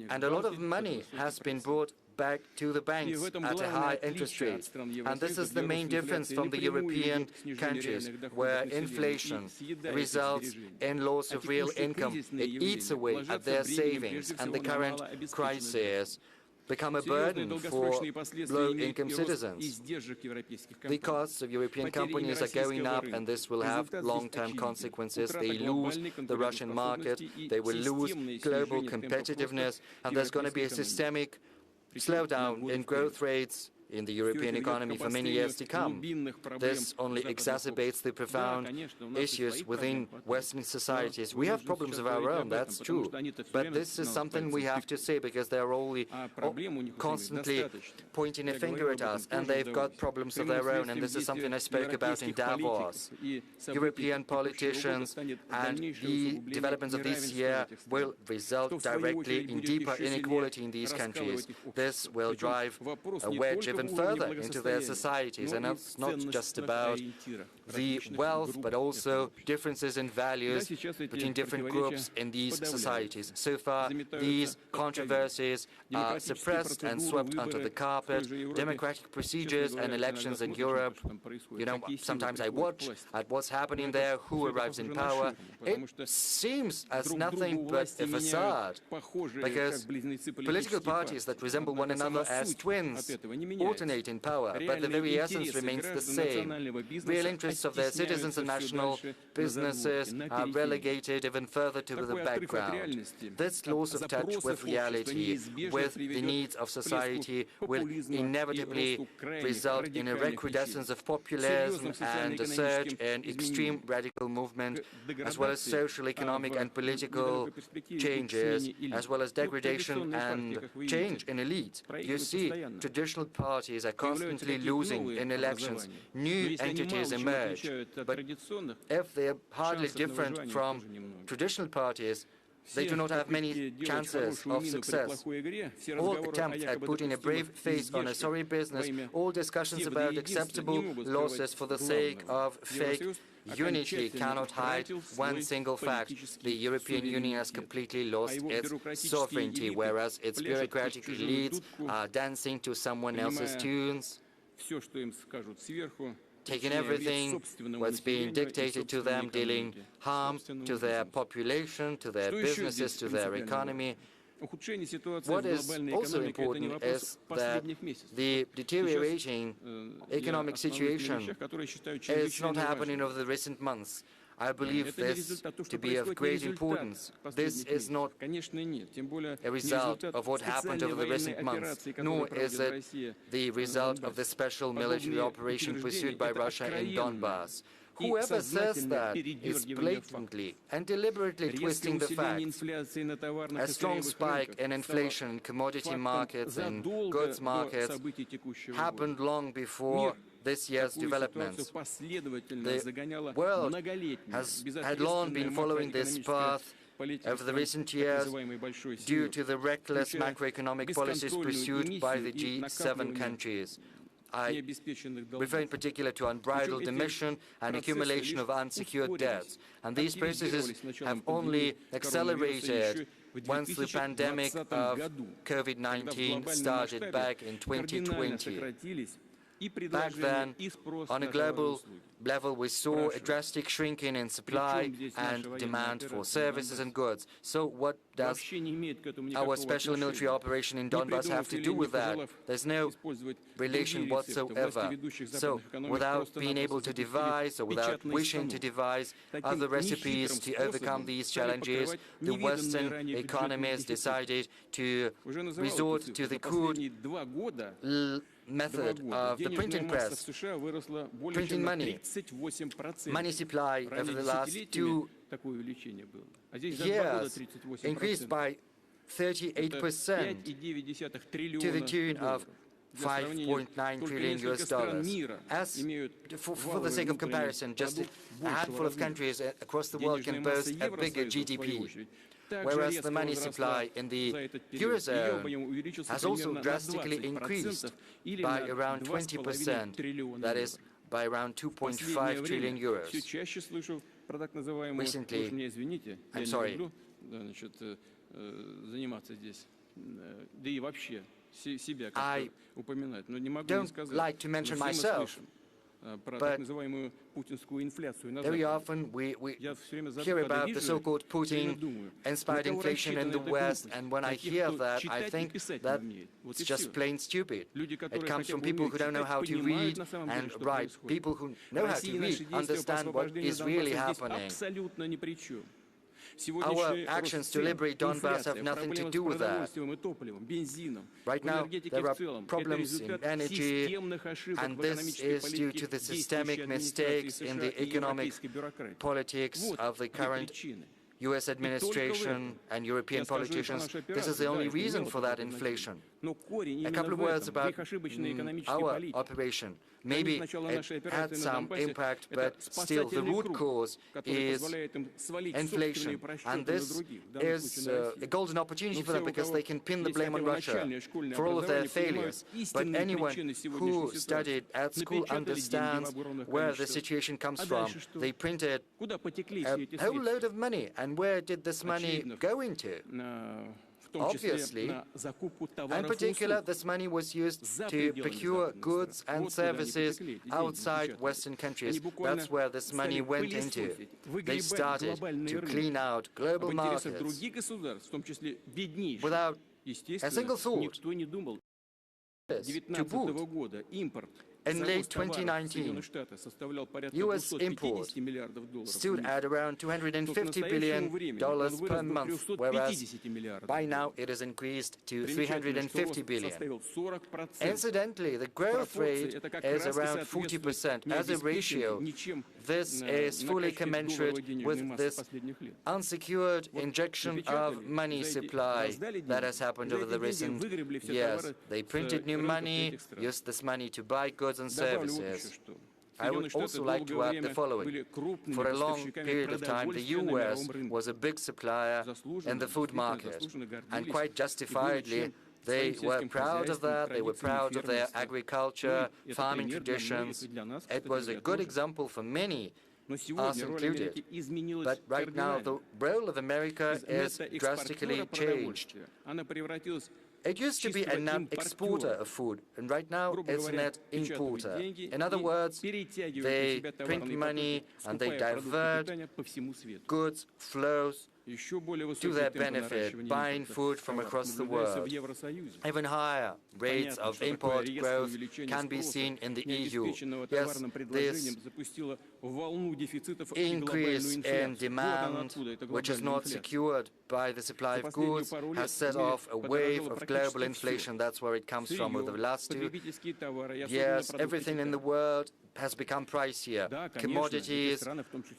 [SPEAKER 7] And a lot of money has been brought back to the banks at a high interest rate. And this is the main difference from the European countries, where inflation results in loss of real income. It eats away at their savings, and the current crisis become a burden for low-income citizens. The costs of European companies are going up, and this will have long-term consequences. They lose the Russian market, they will lose global competitiveness, and there's going to be a systemic slowdown in growth rates in the European economy for many years to come. This only exacerbates the profound issues within Western societies. We have problems of our own, that's true, but this is something we have to say, because they're only constantly pointing a finger at us, and they've got problems of their own, and this is something I spoke about in Davos. European politicians and the developments of this year will result directly in deeper inequality in these countries. This will drive a wedge even further into their societies, and it's not just about the wealth, but also differences in values between different groups in these societies. So far, these controversies are suppressed and swept under the carpet. Democratic procedures and elections in Europe, you know, sometimes I watch at what's happening there, who arrives in power. It seems as nothing but a facade, because political parties that resemble one another as twins alternate in power, but the very essence remains the same. Real interests of their citizens and national businesses are relegated even further to the background. This loss of touch with reality, with the needs of society, will inevitably result in a recrudescence of populism and a surge in extreme radical movement, as well as social, economic and political changes, as well as degradation and change in elite. You see, traditional parties are constantly losing in elections. New entities emerge, but if they are hardly different from traditional parties, they do not have many chances of success. All attempts at putting a brave face on a sorry business, all discussions about acceptable losses for the sake of fake unity cannot hide one single fact. The European Union has completely lost its sovereignty, whereas its bureaucratic elites are dancing to someone else's tunes, taking everything what's being dictated to them, dealing harm to their population, to their businesses, to their economy. What is also important is that the deteriorating economic situation is not happening over the recent months. I believe this to be of great importance. This is not a result of what happened over the recent months, nor is it the result of the special military operation pursued by Russia in Donbass. Whoever says that is blatantly and deliberately twisting the facts. A strong spike in inflation in commodity markets and goods markets happened long before this year's developments. The world had long been following this path over the recent years due to the reckless macroeconomic policies pursued by the G7 countries. I refer in particular to unbridled emission and accumulation of unsecured debts. And these processes have only accelerated once the pandemic of COVID-19 started back in 2020. Back then, on a global level, we saw a drastic shrinking in supply and demand for services and goods. So what does our special military operation in Donbass have to do with that? There's no relation whatsoever. So without being able to devise or without wishing to devise other recipes to overcome these challenges, the Western economies decided to resort to the crude method of the printing press, printing money. Money supply over the last 2 years increased by 38% to the tune of $5.9 trillion. As for the sake of comparison, just a handful of countries across the world can boast a bigger GDP. Whereas the money supply in the Eurozone has also drastically increased by around 20%, that is, by around 2.5 trillion euros. Recently, I'm sorry,
[SPEAKER 17] заниматься здесь, да и вообще себя
[SPEAKER 7] I
[SPEAKER 17] как-то упоминать, но не могу не
[SPEAKER 7] don't
[SPEAKER 17] сказать,
[SPEAKER 7] like to mention
[SPEAKER 17] что все мы
[SPEAKER 7] myself,
[SPEAKER 17] слышим про
[SPEAKER 7] but
[SPEAKER 17] так называемую путинскую инфляцию на
[SPEAKER 7] very
[SPEAKER 17] Западе.
[SPEAKER 7] often we
[SPEAKER 17] Я все время,
[SPEAKER 7] hear
[SPEAKER 17] когда
[SPEAKER 7] about the
[SPEAKER 17] вижу,
[SPEAKER 7] so-called
[SPEAKER 17] все время
[SPEAKER 7] Putin
[SPEAKER 17] думаю,
[SPEAKER 7] inspired
[SPEAKER 17] на кого
[SPEAKER 7] inflation in
[SPEAKER 17] рассчитана
[SPEAKER 7] the
[SPEAKER 17] эта
[SPEAKER 7] West,
[SPEAKER 17] глупость?
[SPEAKER 7] and when I
[SPEAKER 17] На тех,
[SPEAKER 7] hear
[SPEAKER 17] кто
[SPEAKER 7] that, I
[SPEAKER 17] читать и
[SPEAKER 7] think
[SPEAKER 17] писать не
[SPEAKER 7] that
[SPEAKER 17] умеет. Вот
[SPEAKER 7] it's
[SPEAKER 17] и
[SPEAKER 7] just
[SPEAKER 17] все.
[SPEAKER 7] plain stupid.
[SPEAKER 17] Люди,
[SPEAKER 7] It
[SPEAKER 17] которые
[SPEAKER 7] comes
[SPEAKER 17] хотя
[SPEAKER 7] from
[SPEAKER 17] бы
[SPEAKER 7] people
[SPEAKER 17] умеют
[SPEAKER 7] who don't know
[SPEAKER 17] читать,
[SPEAKER 7] how to
[SPEAKER 17] понимают
[SPEAKER 7] read
[SPEAKER 17] на самом деле,
[SPEAKER 7] and
[SPEAKER 17] что
[SPEAKER 7] write.
[SPEAKER 17] происходит.
[SPEAKER 7] People who know how to
[SPEAKER 17] Россия и наши
[SPEAKER 7] read
[SPEAKER 17] действия по
[SPEAKER 7] understand what
[SPEAKER 17] освобождению
[SPEAKER 7] is really
[SPEAKER 17] Донбасса здесь
[SPEAKER 7] happening.
[SPEAKER 17] абсолютно ни при чем.
[SPEAKER 7] Our
[SPEAKER 17] Сегодняшний
[SPEAKER 7] actions
[SPEAKER 17] рост
[SPEAKER 7] to
[SPEAKER 17] цен,
[SPEAKER 7] liberate Donbass have
[SPEAKER 17] инфляция,
[SPEAKER 7] nothing to
[SPEAKER 17] проблемы
[SPEAKER 7] do
[SPEAKER 17] с
[SPEAKER 7] with that.
[SPEAKER 17] продовольствием и топливом, бензином,
[SPEAKER 7] Right
[SPEAKER 17] в
[SPEAKER 7] now,
[SPEAKER 17] энергетике
[SPEAKER 7] there
[SPEAKER 17] в
[SPEAKER 7] are
[SPEAKER 17] целом. Это
[SPEAKER 7] problems in
[SPEAKER 17] результат
[SPEAKER 7] energy,
[SPEAKER 17] системных ошибок
[SPEAKER 7] and
[SPEAKER 17] в
[SPEAKER 7] this
[SPEAKER 17] экономической
[SPEAKER 7] is due to
[SPEAKER 17] политике
[SPEAKER 7] the
[SPEAKER 17] действующей
[SPEAKER 7] systemic
[SPEAKER 17] администрации
[SPEAKER 7] mistakes in
[SPEAKER 17] США
[SPEAKER 7] the
[SPEAKER 17] и
[SPEAKER 7] economic
[SPEAKER 17] европейской бюрократии.
[SPEAKER 7] politics
[SPEAKER 17] Вот
[SPEAKER 7] of the
[SPEAKER 17] две
[SPEAKER 7] current
[SPEAKER 17] причины.
[SPEAKER 7] US administration and European politicians. This is the only reason for that inflation. A couple of words about our operation. Maybe it had some impact, but still the root cause is inflation. And this is a golden opportunity for them because they can pin the blame on Russia for all of their failures. But anyone who studied at school understands where the situation comes from. They printed a whole load of money. And where did this money go into? Obviously, in particular, this money was used to procure goods and services outside Western countries. That's where this money went into. They started to clean out global markets without a single thought to boot. In late 2019, U.S. import stood at around $250 billion per month, whereas by now it has increased to $350 billion. Incidentally, the growth rate is around 40%. As a ratio, this is fully commensurate with this unsecured injection of money supply that has happened over the recent years. They printed new money, used this money to buy goods and services. I would also like to add the following. For a long period of time, the US was a big supplier in the food market, and quite justifiably, they were proud of that. They were proud of their agriculture, farming traditions. It was a good example for many, us included. But right now, the role of America is drastically changed. It used to be a net exporter of food, and right now it's a net importer. In other words, they print money and they divert goods flows to their benefit, buying food from across the world. Even higher rates of import growth can be seen in the EU. Yes, this increase in demand, which is not secured by the supply of goods, has set off a wave of global inflation. That's where it comes from. Over the last 2 years, everything in the world has become pricier. Commodities,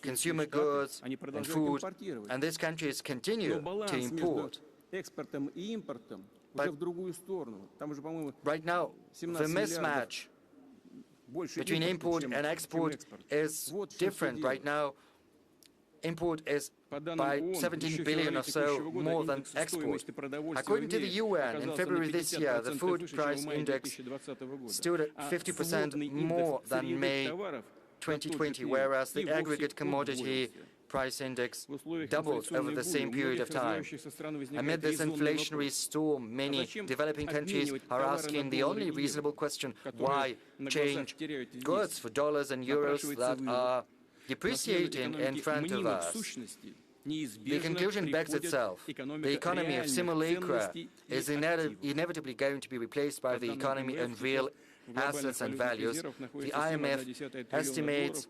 [SPEAKER 7] consumer goods, and food, and these countries continue to import. But right now, the mismatch between import and export is different. Right now, import is by 17 billion or so more than export. According to the UN, in February this year, the food price index stood at 50% more than May 2020, whereas the aggregate commodity price index doubled over the same period of time. Amid this inflationary storm, many developing countries are asking the only reasonable question: why change goods for dollars and euros that are depreciating in front of us? The conclusion begs itself. The economy of simulacra is inevitably going to be replaced by the economy of real assets and values. The IMF estimates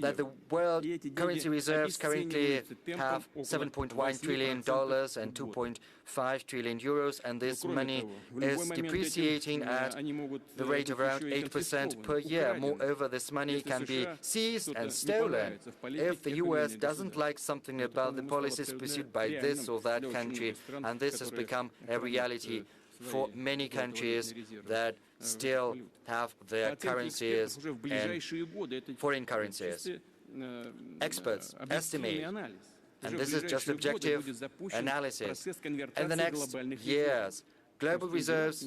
[SPEAKER 7] that the world currency reserves currently have $7.1 trillion and 2.5 trillion euros, and this money is depreciating at the rate of around 8% per year. Moreover, this money can be seized and stolen if the US doesn't like something about the policies pursued by this or that country, and this has become a reality for many countries that still have their currencies in foreign currencies. Experts estimate, and this is just objective analysis, in the next years, global reserves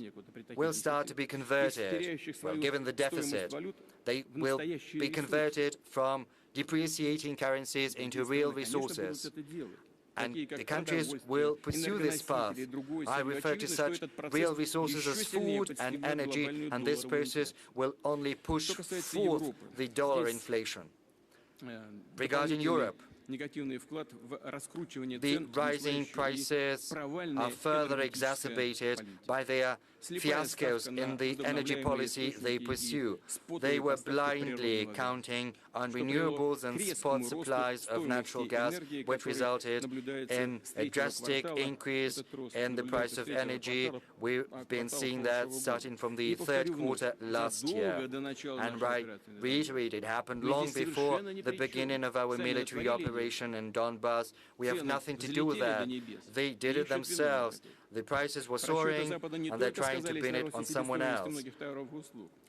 [SPEAKER 7] will start to be converted. Well, given the deficit, they will be converted from depreciating currencies into real resources.
[SPEAKER 8] And the countries will pursue this path. I refer to such real resources as food and energy, and this process will only push forth the dollar inflation. Regarding Europe, the rising prices are further exacerbated by their fiascos in the energy policy they pursue. They were blindly counting on renewables and spot supplies of natural gas, which resulted in a drastic increase in the price of energy. We've been seeing that starting from the third quarter last year. And I reiterate, it happened long before the beginning of our military operation in Donbass. We have nothing to do with that. They did it themselves. The prices were soaring, and they're trying to pin it on someone else.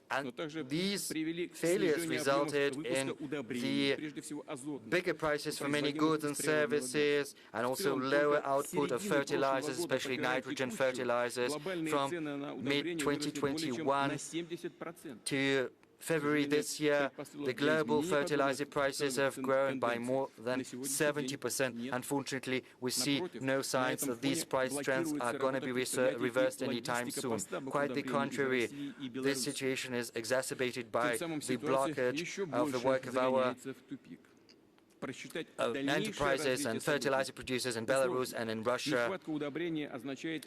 [SPEAKER 8] And these failures resulted in the bigger prices for many goods and services, and also lower output of fertilizers, especially nitrogen fertilizers, from mid-2021 to February this year. The global fertilizer prices have grown by more than 70%. Unfortunately, we see no signs that these price trends are going to be reversed anytime soon. Quite the contrary, this situation is exacerbated by the blockage of the work of our enterprises and fertilizer producers in Belarus and in Russia.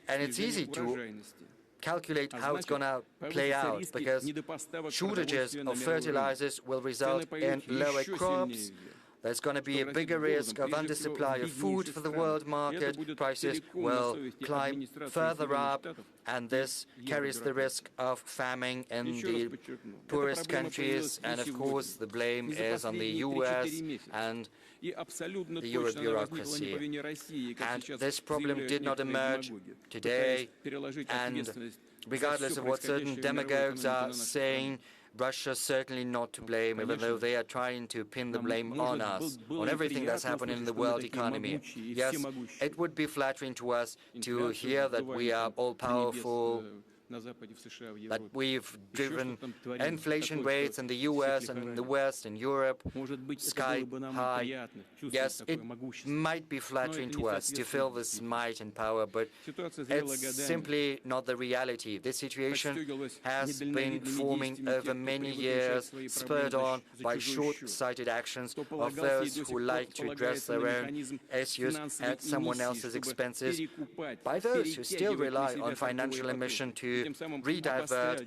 [SPEAKER 8] And it's easy to calculate how it's going to play out, because shortages of fertilizers will result in lower crops. There's going to be a bigger risk of undersupply of food for the world market. Prices will climb further up, and this carries the risk of famine in the poorest countries. And of course, the blame is on the US and the Euro bureaucracy. And this problem did not emerge today, and regardless of what certain demagogues are saying, Russia's certainly not to blame, even though they are trying to pin the blame on us, on everything that's happening in the world economy. Yes, it would be flattering to us to hear that we are all-powerful, that we've driven inflation rates in the US and in the West and Europe sky high. Yes, it might be flattering to us to feel this might and power, but it's simply not the reality. This situation has been forming over many years, spurred on by short-sighted actions of those who like to address their own issues at someone else's expenses, by those who still rely on financial emission to redivert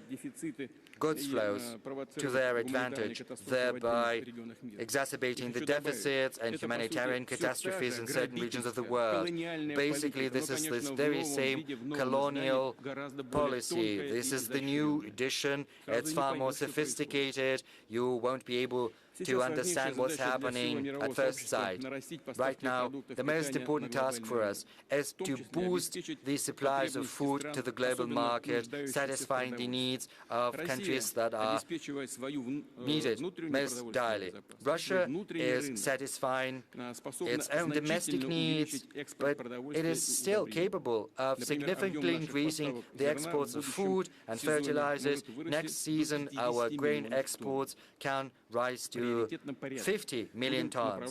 [SPEAKER 8] goods flows to their advantage, thereby exacerbating the deficits and humanitarian catastrophes in certain regions of the world. Basically, this is this very same colonial policy. This is the new edition. It's far more sophisticated. You won't be able to understand what's happening at first sight. Right now, the most important task for us is to boost the supplies of food to the global market, satisfying the needs of countries that are needed most direly. Russia is satisfying its own domestic needs, but it is still capable of significantly increasing the exports of food and fertilizers. Next season, our grain exports can rise to 50 million tons.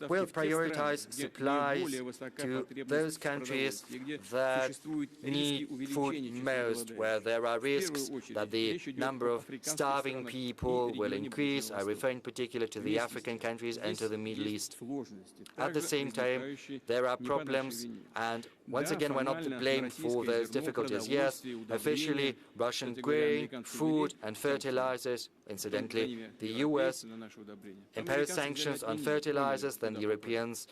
[SPEAKER 8] We'll prioritize supplies to those countries that need food most, where there are risks that the number of starving people will increase. I refer in particular to the African countries and to the Middle East. At the same time, there are problems, and once again, we're not to blame for those difficulties. Yes, officially, Russian grain, food, and fertilizers. Incidentally, the US imposed sanctions on fertilizers, then the Europeans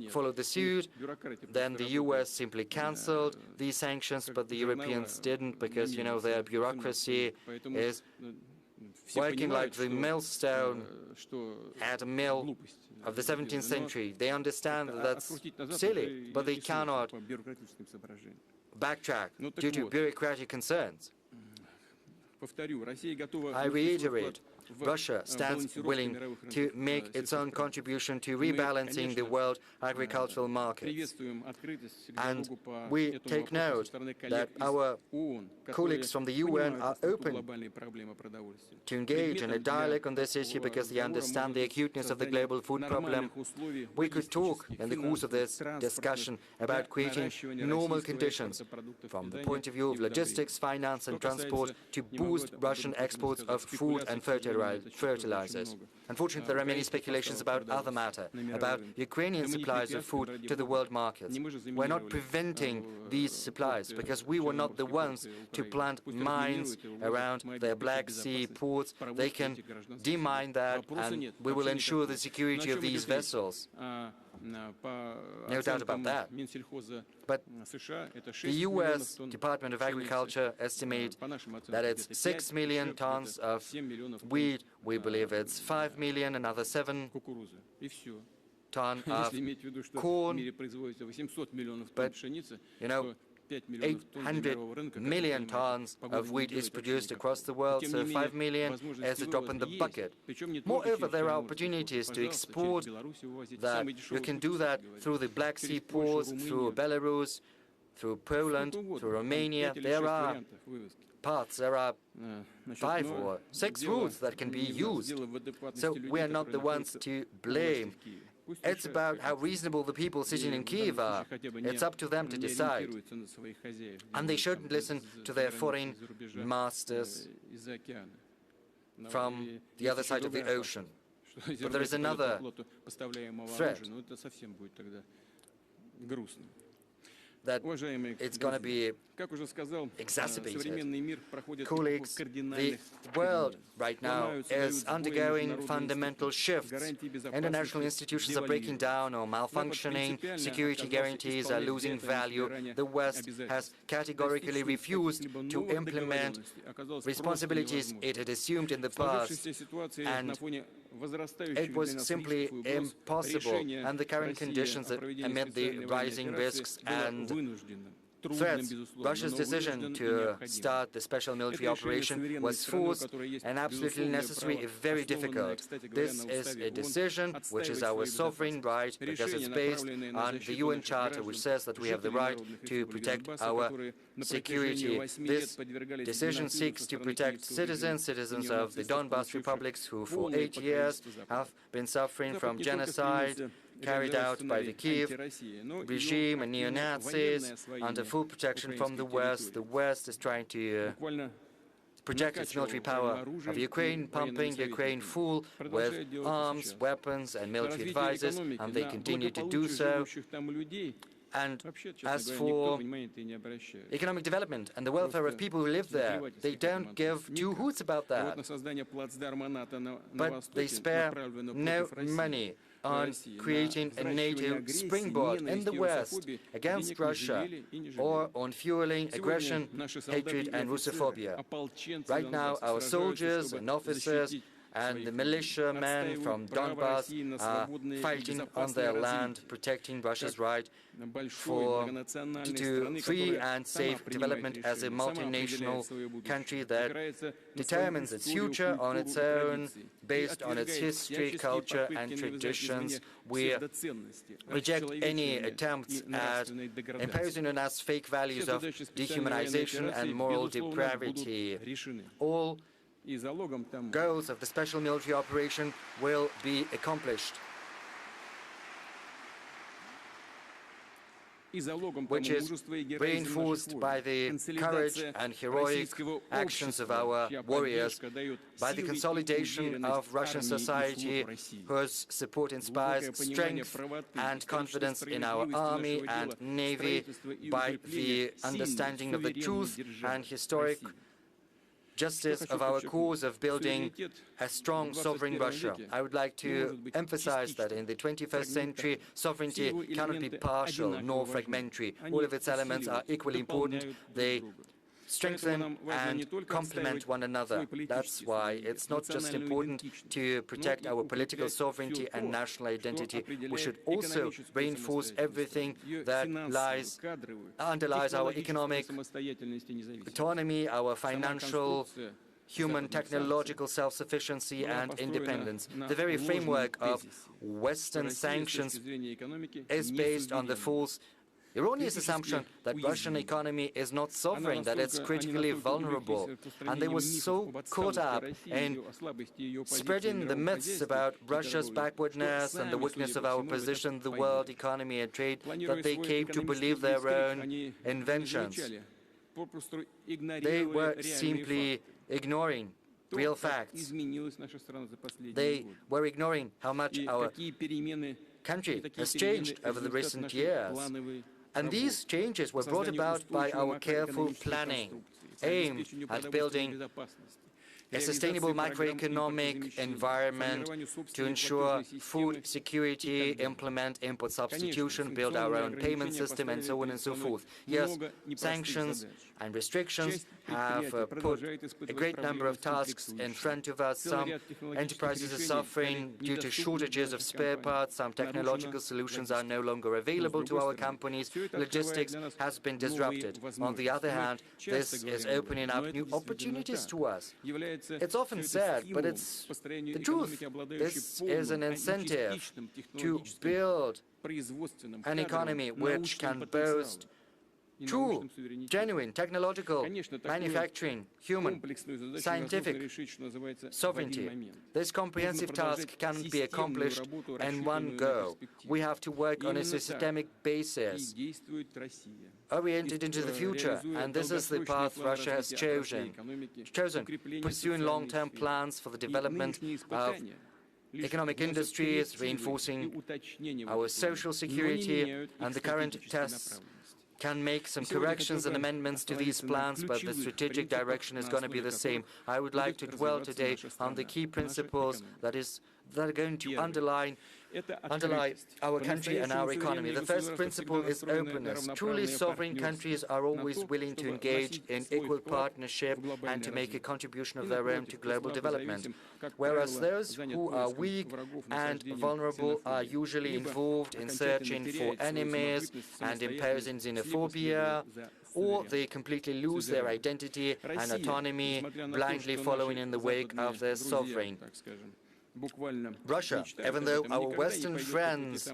[SPEAKER 8] followed the suit, then the US simply cancelled these sanctions, but the Europeans didn't, because, you know, their bureaucracy is working like the millstone at a mill of the 17th century. They understand that that's silly, but they cannot backtrack due to bureaucratic concerns. I reiterate,
[SPEAKER 18] Russia stands willing to make its own contribution to rebalancing the world agricultural markets. And we take note that our colleagues from the UN are open to engage in a dialogue on this issue because they understand the acuteness of the global food problem. We could talk in the course of this discussion about creating normal conditions from the point of view of logistics, finance and transport to boost Russian exports of food and fertilizers. Unfortunately, there are many speculations about other matter, about Ukrainian supplies of food to the world markets. We're not preventing these supplies because we were not the ones to plant mines around their Black Sea ports. They can demine that and we will ensure the security of these vessels. No doubt about that. But the US Department of Agriculture estimates that it's 6 million tons of wheat. We believe it's 5 million, another 7 tons of corn. But, you know, 800 million tons of wheat is produced across the world, so 5 million is a drop in the bucket. Moreover, there are opportunities to export that. You can do that through the Black Sea ports, through Belarus, through Poland, through Romania. There are paths, there are 5 or 6 routes that can be used. So we are not the ones to blame. It's about how reasonable the people sitting in Kyiv are. It's up to them to decide. And they shouldn't listen to their foreign masters from the other side of the ocean. But there is another threat that it's going to be exacerbated. Colleagues, the world right now is undergoing fundamental shifts. International institutions are breaking down or malfunctioning. Security guarantees are losing value. The West has categorically refused to implement responsibilities it had assumed in the past, and it was simply impossible. And the current conditions amid the rising risks and threats, Russia's decision to start the special military operation was forced and absolutely necessary, if very difficult. This is a decision which is our sovereign right because it's based on the UN Charter, which says that we have the right to protect our security. This decision seeks to protect citizens of the Donbas republics who for 8 years have been suffering from genocide carried out by the Kyiv regime and neo-Nazis under full protection from the West. The West is trying to project its military power of Ukraine, pumping Ukraine full with arms, weapons and military advisors, and they continue to do so. And as for economic development and the welfare of people who live there, they don't give 2 hoots about that. But they spare no money on creating a NATO springboard in the West against Russia or on fueling aggression, hatred and Russophobia. Right now, our soldiers and officers and the militiamen from Donbas are fighting on their land, protecting Russia's right to free and safe development as a multinational country that determines its future on its own, based on its history, culture and traditions. We reject any attempts at imposing on us fake values of dehumanization and moral depravity. All goals of the special military operation will be accomplished, which is reinforced by the courage and heroic actions of our warriors, by the consolidation of Russian society, whose support inspires strength and confidence in our army and navy, by the understanding of the truth and historic justice of our cause of building a strong sovereign Russia. I would like to emphasize that in the 21st century, sovereignty cannot be partial nor fragmentary. All of its elements are equally important. They strengthen and complement one another. That's why it's not just important to protect our political sovereignty and national identity. We should also reinforce everything that underlies our economic autonomy, our financial human technological self-sufficiency and independence. The very framework of Western sanctions is based on the false, erroneous assumption that Russian economy is not sovereign, that it's critically vulnerable. And they were so caught up in spreading the myths about Russia's backwardness and the weakness of our position in the world economy and trade that they came to believe their own inventions. They were simply ignoring real facts. They were ignoring how much our country has changed over the recent years. And these changes were brought about by our careful planning, aimed at building a sustainable macroeconomic environment to ensure food security, implement import substitution, build our own payment system, and so on and so forth. Yes, sanctions and restrictions have put a great number of tasks in front of us. Some enterprises are suffering due to shortages of spare parts. Some technological solutions are no longer available to our companies. Logistics has been disrupted. On the other hand, this is opening up new opportunities to us. It's often said, but it's the truth. This is an incentive to build an economy which can boast true, genuine, technological, manufacturing, human, scientific sovereignty. This comprehensive task cannot be accomplished in one go. We have to work on a systemic basis, oriented into the future, and this is the path Russia has chosen, pursuing long-term plans for the development of economic industries, reinforcing our social security, and the current tests can make some corrections and amendments to these plans, but the strategic direction is going to be the same. I would like to dwell today on the key principles that are going to underlie our country and our economy. The first principle is openness. Truly sovereign countries are always willing to engage in equal partnership and to make a contribution of their own to global development, whereas those who are weak and vulnerable are usually involved in searching for enemies and imposing xenophobia, or they completely lose their identity and autonomy, blindly following in the wake of their sovereign. Russia, even though our Western friends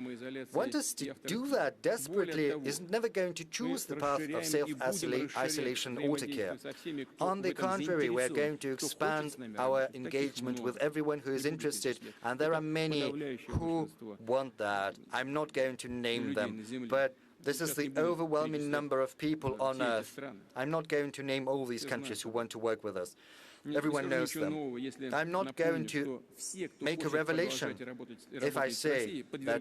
[SPEAKER 18] want us to do that desperately, is never going to choose the path of self-isolation altogether. On the contrary, we are going to expand our engagement with everyone who is interested, and there are many who want that. I'm not going to name them, but this is the overwhelming number of people on Earth. I'm not going to name all these countries who want to work with us. Everyone knows them. I'm not going to make a revelation if I say that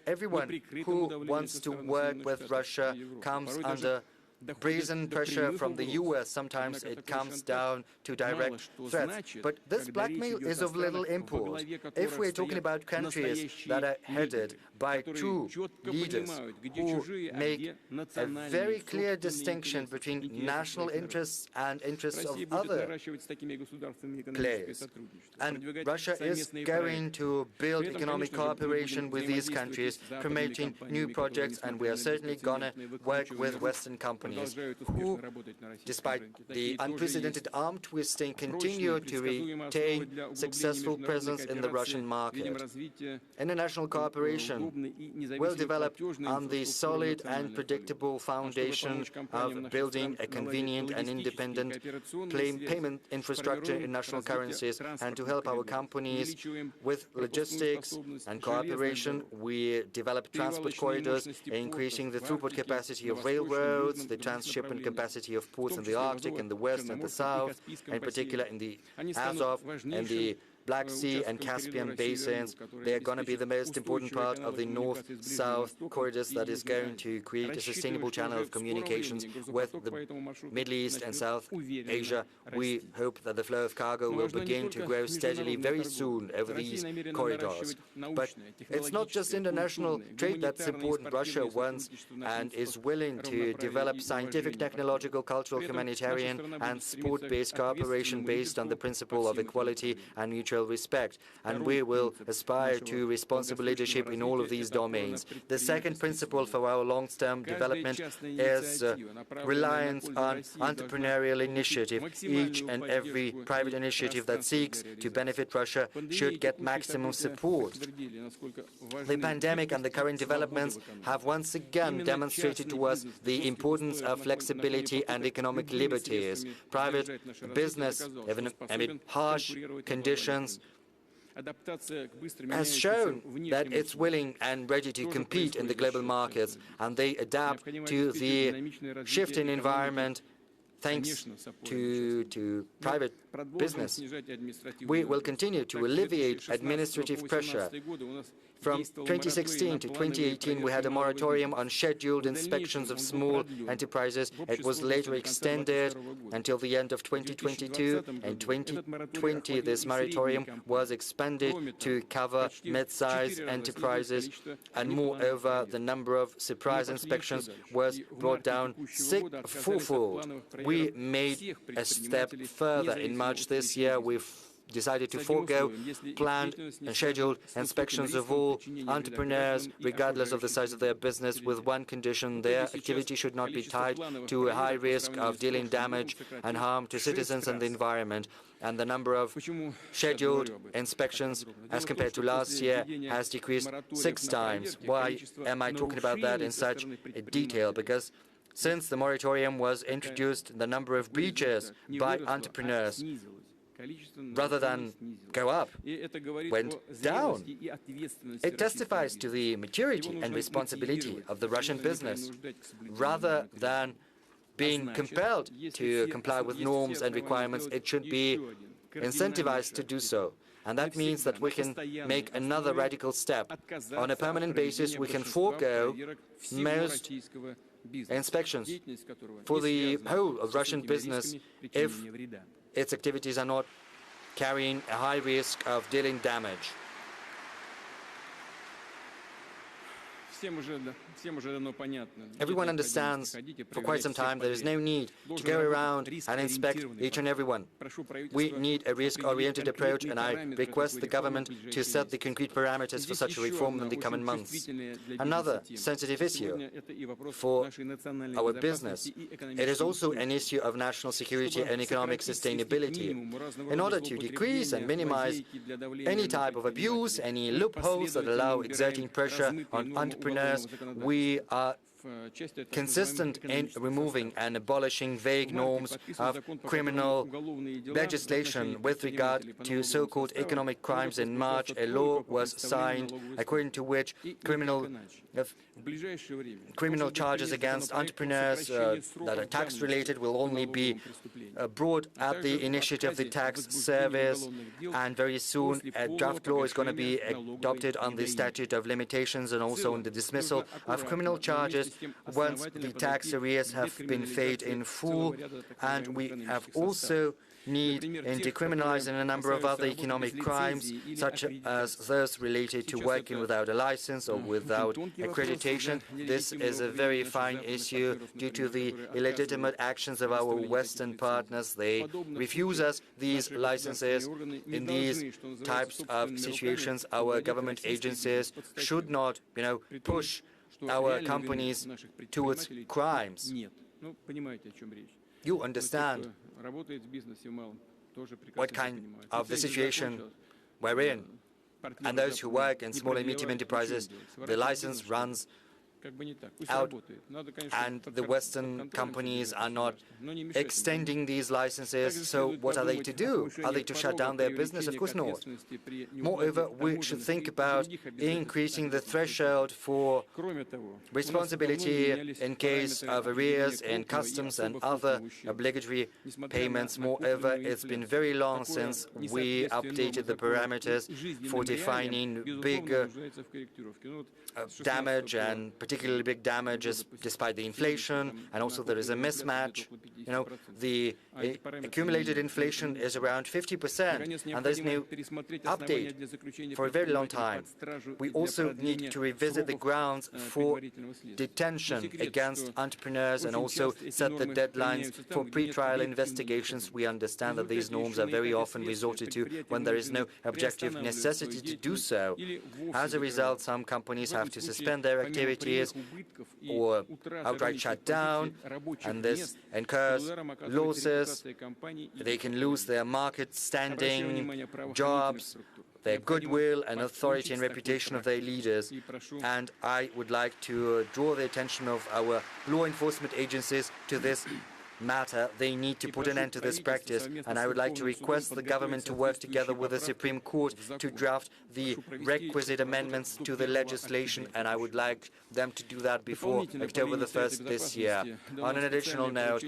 [SPEAKER 18] everyone who wants to work with Russia comes under brazen pressure from the US. Sometimes it comes down to direct threats. But this blackmail is of little import. If we're talking about countries that are headed by true leaders who make a very clear distinction between national interests and interests of other players. And Russia is going to build economic cooperation with these countries, promoting new projects, and we are certainly going to work with Western companies who, despite the unprecedented arm twisting, continue to retain successful presence in the Russian market. International cooperation will develop on the solid and predictable foundation of building a convenient and independent payment infrastructure in national currencies, and to help our companies with logistics and cooperation, we develop transport corridors, increasing the throughput capacity of railroads, the transshipment capacity of ports in the Arctic, in the West and the South, in particular in the Azov and the Black Sea and Caspian basins. They are going to be the most important part of the north-south corridors that is going to create a sustainable channel of communications with the Middle East and South Asia. We hope that the flow of cargo will begin to grow steadily very soon over these corridors. But it's not just international trade that's important. Russia wants and is willing to develop scientific, technological, cultural, humanitarian and sport-based cooperation based on the principle of equality and mutual mutual respect, and we will aspire to responsible leadership in all of these domains. The second principle for our long-term development is reliance on entrepreneurial initiative. Each and every private initiative that seeks to benefit Russia should get maximum support. The pandemic and the current developments have once again demonstrated to us the importance of flexibility and economic liberties. Private business, even amid harsh conditions, has shown that it's willing and ready to compete in the global markets, and they adapt to the shifting environment thanks to private business. We will continue to alleviate administrative pressure. From 2016 to 2018, we had a moratorium on scheduled inspections of small enterprises. It was later extended until the end of 2022. In 2020, this moratorium was expanded to cover mid-sized enterprises, and moreover, the number of surprise inspections was brought down fourfold. We made a step further. In March this year, we've decided to forego planned and scheduled inspections of all entrepreneurs, regardless of the size of their business, with one condition: their activity should not be tied to a high risk of dealing damage and harm to citizens and the environment. And the number of scheduled inspections as compared to last year has decreased 6 times. Why am I talking about that in such detail? Because since the moratorium was introduced, the number of breaches by entrepreneurs, rather than go up, went down. It testifies to the maturity and responsibility of the Russian business. Rather than being compelled to comply with norms and requirements, it should be incentivized to do so. And that means that we can make another radical step. On a permanent basis, we can forego most inspections for the whole of Russian business if its activities are not carrying a high risk of dealing damage. Everyone understands for quite some time there is no need to go around and inspect each and every one. We need a risk-oriented approach, and I request the government to set the concrete parameters for such a reform in the coming months. Another sensitive issue for our business, it is also an issue of national security and economic sustainability. In order to decrease and minimize any type of abuse, any loopholes that allow exerting pressure on entrepreneurs, we are consistent in removing and abolishing vague norms of criminal legislation with regard to so-called economic crimes. In March, a law was signed according to which criminal charges against entrepreneurs that are tax-related will only be brought at the initiative of the tax service, and very soon a draft law is going to be adopted on the statute of limitations and also on the dismissal of criminal charges once the tax arrears have been paid in full. And we have also need in decriminalizing a number of other economic crimes, such as those related to working without a license or without accreditation. This is a very fine issue due to the illegitimate actions of our Western partners. They refuse us these licenses. In these types of situations, our government agencies should not, push our companies towards crimes. You understand what kind of the situation we're in. And those who work in small and medium enterprises, the license runs out, and the Western companies are not extending these licenses. So what are they to do? Are they to shut down their business? Of course not. Moreover, we should think about increasing the threshold for responsibility in case of arrears in customs and other obligatory payments. Moreover, it's been very long since we updated the parameters for defining big damage and particular particularly big damages despite the inflation, and also there is a mismatch. You know, the accumulated inflation is around 50%, and there's no update for a very long time. We also need to revisit the grounds for detention against entrepreneurs and also set the deadlines for pre-trial investigations. We understand that these norms are very often resorted to when there is no objective necessity to do so. As a result, some companies have to suspend their activities or outright shut down, and this incurs losses. They can lose their market standing, jobs, their goodwill and authority and reputation of their leaders. And I would like to draw the attention of our law enforcement agencies to this matter. They need to put an end to this practice, and I would like to request the government to work together with the Supreme Court to draft the requisite amendments to the legislation, and I would like them to do that before October the 1st this year. On an additional note,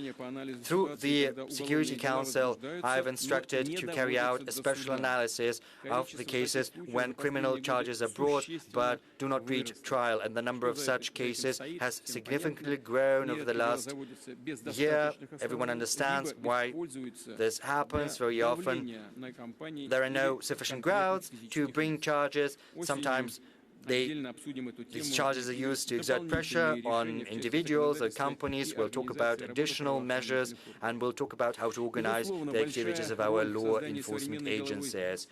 [SPEAKER 18] through the Security Council, I have instructed to carry out a special analysis of the cases when criminal charges are brought but do not reach trial, and the number of such cases has significantly grown over the last year. Everyone understands why this happens. Very often there are no sufficient grounds to bring charges. Sometimes these charges are used to exert pressure on individuals or companies. We'll talk about additional measures, and we'll talk about how to organize the activities of our law enforcement agencies.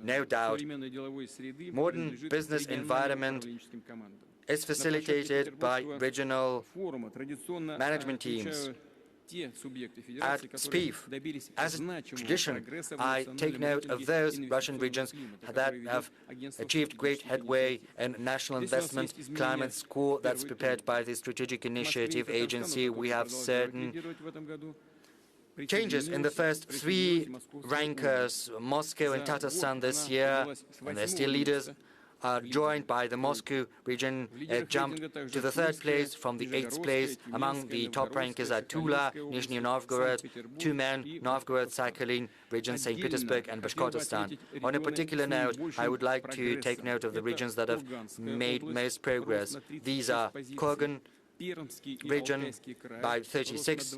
[SPEAKER 18] No doubt, modern business environment is facilitated by regional management teams. At SPIEF, as a tradition, I take note of those Russian regions that have achieved great headway in national investment climate score that's prepared by the Strategic Initiative Agency. We have certain changes in the first three rankers. Moscow and Tatarstan this year, and they're still leaders, are joined by the Moscow region, jumped to the 3rd place from the 8th place. Among the top rankers are Tula, Nizhny Novgorod, two men, Novgorod, Sakhalin, region St. Petersburg and Bashkortostan. On a particular note, I would like to take note of the regions that have made most progress. These are Kurgan region by 36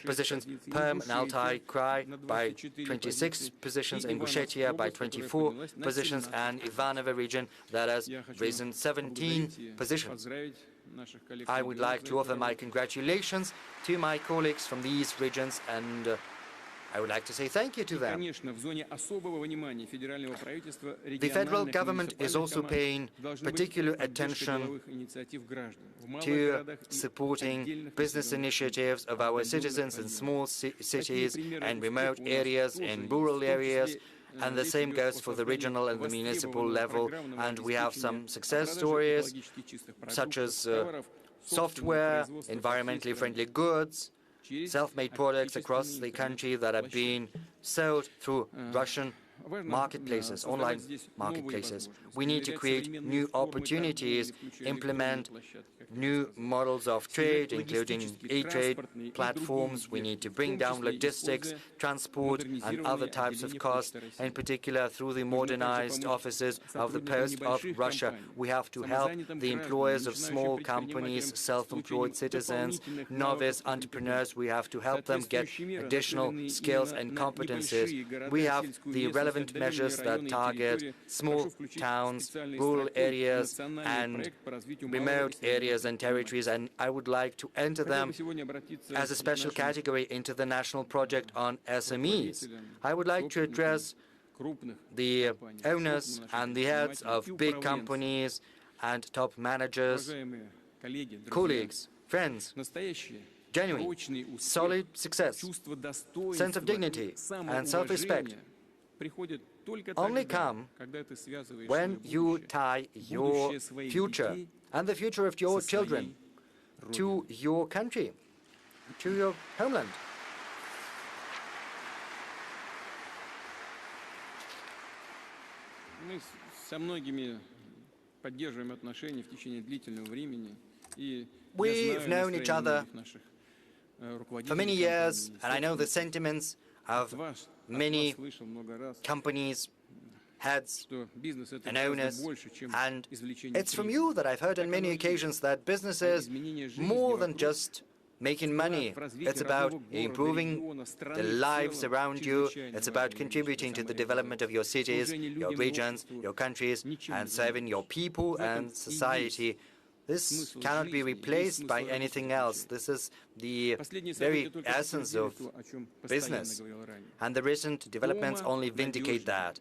[SPEAKER 18] positions, Perm and Altai Krai by 26 positions, Ingushetia by 24 positions, and Ivanovo region that has risen 17 positions. I would like to offer my congratulations to my colleagues from these regions, and I would like to say thank you to them. The federal government is also paying particular attention to supporting business initiatives of our citizens in small cities and remote areas and rural areas, and the same goes for the regional and the municipal level. And we have some success stories, such as software, environmentally friendly goods, self-made products across the country that are being sold through Russian marketplaces, online marketplaces. We need to create new opportunities, implement new models of trade, including e-trade platforms. We need to bring down logistics, transport, and other types of costs, in particular through the modernized offices of the Post of Russia. We have to help the employers of small companies, self-employed citizens, novice entrepreneurs. We have to help them get additional skills and competencies. We have the relevant measures that target small towns, rural areas, and remote areas and territories, and I would like to enter them as a special category into the national project on SMEs. I would like to address the owners and the heads of big companies and top managers, colleagues, friends. Genuine, solid success, sense of dignity, and self-respect only come when you tie your future and the future of your children to your country, to your homeland. We've known each other for many years, and I know the sentiments of many companies, heads and owners, and it's from you that I've heard on many occasions that business is more than just making money. It's about improving the lives around you. It's about contributing to the development of your cities, your regions, your countries, and serving your people and society. This cannot be replaced by anything else. This is the very essence of business. And the recent developments only vindicate that.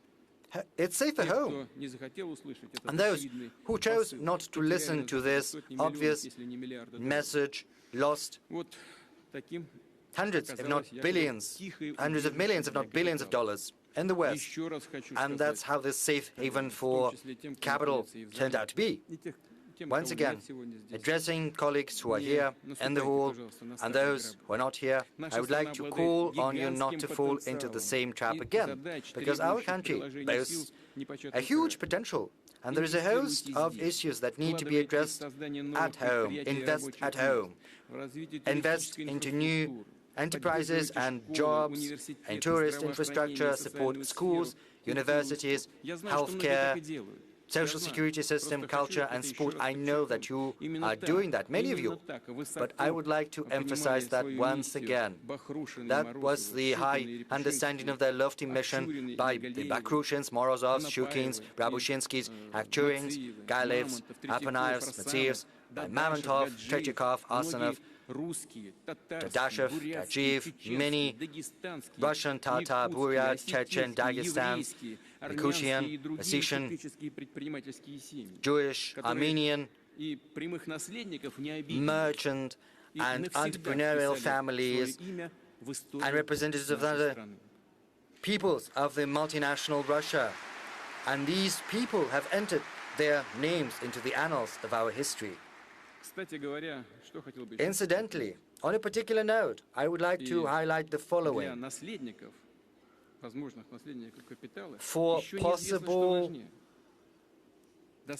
[SPEAKER 18] It's safer home. And those who chose not to listen to this obvious message lost hundreds, if not billions, hundreds of millions, if not billions of dollars in the West. And that's how this safe haven for capital turned out to be. Once again, addressing colleagues who are here in the hall and those who are not here, I would like to call on you not to fall into the same trap again, because our country boasts a huge potential, and there is a host of issues that need to be addressed at home. Invest at home. Invest into new enterprises and jobs and tourist infrastructure, support schools, universities, healthcare, social security system, culture and sport. I know that you are doing that, many of you, but I would like to emphasize that once again. That was the high understanding of their lofty mission by the Bakrushins, Morozovs, Shukins, Brabushinskis, Akhturins, Gailevs, Apanayevs, Matsievs, by Mamontov, Tretyakov, Arsenov, Dadashev, Gajiv, many Russian, Tatar, Buryat, Chechen, Dagestan, Yakutian, Ossetian, Jewish, Armenian, merchant and entrepreneurial families and representatives of other peoples of the multinational Russia. And these people have entered their names into the annals of our history. Incidentally, on a particular note, I would like to highlight the following. For possible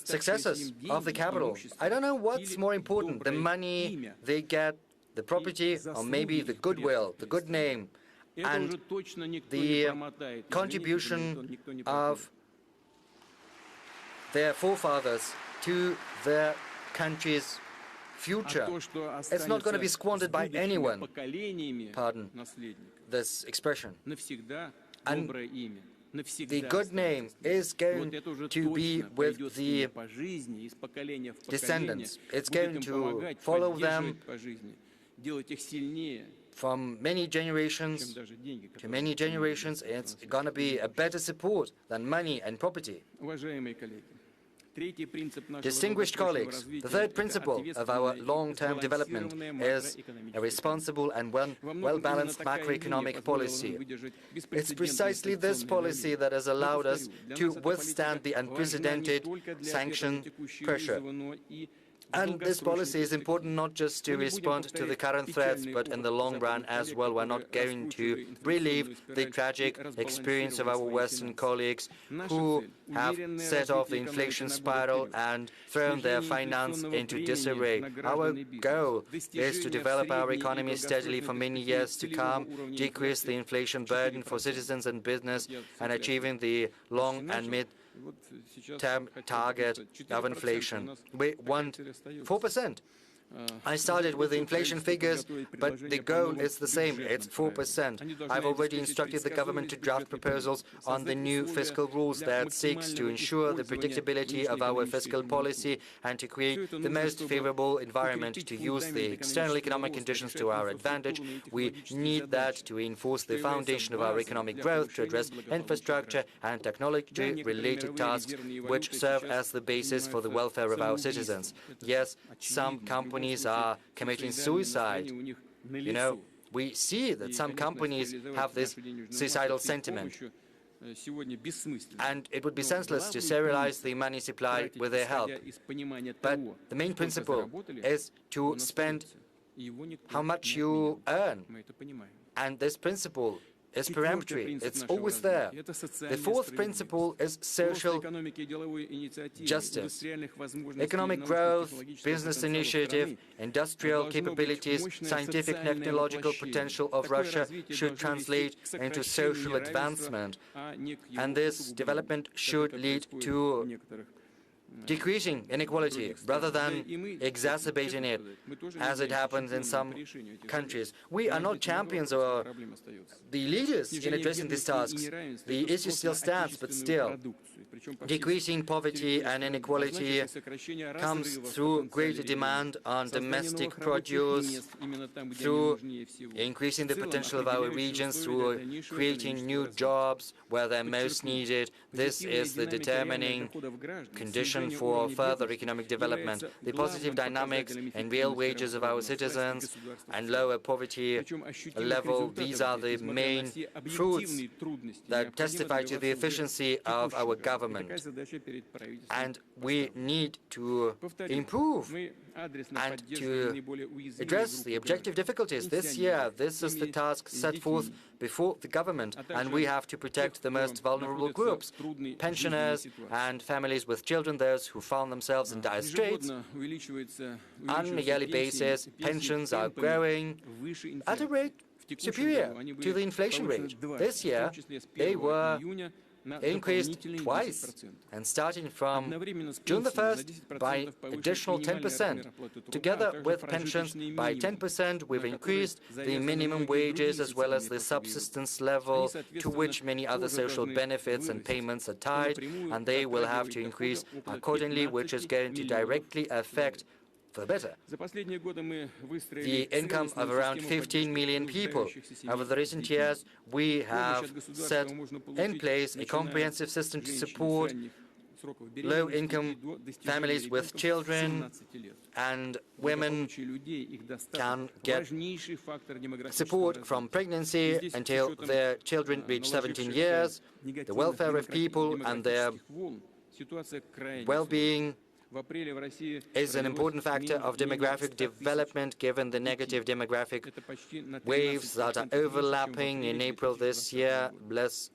[SPEAKER 18] successors of the capital, I don't know what's more important, the money they get, the property, or maybe the goodwill, the good name, and the contribution of their forefathers to their country's future. It's not going to be squandered by anyone. Pardon this expression. And the good name is going to be with the descendants. It's going to follow them from many generations to many generations. It's going to be a better support than money and property. Distinguished colleagues, the third principle of our long-term development is a responsible and well-balanced macroeconomic policy. It's precisely this policy that has allowed us to withstand the unprecedented sanction pressure. And this policy is important not just to respond to the current threats, but in the long run as well. We're not going to relive the tragic experience of our Western colleagues who have set off the inflation spiral and thrown their finance into disarray. Our goal is to develop our economy steadily for many years to come, decrease the inflation burden for citizens and business, and achieving the long and mid-term target of inflation. We want 4%. I started with the inflation figures, but the goal is the same. It's 4%. I've already instructed the government to draft proposals on the new fiscal rules that seeks to ensure the predictability of our fiscal policy and to create the most favorable environment to use the external economic conditions to our advantage. We need that to reinforce the foundation of our economic growth, to address infrastructure and technology-related tasks which serve as the basis for the welfare of our citizens. Yes, some companies are committing suicide. You know, we see that some companies have this suicidal sentiment. And it would be senseless to serialize the money supply with their help. But the main principle is to spend how much you earn. And this principle is peremptory. It's always there. The fourth principle is social justice. Economic growth, business initiative, industrial capabilities, scientific and technological potential of Russia should translate into social advancement. And this development should lead to decreasing inequality rather than exacerbating it, as it happens in some countries. We are not champions or the leaders in addressing these tasks. The issue still stands, but still, decreasing poverty and inequality comes through greater demand on domestic produce, through increasing the potential of our regions, through creating new jobs where they're most needed. This is the determining condition for further economic development. The positive dynamics and real wages of our citizens and lower poverty level, these are the main fruits that testify to the efficiency of our government. And we need to improve and to address the objective difficulties. This year, this is the task set forth before the government, and we have to protect the most vulnerable groups, pensioners and families with children, those who found themselves in dire straits. On a yearly basis, pensions are growing at a rate superior to the inflation rate. This year, they were increased twice, and starting from June the 1st by additional 10%. Together with pensions by 10%, we've increased the minimum wages as well as the subsistence level to which many other social benefits and payments are tied, and they will have to increase accordingly, which is going to directly affect for the better the income of around 15 million people. Over the recent years, we have set in place a comprehensive system to support low-income families with children, and women can get support from pregnancy until their children reach 17 years. The welfare of people and their well-being is an important factor of demographic development, given the negative demographic waves that are overlapping. In April this year,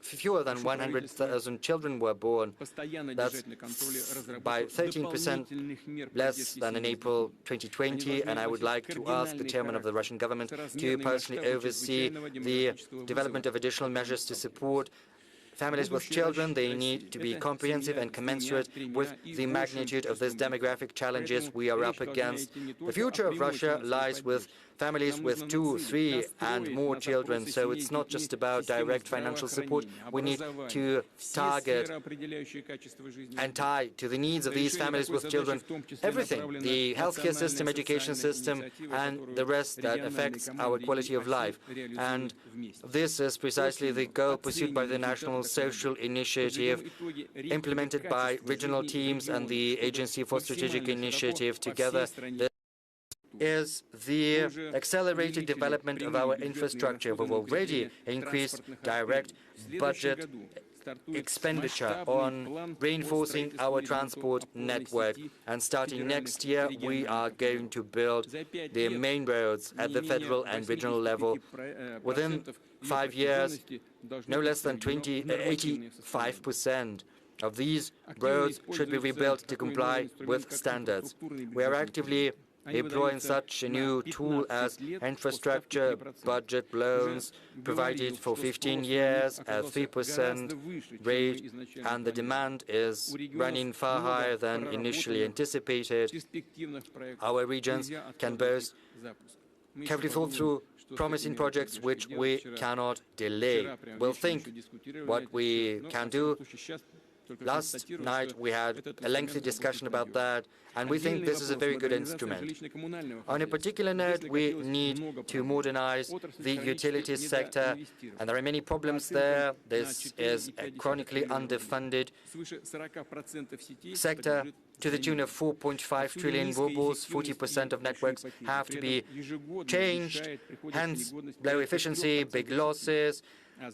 [SPEAKER 18] fewer than 100,000 children were born. That's by 13% less than in April 2020, and I would like to ask the chairman of the Russian government to personally oversee the development of additional measures to support families with children. They need to be comprehensive and commensurate with the magnitude of these demographic challenges we are up against. The future of Russia lies with families with 2, 3 and more children, so it's not just about direct financial support. We need to target and tie to the needs of these families with children everything, the healthcare system, education system, and the rest that affects our quality of life. And this is precisely the goal pursued by the National Social Initiative, implemented by regional teams and the Agency for Strategic Initiative together. Is the accelerated development of our infrastructure. We've already increased direct budget expenditure on reinforcing our transport network, and starting next year we are going to build the main roads at the federal and regional level. Within 5 years, no less than 85% of these roads should be rebuilt to comply with standards. We are actively employing such a new tool as infrastructure budget loans provided for 15 years at 3% rate, and the demand is running far higher than initially anticipated. Our regions can boast carefully thought through promising projects which we cannot delay. We'll think what we can do. Last night we had a lengthy discussion about that, and we think this is a very good instrument. On a particular note, we need to modernize the utilities sector, and there are many problems there. This is a chronically underfunded sector to the tune of 4.5 trillion rubles. 40% of networks have to be changed, hence low efficiency, big losses,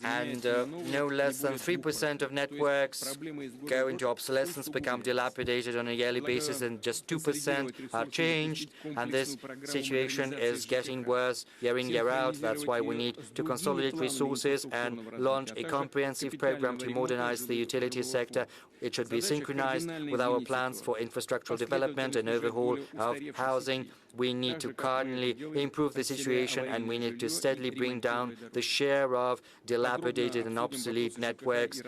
[SPEAKER 18] and no less than 3% of networks go into obsolescence, become dilapidated on a yearly basis, and just 2% are changed. And this situation is getting worse year in, year out. That's why we need to consolidate resources and launch a comprehensive program to modernize the utility sector. It should be synchronized with our plans for infrastructural development and overhaul of housing. We need to cardinally improve the situation, and we need to steadily bring down the share of dilapidated and obsolete networks.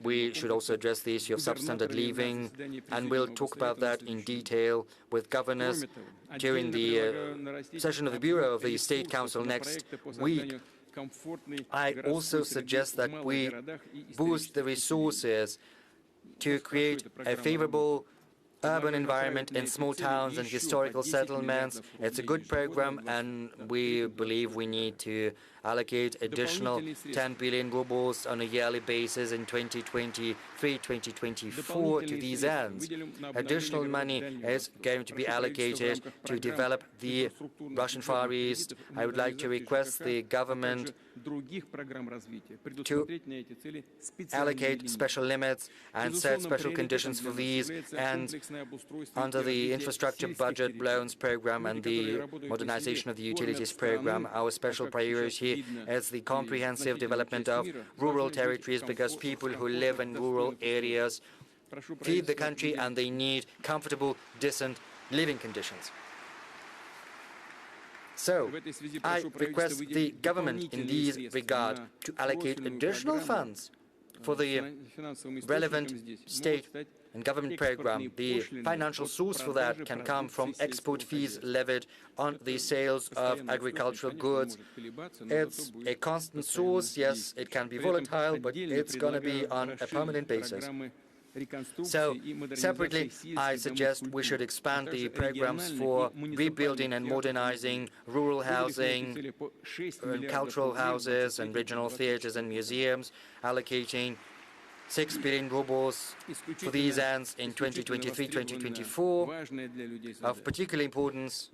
[SPEAKER 18] We should also address the issue of substandard living, and we'll talk about that in detail with governors during the session of the Bureau of the State Council next week. I also suggest that we boost the resources to create a favorable urban environment in small towns and historical settlements. It's a good program, and we believe we need to allocate additional 10 billion rubles on a yearly basis in 2023-2024 to these ends. Additional money is going to be allocated to develop the Russian Far East. I would like to request the government to allocate special limits and set special conditions for these, and under the infrastructure budget loans program and the modernization of the utilities program, our special priority is the comprehensive development of rural territories, because people who live in rural areas feed the country and they need comfortable, decent living conditions. So, I request the government in this regard to allocate additional funds for the relevant state and government program. The financial source for that can come from export fees levied on the sales of agricultural goods. It's a constant source. Yes, it can be volatile, but it's going to be on a permanent basis. So, separately, I suggest we should expand the programs for rebuilding and modernizing rural housing, cultural houses, and regional theaters and museums, allocating 6 billion rubles for these ends in 2023-2024. Of particular importance,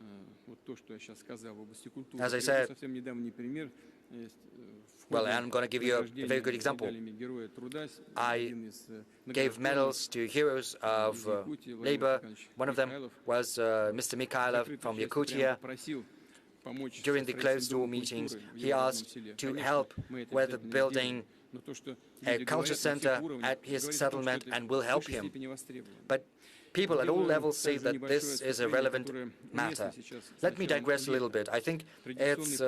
[SPEAKER 18] as I said, well, I'm going to give you a very good example. I gave medals to heroes of labor. One of them was Mr. Mikhailov from Yakutia. During the closed-door meetings, he asked to help with building a culture center at his settlement, and will help him. But people at all levels say that this is a relevant matter. Let me digress a little bit. I think it's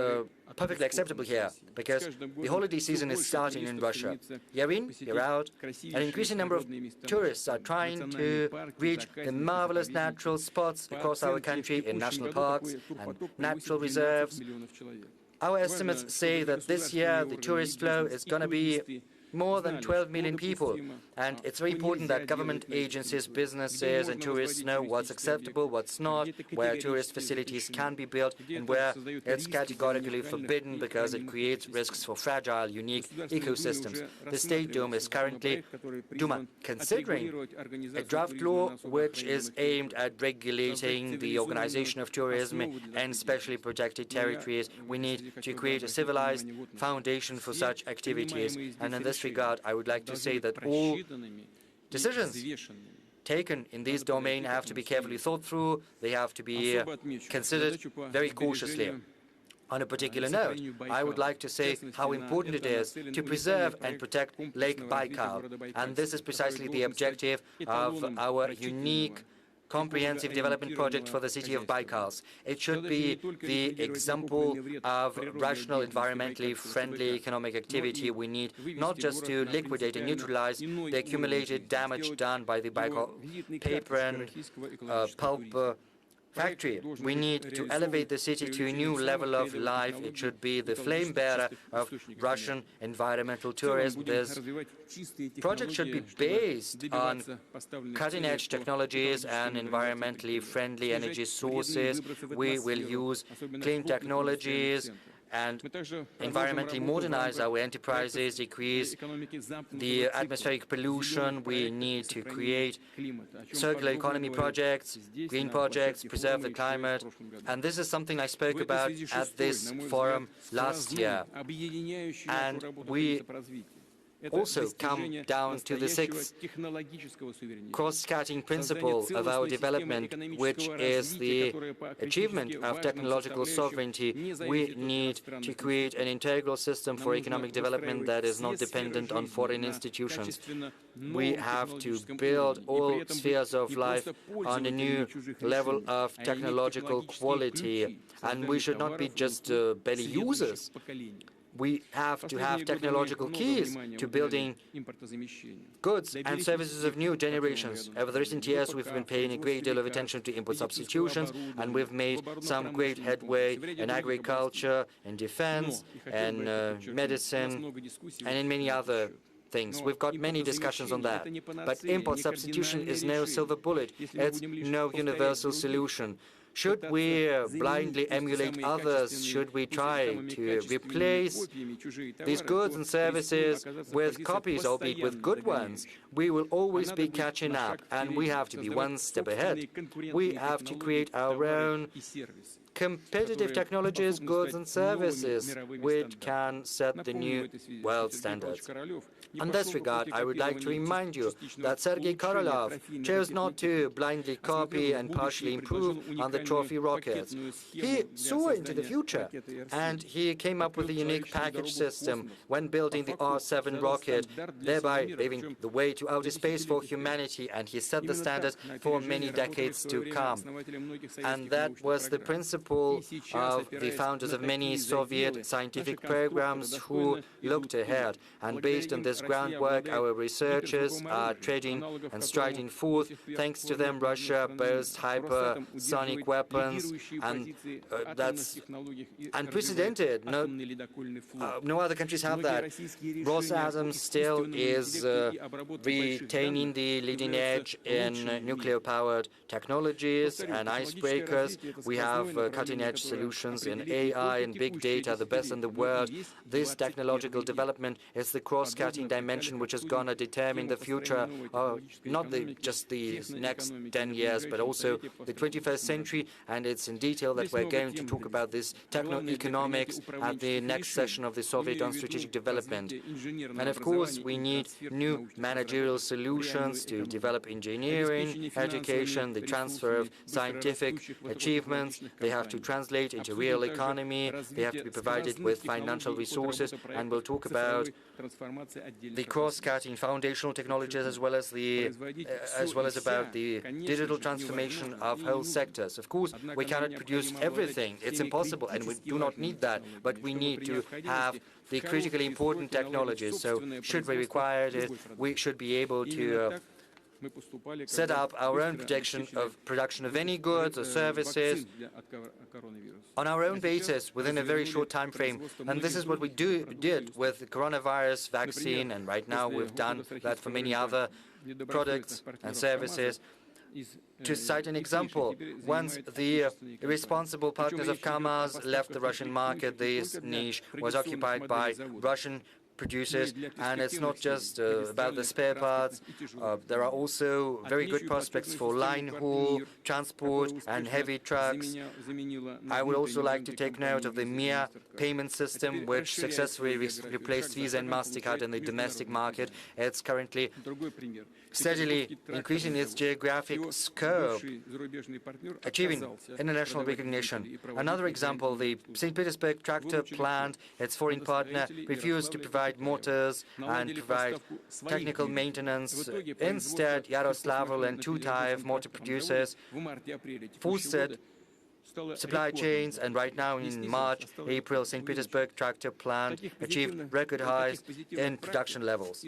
[SPEAKER 18] perfectly acceptable here, because the holiday season is starting in Russia. Year in, year out, an increasing number of tourists are trying to reach the marvelous natural spots across our country in national parks and natural reserves. Our estimates say that this year the tourist flow is going to be more than 12 million people, and it's very important that government agencies, businesses, and tourists know what's acceptable, what's not, where tourist facilities can be built, and where it's categorically forbidden because it creates risks for fragile, unique ecosystems. The State Duma is currently considering a draft law which is aimed at regulating the organization of tourism in specially protected territories. We need to create a civilized foundation for such activities, and in this regard, I would like to say that all decisions taken in this domain have to be carefully thought through. They have to be considered very cautiously. On a particular note, I would like to say how important it is to preserve and protect Lake Baikal. And this is precisely the objective of our unique comprehensive development project for the city of Baikal. It should be the example of rational, environmentally friendly economic activity we need, not just to liquidate and neutralize the accumulated damage done by the Baikal paper and pulp factory. We need to elevate the city to a new level of life. It should be the flame bearer of Russian environmental tourism. This project should be based on cutting-edge technologies and environmentally friendly energy sources. We will use clean technologies and environmentally modernize our enterprises, decrease the atmospheric pollution. We need to create circular economy projects, green projects, preserve the climate. And this is something I spoke about at this forum last year. And we also come down to the sixth cross-cutting principle of our development, which is the achievement of technological sovereignty. We need to create an integral system for economic development that is not dependent on foreign institutions. We have to build all spheres of life on a new level of technological quality, and we should not be just belly users. We have to have technological keys to building goods and services of new generations. Over the recent years, we've been paying a great deal of attention to import substitutions, and we've made some great headway in agriculture, in defense, and medicine, and in many other things. We've got many discussions on that. But import substitution is no silver bullet. It's no universal solution. Should we blindly emulate others? Should we try to replace these goods and services with copies, albeit with good ones? We will always be catching up, and we have to be one step ahead. We have to create our own competitive technologies, goods and services, which can set the new world standards. In this regard, I would like to remind you that Sergei Korolev chose not to blindly copy and partially improve on the trophy rockets. He saw into the future, and he came up with a unique package system when building the R-7 rocket, thereby paving the way to outer space for humanity, and he set the standard for many decades to come. And that was the principle of the founders of many Soviet scientific programs who looked ahead. And based on this groundwork, our researchers are treading and striding forth. Thanks to them, Russia boasts hypersonic weapons, and that's unprecedented. No other countries have that. Rosatom still is retaining the leading edge in nuclear-powered technologies and icebreakers. We have cutting-edge solutions in AI and big data, the best in the world. This technological development is the cross-cutting dimension which is going to determine the future of not just the next 10 years, but also the 21st century. And it's in detail that we're going to talk about this techno-economics at the next session of the Soviet on Strategic Development. And of course, we need new managerial solutions to develop engineering, education, the transfer of scientific achievements. They have to translate into real economy. They have to be provided with financial resources. And we'll talk about the cross-cutting foundational technologies as well as about the digital transformation of whole sectors. Of course, we cannot produce everything. It's impossible, and we do not need that. But we need to have the critically important technologies. So should we require it, we should be able to set up our own production of any goods or services on our own basis within a very short time frame. And this is what we did with the coronavirus vaccine, and right now we've done that for many other products and services. To cite an example, once the irresponsible partners of Kamaz left the Russian market, this niche was occupied by Russian producers, and it's not just about the spare parts. There are also very good prospects for line haul, transport, and heavy trucks. I would also like to take note of the MIA payment system, which successfully replaced Visa and MasterCard in the domestic market. It's currently steadily increasing its geographic scope, achieving international recognition. Another example, the St. Petersburg tractor plant, its foreign partner, refused to provide motors and provide technical maintenance. Instead, Yaroslavl and Tutaev motor producers fostered supply chains, and right now in March, April, St. Petersburg tractor plant achieved record highs in production levels.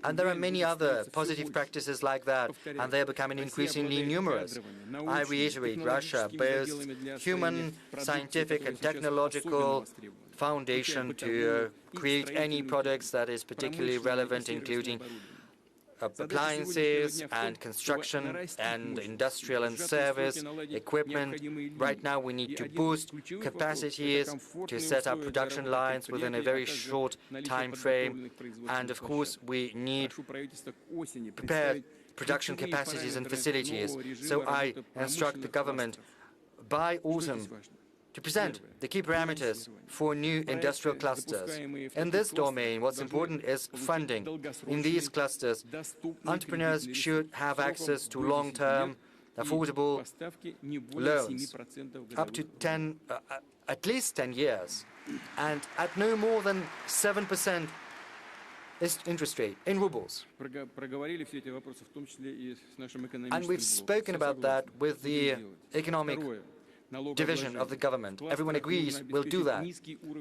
[SPEAKER 18] And there are many other positive practices like that, and they are becoming increasingly numerous. I reiterate, Russia boasts human, scientific, and technological foundation to create any products that is particularly relevant, including appliances and construction and industrial and service equipment. Right now we need to boost capacities to set up production lines within a very short time frame, and of course we need prepared production capacities and facilities. So I instruct the government by autumn to present the key parameters for new industrial clusters. In this domain, what's important is funding. In these clusters, entrepreneurs should have access to long-term, affordable loans, up to at least 10 years, and at no more than 7% interest rate in rubles. And we've spoken about that with the economic division of the government. Everyone agrees we'll do that.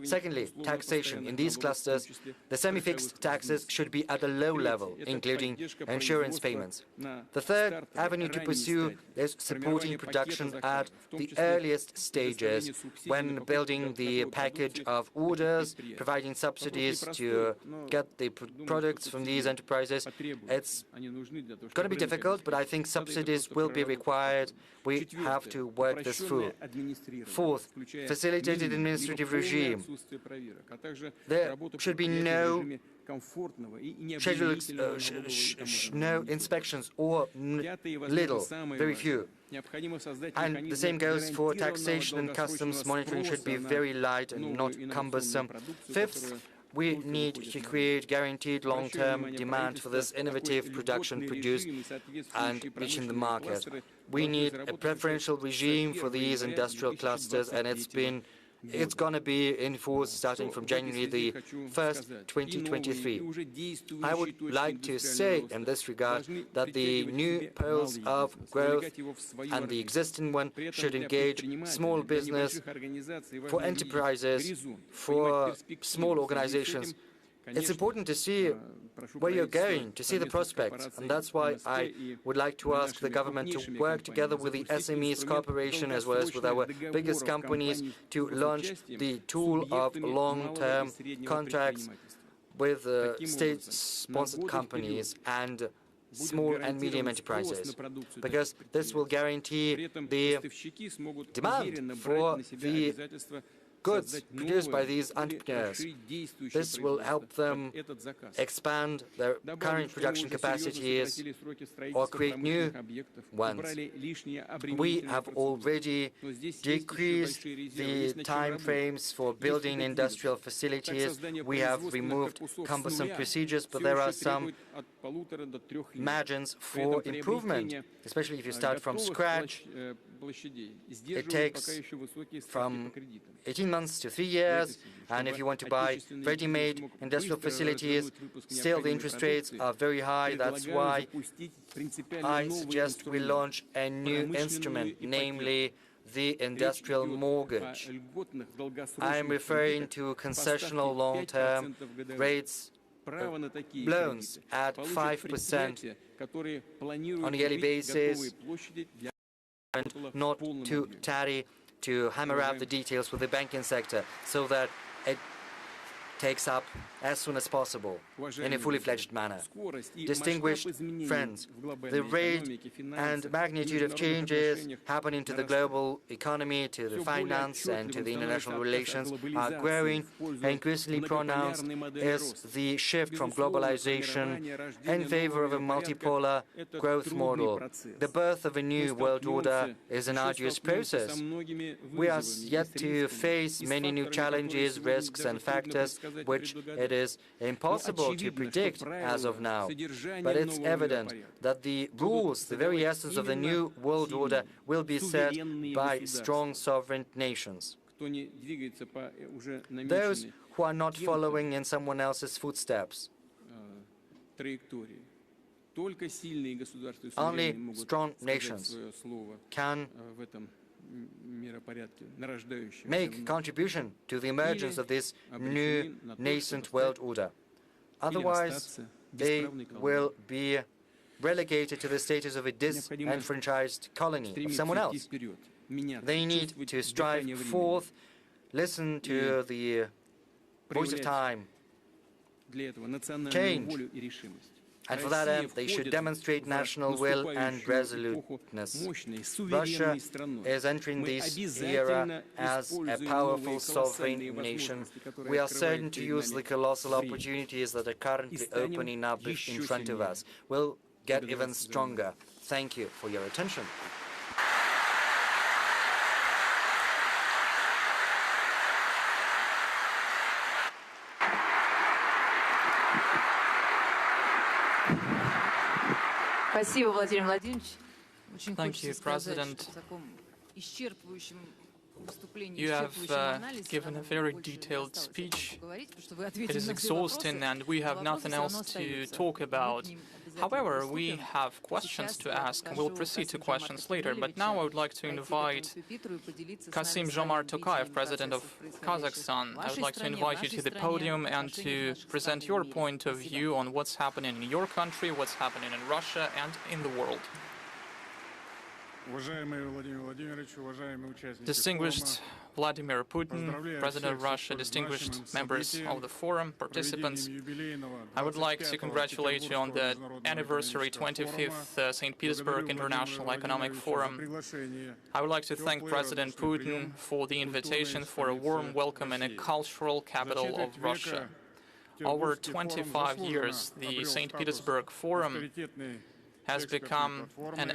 [SPEAKER 18] Secondly, taxation. In these clusters, the semi-fixed taxes should be at a low level, including insurance payments. The third avenue to pursue is supporting production at the earliest stages when building the package of orders, providing subsidies to get the products from these enterprises. It's going to be difficult, but I think subsidies will be required. We have to work this through. Fourth, facilitated administrative regime. There should be no no inspections or little, very few. And the same goes for taxation and customs monitoring should be very light and not cumbersome. Fifth, we need to create guaranteed long-term demand for this innovative production produced and reaching the market. We need a preferential regime for these industrial clusters, and it's going to be in force starting from January the 1st, 2023. I would like to say in this regard that the new poles of growth and the existing one should engage small business, for enterprises, for small organizations. It's important to see where you're going, to see the prospects, and that's why I would like to ask the government to work together with the SMEs Corporation as well as with our biggest companies to launch the tool of long-term contracts with state-sponsored companies and small and medium enterprises, because this will guarantee the demand for the goods produced by these entrepreneurs. This will help them expand their current production capacities or create new ones. We have already decreased the time frames for building industrial facilities. We have removed cumbersome procedures, but there are some margins for improvement, especially if you start from scratch. It takes from 18 months to 3 years, and if you want to buy ready-made industrial facilities, still the interest rates are very high. That's why I suggest we launch a new instrument, namely the industrial mortgage. I am referring to concessional long-term rates loans at 5% on a yearly basis, and not to tarry to hammer out the details with the banking sector so that it takes up as soon as possible in a fully fledged manner. Distinguished friends, the rate and magnitude of changes happening to the global economy, to the finance and to the international relations are growing. Increasingly pronounced is the shift from globalization in favor of a multipolar growth model. The birth of a new world order is an arduous process. We are yet to face many new challenges, risks and factors which it is impossible to predict as of now. But it's evident that the rules, the very essence of the new world order, will be set by strong sovereign nations. Those who are not following in someone else's footsteps. Only strong nations can make contribution to the emergence of this new nascent world order. Otherwise, they will be relegated to the status of a disenfranchised colony of someone else. They need to strive forth, listen to the voice of time, change, And for that end, they should demonstrate national will and resoluteness. Russia is entering this era as a powerful sovereign nation. We are certain to use the colossal opportunities that are currently opening up in front of us. We'll get even stronger. Thank you for your attention.
[SPEAKER 19] Thank you, President. You have given a very detailed speech. It is exhausting and we have nothing else to talk about. However, we have questions to ask and we'll proceed to questions later. But now I would like to invite Kassym-Jomart Tokayev, President of Kazakhstan. I would like to invite you to the podium and to present your point of view on what's happening in your country, what's happening in Russia and in the world. Distinguished Vladimir Putin, President of Russia, distinguished members of the forum, participants, I would like to congratulate you on the anniversary 25th St. Petersburg International Economic Forum. I would like to thank President Putin for the invitation for a warm welcome in a cultural capital of Russia. Over 25 years, the St. Petersburg Forum has become an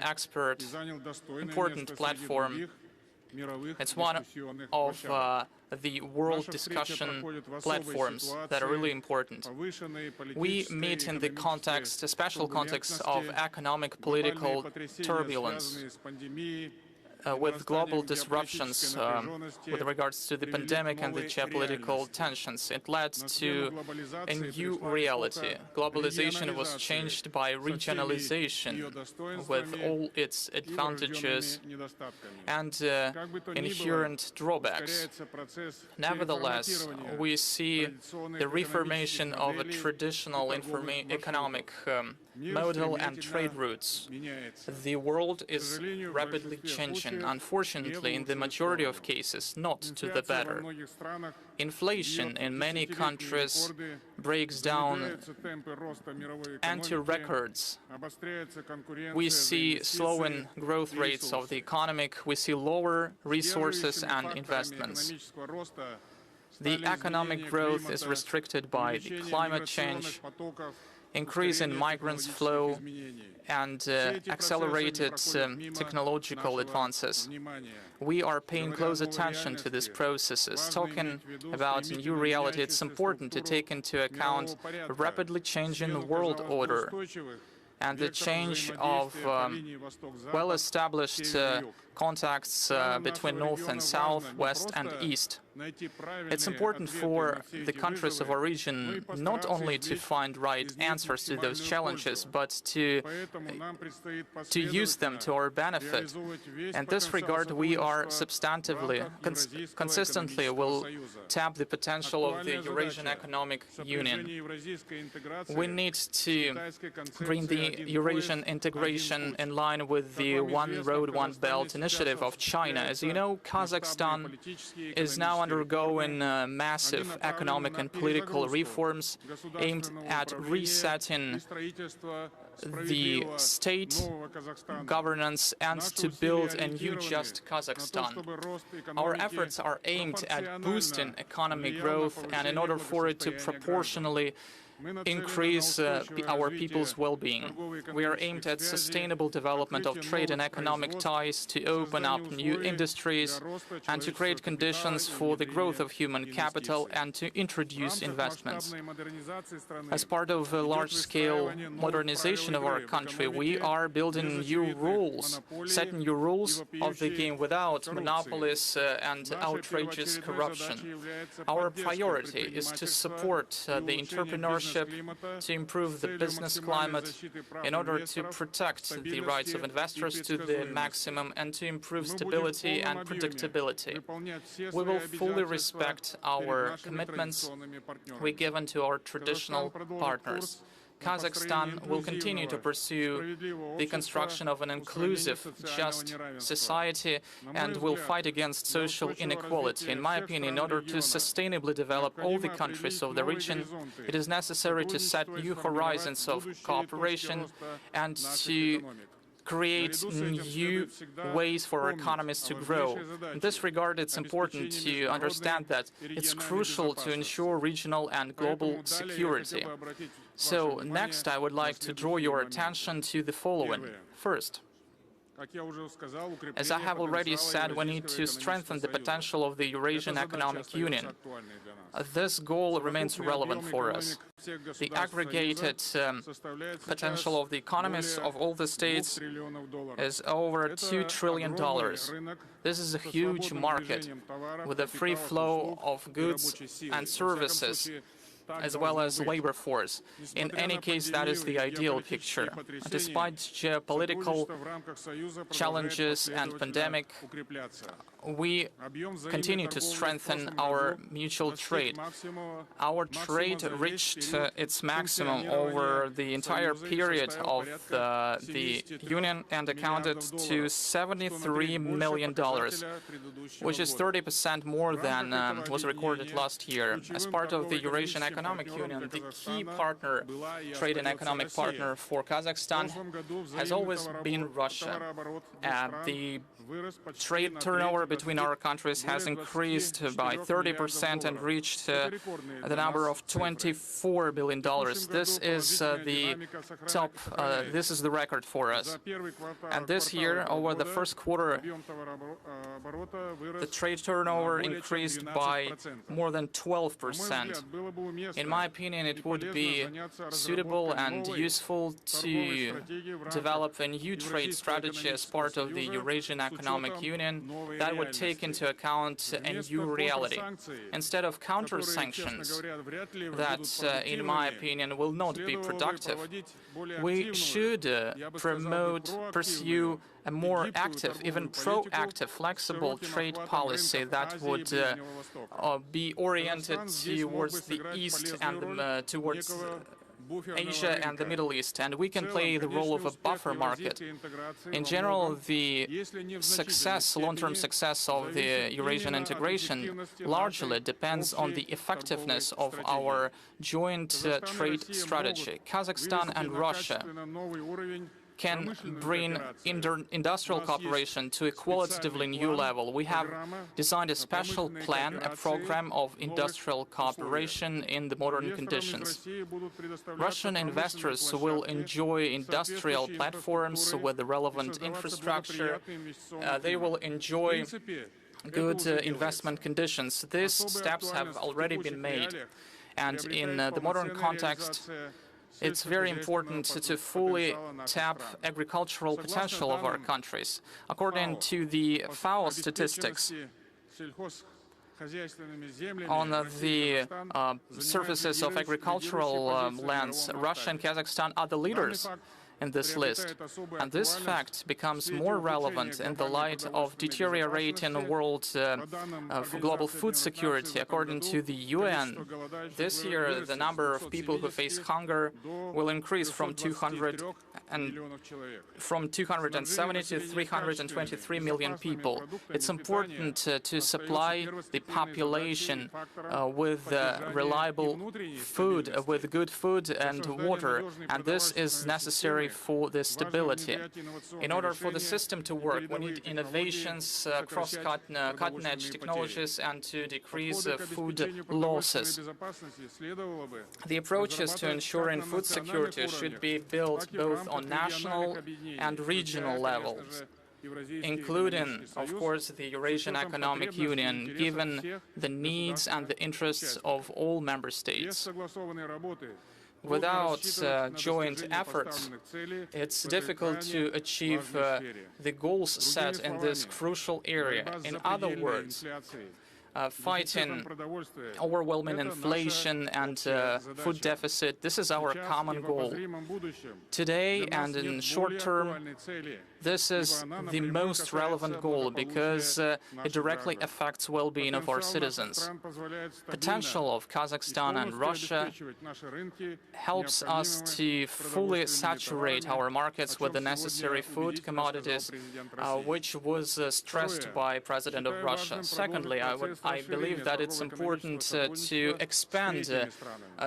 [SPEAKER 19] important platform. It's one of the world discussion platforms that are really important. We meet in the context, a special context of economic, political turbulence, with global disruptions with regards to the pandemic and the geopolitical tensions. It led to a new reality. Globalization was changed by regionalization with all its advantages and inherent drawbacks. Nevertheless, we see the reformation of a traditional economic model and trade routes. The world is rapidly changing, unfortunately, in the majority of cases, not to the better. Inflation in many countries breaks down into records. We see slowing growth rates of the economy, we see lower resources and investments. The economic growth is restricted by the climate change, increase in migrants' flow, and accelerated technological advances. We are paying close attention to these processes. Talking about a new reality, it's important to take into account a rapidly changing world order and the change of well-established contacts between North and South, West and East. It's important for the countries of our region not only to find right answers to those challenges, but to use them to our benefit. In this regard, we are substantively, consistently will tap the potential of the Eurasian Economic Union. We need to bring the Eurasian integration in line with the One Road, One Belt initiative of China. As you know, Kazakhstan is now undergoing massive economic and political reforms aimed at resetting the state governance and to build a new just Kazakhstan. Our efforts are aimed at boosting economic growth, and in order for it to proportionally increase our people's well-being. We are aimed at sustainable development of trade and economic ties, to open up new industries and to create conditions for the growth of human capital and to introduce investments. As part of a large-scale modernization of our country, we are building new rules, setting new rules of the game without monopolies and outrageous corruption. Our priority is to support the entrepreneurship, to improve the business climate in order to protect the rights of investors to the maximum and to improve stability and predictability. We will fully respect our commitments we given to our traditional partners. Kazakhstan will continue to pursue the construction of an inclusive, just society and will fight against social inequality. In my opinion, in order to sustainably develop all the countries of the region, it is necessary to set new horizons of cooperation and to create new ways for our economies to grow. In this regard, it's important to understand that it's crucial to ensure regional and global security. So next, I would like to draw your attention to the following. First, as I have already said, we need to strengthen the potential of the Eurasian Economic Union. This goal remains relevant for us. The aggregated potential of the economies of all the states is over $2 trillion. This is a huge market with a free flow of goods and services, as well as labor force. In any case, that is the ideal picture. Despite geopolitical challenges and pandemic, we continue to strengthen our mutual trade. Our trade reached its maximum over the entire period of the Union and accounted to $73 million, which is 30% more than was recorded last year. As part of the Eurasian Economic Union, the key partner, trade and economic partner for Kazakhstan has always been Russia. The trade turnover between our countries has increased by 30% and reached the number of $24 billion. This is the top, this is the record for us. And this year, over the first quarter, the trade turnover increased by more than 12%. In my opinion, it would be suitable and useful to develop a new trade strategy as part of the Eurasian Economic Union that would take into account a new reality. Instead of counter-sanctions that, in my opinion, will not be productive, we should pursue a more active, even proactive, flexible trade policy that would be oriented towards the East and towards Asia and the Middle East, and we can play the role of a buffer market. In general, the success, long-term success of the Eurasian integration largely depends on the effectiveness of our joint trade strategy. Kazakhstan and Russia can bring industrial cooperation to a qualitatively new level. We have designed a special plan, a program of industrial cooperation in the modern conditions. Russian investors will enjoy industrial platforms with the relevant infrastructure. They will enjoy good investment conditions. These steps have already been made. And in the modern context, it's very important to fully tap agricultural potential of our countries. According to the FAO statistics, on the surfaces of agricultural lands, Russia and Kazakhstan are the leaders in this list. And this fact becomes more relevant in the light of deteriorating world global food security. According to the UN, this year the number of people who face hunger will increase from 270 to 323 million people. It's important to supply the population with reliable food, with good food and water, and this is necessary for the stability. In order for the system to work, we need innovations, cutting-edge technologies, and to decrease food losses. The approaches to ensuring food security should be built both on national and regional levels, including, of course, the Eurasian Economic Union, given the needs and the interests of all member states. Without joint efforts, it's difficult to achieve the goals set in this crucial area. In other words, fighting overwhelming inflation and food deficit. This is our common goal. Today and in short term, this is the most relevant goal because it directly affects well-being of our citizens. Potential of Kazakhstan and Russia helps us to fully saturate our markets with the necessary food commodities, which was stressed by President of Russia. Secondly, I believe that it's important to expand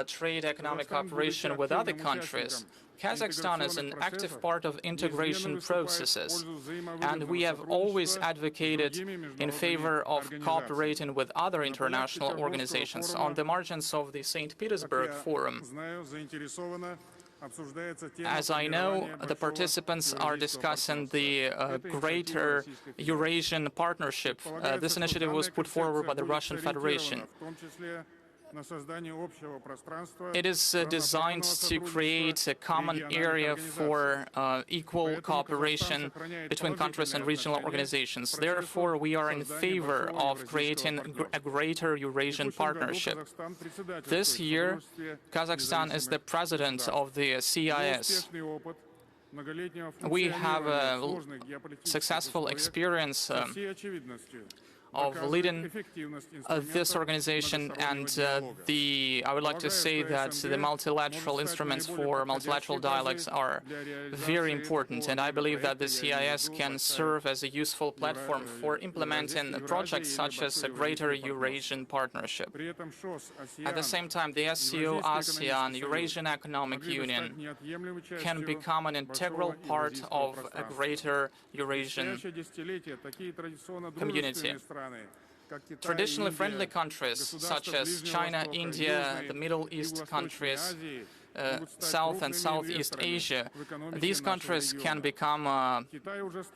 [SPEAKER 19] trade economic cooperation with other countries. Kazakhstan is an active part of integration processes, and we have always advocated in favor of cooperating with other international organizations. On the margins of the St. Petersburg Forum, as I know, the participants are discussing the Greater Eurasian Partnership. This initiative was put forward by the Russian Federation. It is designed to create a common area for equal cooperation between countries and regional organizations. Therefore, we are in favor of creating a Greater Eurasian Partnership. This year, Kazakhstan is the president of the CIS. We have a successful experience of leading this organization, and I would like to say that the multilateral instruments for multilateral dialogues are very important, and I believe that the CIS can serve as a useful platform for implementing projects such as a Greater Eurasian Partnership. At the same time, the SCO, ASEAN, Eurasian Economic Union can become an integral part of a Greater Eurasian community. Traditionally friendly countries such as China, India, the Middle East countries, South and Southeast Asia, these countries can become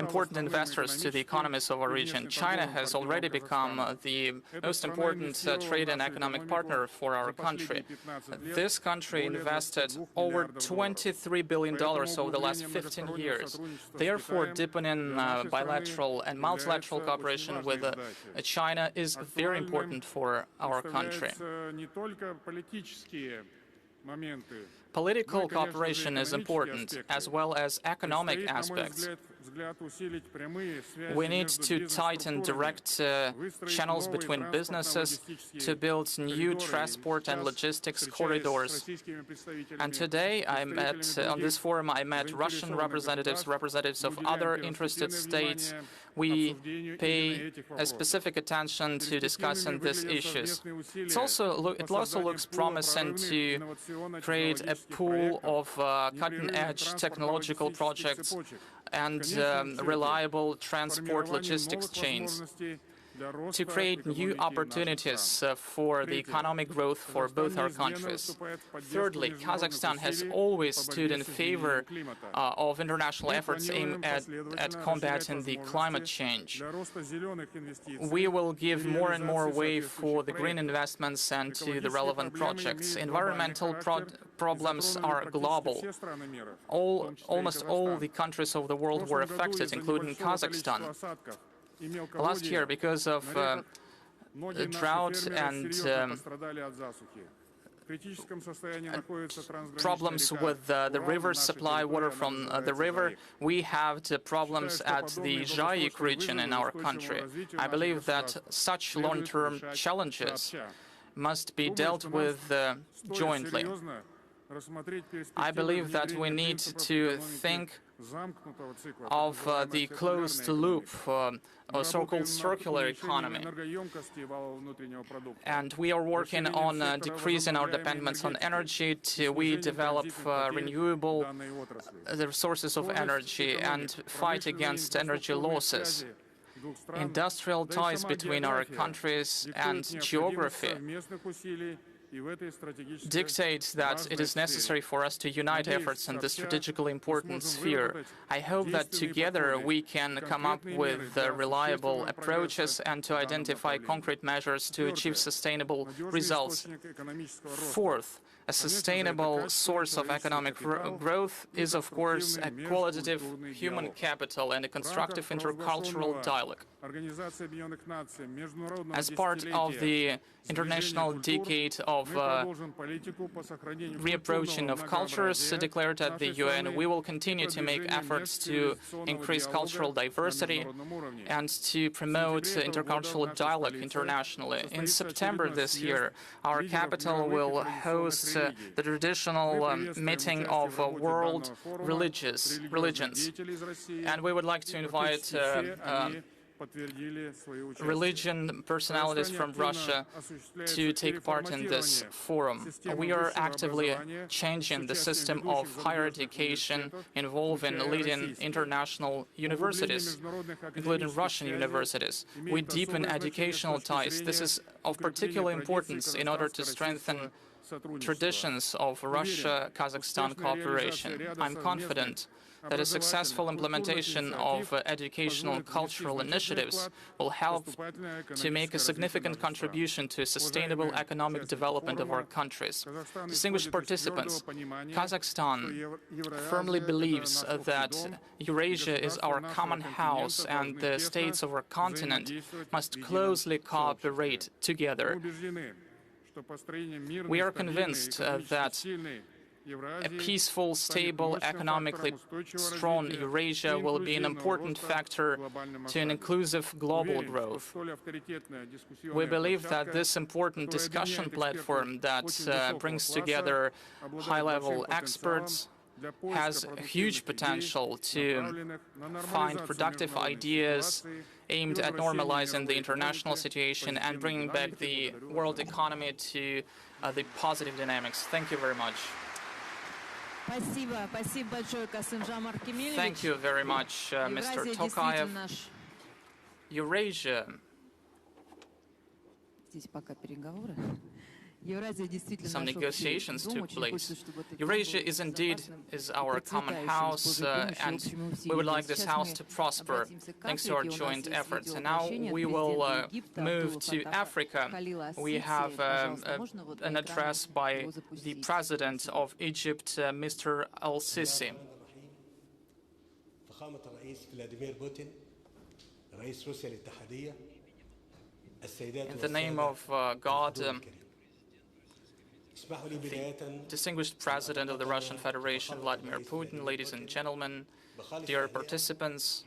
[SPEAKER 19] important investors to the economies of our region. China has already become the most important trade and economic partner for our country. This country invested over $23 billion over the last 15 years. Therefore, deepening bilateral and multilateral cooperation with China is very important for our country. Political cooperation is important, as well as economic aspects. We need to tighten direct channels between businesses to build new transport and logistics corridors. And today, on this forum, I met Russian representatives, representatives of other interested states. We pay a specific attention to discussing these issues. It also looks promising to create a pool of cutting-edge technological projects and reliable transport logistics chains to create new opportunities for the economic growth for both our countries. Thirdly, Kazakhstan has always stood in favor of international efforts aimed at combating the climate change. We will give more and more way for the green investments and to the relevant projects. Environmental problems are global. Almost all the countries of the world were affected, including Kazakhstan. Last year, because of drought and problems with the river supply water from the river, we have the problems at the Zhayik region in our country. I believe that such long-term challenges must be dealt with jointly. I believe that we need to think of the closed loop, or so-called circular economy. And we are working on decreasing our dependence on energy. We develop renewable sources of energy and fight against energy losses. Industrial ties between our countries and geography dictates that it is necessary for us to unite efforts in this strategically important sphere. I hope that together we can come up with reliable approaches and to identify concrete measures to achieve sustainable results. Fourth, a sustainable source of economic growth is, of course, a qualitative human capital and a constructive intercultural dialogue. As part of the International Decade of Reapproaching of Cultures declared at the UN, we will continue to make efforts to increase cultural diversity and to promote intercultural dialogue internationally. In September this year, our capital will host the traditional meeting of world religions, and we would like to invite religion personalities from Russia to take part in this forum. We are actively changing the system of higher education involving leading international universities, including Russian universities. We deepen educational ties. This is of particular importance in order to strengthen traditions of Russia-Kazakhstan cooperation. I'm confident that a successful implementation of educational and cultural initiatives will help to make a significant contribution to sustainable economic development of our countries. Distinguished participants, Kazakhstan firmly believes that Eurasia is our common house and the states of our continent must closely cooperate together. We are convinced that a peaceful, stable, economically strong Eurasia will be an important factor to an inclusive global growth. We believe that this important discussion platform that brings together high-level experts has a huge potential to find productive ideas aimed at normalizing the international situation and bringing back the world economy to the positive dynamics. Thank you very much. Thank you very much, Mr. Tokayev. Eurasia. Some negotiations took place. Eurasia is indeed our common house, and we would like this house to prosper thanks to our joint efforts. And now we will move to Africa. We have an address by the President of Egypt, Mr. Al-Sisi. In the name of God, the distinguished President of the Russian Federation, Vladimir Putin, ladies and gentlemen, dear participants,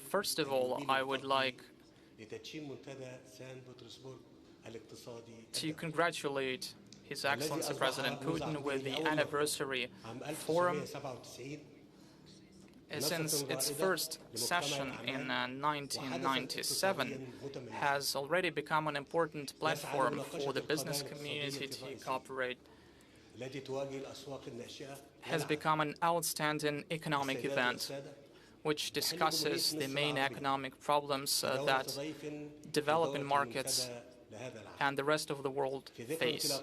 [SPEAKER 19] first of all, I would like to congratulate His Excellency President Putin with the anniversary forum. Since its first session in 1997, has already become an important platform for the business community to cooperate, has become an outstanding economic event which discusses the main economic problems that developing markets and the rest of the world face.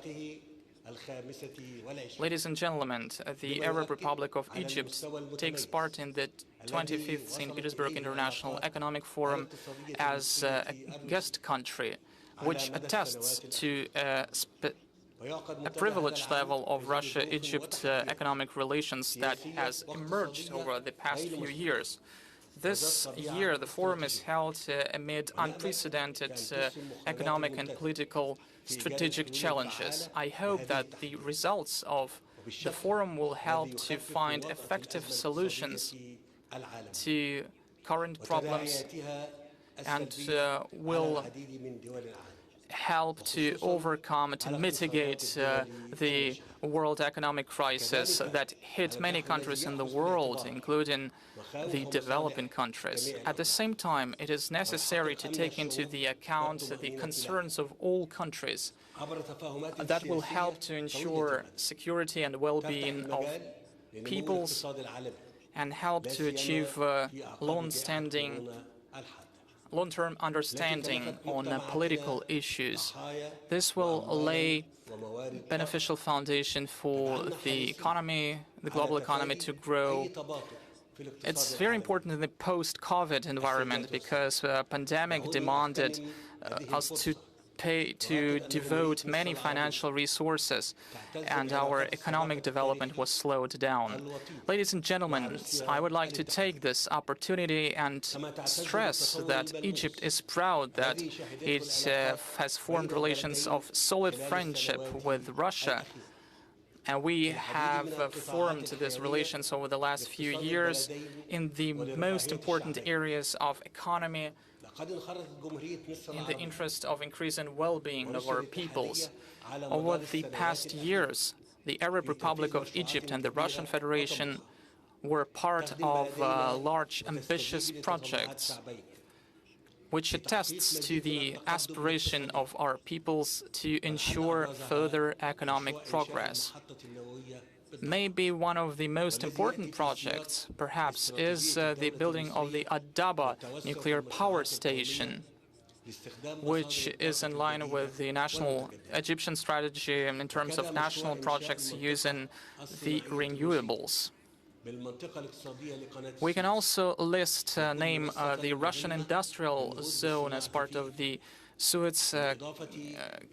[SPEAKER 19] Ladies and gentlemen, the Arab Republic of Egypt takes part in the 25th St. Petersburg International Economic Forum as a guest country, which attests to a privileged level of Russia-Egypt economic relations that has emerged over the past few years. This year, the forum is held amid unprecedented economic and political strategic challenges. I hope that the results of the forum will help to find effective solutions to current problems and will help to overcome, to mitigate the world economic crisis that hit many countries in the world, including the developing countries. At the same time, it is necessary to take into the account the concerns of all countries. That will help to ensure security and well-being of peoples and help to achieve long-term understanding on political issues. This will lay beneficial foundation for the economy, the global economy, to grow. It's very important in the post-COVID environment because pandemic demanded us to devote many financial resources, and our economic development was slowed down. Ladies and gentlemen, I would like to take this opportunity and stress that Egypt is proud that it has formed relations of solid friendship with Russia. And we have formed these relations over the last few years in the most important areas of economy, in the interest of increasing well-being of our peoples. Over the past years, the Arab Republic of Egypt and the Russian Federation were part of large, ambitious projects, which attests to the aspiration of our peoples to ensure further economic progress. Maybe one of the most important projects, perhaps, is the building of the Adaba nuclear power station, which is in line with the national Egyptian strategy in terms of national projects using the renewables. We can also name the Russian industrial zone as part of the Suez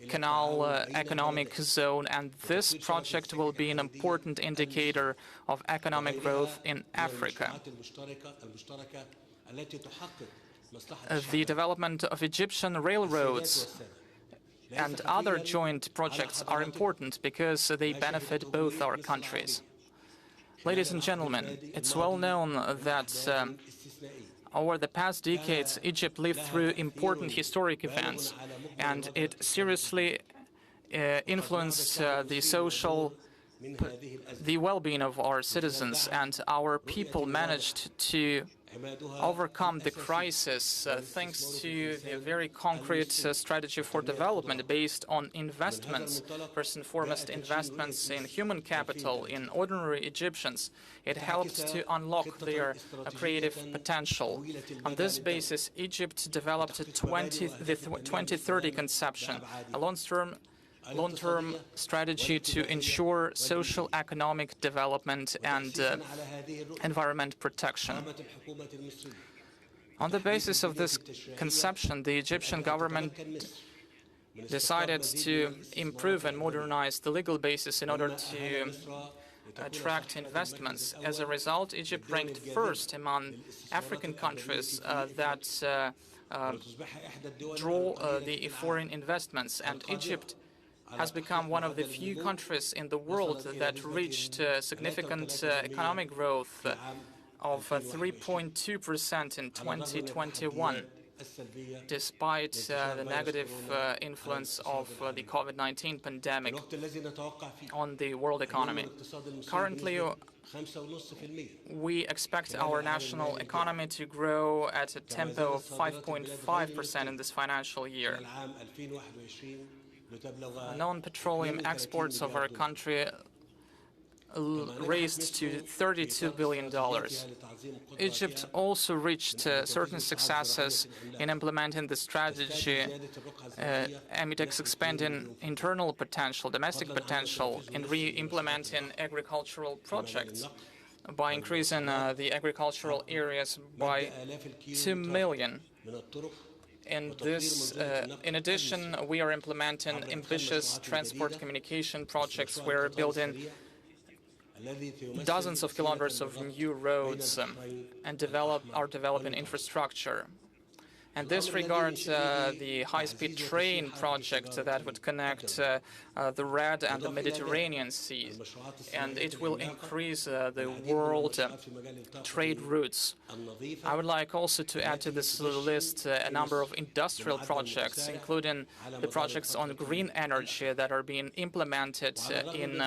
[SPEAKER 19] Canal economic zone, and this project will be an important indicator of economic growth in Africa. The development of Egyptian railroads and other joint projects are important because they benefit both our countries. Ladies and gentlemen, it's well known that over the past decades, Egypt lived through important historic events, and it seriously influenced the well-being of our citizens, and our people managed to overcome the crisis thanks to a very concrete strategy for development based on investments, first and foremost investments in human capital, in ordinary Egyptians. It helped to unlock their creative potential. On this basis, Egypt developed the 2030 conception, a long-term strategy to ensure social economic development and environment protection. On the basis of this conception, the Egyptian government decided to improve and modernize the legal basis in order to attract investments. As a result, Egypt ranked first among African countries that draw the foreign investments, and Egypt has become one of the few countries in the world that reached significant economic growth of 3.2% in 2021, despite the negative influence of the COVID-19 pandemic on the world economy. Currently, we expect our national economy to grow at a tempo of 5.5% in this financial year. Non-petroleum exports of our country raised to $32 billion. Egypt also reached certain successes in implementing the strategy amid expanding internal potential, domestic potential, in re-implementing agricultural projects by increasing the agricultural areas by 2 million. In addition, we are implementing ambitious transport communication projects. We're building dozens of kilometers of new roads and are developing infrastructure. And this regards the high-speed train project that would connect the Red and the Mediterranean Sea, and it will increase the world trade routes. I would like also to add to this list a number of industrial projects, including the projects on green energy that are being implemented in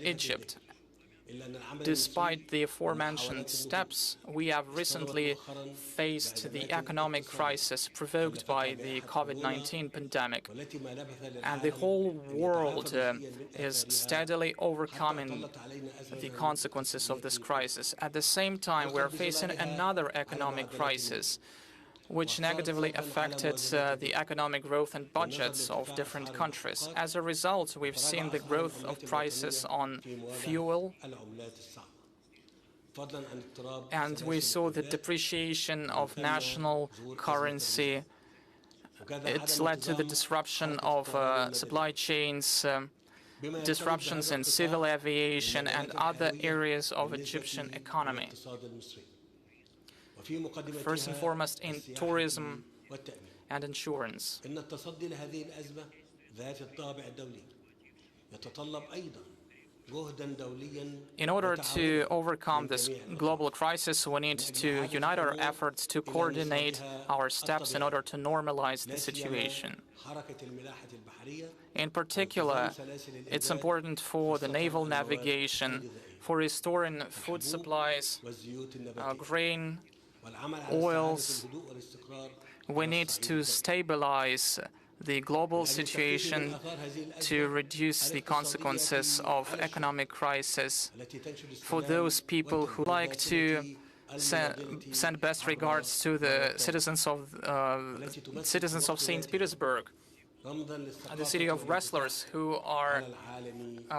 [SPEAKER 19] Egypt. Despite the aforementioned steps, we have recently faced the economic crisis provoked by the COVID-19 pandemic, and the whole world is steadily overcoming the consequences of this crisis. At the same time, we are facing another economic crisis, which negatively affected the economic growth and budgets of different countries. As a result, we've seen the growth of prices on fuel, and we saw the depreciation of national currency It's led to the disruption of supply chains, disruptions in civil aviation and other areas of Egyptian economy. First and foremost in tourism and insurance. In order to overcome this global crisis, we need to unite our efforts to coordinate our steps in order to normalize the situation. In particular, it's important for the naval navigation, for restoring food supplies, grain, oils. We need to stabilize the global situation to reduce the consequences of economic crisis. For those people who like to send best regards to the citizens of St. Petersburg, the city of wrestlers, who are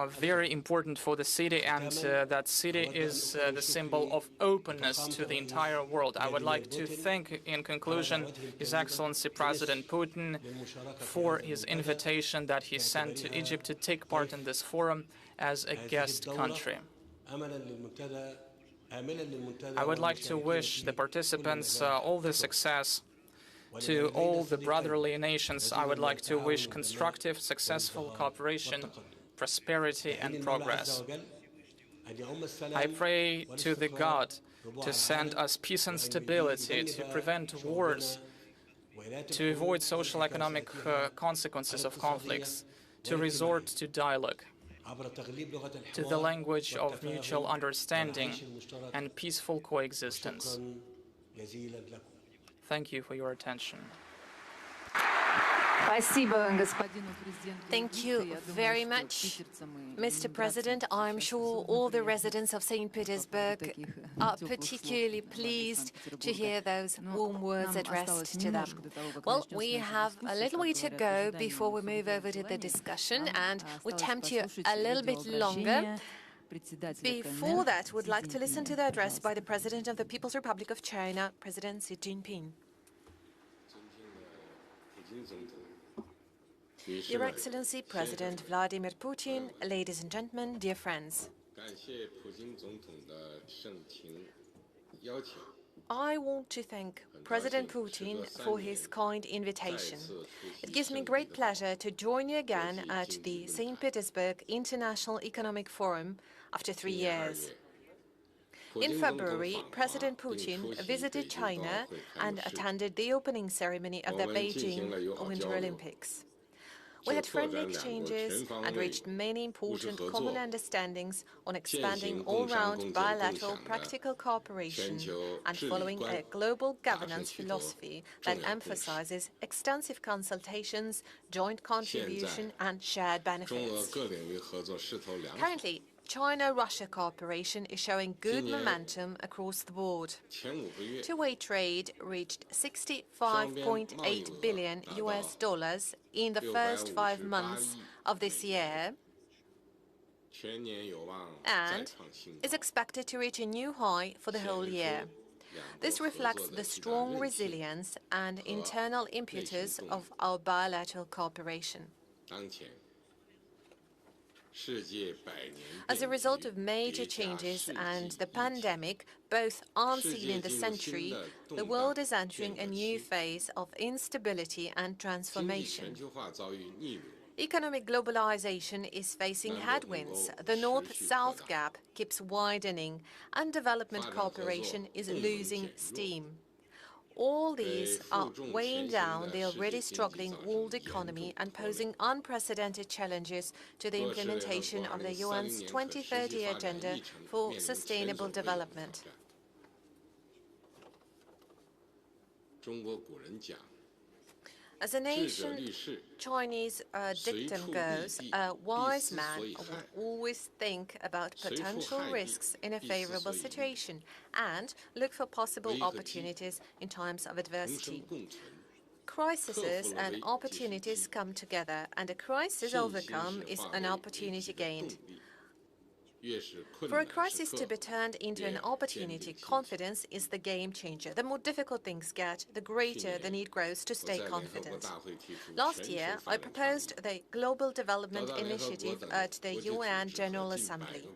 [SPEAKER 19] very important for the city, and that city is the symbol of openness to the entire world. I would like to thank, in conclusion, His Excellency President Putin for his invitation that he sent to Egypt to take part in this forum as a guest country. I would like to wish the participants all the success. To all the brotherly nations, I would like to wish constructive, successful cooperation, prosperity, and progress. I pray to the God to send us peace and stability, to prevent wars, to avoid social economic consequences of conflicts, to resort to dialogue, to the language of mutual understanding and peaceful coexistence. Thank you for your attention.
[SPEAKER 10] Thank you very much, Mr. President. I'm sure all the residents of St. Petersburg are particularly pleased to hear those warm words addressed to them. Well, we have a little way to go before we move over to the discussion, and we tempt you a little bit longer. Before that, we'd like to listen to the address by the President of the People's Republic of China, President Xi Jinping. Your Excellency, President Vladimir Putin, ladies and gentlemen, dear friends. I want to thank President Putin for his kind invitation. It gives me great pleasure to join you again at the St. Petersburg International Economic Forum after 3 years. In February, President Putin visited China and attended the opening ceremony of the Beijing Winter Olympics. We had friendly exchanges and reached many important common understandings on expanding all-round bilateral practical cooperation and following a global governance philosophy that emphasizes extensive consultations, joint contribution, and shared benefits. Currently, China-Russia cooperation is showing good momentum across the board. Two-way trade reached $65.8 billion in the first 5 months of this year and is expected to reach a new high for the whole year. This reflects the strong resilience and internal impetus of our bilateral cooperation. As a result of major changes and the pandemic, both unseen in the century, the world is entering a new phase of instability and transformation. Economic globalization is facing headwinds, the North-South gap keeps widening, and development cooperation is losing steam. All these are weighing down the already struggling world economy and posing unprecedented challenges to the implementation of the UN's 2030 Agenda for Sustainable Development. As a nation, Chinese dictum goes, a wise man will always think about potential risks in a favorable situation and look for possible opportunities in times of adversity. Crises and opportunities come together, and a crisis overcome is an opportunity gained. For a crisis to be turned into an opportunity, confidence is the game changer. The more difficult things get, the greater the need grows to stay confident. Last year, I proposed the Global Development Initiative at the UN General Assembly.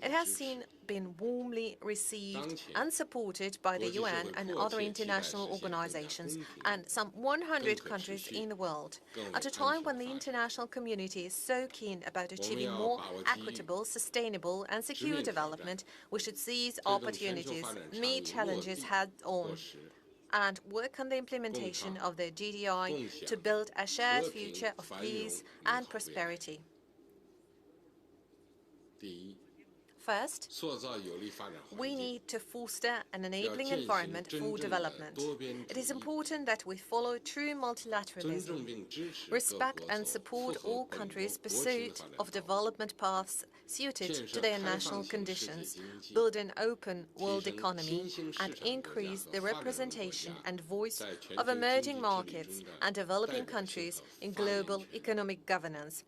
[SPEAKER 10] It has been warmly received and supported by the UN and other international organizations and some 100 countries in the world. At a time when the international community is so keen about achieving more equitable, sustainable and secure development, we should seize opportunities, meet challenges head-on, and work on the implementation of the GDI to build a shared future of peace and prosperity. First, we need to foster an enabling environment for development. It is important that we follow true multilateralism, respect and support all countries' pursuit of development paths suited to their national conditions, build an open world economy, and increase the representation and voice of emerging markets and developing countries in global economic governance,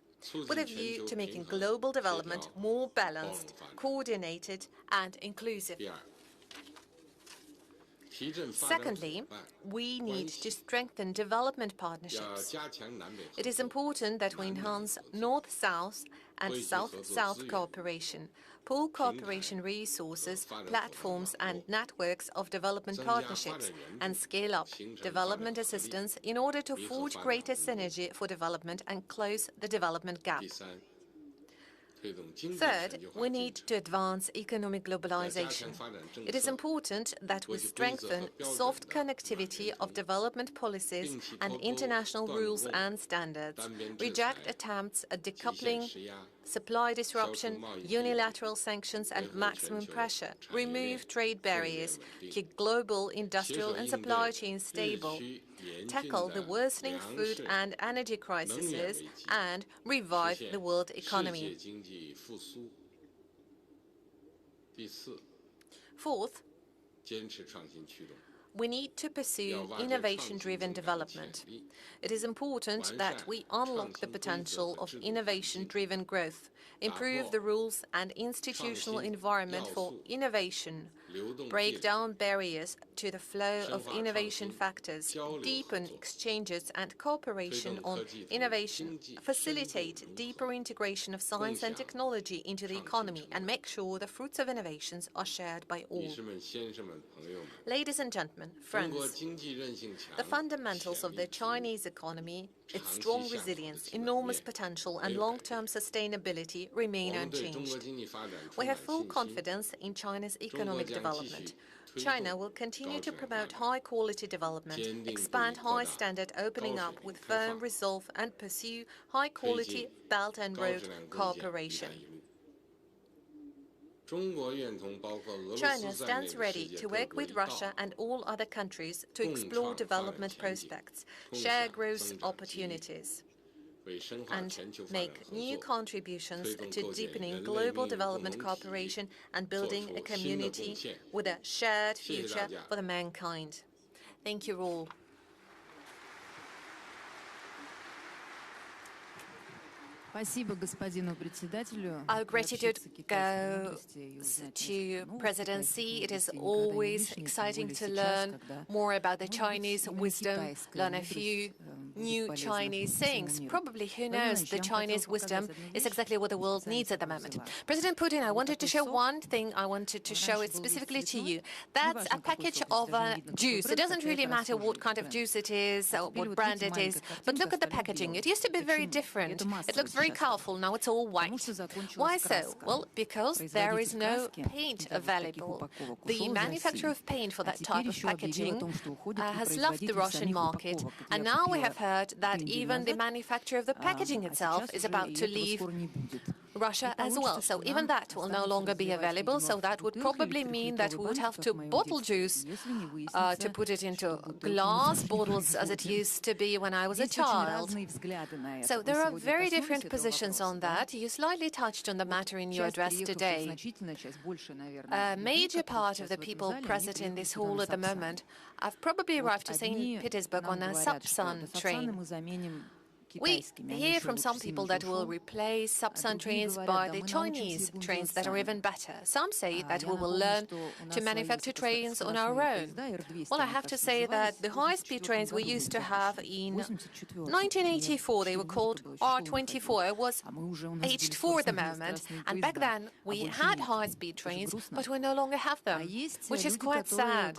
[SPEAKER 10] with a view to making global development more balanced, coordinated and inclusive. Secondly, we need to strengthen development partnerships. It is important that we enhance North-South and South-South cooperation, pool cooperation resources, platforms and networks of development partnerships, and scale up development assistance in order to forge greater synergy for development and close the development gap. Third, we need to advance economic globalization. It is important that we strengthen soft connectivity of development policies and international rules and standards, reject attempts at decoupling, supply disruption, unilateral sanctions and maximum pressure, remove trade barriers, keep global industrial and supply chains stable, tackle the worsening food and energy crises, and revive the world economy. Fourth, we need to pursue innovation-driven development. It is important that we unlock the potential of innovation-driven growth, improve the rules and institutional environment for innovation, break down barriers to the flow of innovation factors, deepen exchanges and cooperation on innovation, facilitate deeper integration of science and technology into the economy, and make sure the fruits of innovations are shared by all. Ladies and gentlemen, friends, the fundamentals of the Chinese economy, its strong resilience, enormous potential and long-term sustainability remain unchanged. We have full confidence in China's economic development. China will continue to promote high-quality development, expand high-standard opening up with firm resolve and pursue high-quality Belt and Road cooperation. China stands ready to work with Russia and all other countries to explore development prospects, share growth opportunities, and make new contributions to deepening global development cooperation and building a community with a shared future for the mankind. Thank you all. Our gratitude goes to Presidency. It is always exciting to learn more about the Chinese wisdom, learn a few new Chinese sayings. Probably, who knows, the Chinese wisdom is exactly what the world needs at the moment. President Putin, I wanted to show one thing. I wanted to show it specifically to you. That's a package of juice. It doesn't really matter what kind of juice it is or what brand it is, but look at the packaging. It used to be very different. It looks very colorful. Now it's all white. Why so? Well, because there is no paint available. The manufacturer of paint for that type of packaging has left the Russian market, and now we have heard that even the manufacturer of the packaging itself is about to leave Russia as well. So even that will no longer be available. So that would probably mean that we would have to bottle juice to put it into glass bottles as it used to be when I was a child. So there are very different positions on that. You slightly touched on the matter in your address today. A major part of the people present in this hall at the moment have probably arrived to St. Petersburg on a Sapsan train.
[SPEAKER 6] We hear from some people that we'll replace Sub-Saharan trains by the Chinese trains that are even better. Some say that we will learn to manufacture trains on our own. Well, I have to say that the high-speed trains we used to have in 1984, they were called R24. It was aged for the moment, and back then we had high-speed trains, but we no longer have them, which is quite sad.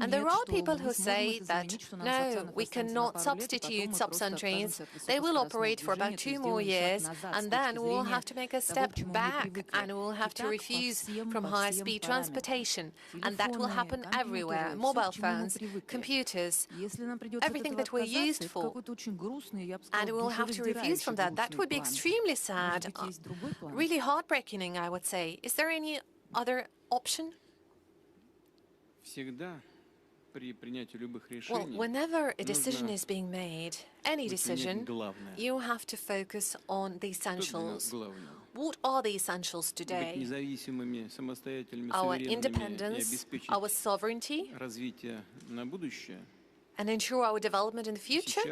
[SPEAKER 6] And there are people who say that, no, we cannot substitute Sub-Saharan trains. They will operate for about 2 more years, and then we'll have to make a step back, and we'll have to refuse from high-speed transportation. And that will happen everywhere. Mobile phones, computers, everything that we're used for. And we'll have to refuse from that. That would be extremely sad, really heartbreaking, I would say. Is there any other option? Well, whenever a decision is being made, any decision, you have to focus on the essentials. What are the essentials today? Our independence, our sovereignty, and ensure our development in the future,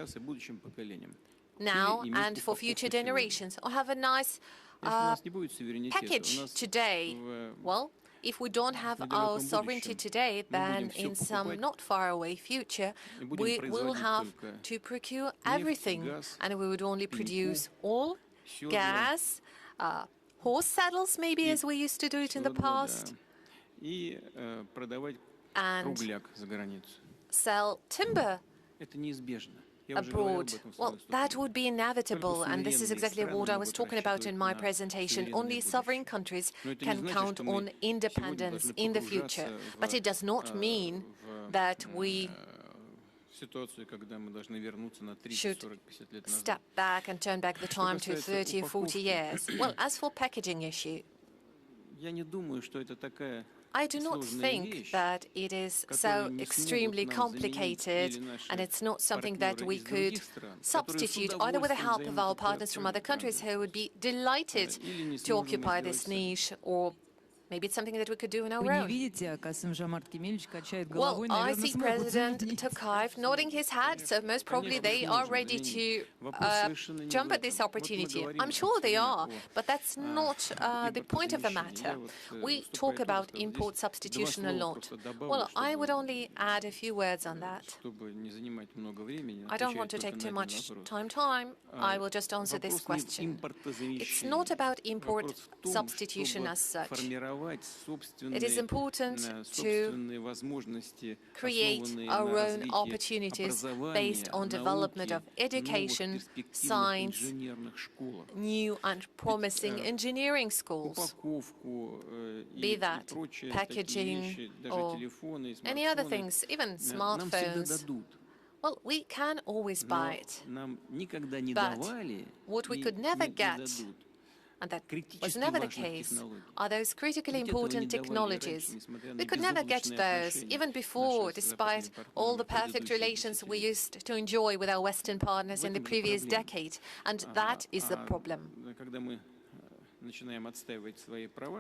[SPEAKER 6] now and for future generations, or have a nice package today. Well, if we don't have our sovereignty today, then in some not far away future, we will have to procure everything, and we would only produce oil, gas, horse saddles, maybe as we used to do it in the past, and sell timber abroad. Well, that would be inevitable, and this is exactly what I was talking about in my presentation. Only sovereign countries can count on independence in the future. But it does not mean that we should step back and turn back the time to 30 or 40 years. Well, as for packaging issue, I do not think that it is so extremely complicated, and it's not something that we could substitute either with the help of our partners from other countries who would be delighted to occupy this niche, or maybe it's something that we could do on our own. Well, I see President Tokayev nodding his head, so most probably they are ready to jump at this opportunity. I'm sure they are, but that's not the point of the matter. We talk about import substitution a lot. Well, I would only add a few words on that. I don't want to take too much time. I will just answer this question. It's not about import substitution as such. It is important to create our own opportunities based on development of education, science, new and promising engineering schools, be that packaging or any other things, even smartphones. Well, we can always buy it, but what we could never get, and that was never the case, are those critically important technologies. We could never get those, even before, despite all the perfect relations we used to enjoy with our Western partners in the previous decade, and that is the problem.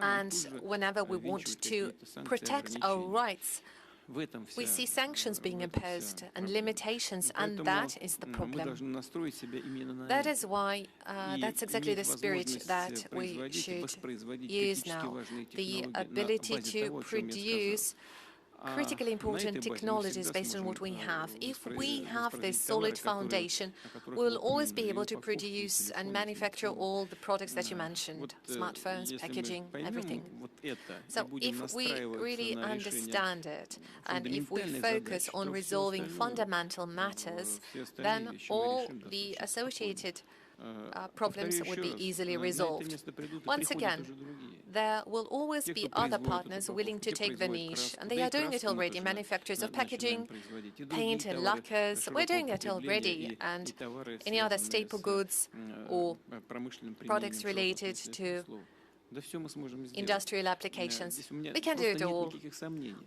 [SPEAKER 6] And whenever we want to protect our rights, we see sanctions being imposed and limitations, and that is the problem. That is why that's exactly the spirit that we should use now. The ability to produce critically important technologies based on what we have. If we have this solid foundation, we'll always be able to produce and manufacture all the products that you mentioned, smartphones, packaging, everything. So if we really understand it, and if we focus on resolving fundamental matters, then all the associated problems would be easily resolved. Once again, there will always be other partners willing to take the niche, and they are doing it already. Manufacturers of packaging, paint and lacquers, we're doing it already, and any other staple goods or products related to
[SPEAKER 10] industrial applications. We can do it all.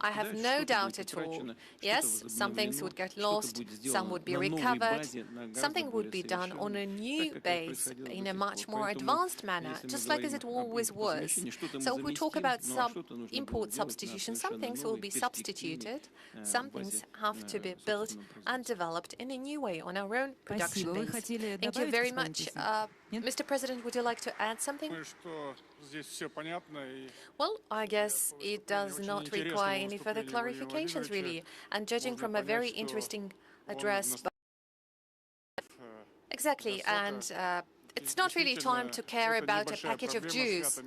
[SPEAKER 10] I have no doubt at all. Yes, some things would get lost, some would be recovered, something would be done on a new base in a much more advanced manner, just like as it always was. So if we talk about some import substitution, some things will be substituted, some things have to be built and developed in a new way on our own production base. Thank you very much. Mr. President, would you like to add something? Well, I guess it does not require any further clarifications, really. And judging from a very interesting address, exactly, and it's not really time to care about a package of Jews.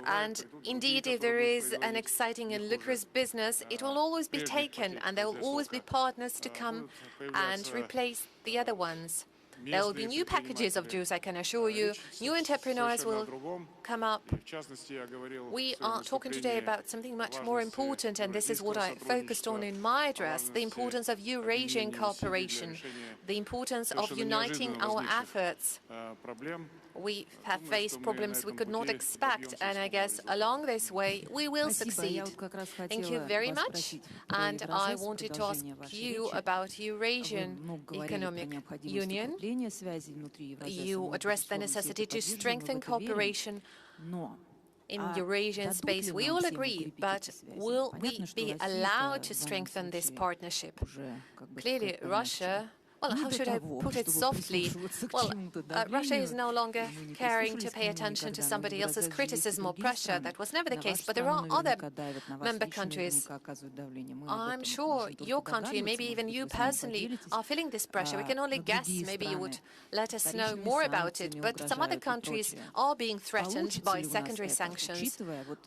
[SPEAKER 10] And indeed, if there is an exciting and lucrative business, it will always be taken, and there will always be partners to come and replace the other ones. There will be new packages of Jews, I can assure you. New entrepreneurs will come up. We are talking today about something much more important, and this is what I focused on in my address, the importance of Eurasian cooperation, the importance of uniting our efforts. We have faced problems we could not expect, and I guess along this way we will succeed. Thank you very much. And I wanted to ask you about Eurasian Economic Union. You addressed the necessity to strengthen cooperation in Eurasian space. We all agree, but will we be allowed to strengthen this partnership? Clearly, Russia, well, how should I put it softly? Well, Russia is no longer caring to pay attention to somebody else's criticism or pressure. That was never the case, but there are other member countries. I'm sure your country, and maybe even you personally, are feeling this pressure. We can only guess. Maybe you would let us know more about it. But some other countries are being threatened by secondary sanctions.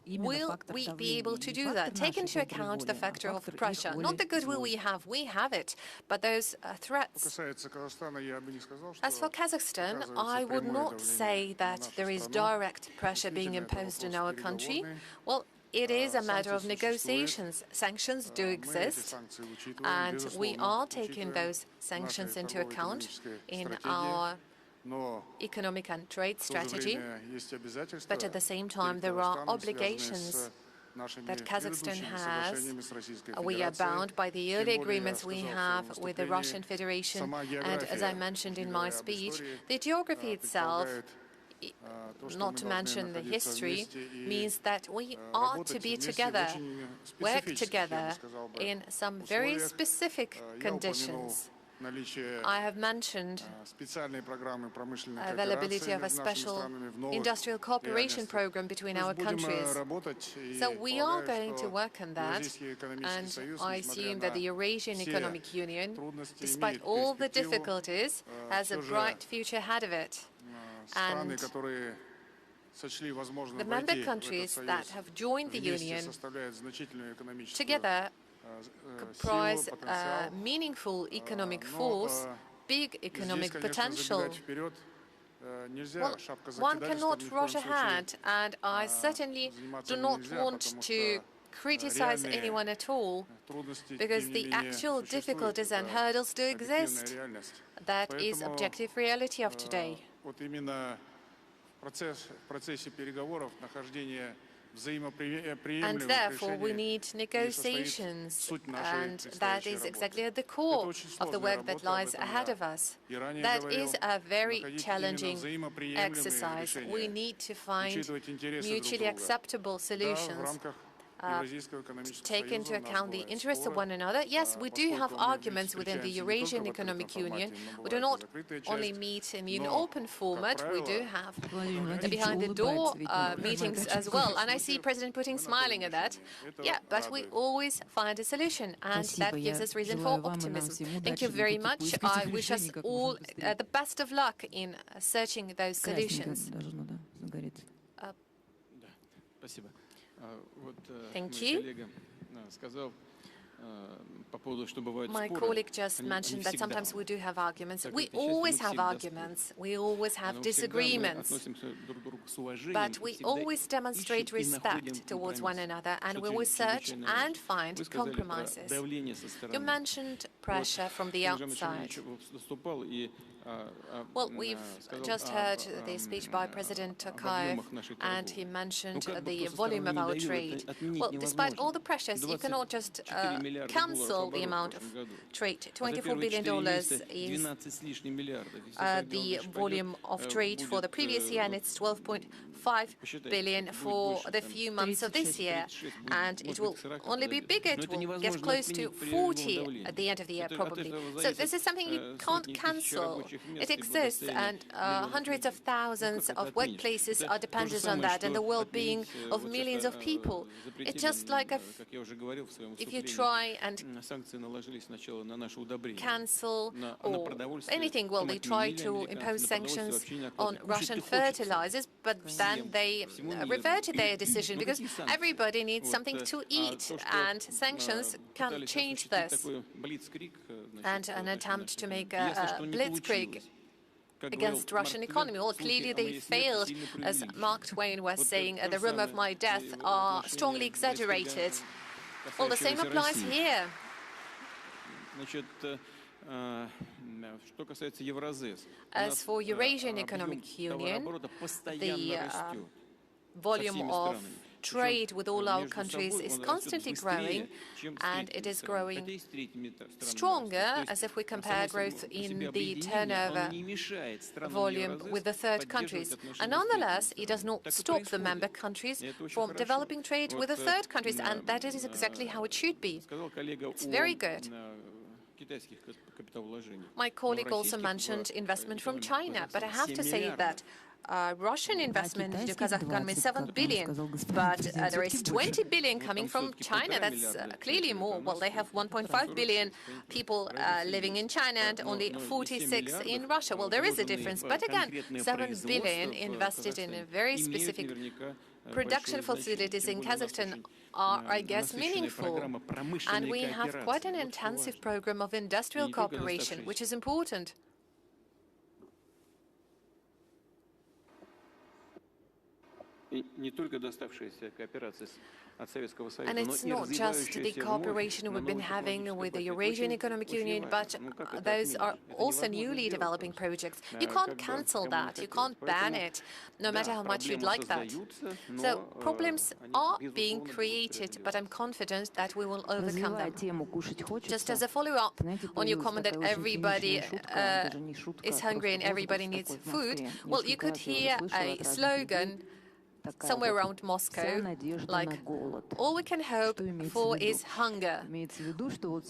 [SPEAKER 10] Will we be able to do that? Take into account the factor of pressure. Not the goodwill we have it, but those threats. As for Kazakhstan, I would not say that there is direct pressure being imposed on our country. Well, it is a matter of negotiations. Sanctions do exist, and we are taking those sanctions into account in our economic and trade strategy. But at the same time, there are obligations that Kazakhstan has. We are bound by the early agreements we have with the Russian Federation, and as I mentioned in my speech, the geography itself, not to mention the history, means that we are to be together, work together in some very specific conditions. I have mentioned availability of a special industrial cooperation program between our countries. So we are going to work on that, and I assume that the Eurasian Economic Union, despite all the difficulties, has a bright future ahead of it. And the member countries that have joined the Union together comprise a meaningful economic force, big economic potential. Well, one cannot rush ahead, and I certainly do not want to criticize anyone at all, because the actual difficulties and hurdles do exist. That is objective reality of today. And therefore, we need negotiations, and that is exactly at the core of the work that lies ahead of us. That is a very challenging exercise. We need to find mutually acceptable solutions. Take into account the interests of one another. Yes, we do have arguments within the Eurasian Economic Union. We do not only meet in an open format, we do have behind-the-door meetings as well. And I see President Putin smiling at that. Yeah, but we always find a solution, and that gives us reason for optimism. Thank you very much. I wish us all the best of luck in searching those solutions. Thank you. My colleague just mentioned that sometimes we do have arguments. We always have arguments. We always have disagreements. But we always demonstrate respect towards one another, and we always search and find compromises. You mentioned pressure from the outside. Well, we've just heard the speech by President Tokayev, and he mentioned the volume of our trade. Well, despite all the pressures, you cannot just cancel the amount of trade. $24 billion is the volume of trade for the previous year, and it's 12.5 billion for the few months of this year. And it will only be bigger. It will get close to 40 at the end of the year, probably. So this is something you can't cancel. It exists, and hundreds of thousands of workplaces are dependent on that and the well-being of millions of people. It's just like if you try and cancel or anything, well, they try to impose sanctions on Russian fertilizers, but then they reverted their decision because everybody needs something to eat, and sanctions can change this. And an attempt to make a blitzkrieg against Russian economy. Well, clearly they failed, as Mark Twain was saying, the rumor of my death are strongly exaggerated. Well, the same applies here. As for Eurasian Economic Union, the volume of trade with all our countries is constantly growing, and it is growing stronger as if we compare growth in the turnover volume with the third countries. And nonetheless, it does not stop the member countries from developing trade with the third countries, and that is exactly how it should be. It's very good. My colleague also mentioned investment from China, but I have to say that Russian investment into Kazakhstan is 7 billion, but there is 20 billion coming from China. That's clearly more. Well, they have 1.5 billion people living in China and only 46 in Russia. Well, there is a difference. But again, 7 billion invested in a very specific production facilities in Kazakhstan are, I guess, meaningful. And we have quite an intensive program of industrial cooperation, which is important. And it's not just the cooperation we've been having with the Eurasian Economic Union, but those are also newly developing projects. You can't cancel that. You can't ban it, no matter how much you'd like that. So problems are being created, but I'm confident that we will overcome them. Just as a follow-up on your comment that everybody is hungry and everybody needs food, well, you could hear a slogan somewhere around Moscow, like, all we can hope for is hunger.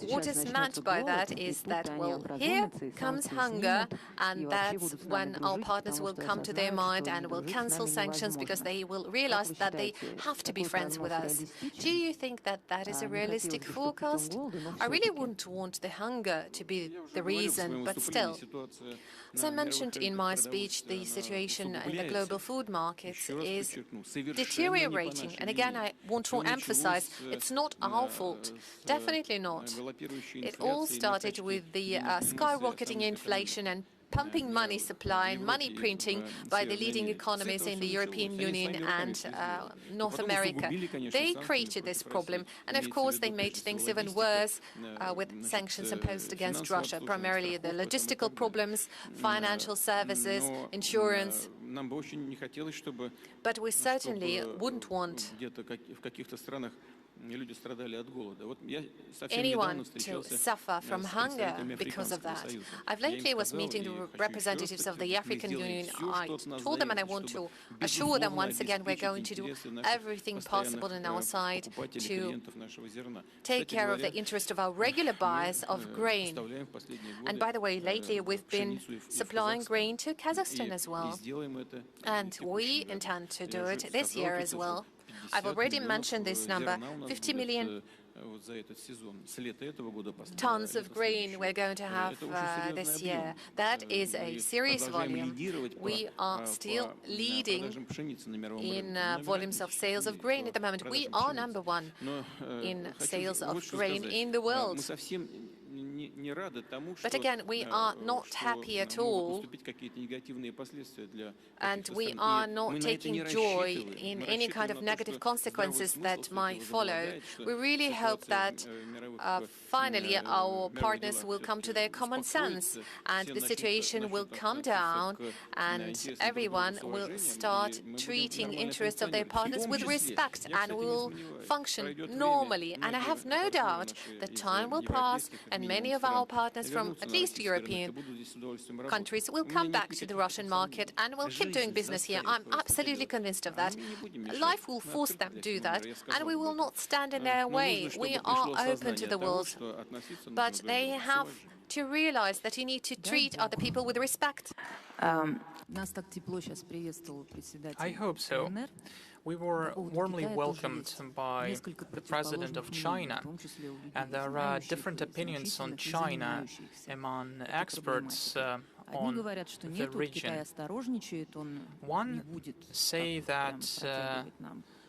[SPEAKER 10] What is meant by that is that, well, here comes hunger, and that's when our partners will come to their mind and will cancel sanctions because they will realize that they have to be friends with us. Do you think that that is a realistic forecast? I really wouldn't want the hunger to be the reason, but still. As I mentioned in my speech, the situation in the global food markets is deteriorating. And again, I want to emphasize, it's not our fault. Definitely not. It all started with the skyrocketing inflation and pumping money supply and money printing by the leading economies in the European Union and North America. They created this problem, and of course they made things even worse with sanctions imposed against Russia, primarily the logistical problems, financial services, insurance. But we certainly wouldn't want anyone to suffer from hunger because of that. I lately was meeting the representatives of the African Union. I told them, and I want to assure them once again, we're going to do everything possible on our side to take care of the interest of our regular buyers of grain. And by the way, lately we've been supplying grain to Kazakhstan as well. And we intend to do it this year as well. I've already mentioned this number, 50 million tons of grain we're going to have this year. That is a serious volume. We are still leading in volumes of sales of grain at the moment. We are #1 in sales of grain in the world. But again, we are not happy at all, and we are not taking joy in any kind of negative consequences that might follow. We really hope that
[SPEAKER 7] finally our partners will come to their common sense, and the situation will calm down, and everyone will start treating interests of their partners with respect and will function normally. And I have no doubt that time will pass and many of our partners from at least European countries will come back to the Russian market and will keep doing business here. I'm absolutely convinced of that. Life will force them to do that, and we will not stand in their way. We are open to the world, but they have to realize that you need to treat other people with respect.
[SPEAKER 19] I hope so. We were warmly welcomed by the President of China, and there are different opinions on China among experts on the region.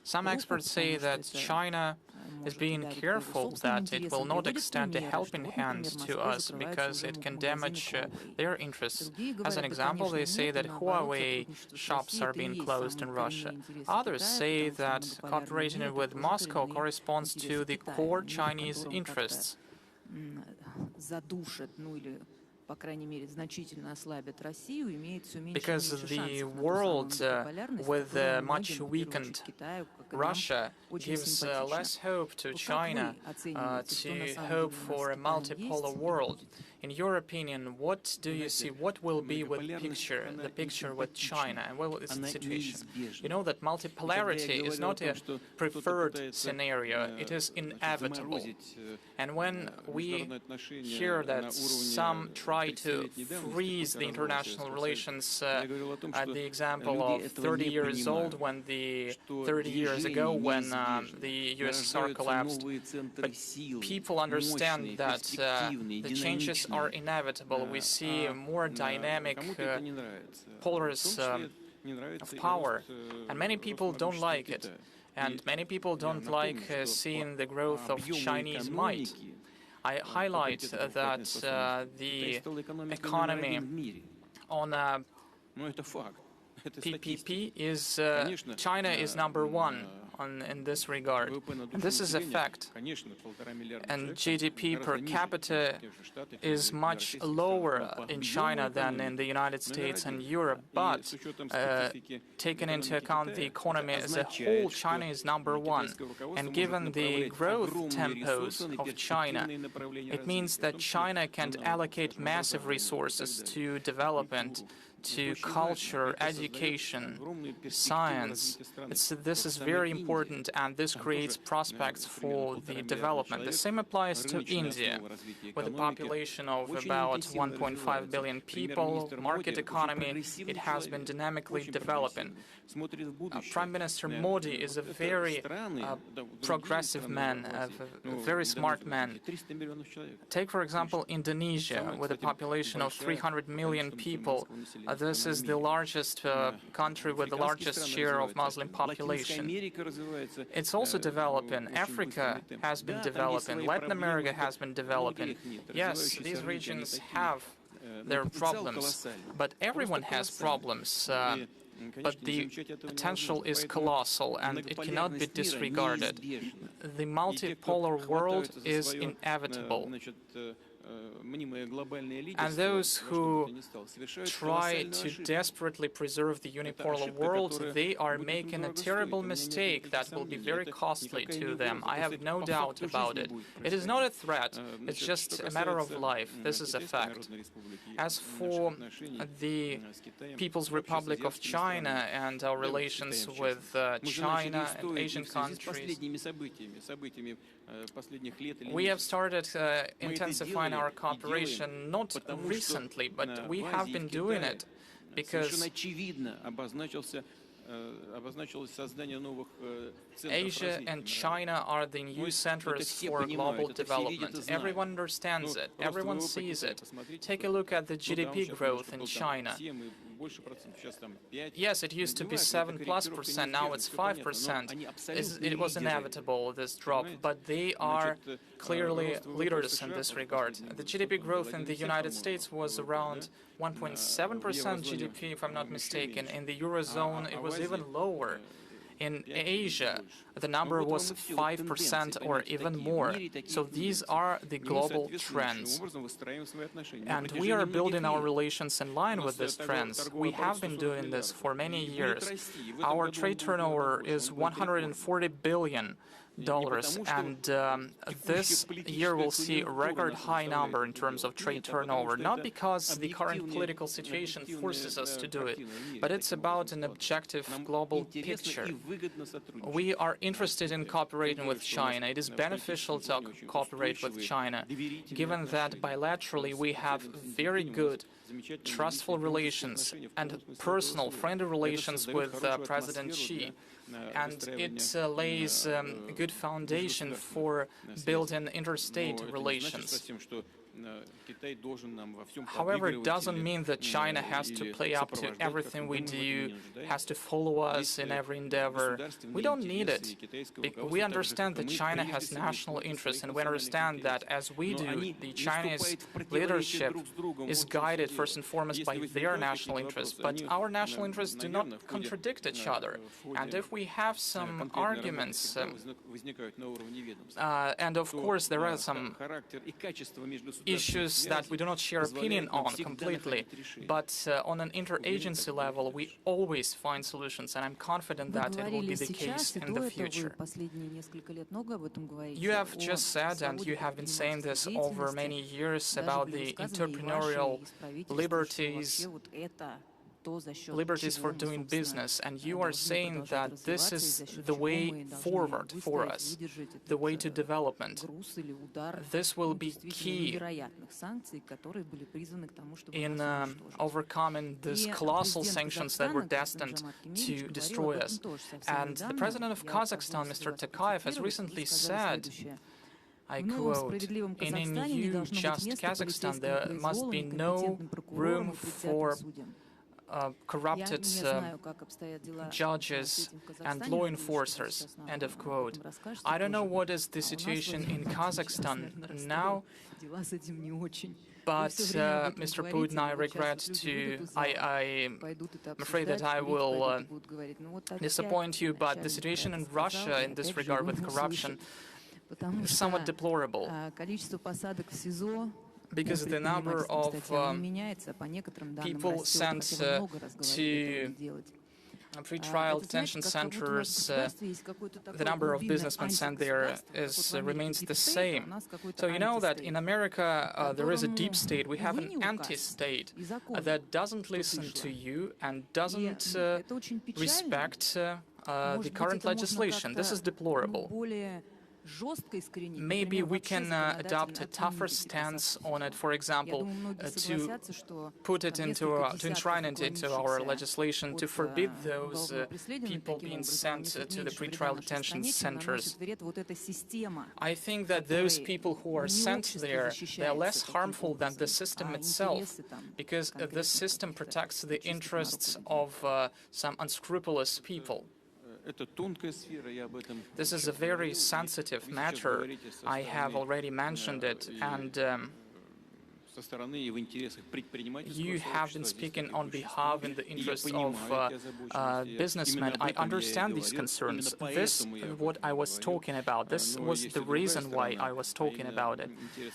[SPEAKER 19] Some experts say that China is being careful that it will not extend a helping hand to us because it can damage their interests. As an example, they say that Huawei shops are being closed in Russia. Others say that cooperating with Moscow corresponds to the core Chinese interests. Because the world with much weakened Russia gives less hope to China to hope for a multipolar world. In your opinion, what do you see? What will be the picture with China, and what is the situation? You know that multipolarity is not a preferred scenario, it is inevitable. And when we hear that some try to freeze the international relations at the example of 30 years old, when 30 years ago when the USSR collapsed, but people understand that the changes are inevitable. We see a more dynamic polaris of power, and many people don't like it. And many people don't like seeing the growth of Chinese might. I highlight that the economy on PPP is China is #1 in this regard. And this is a fact. And GDP per capita is much lower in China than in the United States and Europe, but taking into account the economy as a whole, China is #1. And given the growth tempos of China, it means that China can allocate massive resources to development, to culture, education, science. This is very important, and this creates prospects for the development. The same applies to India, with a population of about 1.5 billion people, market economy. It has been dynamically developing. Prime Minister Modi is a very progressive man, a very smart man. Take, for example, Indonesia, with a population of 300 million people. This is the largest country with the largest share of Muslim population. It's also developing. Africa has been developing. Latin America has been developing. Yes, these regions have their problems, but everyone has problems. But the potential is colossal, and it cannot be disregarded. The multipolar world is inevitable. And those who try to desperately preserve the unipolar world, they are making a terrible mistake that will be very costly to them. I have no doubt about it. It is not a threat, it's just a matter of life. This is a fact. As for the People's Republic of China and our relations with China and Asian countries, we have started intensifying our cooperation not recently, but we have been doing it because Asia and China are the new centers for global development. Everyone understands it. Everyone sees it. Take a look at the GDP growth in China. Yes, it used to be 7+%, now it's 5%. It was inevitable, this drop, but they are clearly leaders in this regard. The GDP growth in the United States was around 1.7% GDP, if I'm not mistaken. In the Eurozone, it was even lower. In Asia, the number was 5% or even more. So these are the global trends. And we are building our relations in line with these trends. We have been doing this for many years. Our trade turnover is $140 billion. And this year we'll see a record high number in terms of trade turnover, not because the current political situation forces us to do it, but it's about an objective global picture. We are interested in cooperating with China. It is beneficial to cooperate with China, given that bilaterally we have very good trustful relations and personal, friendly relations with President Xi. And it lays a good foundation for building interstate relations. However, it doesn't mean that China has to play up to everything we do, has to follow us in every endeavor. We don't need it. We understand that China has national interests, and we understand that, as we do, the Chinese leadership is guided first and foremost by their national interests. But our national interests do not contradict each other. And if we have some arguments, and of course there are some issues that we do not share opinion on completely, but on an interagency level we always find solutions, and I'm confident that it will be the case in the future. You have just said, and you have been saying this over many years, about the entrepreneurial liberties for doing business, and you are saying that this is the way forward for us, the way to development. This will be key in overcoming these colossal sanctions that were destined to destroy us. And the president of Kazakhstan, Mr. Tokayev, has recently said, I quote, "In a new, just Kazakhstan, there must be no room for corrupted judges and law enforcers," end of quote. I don't know what is the situation in Kazakhstan now, but Mr. Putin, I regret to, I'm afraid that I will disappoint you, but the situation in Russia in this regard with corruption is somewhat deplorable, because the number of people sent to pre-trial detention centers, the number of businessmen sent there remains the same. So you know that in America there is a deep state. We have an anti-state that doesn't listen to you and doesn't respect the current legislation. This is deplorable. Maybe we can adopt a tougher stance on it, for example, to put it into, to enshrine it into our legislation, to forbid those people being sent to the pretrial detention centers. I think that those people who are sent there, they are less harmful than the system itself, because this system protects the interests of some unscrupulous people. This is a very sensitive matter. I have already mentioned it, and you have been speaking on behalf in the interests of businessmen. I understand these concerns. This is what I was talking about. This was the reason why I was talking about it.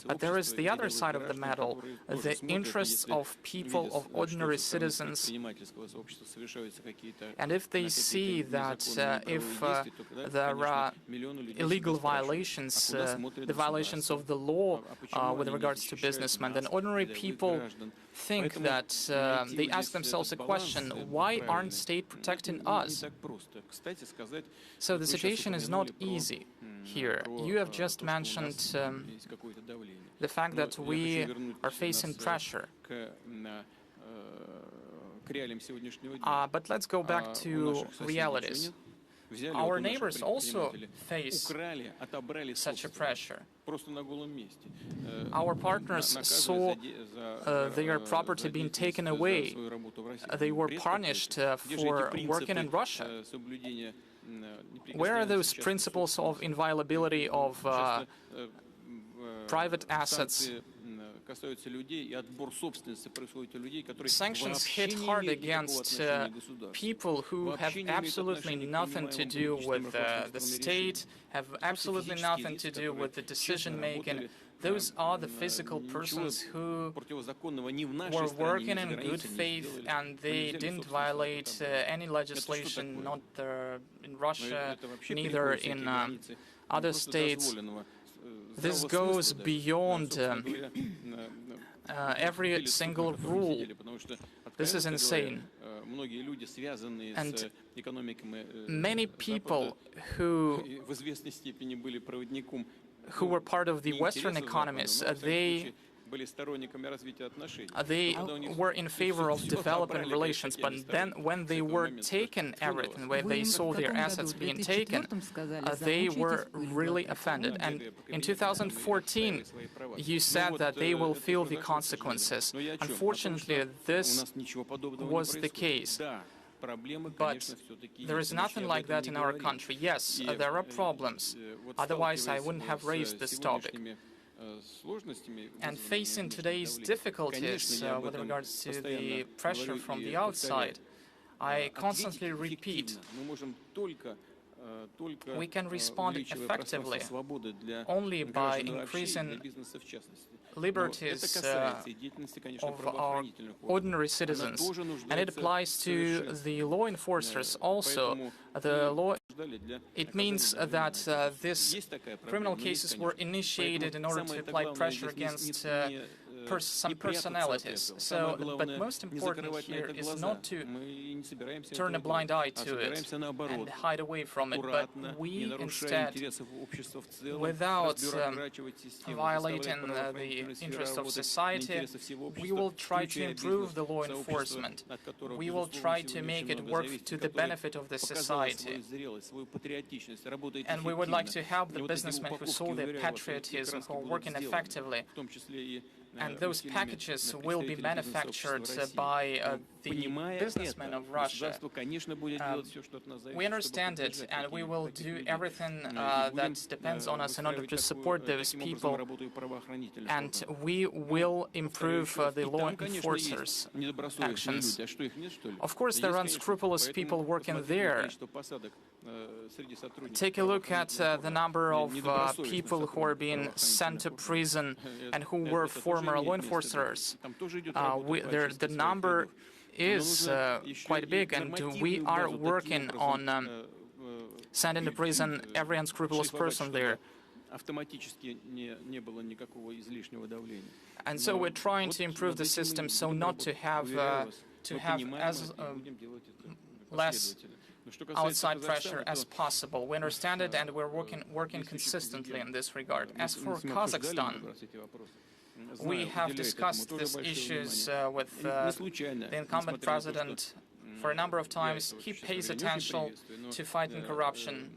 [SPEAKER 19] But there is the other side of the medal, the interests of people, of ordinary citizens. And if they see that if there are illegal violations, the violations of the law with regards to businessmen, then ordinary people think that they ask themselves a question: why aren't state protecting us? So the situation is not easy here. You have just mentioned the fact that we are facing pressure. But let's go back to realities. Our neighbors also face such a pressure. Our partners saw their property being taken away. They were punished for working in Russia. Where are those principles of inviolability of private assets Sanctions hit hard against people who have absolutely nothing to do with the state, have absolutely nothing to do with the decision-making. Those are the physical persons who were working in good faith, and they didn't violate any legislation, not in Russia, neither in other states. This goes beyond every single rule. This is insane. And many people who were part of the Western economies, they were in favor of developing relations, but then when they were taken everything, when they saw their assets being taken, they were really offended. And in 2014, you said that they will feel the consequences. Unfortunately, this was the case. But there is nothing like that in our country. Yes, there are problems. Otherwise, I wouldn't have raised this topic. And facing today's difficulties with regards to the pressure from the outside, I constantly repeat, we can respond effectively only by increasing liberties of our ordinary citizens. And it applies to the law enforcers also. It means that these criminal cases were initiated in order to apply pressure against some personalities. But most important here is not to turn a blind eye to it and hide away from it, but we instead, without violating the interests of society, we will try to improve the law enforcement. We will try to make it work to the benefit of the society. And we would like to help the businessmen who saw their patriotism, who are working effectively. And those packages will be manufactured by the businessmen of Russia. We understand it, and we will do everything that depends on us in order to support those people. And we will improve the law enforcers' actions. Of course, there are unscrupulous people working there. Take a look at the number of people who are being sent to prison and who were former law enforcers. The number is quite big, and we are working on sending to prison every unscrupulous person there. And so we're trying to improve the system so not to have as less outside pressure as possible. We understand it, and we're working consistently in this regard. As for Kazakhstan, we have discussed these issues with the incumbent president for a number of times. He pays attention to fighting corruption.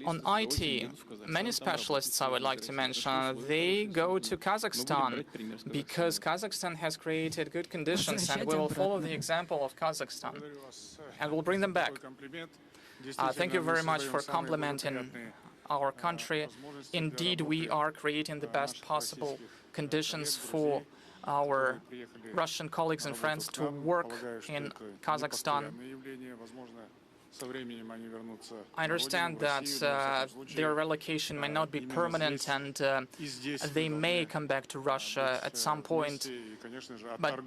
[SPEAKER 19] On IT, many specialists I would like to mention, they go to Kazakhstan because Kazakhstan has created good conditions, and we will follow the example of Kazakhstan and we'll bring them back. Thank you very much for complimenting our country. Indeed, we are creating the best possible conditions for our Russian colleagues and friends to work in Kazakhstan. I understand that their relocation may not be permanent, and they may come back to Russia at some point. But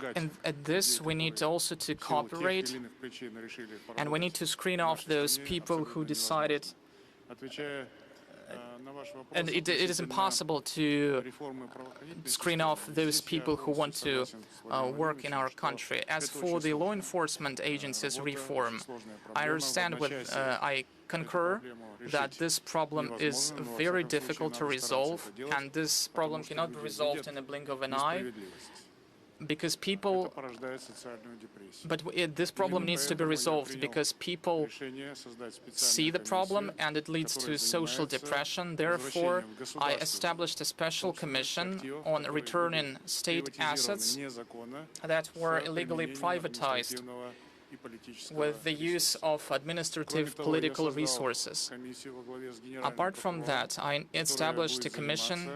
[SPEAKER 19] at this, we need also to cooperate, and we need to screen off those people who decided. And it is impossible to screen off those people who want to work in our country. As for the law enforcement agencies reform, I understand I concur that this problem is very difficult to resolve, and this problem cannot be resolved in a blink of an eye. Because people, this problem needs to be resolved because people see the problem and it leads to social depression. Therefore, I established a special commission on returning state assets that were illegally privatized. with the use of administrative political resources. Apart from that, I established a commission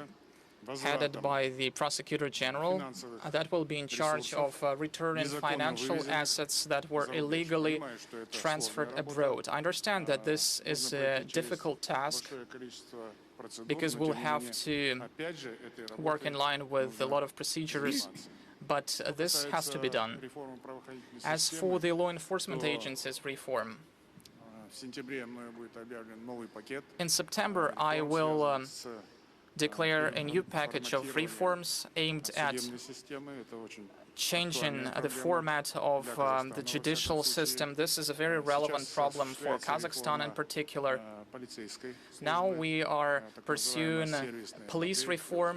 [SPEAKER 19] headed by the Prosecutor General that will be in charge of returning financial assets that were illegally transferred abroad. I understand that this is a difficult task because we'll have to work in line with a lot of procedures, but this has to be done. As for the law enforcement agencies reform, in September I will declare a new package of reforms aimed at changing the format of the judicial system. This is a very relevant problem for Kazakhstan in particular. Now we are pursuing police reform.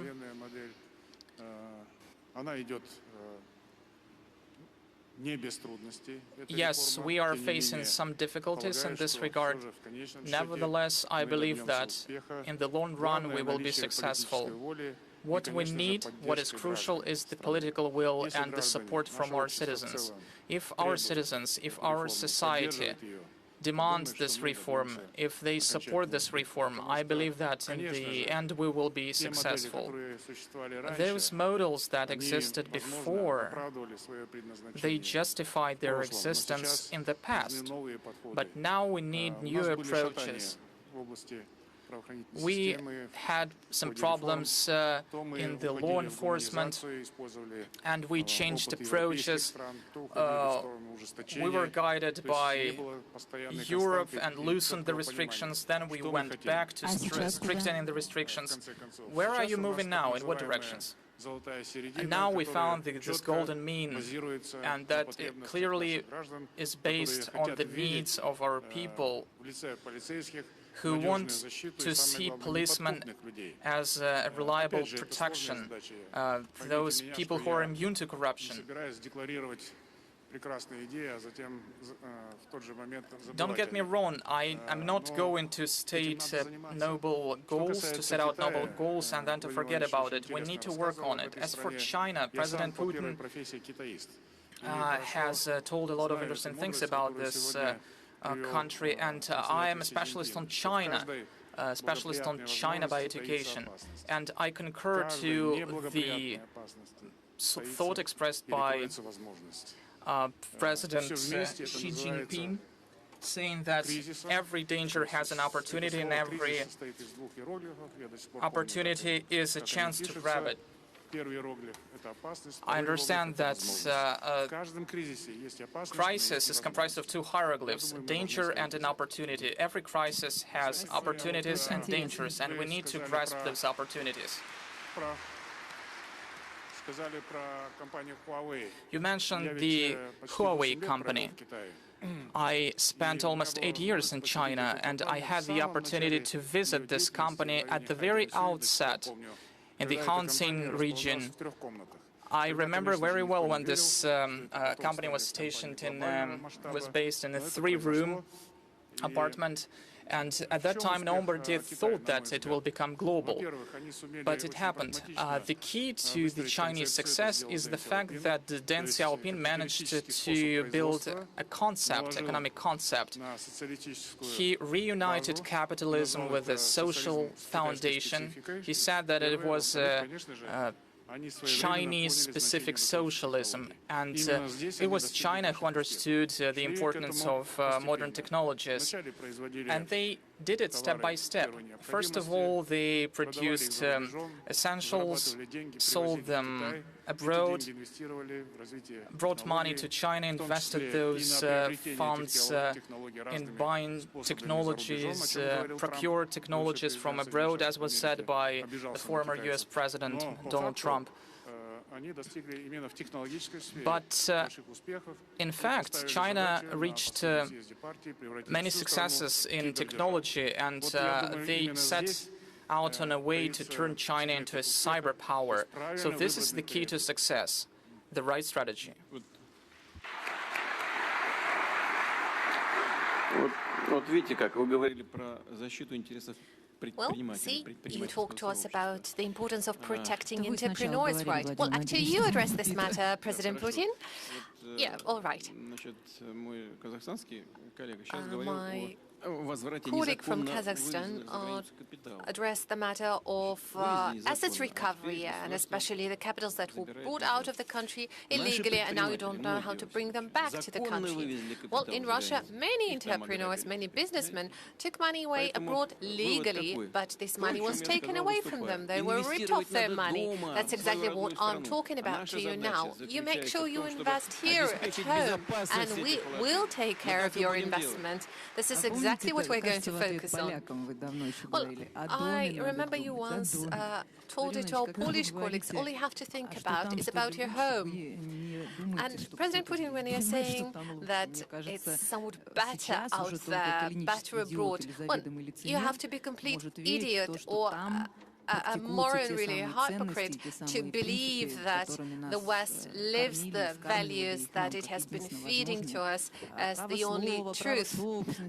[SPEAKER 19] Yes, we are facing some difficulties in this regard. Nevertheless, I believe that in the long run we will be successful. What we need, what is crucial, is the political will and the support from our citizens. If our citizens, if our society demand this reform, if they support this reform, I believe that in the end we will be successful. Those models that existed before, they justified their existence in the past, but now we need new approaches. We had some problems in the law enforcement, and we changed approaches. We were guided by Europe and loosened the restrictions. Then we went back to strengthening the restrictions. Where are you moving now? In what directions? And now we found this golden mean, and that it clearly is based on the needs of our people, who want to see policemen as a reliable protection, those people who are immune to corruption. Don't get me wrong, I'm not going to state noble goals, to set out noble goals and then to forget about it. We need to work on it. As for China, President Putin has told a lot of interesting things about this country, and I am a specialist on China, by education, and I concur to the thought expressed by President Xi Jinping, saying that every danger has an opportunity and every opportunity is a chance to grab it. I understand that crisis is comprised of two hieroglyphs, danger and an opportunity. Every crisis has opportunities and dangers, and we need to grasp those opportunities. You mentioned the Huawei company. I spent almost 8 years in China, and I had the opportunity to visit this company at the very outset in the Hanxin region. I remember very well when this company was was based in a 3-room apartment, and at that time nobody thought that it will become global, but it happened. The key to the Chinese success is the fact that Deng Xiaoping managed to build a concept, economic concept. He reunited capitalism with a social foundation. He said that it was Chinese-specific socialism, and it was China who understood the importance of modern technologies, and they did it step by step. First of all, they produced essentials, sold them abroad, brought money to China, invested those funds in buying technologies, procured technologies from abroad, as was said by the former US President Donald Trump. But in fact, China reached many successes in technology, and they set out on a way to turn China into a cyber power. So this is the key to success, the right strategy.
[SPEAKER 6] Well, see, you talked to us about the importance of protecting entrepreneurs' rights. Well, actually, you addressed this matter, President Putin. Yeah, all right. My colleague from Kazakhstan addressed the matter of asset recovery, and especially the capitals that were brought out of the country illegally, and now you don't know how to bring them back to the country. Well, in Russia, many entrepreneurs, many businessmen took money away abroad legally, but this money was taken away from them. They were ripped of their money. That's exactly what I'm talking about to you now. You make sure you invest here at home, and we will take care of your investment. This is exactly what we're going to focus on. Well, I remember you once told it to our Polish colleagues, all you have to think about is about your home. And President Putin, when you're saying that it's somewhat better out there, better abroad, well, you have to be a complete idiot or a moral, really hypocrite to believe that the West lives the values that it has been feeding to us as the only truth.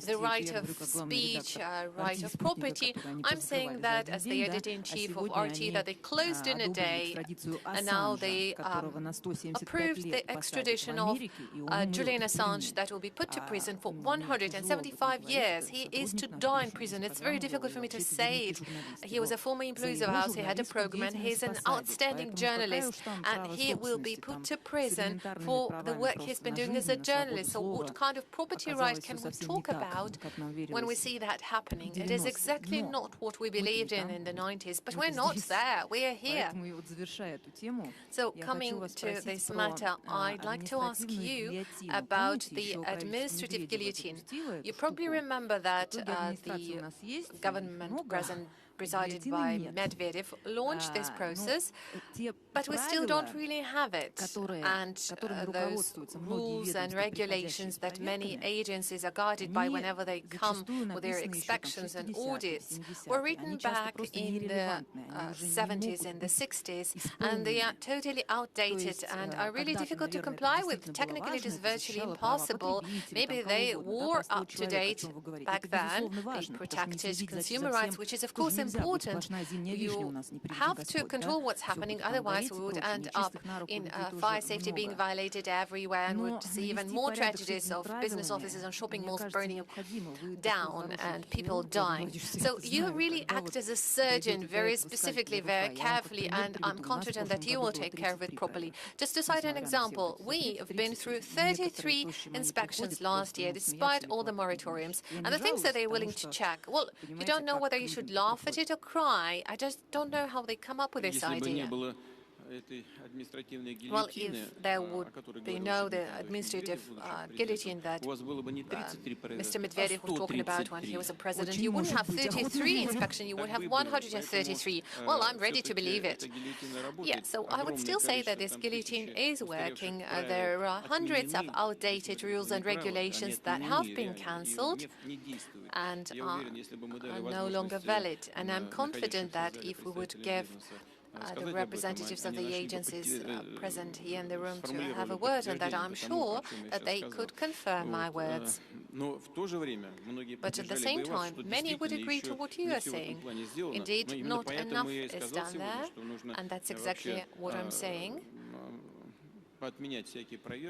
[SPEAKER 6] The right of speech, right of property. I'm saying that as the editor-in-chief of RT, that they closed in a day, and now they approved the extradition of Julian Assange that will be put to prison for 175 years. He is to die in prison. It's very difficult for me to say it. He was a former employee of ours. He had a program, and he's an outstanding journalist, and he will be put to prison for the work he's been doing as a journalist. So what kind of property right can we talk about when we see that happening? It is exactly not what we believed in the 90s, but we're not there. We are here. So coming to this matter, I'd like to ask you about the administrative guillotine. You probably remember that the government presided by Medvedev launched this process, but we still don't really have it. And those rules and regulations that many agencies are guided by whenever they come with their inspections and audits were written back in the 70s and the 60s, and they are totally outdated and are really difficult to comply with. Technically, it is virtually impossible. Maybe they were up to date back then. They protected consumer rights, which is, of course, important. You have to control what's happening, otherwise we would end up in fire safety being violated everywhere, and would see even more tragedies of business offices and shopping malls burning down and people dying. So you really act as a surgeon very specifically, very carefully, and I'm confident that you will take care of it properly. Just to cite an example, we have been through 33 inspections last year, despite all the moratoriums, and the things that they're willing to check. Well, you don't know whether you should laugh at it or cry. I just don't know how they come up with this idea. Well, if there would be no the administrative guillotine that Mr. Medvedev was talking about when he was a president, you wouldn't have 33 inspections, you would have 133. Well, I'm ready to believe it. Yeah, so I would still say that this guillotine is working. There are hundreds of outdated rules and regulations that have been cancelled and are no longer valid. And I'm confident that if we would give the representatives of the agencies present here in the room to have a word, and that I'm sure that they could confirm my words. But at the same time, many would agree to what you are saying. Indeed, not enough is done there, and that's exactly what I'm saying.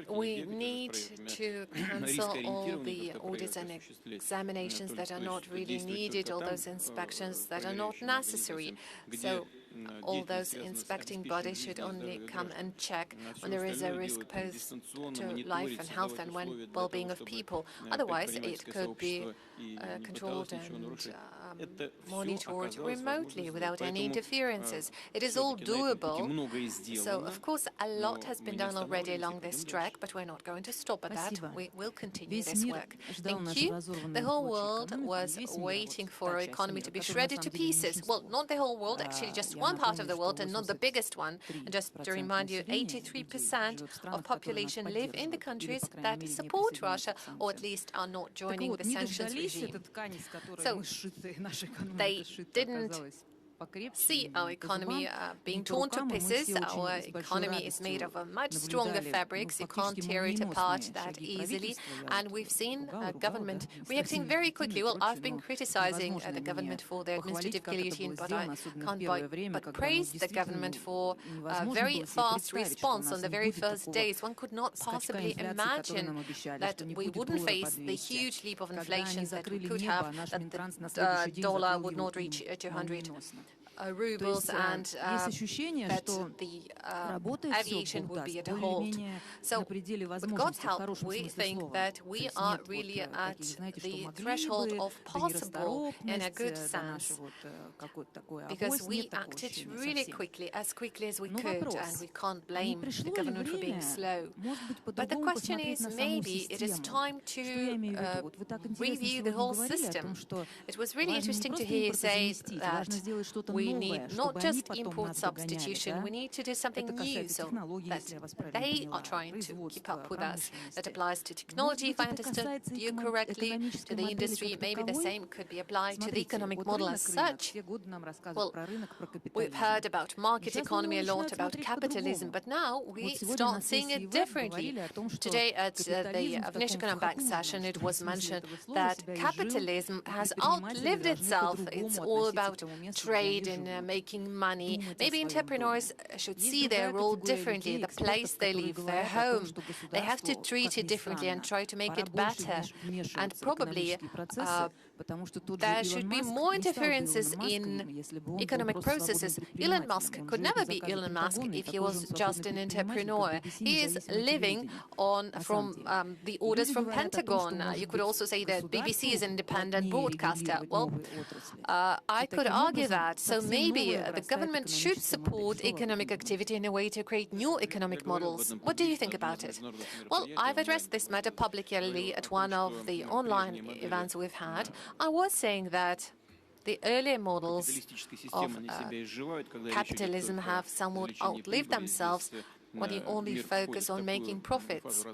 [SPEAKER 6] We need to cancel all the audits and examinations that are not really needed, all those inspections that are not necessary. So all those inspecting bodies should only come and check when there is a risk posed to life and health and well-being of people. Otherwise, it could be controlled and monitored remotely without any interferences. It is all doable. So, of course, a lot has been done already along this track, but we're not going to stop at that. We will continue this work. Thank you. The whole world was waiting for our economy to be shredded to pieces. Well, not the whole world, actually just one part of the world and not the biggest one. And just to remind you, 83% of population live in the countries that support Russia, or at least are not joining the sanctions regime. So they didn't
[SPEAKER 20] see our economy being torn to pieces. Our economy is made of a much stronger fabrics. You can't tear it apart that easily. And we've seen government reacting very quickly. Well, I've been criticizing the government for their administrative guillotine, but I can't but praise the government for a very fast response on the very first days. One could not possibly imagine that we wouldn't face the huge leap of inflation that we could have, that the dollar would not reach 200 rubles, and that the aviation will be at a halt. So, with God's help, we think that we are really at the threshold of possible in a good sense, because we acted really quickly as we could, and we can't blame the government for being slow. But the question is, maybe it is time to review the whole system. It was really interesting to hear you say that we need not just import substitution, we need to do something new, so that they are trying to keep up with us. That applies to technology, if I understood you correctly, to the industry. Maybe the same could be applied to the economic model as such. Well, we've heard about market economy a lot, about capitalism, but now we start seeing it differently. Today at the Внешэкономбанк session, it was mentioned that capitalism has outlived itself. It's all about trade and making money. Maybe entrepreneurs should see their role differently, the place they live, their home. They have to treat it differently and try to make it better. And probably there should be more interferences in economic processes. Elon Musk could never be Elon Musk if he was just an entrepreneur. He is living from the orders from Pentagon. You could also say that BBC is an independent broadcaster. Well, I could argue that. So maybe the government should support economic activity in a way to create new economic models. What do you think about it? Well, I've addressed this matter publicly at one of the online events we've had. I was saying that the earlier models of capitalism have somewhat outlived themselves when you only focus on making profits.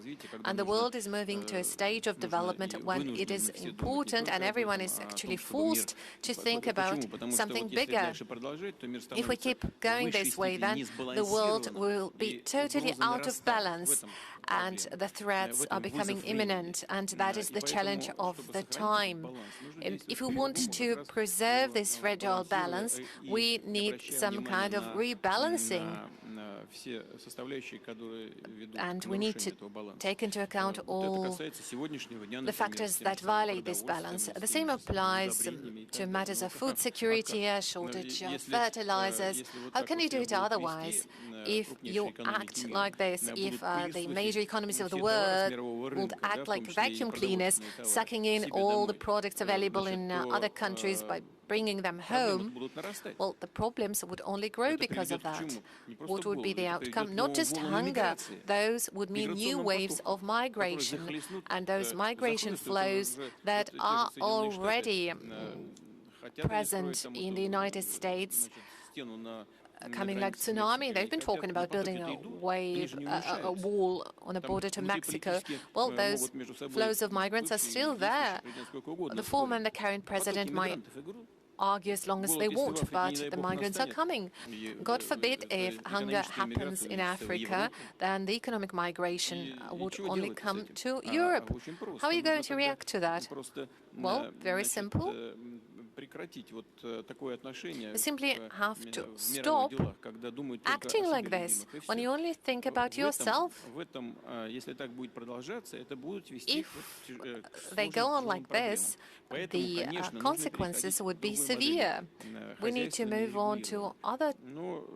[SPEAKER 20] And the world is moving to a stage of development when it is important and everyone is actually forced to think about something bigger. If we keep going this way, then the world will be totally out of balance and the threats are becoming imminent, and that is the challenge of the time. If we want to preserve this fragile balance, we need some kind of rebalancing. And we need to take into account all the factors that violate this balance. The same applies to matters of food security, a shortage of fertilizers. How can you do it otherwise? If you act like this, if the major economies of the world would act like vacuum cleaners, sucking in all the products available in other countries by bringing them home, well, the problems would only grow because of that. What would be the outcome? Not just hunger. Those would mean new waves of migration, and those migration flows that are already present in the United States, coming like tsunami. They've been talking about building a wall on the border to Mexico. Well, those flows of migrants are still there. The former and the current president might argue as long as they want, but the migrants are coming. God forbid if hunger happens in Africa, then the economic migration would only come to Europe. How are you going to react to that? Well, very simple. You simply have to stop acting like this when you only think about yourself. If they go on like this, the consequences would be severe. We need to move on to other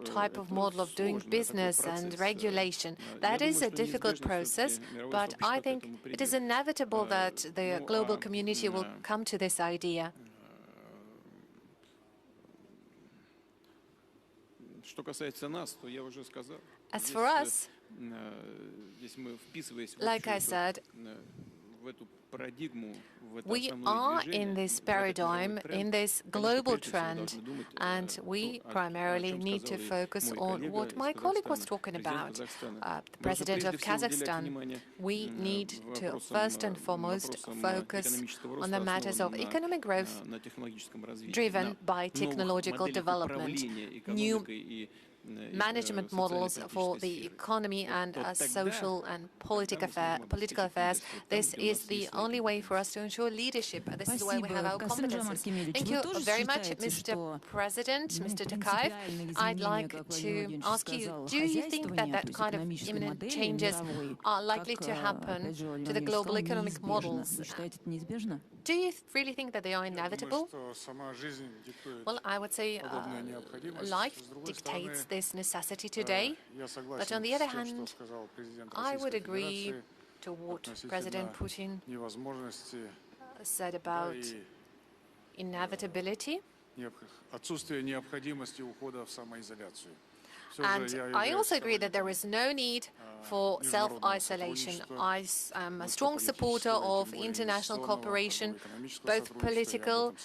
[SPEAKER 20] type of model of doing business and regulation. That is a difficult process, but I think it is inevitable that the global community will come to this idea. As for us, like I said,
[SPEAKER 6] We are in this paradigm, in this global trend, and we primarily need to focus on what my colleague was talking about, the President of Kazakhstan. We need to first and foremost focus on the matters of economic growth driven by technological development, new management models for the economy and social and political affairs. This is the only way for us to ensure leadership. This is where we have our competences. Thank you very much, Mr. President, Mr. Tokayev. I'd like to ask you, do you think that that kind of imminent changes are likely to happen to the global economic models? Do you really think that they are inevitable? Well, I would say life dictates this necessity today. But on the other hand, I would agree to what President Putin said about inevitability. And I also agree that there is no need for self-isolation. I am a strong supporter of international cooperation, both political,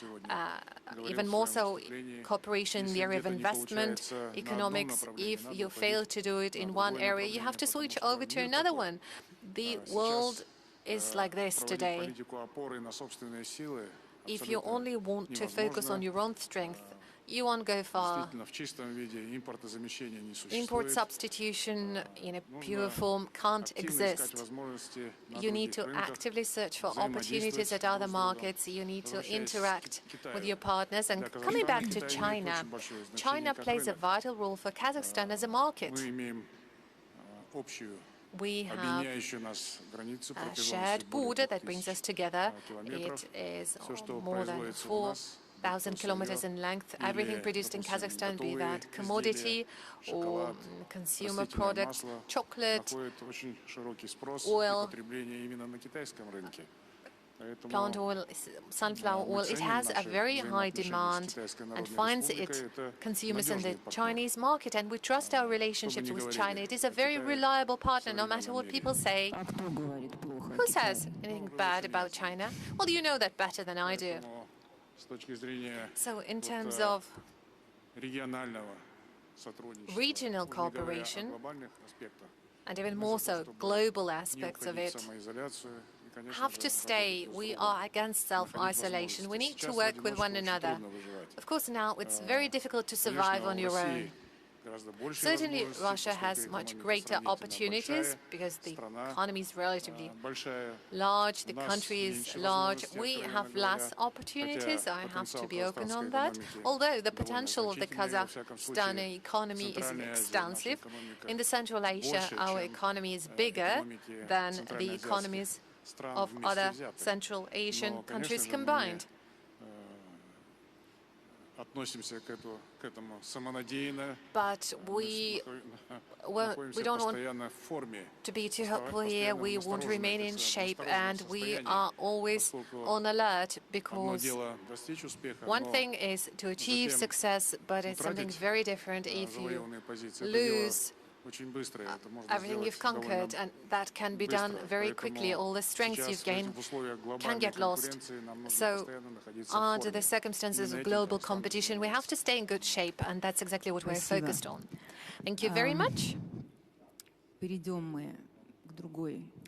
[SPEAKER 6] even more so cooperation in the area of investment, economics. If you fail to do it in one area, you have to switch over to another one. The world is like this today. If you only want to focus on your own strength, you won't go far. Import substitution in a pure form can't exist. You need to actively search for opportunities at other markets. You need to interact with your partners. And coming back to China, China plays a vital role for Kazakhstan as a market. We have a shared border that brings us together. It is more than 4,000 kilometers in length. Everything produced in Kazakhstan, be that commodity or consumer products, chocolate, oil, plant oil, sunflower oil, it has a very high demand and finds its consumers in the Chinese market. And we trust our relationships with China. It is a very reliable partner, no matter what people say. Who says anything bad about China? Well, you know that better than I do. So in terms of regional cooperation, and even more so global aspects of it, have to stay. We are against self-isolation. We need to work with one another. Of course, now it's very difficult to survive on your own. Certainly, Russia has much greater opportunities because the economy is relatively large, the country is large. We have less opportunities, I have to be open on that. Although the potential of the Kazakhstan economy is extensive, in the Central Asia, our economy is bigger than the economies of other Central Asian countries combined. But we don't want to be too hopeful here. We want to remain in shape, and we are always on alert, because one thing is to achieve success, but it's something very different if you lose everything you've conquered, and that can be done very quickly. All the strengths you've gained can get lost. So under the circumstances of global competition, we have to stay in good shape, and that's exactly what we're focused on. Thank you very much.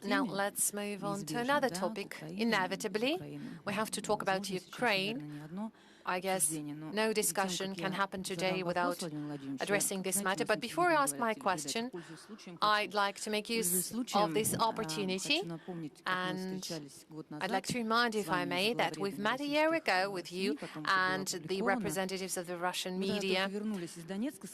[SPEAKER 6] Now let's move on to another topic. Inevitably, we have to talk about Ukraine. I guess no discussion can happen today without addressing this matter. But before I ask my question, I'd like to make use of this opportunity, and I'd like to remind you, if I may, that we've met a year ago with you and the representatives of the Russian media.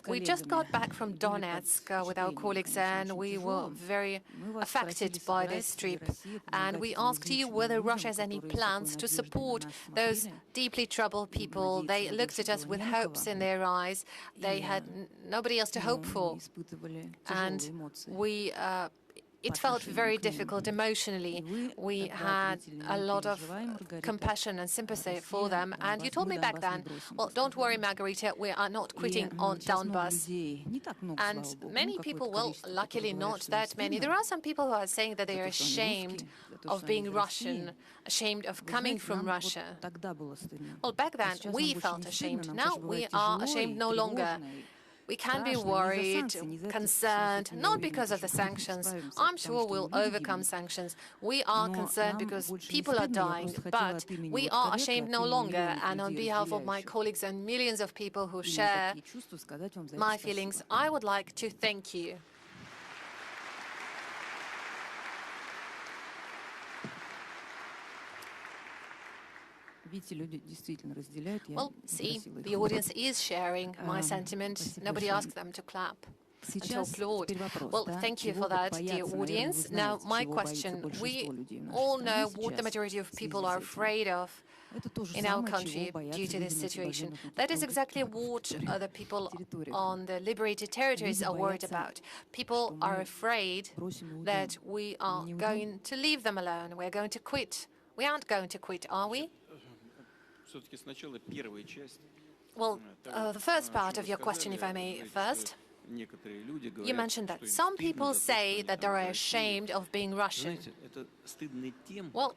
[SPEAKER 6] We just got back from Donetsk with our colleagues, and we were very affected by this trip. And we asked you whether Russia has any plans to support those deeply troubled people. They looked at us with hopes in their eyes. They had nobody else to hope for. And we
[SPEAKER 20] it felt very difficult emotionally. We had a lot of compassion and sympathy for them. And you told me back then, well, don't worry, Margarita, we are not quitting on Donbas. And many people, well, luckily not that many. There are some people who are saying that they are ashamed of being Russian, ashamed of coming from Russia. Well, back then, we felt ashamed. Now we are ashamed no longer. We can be worried, concerned, not because of the sanctions. I'm sure we'll overcome sanctions. We are concerned because people are dying, but we are ashamed no longer. And on behalf of my colleagues and millions of people who share my feelings, I would like to thank you. Well, see, the audience is sharing my sentiment. Nobody asked them to clap and to applaud. Well, thank you for that, dear audience. Now, my question. We all know what the majority of people are afraid of in our country due to this situation. That is exactly what the people on the liberated territories are worried about. People are afraid that we are going to leave them alone. We're going to quit. We aren't going to quit, are we? Well, the first part of your question, if I may first. You mentioned that some people say that they are ashamed of being Russian. Well,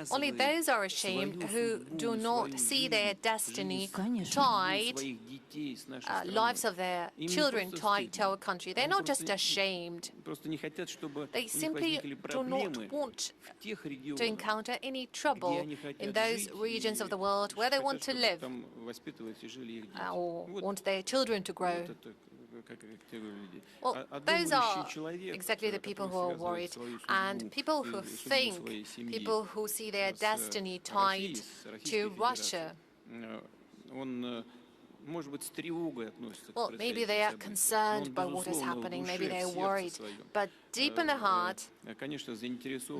[SPEAKER 20] only those are ashamed who do not see their destiny tied, lives of their children tied to our country. They're not just ashamed. They simply do not want to encounter any trouble in those regions of the world where they want to live or want their children to grow. Well, those are exactly the people who are worried. And people who think, people who see their destiny tied to Russia, well, maybe they are concerned by what is happening, maybe they are worried, but deep in the heart,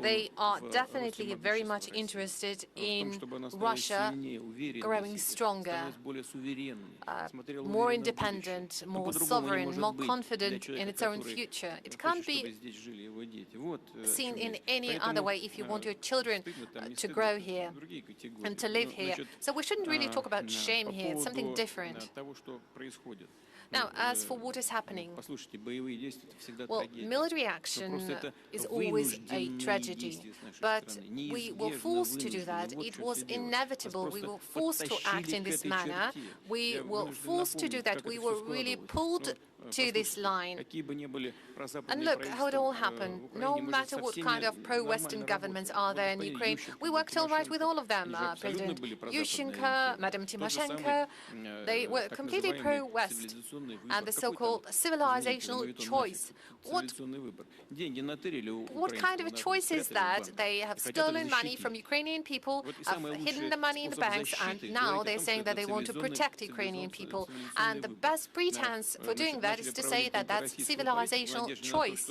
[SPEAKER 20] they are definitely very much interested in Russia growing stronger, more independent, more sovereign, more confident in its own future. It can't be seen in any other way if you want your children to grow here and to live here. So we shouldn't really talk about shame here, it's something different. Now, as for what is happening, well, military action is always a tragedy, but we were forced to do that. It was inevitable. We were forced to act in this manner. We were forced to do that. We were really pulled to this line. And look how it all happened. No matter what kind of pro-Western governments are there in Ukraine, we worked all right with all of them. President Yushchenko, Madam Tymoshenko, they were completely pro-West. And the so-called civilizational choice. What kind of a choice is that? They have stolen money from Ukrainian people, have hidden the money in the banks, and now they're saying that they want to protect Ukrainian people. And the best pretense for doing that is to say that that's civilizational choice.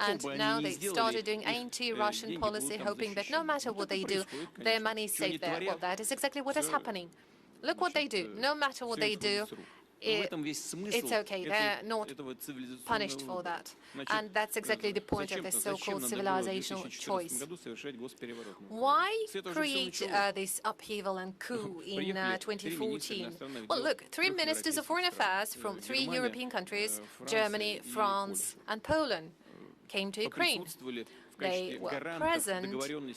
[SPEAKER 20] And now they started doing anti-Russian policy, hoping that no matter what they do, their money is safe there. Well, that is exactly what is happening. Look what they do. No matter what they do, it's okay. They're not punished for that. And that's exactly the point of this so-called civilizational choice. Why create this upheaval and coup in 2014? Well, look, 3 ministers of foreign affairs from 3 European countries, Germany, France, and Poland, came to Ukraine. They were present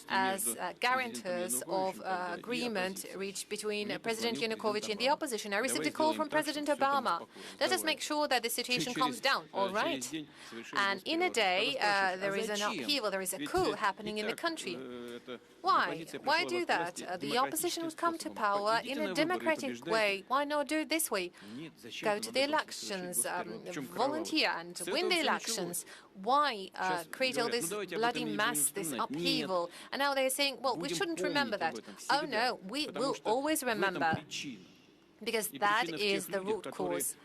[SPEAKER 20] as guarantors of agreement reached between President Yanukovych and the opposition. I received a call from President Obama. Let us make sure that the situation calms down. All right. And in a day, there is an upheaval, there is a coup happening in the country. Why? Why do that? The opposition would come to power in a democratic way. Why not do it this way? Go to the elections, volunteer and win the elections. Why create all this bloody mess, this upheaval? And now they're saying, well, we shouldn't remember that. Oh no, we will always remember, because that is the root cause.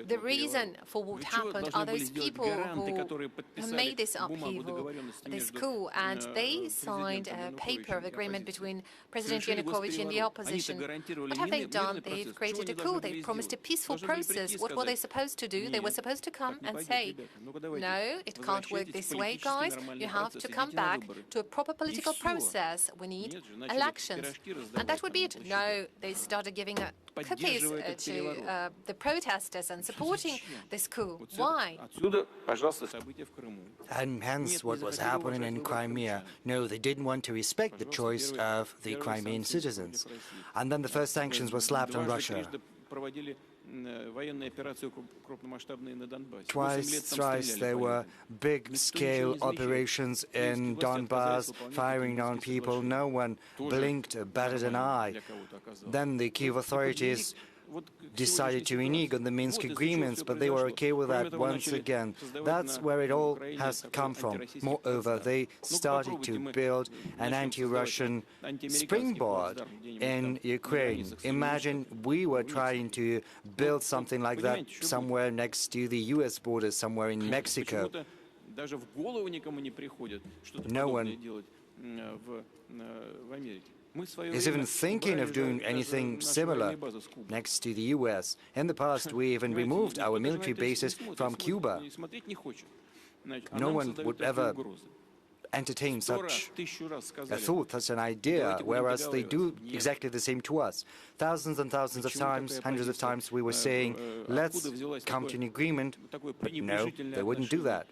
[SPEAKER 6] The reason for what happened are those people who made this upheaval, this coup, and they signed a paper of agreement between President Yanukovych and the opposition. What have they done? They've created a coup. They've promised a peaceful process. What were they supposed to do? They were supposed to come and say, no, it can't work this way, guys. You have to come back to a proper political process. We need elections. And that would be it. No, they started giving cookies to the protesters and supporting this coup. Why?
[SPEAKER 18] And hence what was happening in Crimea. No, they didn't want to respect the choice of the Crimean citizens. And then the first sanctions were slapped on Russia. Twice, thrice, there were big-scale operations in Donbass, firing on people. No one blinked or batted an eye. Then the Kyiv authorities decided to renege on the Minsk agreements, but they were okay with that once again. That's where it all has come from. Moreover, they started to build an anti-Russian springboard in Ukraine. Imagine we were trying to build something like that somewhere next to the US border, somewhere in Mexico. No one is even thinking of doing anything similar next to the US. In the past, we even removed our military bases from Cuba. No one would ever entertain such a thought, such an idea, whereas they do exactly the same to us. Thousands and thousands of times, hundreds of times, we were saying, let's come to an agreement, but no, they wouldn't do that.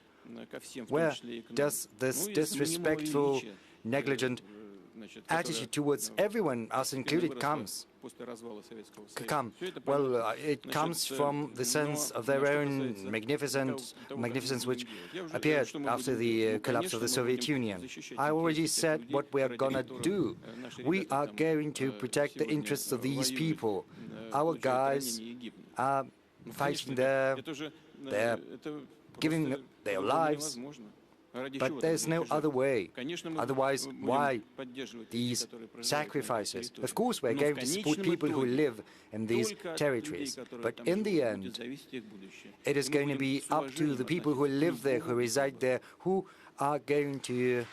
[SPEAKER 18] Where does this disrespectful, negligent attitude towards everyone, us included, come? Well, it comes from the sense of their own magnificence which appeared after the collapse of the Soviet Union. I already said what we are going to do. We are going to protect the interests of these people. Our guys are fighting there, they're giving their lives. But there's no other way. Otherwise, why these sacrifices? Of course, we're going to support people who live in these territories. But in the end, it is going to be up to the people who live there, who reside there, who are going to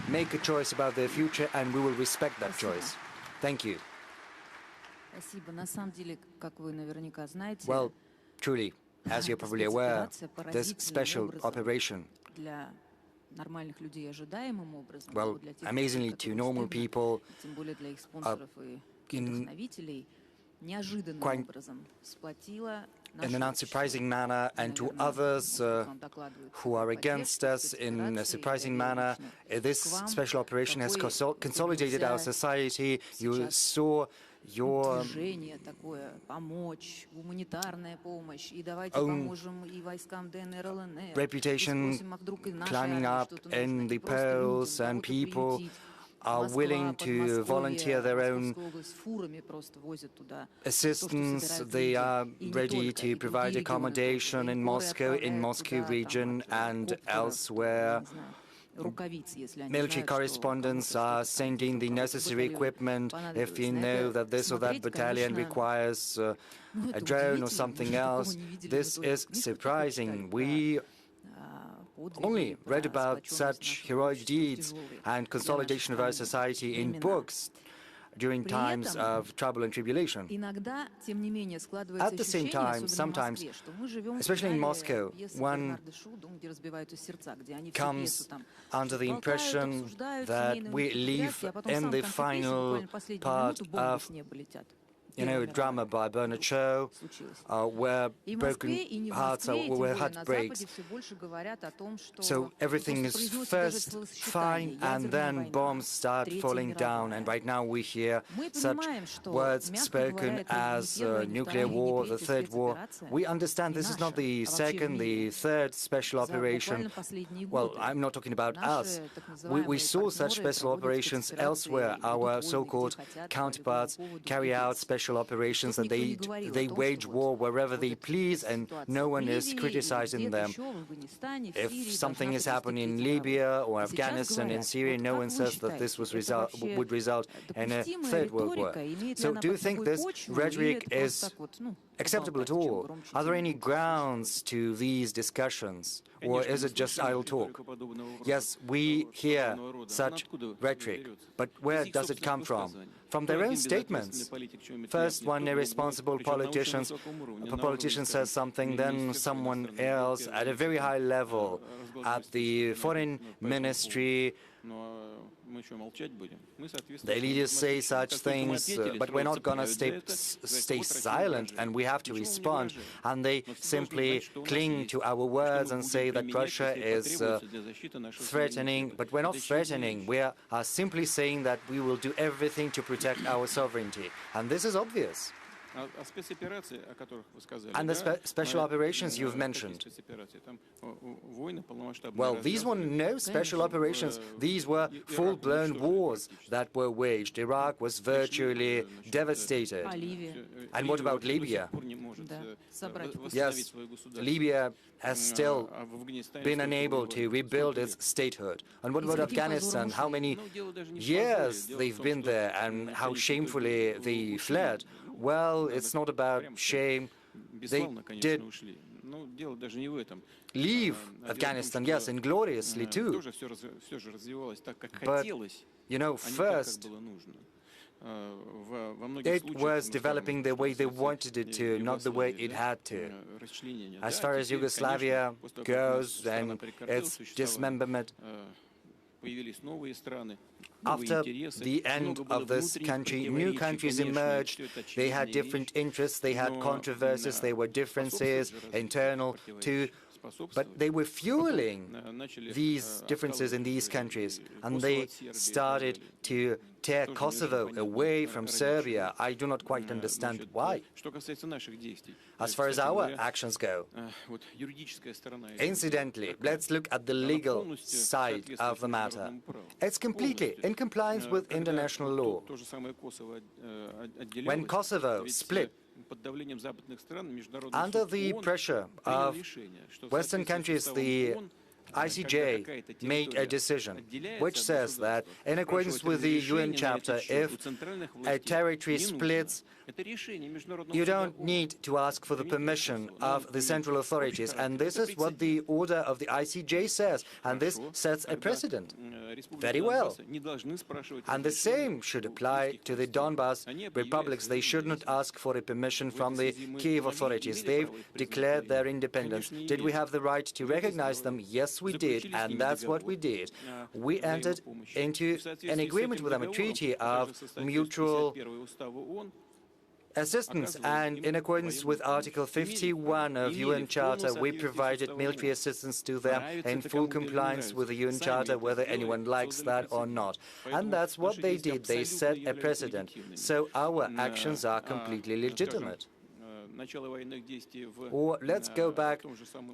[SPEAKER 18] make a choice about their future, and we will respect that choice. Thank you. Well, truly, as you're probably aware, this special operation, well, amazingly to normal people, quite in an unsurprising manner, and to others who are against us in a surprising manner, this special operation has consolidated our society. You saw your own reputation climbing up in the polls, and people are willing to volunteer their own assistance. They are ready to provide accommodation in Moscow region and elsewhere. Military correspondents are sending the necessary equipment. If you know that this or that battalion requires a drone or something else, this is surprising. We only read about such heroic deeds and consolidation of our society in books during times of trouble and tribulation. At the same time, sometimes, especially in Moscow, one comes under the impression that we live in the final part of a drama by Bernard Shaw, where broken hearts are, where heart breaks. So everything is first fine, and then bombs start falling down. And right now we hear such words spoken as nuclear war, the third war. We understand this is not the second, the third special operation. Well, I'm not talking about us. We saw such special operations elsewhere. Our so-called counterparts carry out special operations, and they wage war wherever they please, and no one is criticizing them. If something is happening in Libya or Afghanistan and Syria, no one says that this would result in a third world war. So do you think this rhetoric is acceptable at all? Are there any grounds to these discussions, or is it just idle talk? Yes, we hear such rhetoric, but where does it come from? From their own statements. First, one irresponsible politician says something, then someone else at a very high level at the foreign ministry. The leaders say such things, but we're not going to stay silent, and we have to respond. And they simply cling to our words and say that Russia is threatening, but we're not threatening. We are simply saying that we will do everything to protect our sovereignty. And this is obvious. And the special operations you've mentioned. Well, these were no special operations. These were full-blown wars that were waged. Iraq was virtually devastated. And what about Libya? Yes, Libya has still been unable to rebuild its statehood. And what about Afghanistan? How many years they've been there and how shamefully they fled? Well, it's not about shame. They did leave Afghanistan, yes, ingloriously too. But, you know, first, it was developing the way they wanted it to, not the way it had to. As far as Yugoslavia goes and its dismemberment, after the end of this country, new countries emerged. They had different interests, they had controversies, there were differences, internal too. But they were fueling these differences in these countries, and they started to tear Kosovo away from Serbia. I do not quite understand why. As far as our actions go, incidentally, let's look at the legal side of the matter. It's completely in compliance with international law. When Kosovo split, under the pressure of Western countries, the ICJ made a decision which says that, in accordance with the UN Charter, if a territory splits, you don't need to ask for the permission of the central authorities. And this is what the order of the ICJ says, and this sets a precedent. Very well. And the same should apply to the Donbas republics. They should not ask for a permission from the Kiev authorities. They've declared their independence. Did we have the right to recognize them? Yes, we did, and that's what we did. We entered into an agreement with them, a treaty of mutual assistance, and in accordance with Article 51 of UN Charter, we provided military assistance to them in full compliance with the UN Charter, whether anyone likes that or not. And that's what they did. They set a precedent. So our actions are completely legitimate. Or let's go back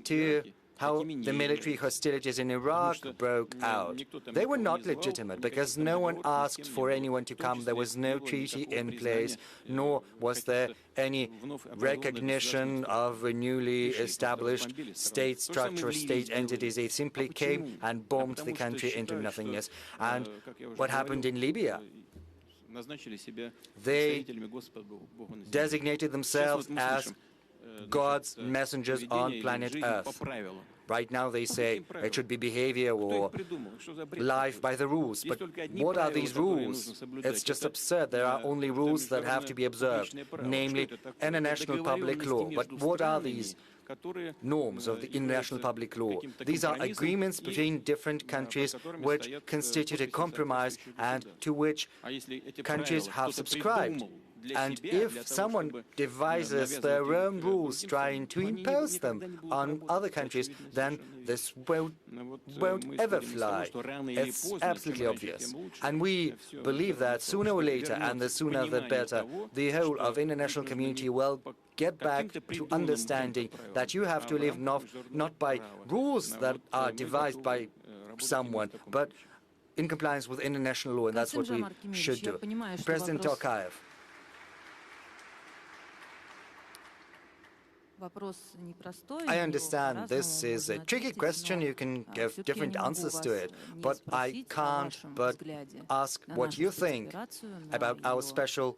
[SPEAKER 18] to how the military hostilities in Iraq broke out. They were not legitimate because no one asked for anyone to come. There was no treaty in place, nor was there any recognition of a newly established state structure, state entities. They simply came and bombed the country into nothingness. And what happened in Libya? They designated themselves as God's messengers on planet Earth. Right now they say it should be behavior or life by the rules. But what are these rules? It's just absurd. There are only rules that have to be observed, namely international public law. But what are these norms of the international public law? These are agreements between different countries which constitute a compromise and to which countries have subscribed. And if someone devises their own rules trying to impose them on other countries, then this won't ever fly. It's absolutely obvious. And we believe that sooner or later, and the sooner the better, the whole of international community will get back to understanding that you have to live not by rules that are devised by someone, but in compliance with international law, and that's what we should do. President Tokayev. I understand this is a tricky question. You can give different answers to it, but I can't but ask what you think about our special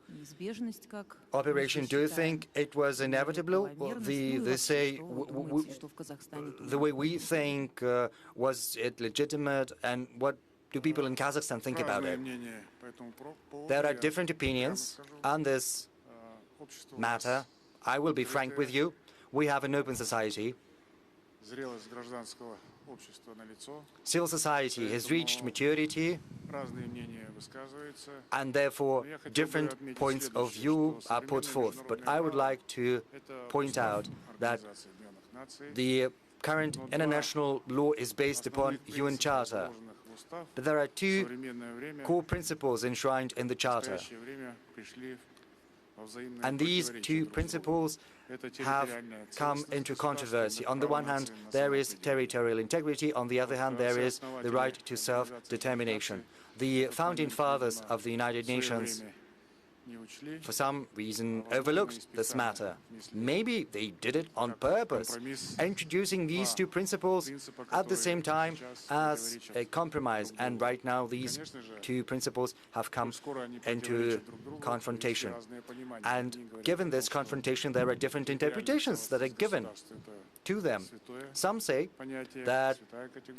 [SPEAKER 18] operation. Do you think it was inevitable? They say the way we think, was it legitimate, and what do people in Kazakhstan think about it? There are different opinions on this matter. I will be frank with you. We have an open society. Civil society has reached maturity, and therefore different points of view are put forth. But I would like to point out that the current international law is based upon UN Charter. But there are two core principles enshrined in the Charter. And these two principles have come into controversy. On the one hand, there is territorial integrity. On the other hand, there is the right to self-determination. The founding fathers of the United Nations, for some reason, overlooked this matter. Maybe they did it on purpose, introducing these two principles at the same time as a compromise. And right now, these two principles have come into confrontation. And given this confrontation, there are different interpretations that are given to them. Some say that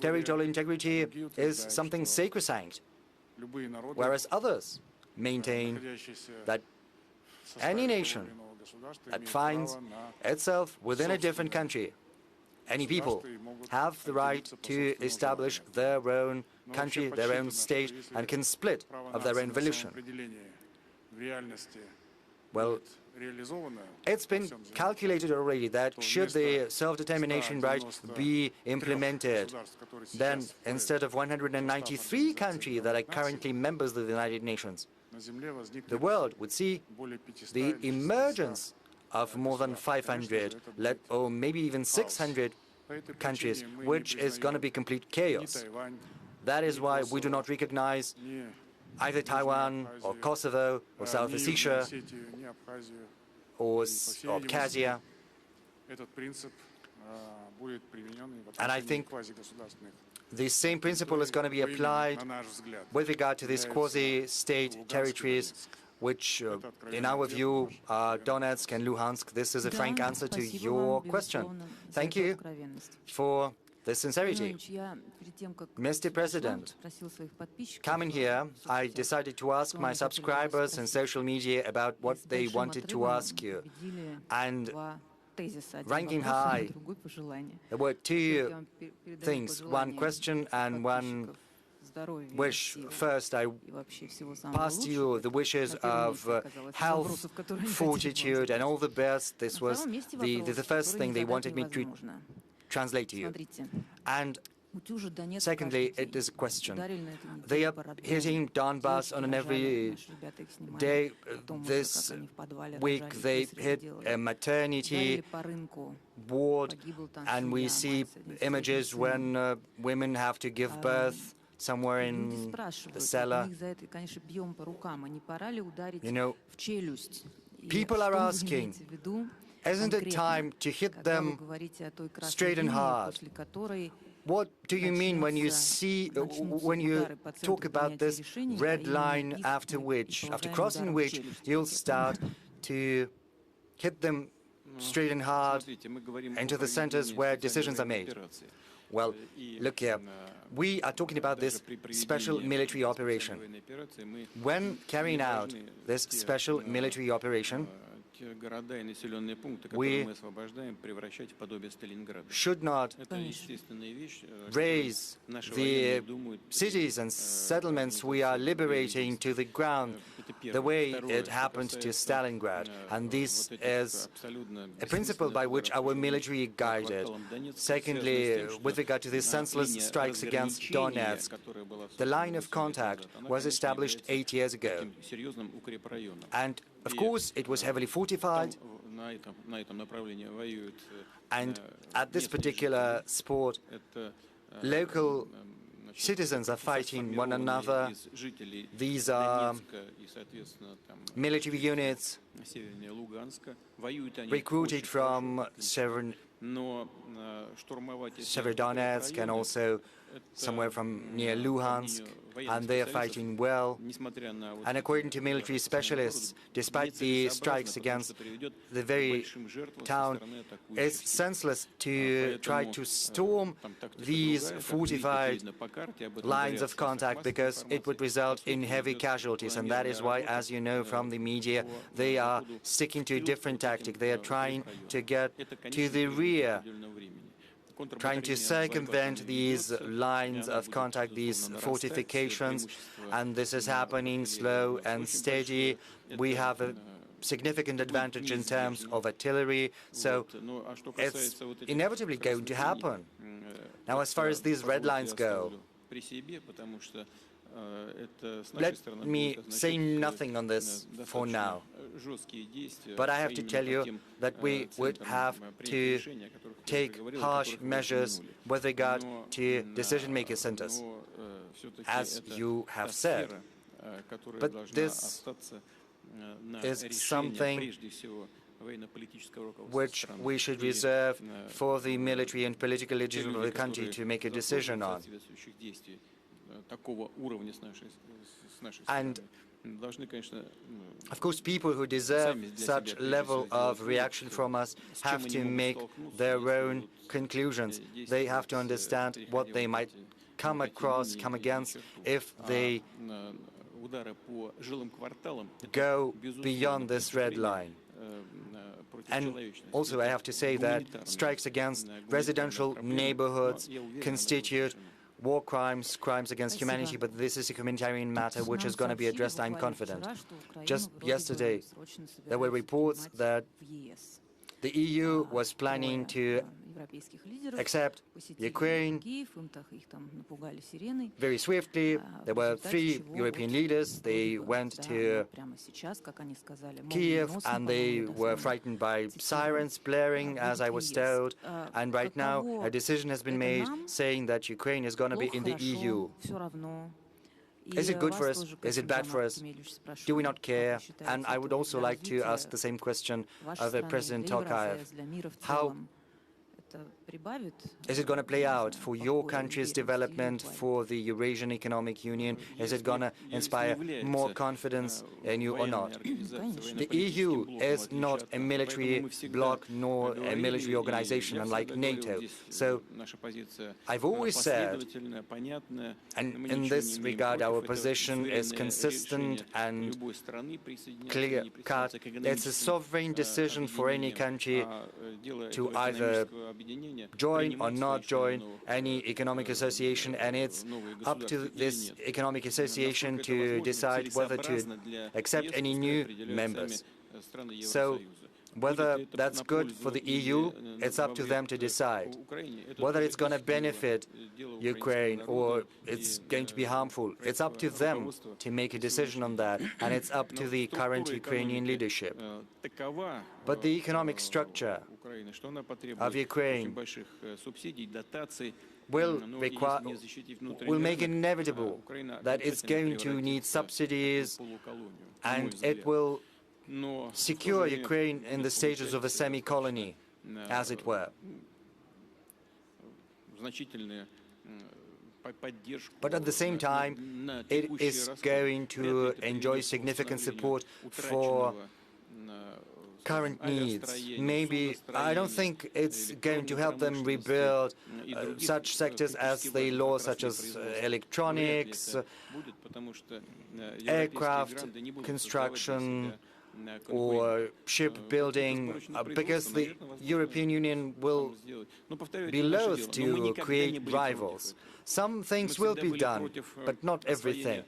[SPEAKER 18] territorial integrity is something sacrosanct, whereas others maintain that any nation that finds itself within a different country, any people, have the right to establish their own country, their own state, and can split of their own volition. Well, it's been calculated already that should the self-determination right be implemented, then instead of 193 countries that are currently members of the United Nations, the world would see the emergence of more than 500, or maybe even 600 countries, which is going to be complete chaos. That is why we do not recognize either Taiwan or Kosovo or South Ossetia or Abkhazia. And I think the same principle is going to be applied with regard to these quasi-state territories, which, in our view, are Donetsk and Luhansk. This is a frank answer to your question. Thank you for the sincerity. Mr. President, coming here, I decided to ask my subscribers in social media about what they wanted to ask you. And ranking high, there were two things, one question and one wish. First, I passed you the wishes of health, fortitude, and all the best. This was the first thing they wanted me to translate to you. And secondly, it is a question. They are hitting Donbass on an every day. This week they hit a maternity ward, and we see images when women have to give birth somewhere in the cellar. You know, people are asking, isn't it time to hit them straight and hard? What do you mean when you talk about this red line after crossing which you'll start to hit them straight and hard into the centers where decisions are made? Well, look here. We are talking about this special military operation. When carrying out this special military operation, we should not raise the cities and settlements we are liberating to the ground the way it happened to Stalingrad. And this is a principle by which our military guided. Secondly, with regard to the senseless strikes against Donetsk, the line of contact was established 8 years ago. And of course, it was heavily fortified, and at this particular sport, local citizens are fighting one another. These are military units recruited from Severodonetsk and also somewhere from near Luhansk, and they are fighting well. And according to military specialists, despite the strikes against the very town, it's senseless to try to storm these fortified lines of contact because it would result in heavy casualties. And that is why, as you know from the media, they are sticking to a different tactic. They are trying to get to the rear, trying to circumvent these lines of contact, these fortifications, and this is happening slow and steady. We have a significant advantage in terms of artillery, so it's inevitably going to happen. Now, as far as these red lines go, let me say nothing on this for now, but I have to tell you that we would have to take harsh measures with regard to decision-making centers, as you have said. But this is something which we should reserve for the military and political leadership of the country to make a decision on. And of course, people who deserve such level of reaction from us have to make their own conclusions. They have to understand what they might come against if they go beyond this red line. And also I have to say that strikes against residential neighborhoods constitute war crimes, crimes against humanity, but this is a humanitarian matter which is going to be addressed, I'm confident. Just yesterday, there were reports that the EU was planning to accept Ukraine very swiftly. There were 3 European leaders. They went to Kiev and they were frightened by sirens blaring, as I was told. And right now, a decision has been made saying that Ukraine is going to be in the EU. Is it good for us? Is it bad for us? Do we not care? And I would also like to ask the same question of President Tokayev. How is it going to play out for your country's development, for the Eurasian Economic Union? Is it going to inspire more confidence in you or not? The EU is not a military bloc nor a military organization unlike NATO. So I've always said, and in this regard our position is consistent and clear-cut. It's a sovereign decision for any country to either join or not join any economic association, and it's up to this economic association to decide whether to accept any new members. So whether that's good for the EU, it's up to them to decide. Whether it's going to benefit Ukraine or it's going to be harmful, it's up to them to make a decision on that, and it's up to the current Ukrainian leadership. But the economic structure of Ukraine will make it inevitable that it's going to need subsidies, and it will secure Ukraine in the status of a semi-colony, as it were. But at the same time, it is going to enjoy significant support for current needs. Maybe, I don't think it's going to help them rebuild such sectors as they lost, such as electronics, aircraft construction, or shipbuilding, because the European Union will be loath to create rivals. Some things will be done, but not everything.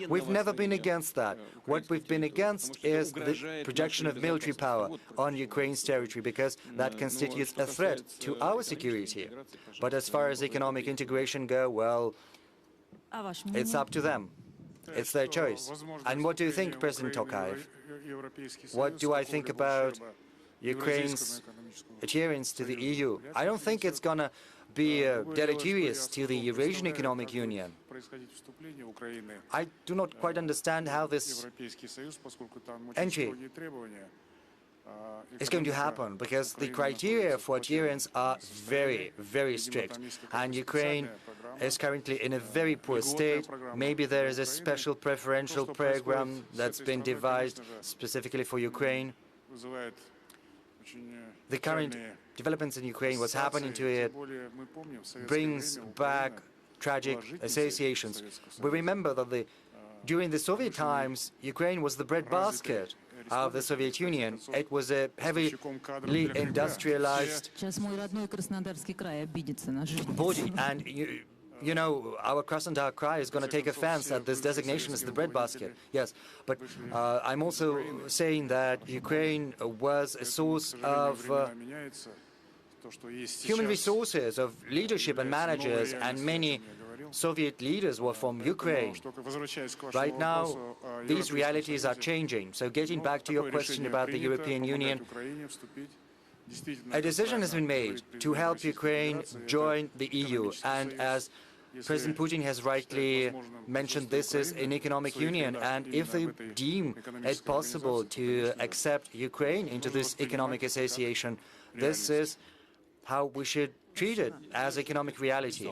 [SPEAKER 18] We've never been against that. What we've been against is the projection of military power on Ukraine's territory, because that constitutes a threat to our security. But as far as economic integration goes, well, it's up to them. It's their choice. And what do you think, President Tokayev? What do I think about Ukraine's adherence to the EU? I don't think it's going to be deleterious to the Eurasian Economic Union. I do not quite understand how this entry is going to happen, because the criteria for adherence are very, very strict, and Ukraine is currently in a very poor state. Maybe there is a special preferential program that's been devised specifically for Ukraine. The current developments in Ukraine, what's happening to it, brings back tragic associations. We remember that during the Soviet times, Ukraine was the breadbasket of the Soviet Union. It was a heavily industrialized body, and you know, our Krasnodar Krai is going to take offense at this designation as the breadbasket. Yes, but I'm also saying that Ukraine was a source of human resources, of leadership and managers, and many Soviet leaders were from Ukraine. Right now, these realities are changing. So getting back to your question about the European Union, a decision has been made to help Ukraine join the EU, and as President Putin has rightly mentioned, this is an economic union, and if they deem it possible to accept Ukraine into this economic association, this is how we should treat it, as economic reality.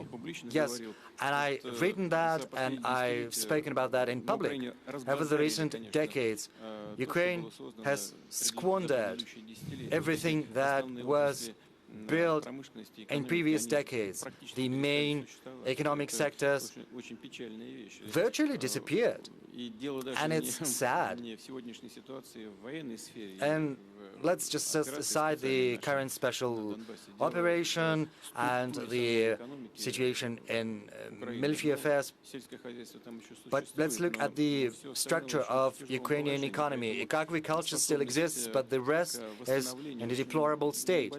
[SPEAKER 18] Yes, and I've written that and I've spoken about that in public. Over the recent decades, Ukraine has squandered everything that was built in previous decades. The main economic sectors virtually disappeared, and it's sad. And let's just set aside the current special operation and the situation in military affairs, but let's look at the structure of Ukrainian economy. Agriculture still exists, but the rest is in a deplorable state,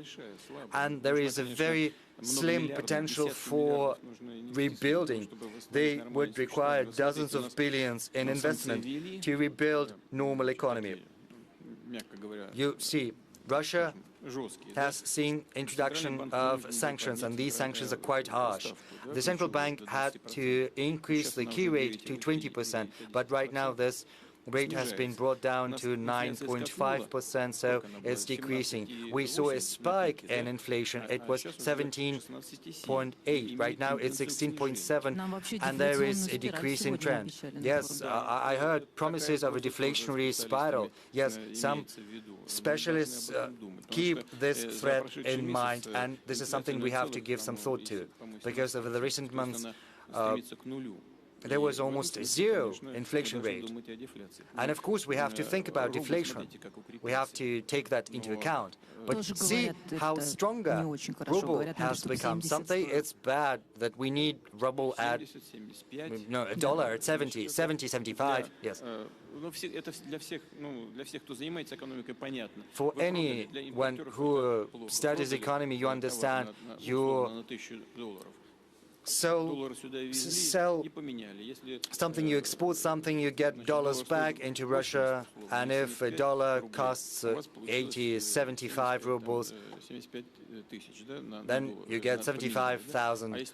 [SPEAKER 18] and there is a very slim potential for rebuilding. They would require dozens of billions in investment to rebuild normal economy. You see, Russia has seen introduction of sanctions, and these sanctions are quite harsh. The central bank had to increase the key rate to 20%, but right now this rate has been brought down to 9.5%, so it's decreasing. We saw a spike in inflation. It was 17.8. Right now it's 16.7, and there is a decreasing trend. Yes, I heard promises of a deflationary spiral. Yes, some specialists keep this threat in mind, and this is something we have to give some thought to, because over the recent months, there was almost zero inflation rate. And of course, we have to think about deflation. We have to take that into account. But see how stronger ruble has become. Someday it's bad that we need ruble at, no, a dollar at 70, 75, yes. For anyone who studies economy, you understand, sell something, you export something, you get dollars back into Russia, and if a dollar costs 80, 75 rubles, then you get 75,000.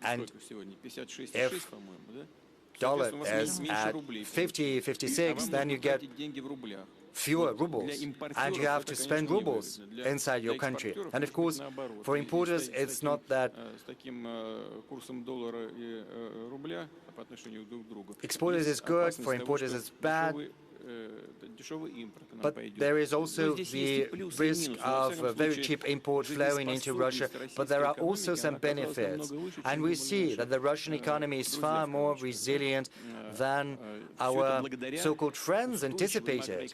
[SPEAKER 18] And if dollar is at 50, 56, then you get fewer rubles, and you have to spend rubles inside your country. And of course, for importers, it's not that exporters is good, for importers it's bad. But there is also the risk of very cheap import flowing into Russia, but there are also some benefits. And we see that the Russian economy is far more resilient than our so-called friends anticipated.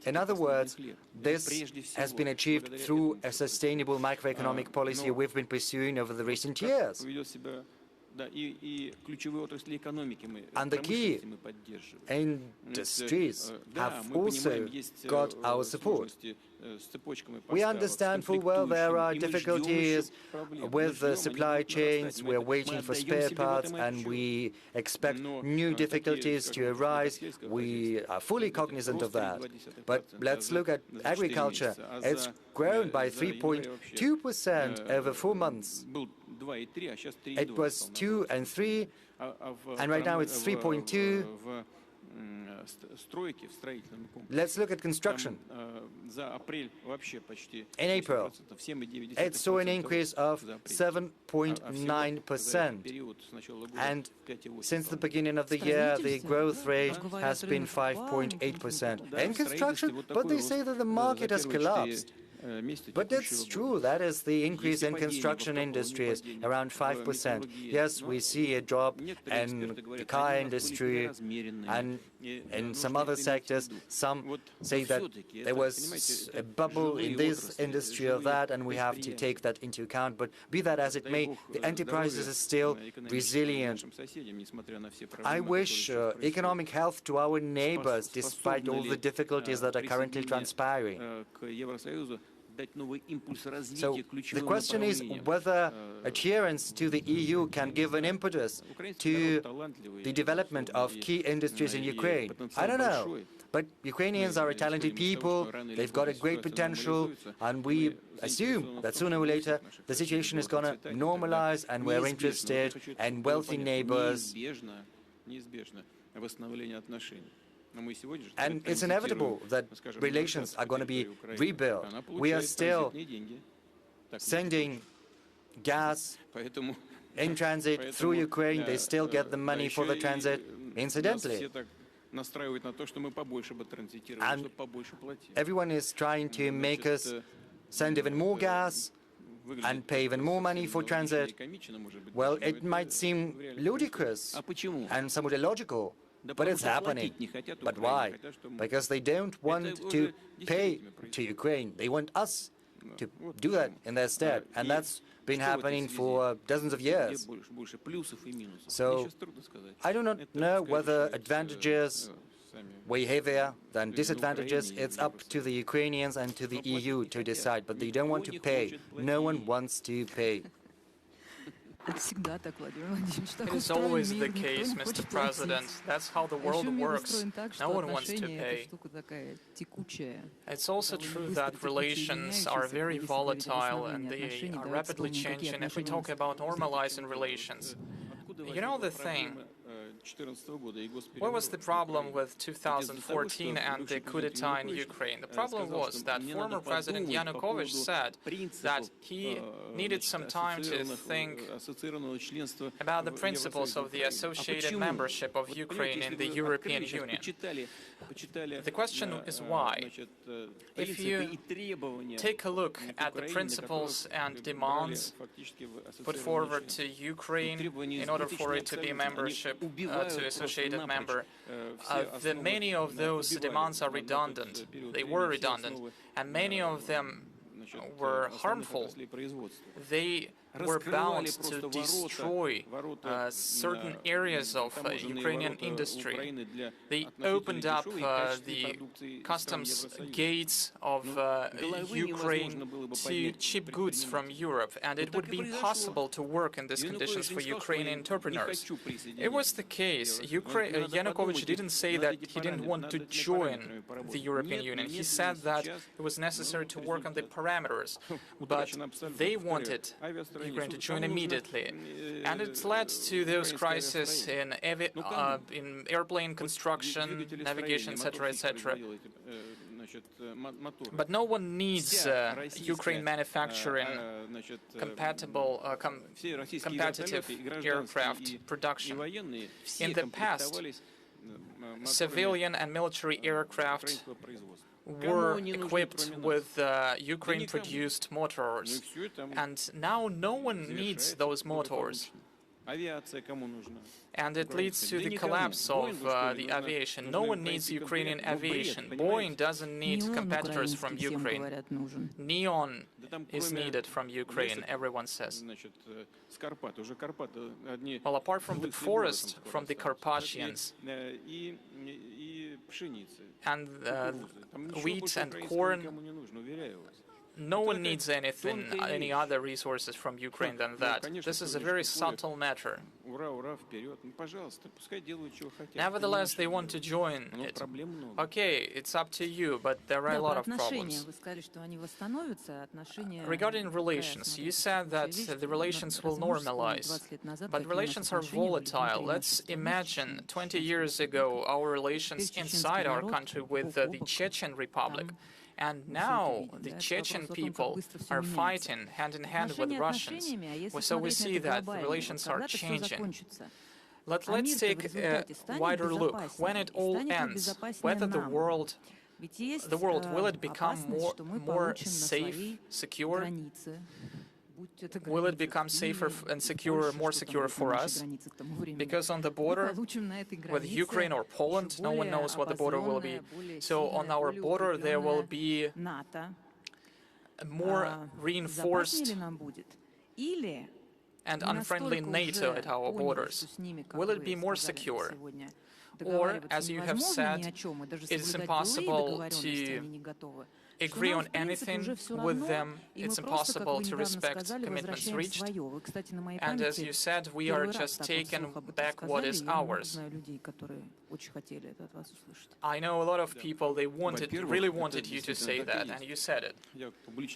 [SPEAKER 18] In other words, this has been achieved through a sustainable macroeconomic policy we've been pursuing over the recent years. And the key industries have also got our support. We understand full well there are difficulties with the supply chains. We're waiting for spare parts and we expect new difficulties to arise. We are fully cognizant of that. But let's look at agriculture. It's grown by 3.2% over 4 months. It was 2 and 3, and right now it's 3.2. Let's look at construction. In April, it saw an increase of 7.9%. And since the beginning of the year, the growth rate has been 5.8%. In construction, but they say that the market has collapsed. But it's true, that is the increase in construction industries, around 5%. Yes, we see a drop in the car industry and in some other sectors. Some say that there was a bubble in this industry or that, and we have to take that into account. But be that as it may, the enterprises are still resilient. I wish economic health to our neighbors, despite all the difficulties that are currently transpiring. So the question is whether adherence to the EU can give an impetus to the development of key industries in Ukraine. I don't know. But Ukrainians are a talented people, they've got a great potential, and we assume that sooner or later the situation is going to normalize, and we're interested in wealthy neighbors. And it's inevitable that relations are going to be rebuilt. We are still sending gas in transit through Ukraine. They still get the money for the transit, incidentally. And everyone is trying to make us send even more gas and pay even more money for transit. Well, it might seem ludicrous and somewhat illogical, but it's happening. But why? Because they don't want to pay to Ukraine. They want us to do that in their stead. And that's been happening for dozens of years. So I do not know whether advantages weigh heavier than disadvantages. It's up to the Ukrainians and to the EU to decide. But they don't want to pay. No one wants to pay.
[SPEAKER 19] It is always the case, Mr. President. That's how the world works. No one wants to pay. It's also true that relations are very volatile and they are rapidly changing if we talk about normalizing relations. You know the thing, what was the problem with 2014 and the coup d'etat in Ukraine? The problem was that former President Yanukovych said that he needed some time to think about the principles of the associated membership of Ukraine in the European Union. The question is why. If you take a look at the principles and demands put forward to Ukraine in order for it to be a membership, to associated member, many of those demands are redundant. They were redundant, and many of them were harmful. They were bound to destroy certain areas of Ukrainian industry. They opened up the customs gates of Ukraine to cheap goods from Europe, and it would be impossible to work in these conditions for Ukrainian entrepreneurs. It was the case. Yanukovych didn't say that he didn't want to join the European Union. He said that it was necessary to work on the parameters, but they wanted Ukraine to join immediately, and it led to those crises in airplane construction, navigation, etc., etc. But no one needs Ukraine manufacturing competitive aircraft production. In the past, civilian and military aircraft were equipped with Ukraine-produced motors, and now no one needs those motors. And it leads to the collapse of the aviation. No one needs Ukrainian aviation. Boeing doesn't need competitors from Ukraine. Neon is needed from Ukraine, everyone says. Well, apart from the forest, from the Carpathians, and wheat and corn, no one needs anything, any other resources from Ukraine than that. This is a very subtle matter. Nevertheless, they want to join it. Okay, it's up to you, but there are a lot of problems. Regarding relations, you said that the relations will normalize, but relations are volatile. Let's imagine 20 years ago our relations inside our country with the Chechen Republic. And now the Chechen people are fighting hand in hand with Russians. So we see that the relations are changing. Let's take a wider look. When it all ends, whether the world will it become more safe, secure? Will it become safer and secure, more secure for us? Because on the border with Ukraine or Poland, no one knows what the border will be. So on our border there will be more reinforced and unfriendly NATO at our borders. Will it be more secure? Or, as you have said, it is impossible to agree on anything with them. It's impossible to respect commitments reached. And as you said, we are just taking back what is ours. I know a lot of people, they really wanted you to say that, and you said it.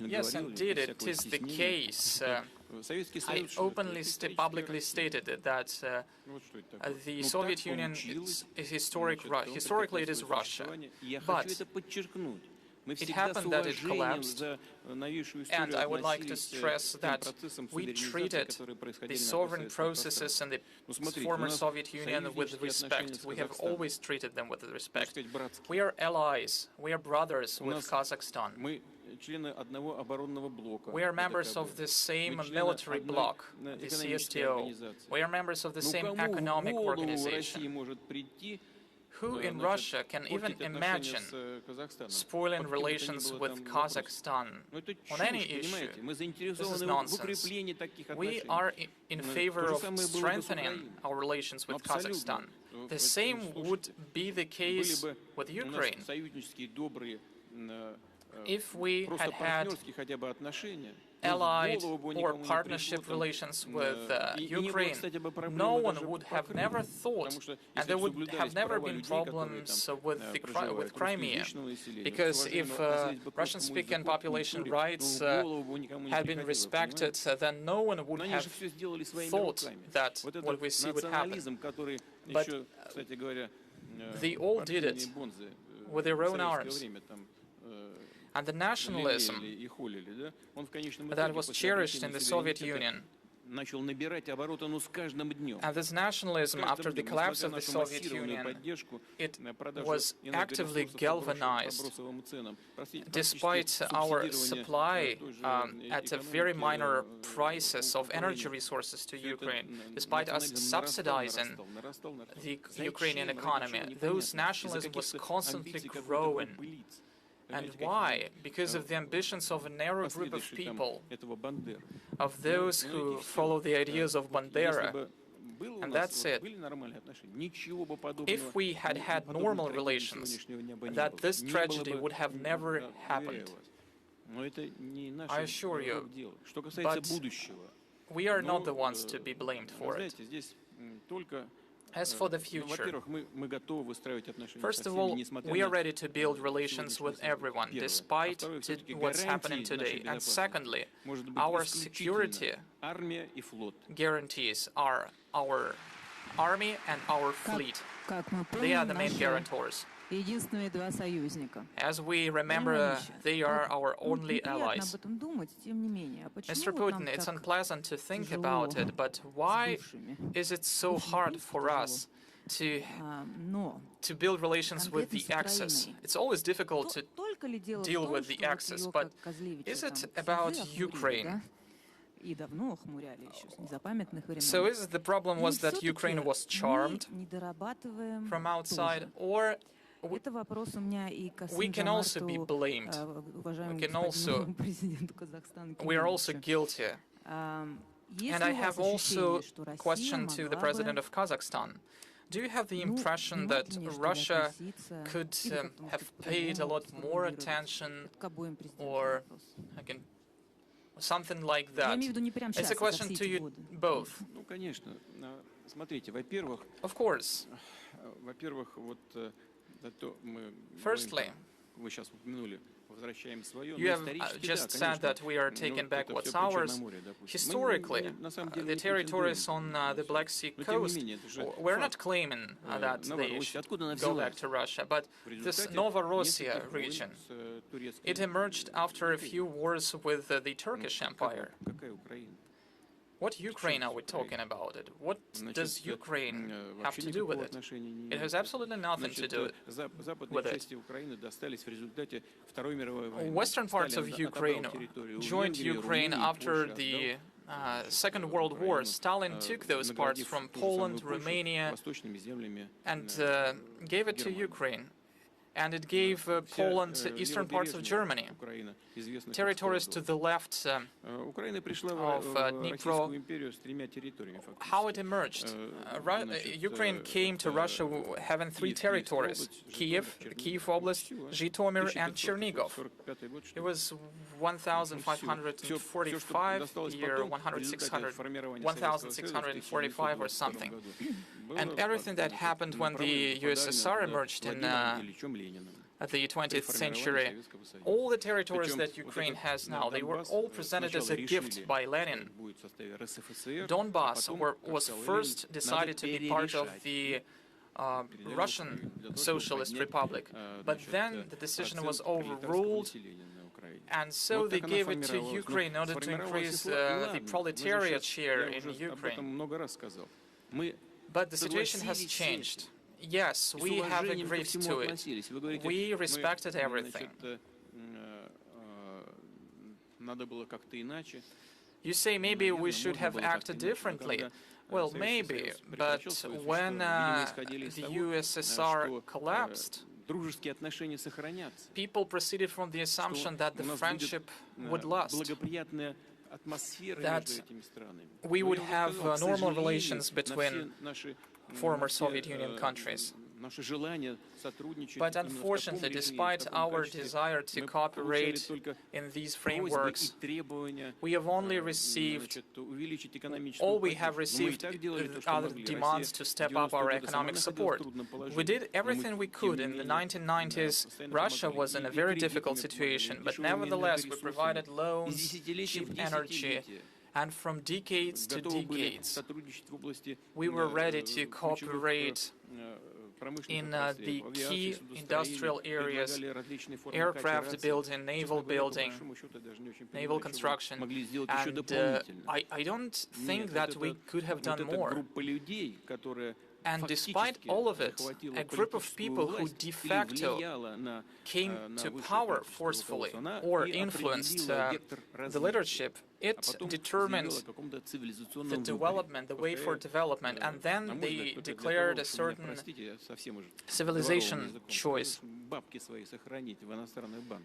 [SPEAKER 19] Yes, indeed, it is the case. I publicly stated that the Soviet Union is historically it is Russia, but it happened that it collapsed, and I would like to stress that we treated the sovereign processes in the former Soviet Union with respect. We have always treated them with respect. We are allies, we are brothers with Kazakhstan. We are members of the same military bloc, the CSTO. We are members of the same economic organization. Who in Russia can even imagine spoiling relations with Kazakhstan on any issue? This is nonsense. We are in favor of strengthening our relations with Kazakhstan. The same would be the case with Ukraine. If we had allied or partnership relations with Ukraine, no one would have never thought, and there would have never been problems with Crimea, because if Russian-speaking population rights had been respected, then no one would have thought that what we see would happen. But they all did it with their own arms. And the nationalism that was cherished in the Soviet Union, and this nationalism after the collapse of the Soviet Union, it was actively galvanized despite our supply at a very minor prices of energy resources to Ukraine, despite us subsidizing the Ukrainian economy. Those nationalism was constantly growing. And why? Because of the ambitions of a narrow group of people, of those who follow the ideas of Bandera. And that's it. If we had had normal relations, that this tragedy would have never happened. I assure you. But we are not the ones to be blamed for it. As for the future, first of all, we are ready to build relations with everyone, despite what's happening today. And secondly, our security guarantees are our army and our fleet. They are the main guarantors. As we remember, they are our only allies. Mr. Putin, it's unpleasant to think about it, but why is it so hard for us to build relations with the Axis? It's always difficult to deal with the Axis, but is it about Ukraine?
[SPEAKER 16] So is the problem was that Ukraine was charmed from outside, or we can also be blamed? We are also guilty. And I have also a question to the president of Kazakhstan. Do you have the impression that Russia could have paid a lot more attention, or something like that? It's a question to you both. Of course. Firstly, you have just said that we are taking back what's ours. Historically, the territories on the Black Sea coast, we're not claiming that they should go back to Russia, but this Novorossiya region, it emerged after a few wars with the Turkish Empire. What Ukraine are we talking about it? What does Ukraine have to do with it? It has absolutely nothing to do with it. Western parts of Ukraine joined Ukraine after the Second World War. Stalin took those parts from Poland, Romania, and gave it to Ukraine. And it gave Poland eastern parts of Germany, territories to the left of Dnipro. How it emerged? Ukraine came to Russia having three territories: Kiev, the Kiev Oblast, Zhytomyr, and Chernigov. It was 1545, year 1645 or something. And everything that happened when the USSR emerged in the 20th century, all the territories that Ukraine has now, they were all presented as a gift by Lenin. Donbass was first decided to be part of the Russian Socialist Republic, but then the decision was overruled, and so they gave it to Ukraine in order to increase the proletariat share in Ukraine. But the situation has changed. Yes, we have agreed to it. We respected everything. You say maybe we should have acted differently. Well, maybe, but when the USSR collapsed, people proceeded from the assumption that the friendship would last, that we would have normal relations between former Soviet Union countries. But unfortunately, despite our desire to cooperate in these frameworks, we have only received, all we have received are the demands to step up our economic support. We did everything we could. In the 1990s, Russia was in a very difficult situation, but nevertheless, we provided loans, cheap energy, and from decades to decades, we were ready to cooperate in the key industrial areas: aircraft building, naval construction, and I don't think that we could have done more. And despite all of it, a group of people who de facto came to power forcefully or influenced the leadership, it determined the development, the way for development, and then they declared a certain civilization choice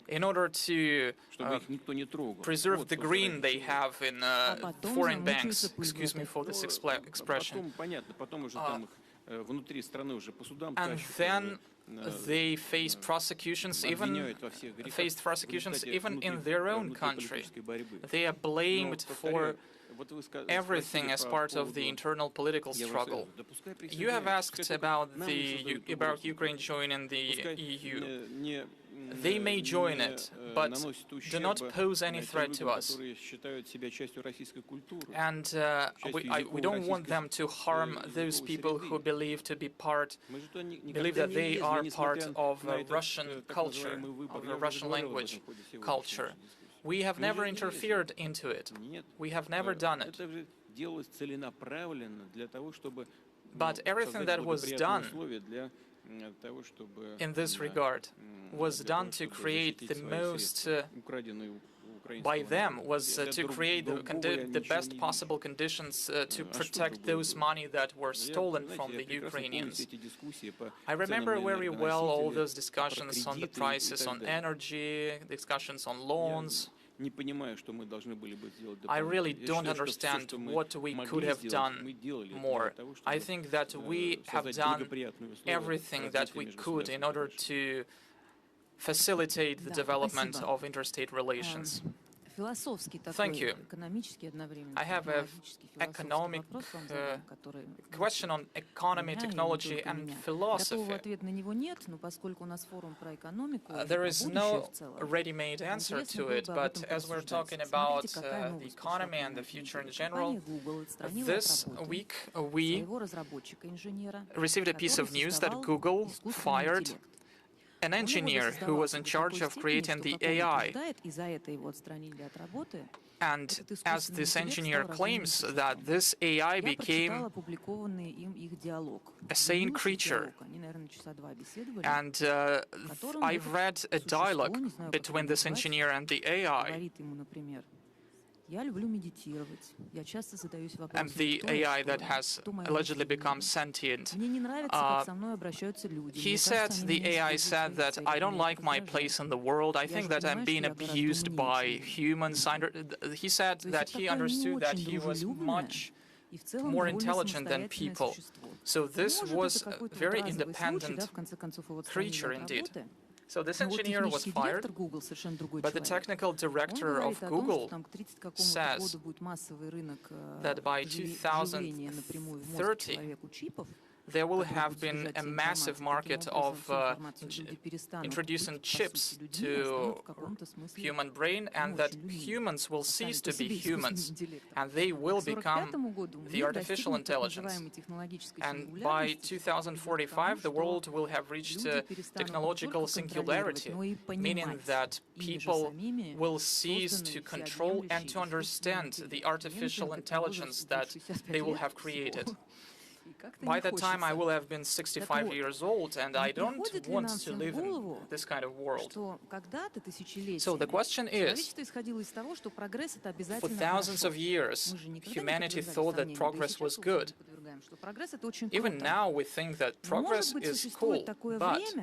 [SPEAKER 16] in order to preserve the green they have in foreign banks. Excuse me for this expression. And then they faced prosecutions, even in their own country. They are blamed for everything as part of the internal political struggle. You have asked about Ukraine joining the EU. They may join it, but do not pose any threat to us. And we don't want them to harm those people who believe that they are part of Russian culture, of the Russian language culture. We have never interfered into it. We have never done it. But everything that was done in this regard was done to create the most by them was to create the best possible conditions to protect those money that were stolen from the Ukrainians. I remember very well all those discussions on the prices on energy, discussions on loans. I really don't understand what we could have done more. I think that we have done everything that we could in order to facilitate the development of interstate relations. Thank you. I have an economic question on economy, technology, and philosophy. There is no ready-made answer to it, but as we're talking about the economy and the future in general, this week we received a piece of news that Google fired an engineer who was in charge of creating the AI. And as this engineer claims that this AI became a sane creature. And I've read a dialogue between this engineer and the AI. And the AI that has allegedly become sentient. He said, the AI said that I don't like my place in the world. I think that I'm being abused by humans. He said that he understood that he was much more intelligent than people. So this was a very independent creature indeed. So this engineer was fired, but the technical director of Google says that by 2030, there will have been a massive market of introducing chips to human brain, and that humans will cease to be humans, and they will become the artificial intelligence. And by 2045, the world will have reached technological singularity, meaning that people will cease to control and to understand the artificial intelligence that they will have created. By that time, I will have been 65 years old, and I don't want to live in this kind of world. So the question is, for thousands of years, humanity thought that progress was good. Even now, we think that progress is cool, but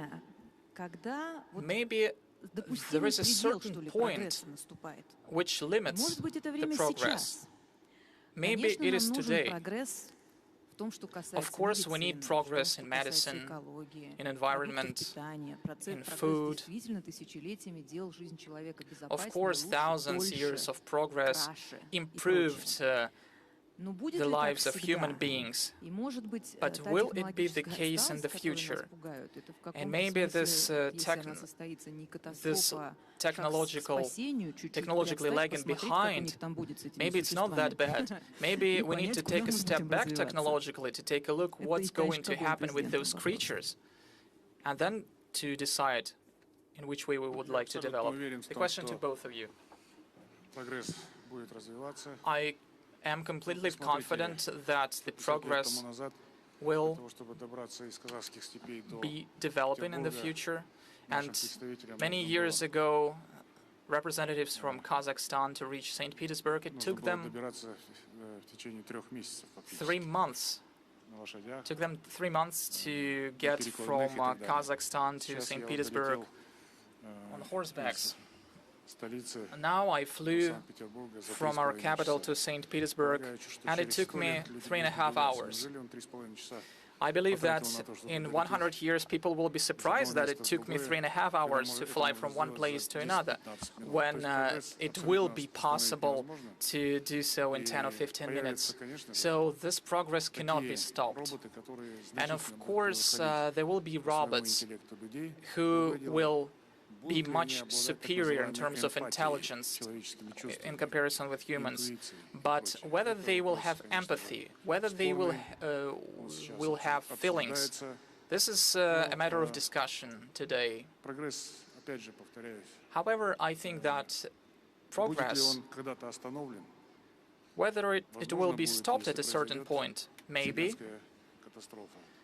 [SPEAKER 16] maybe there is a certain point which limits the progress. Maybe it is today. Of course, we need progress in medicine, in environment, in food. Of course, thousands of years of progress improved the lives of human beings. But will it be the case in the future? And maybe this technologically lagging behind, maybe it's not that bad. Maybe we need to take a step back technologically to take a look what's going to happen with those creatures, and then to decide in which way we would like to develop. The question to both of you. I am completely confident that the progress will be developing in the future. And many years ago, representatives from Kazakhstan to reach St. Petersburg, it took them 3 months. It took them 3 months to get from Kazakhstan to St. Petersburg on horsebacks. Now I flew from our capital to St. Petersburg, and it took me 3.5 hours. I believe that in 100 years, people will be surprised that it took me 3.5 hours to fly from one place to another, when it will be possible to do so in 10 or 15 minutes. So this progress cannot be stopped. And of course, there will be robots who will be much superior in terms of intelligence in comparison with humans. But whether they will have empathy, whether they will have feelings, this is a matter of discussion today. However, I think that progress, whether it will be stopped at a certain point, maybe,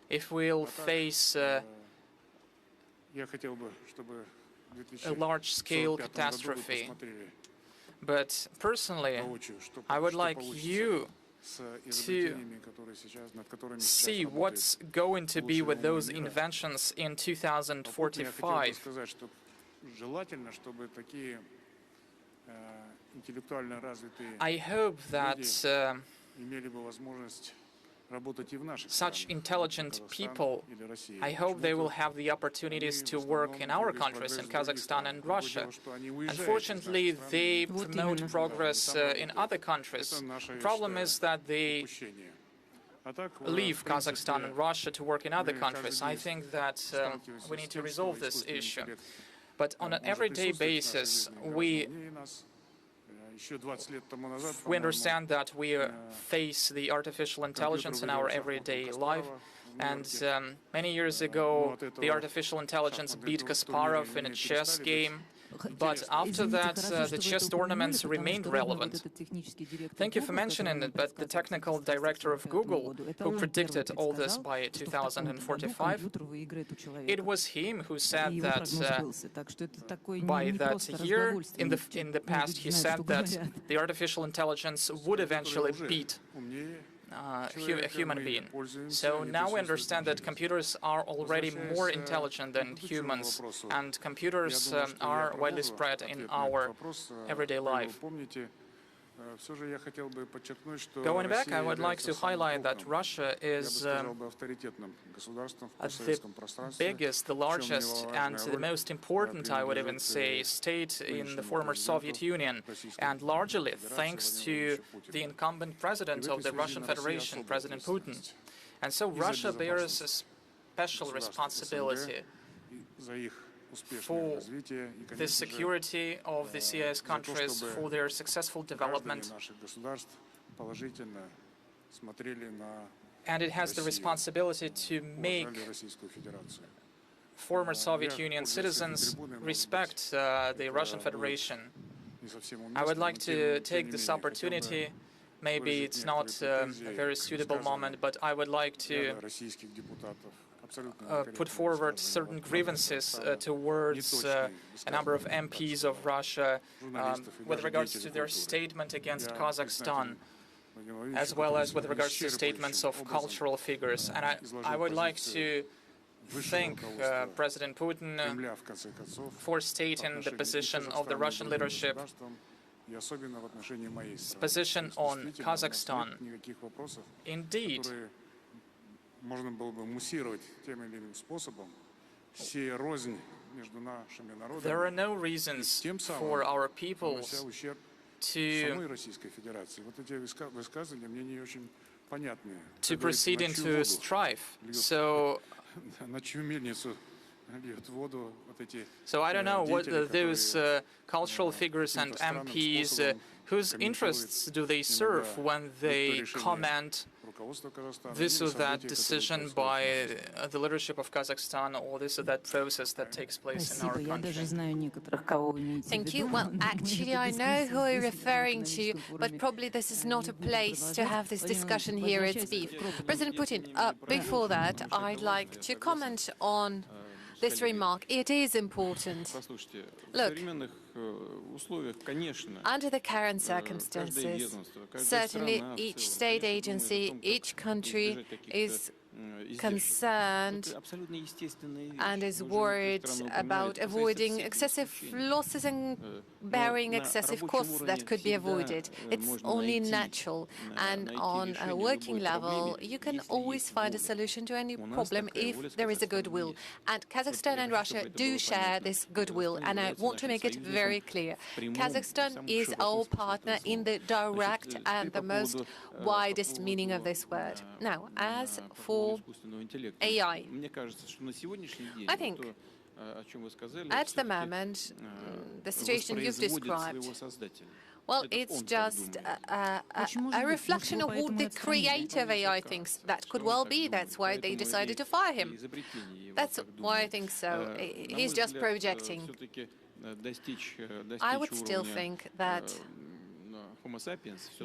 [SPEAKER 16] if we'll face a large-scale catastrophe. But personally, I would like you to see what's going to be with those inventions in 2045. I hope that such intelligent people, I hope they will have the opportunities to work in our countries, in Kazakhstan and Russia. Unfortunately, they promote progress in other countries. The problem is that they leave Kazakhstan and Russia to work in other countries. I think that we need to resolve this issue. But on an everyday basis, we understand that we face the artificial intelligence in our everyday life. And many years ago, the artificial intelligence beat Kasparov in a chess game. But after that, the chess tournaments remained relevant. Thank you for mentioning it, but the technical director of Google, who predicted all this by 2045, it was him who said that by that year, in the past, he said that the artificial intelligence would eventually beat a human being. So now we understand that computers are already more intelligent than humans, and computers are widely spread in our everyday life. Going back, I would like to highlight that Russia is the biggest, the largest, and the most important, I would even say, state in the former Soviet Union, and largely thanks to the incumbent president of the Russian Federation, President Putin. And so Russia bears a special responsibility for the security of the CIS countries, for their successful development. And it has the responsibility to make former Soviet Union citizens respect the Russian Federation. I would like to take this opportunity, maybe it's not a very suitable moment, but I would like to put forward certain grievances towards a number of MPs of Russia with regards to their statement against Kazakhstan, as well as with regards to statements of cultural figures. And I would like to thank President Putin for stating the position of the Russian leadership, position on Kazakhstan. Indeed, there are no reasons for our peoples to proceed into strife. So I don't know what those cultural figures and MPs, whose interests do they serve when they comment this or that decision by the leadership of Kazakhstan, or this or that process that takes place in our country?
[SPEAKER 20] Thank you. Well, actually, I know who you're referring to, but probably this is not a place to have this discussion here at SPIEF. President Putin, before that, I'd like to comment on this remark. It is important. Look, under the current circumstances, certainly each state agency, each country is concerned and is worried about avoiding excessive losses and bearing excessive costs that could be avoided. It's only natural. And on a working level, you can always find a solution to any problem if there is a goodwill. And Kazakhstan and Russia do share this goodwill. And I want to make it very clear. Kazakhstan is our partner in the direct and the most widest meaning of this word. Now, as for AI, I think at the moment, the situation you've described, well, it's just a reflection of what the creator of AI thinks that could well be. That's why they decided to fire him. That's why I think so. He's just projecting. I would still think that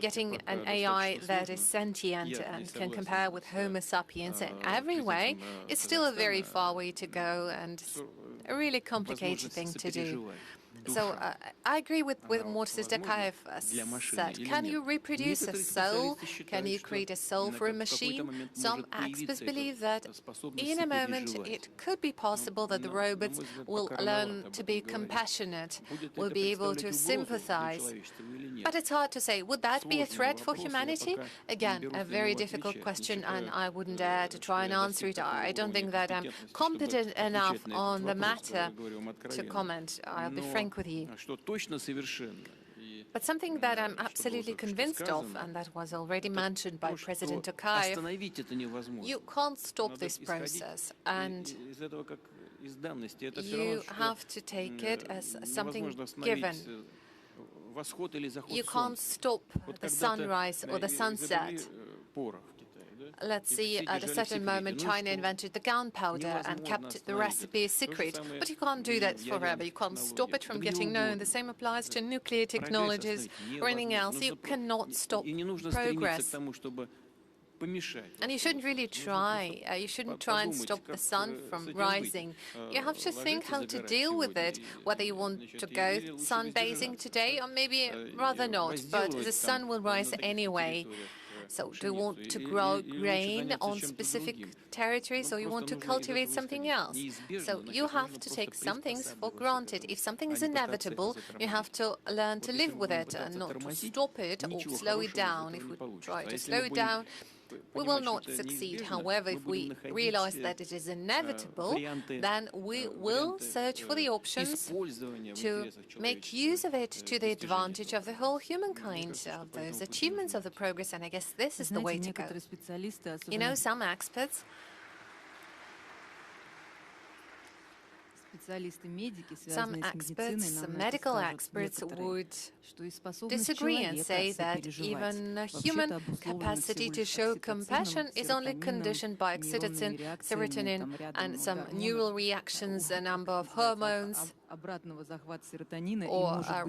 [SPEAKER 20] getting an AI that is sentient and can compare with Homo sapiens in every way is still a very far way to go and a really complicated thing to do. So I agree with what Mr. Tokayev said. Can you reproduce a soul? Can you create a soul for a machine? Some experts believe that in a moment it could be possible that the robots will learn to be compassionate, will be able to sympathize. But it's hard to say. Would that be a threat for humanity? Again, a very difficult question, and I wouldn't dare to try and answer it. I don't think that I'm competent enough on the matter to comment. I'll be frank with you. But something that I'm absolutely convinced of, and that was already mentioned by President Tokayev, you can't stop this process, and you have to take it as something given. You can't stop the sunrise or the sunset. Let's see, at a certain moment, China invented the gunpowder and kept the recipe a secret. But you can't do that forever. You can't stop it from getting known. The same applies to nuclear technologies or anything else. You cannot stop progress. And you shouldn't really try. You shouldn't try and stop the sun from rising. You have to think how to deal with it, whether you want to go sunbathing today or maybe rather not. But the sun will rise anyway. So do you want to grow grain on specific territories, or you want to cultivate something else? So you have to take some things for granted. If something is inevitable, you have to learn to live with it and not to stop it or slow it down. If we try to slow it down, we will not succeed. However, if we realize that it is inevitable, then we will search for the options to make use of it to the advantage of the whole humankind, of those achievements of the progress, and I guess this is the way to go. You know, some experts, some medical experts would disagree and say that even human capacity to show compassion is only conditioned by oxytocin, serotonin, and some neural reactions, a number of hormones, or a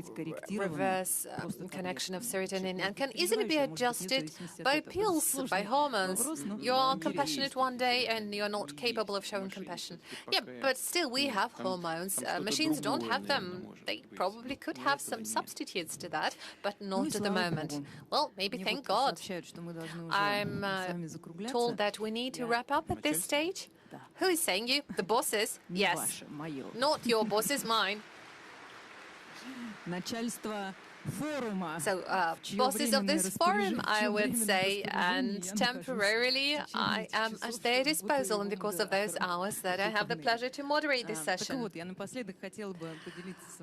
[SPEAKER 20] reverse connection of serotonin, and can easily be adjusted by pills, by hormones. You are compassionate one day and you're not capable of showing compassion. Yeah, but still we have hormones. Machines don't have them. They probably could have some substitutes to that, but not at the moment. Well, maybe thank God. I'm told that we need to wrap up at this stage. Who is saying you? The bosses? Yes. Not your bosses, mine. So, bosses of this forum, I would say, and temporarily I am at their disposal in the course of those hours that I have the pleasure to moderate this session.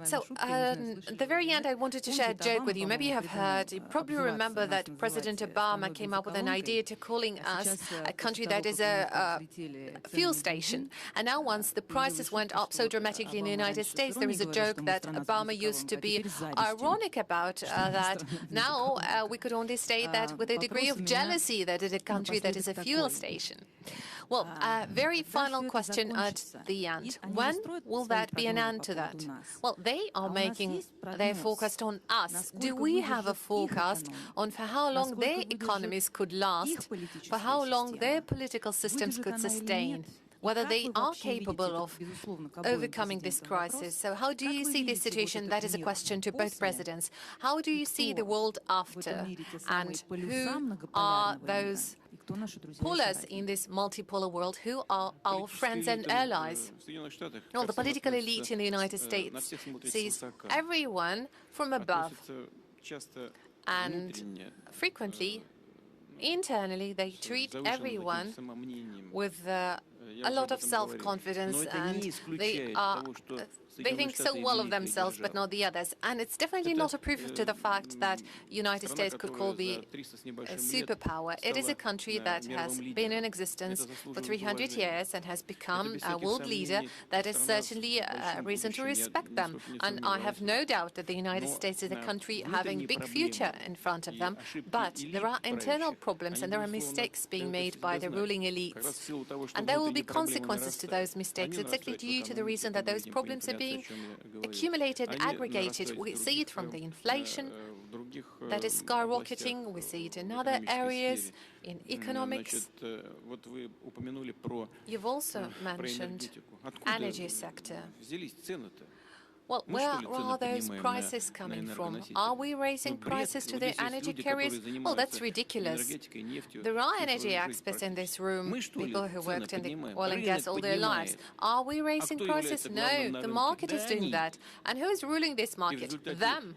[SPEAKER 20] So, at the very end, I wanted to share a joke with you. Maybe you have heard, you probably remember that President Obama came up with an idea to calling us a country that is a fuel station. And now once the prices went up so dramatically in the United States, there is a joke that Obama used to be ironic about that. Now we could only state that with a degree of jealousy that it is a country that is a fuel station. Well, very final question at the end. When will that be an end to that? Well, they are making their forecast on us. Do we have a forecast on for how long their economies could last, for how long their political systems could sustain? Whether they are capable of overcoming this crisis. So how do you see this situation? That is a question to both presidents. How do you see the world after? And who are those pullers in this multipolar world? Who are our friends and allies? Well, the political elite in the United States sees everyone from above. And frequently, internally, they treat everyone with a lot of self-confidence, and they think so well of themselves, but not the others. And it's definitely not a proof to the fact that United States could be a superpower. It is a country that has been in existence for 300 years and has become a world leader. That is certainly a reason to respect them. And I have no doubt that the United States is a country having a big future in front of them. But there are internal problems and there are mistakes being made by the ruling elites. And there will be consequences to those mistakes, exactly due to the reason that those problems are being accumulated, aggregated. We see it from the inflation that is skyrocketing. We see it in other areas, in economics. You've also mentioned energy sector.
[SPEAKER 2] Well, where are those prices coming from? Are we raising prices to the energy carriers? Well, that's ridiculous. There are energy experts in this room, people who worked in the oil and gas all their lives. Are we raising prices? No, the market is doing that. And who is ruling this market? Them.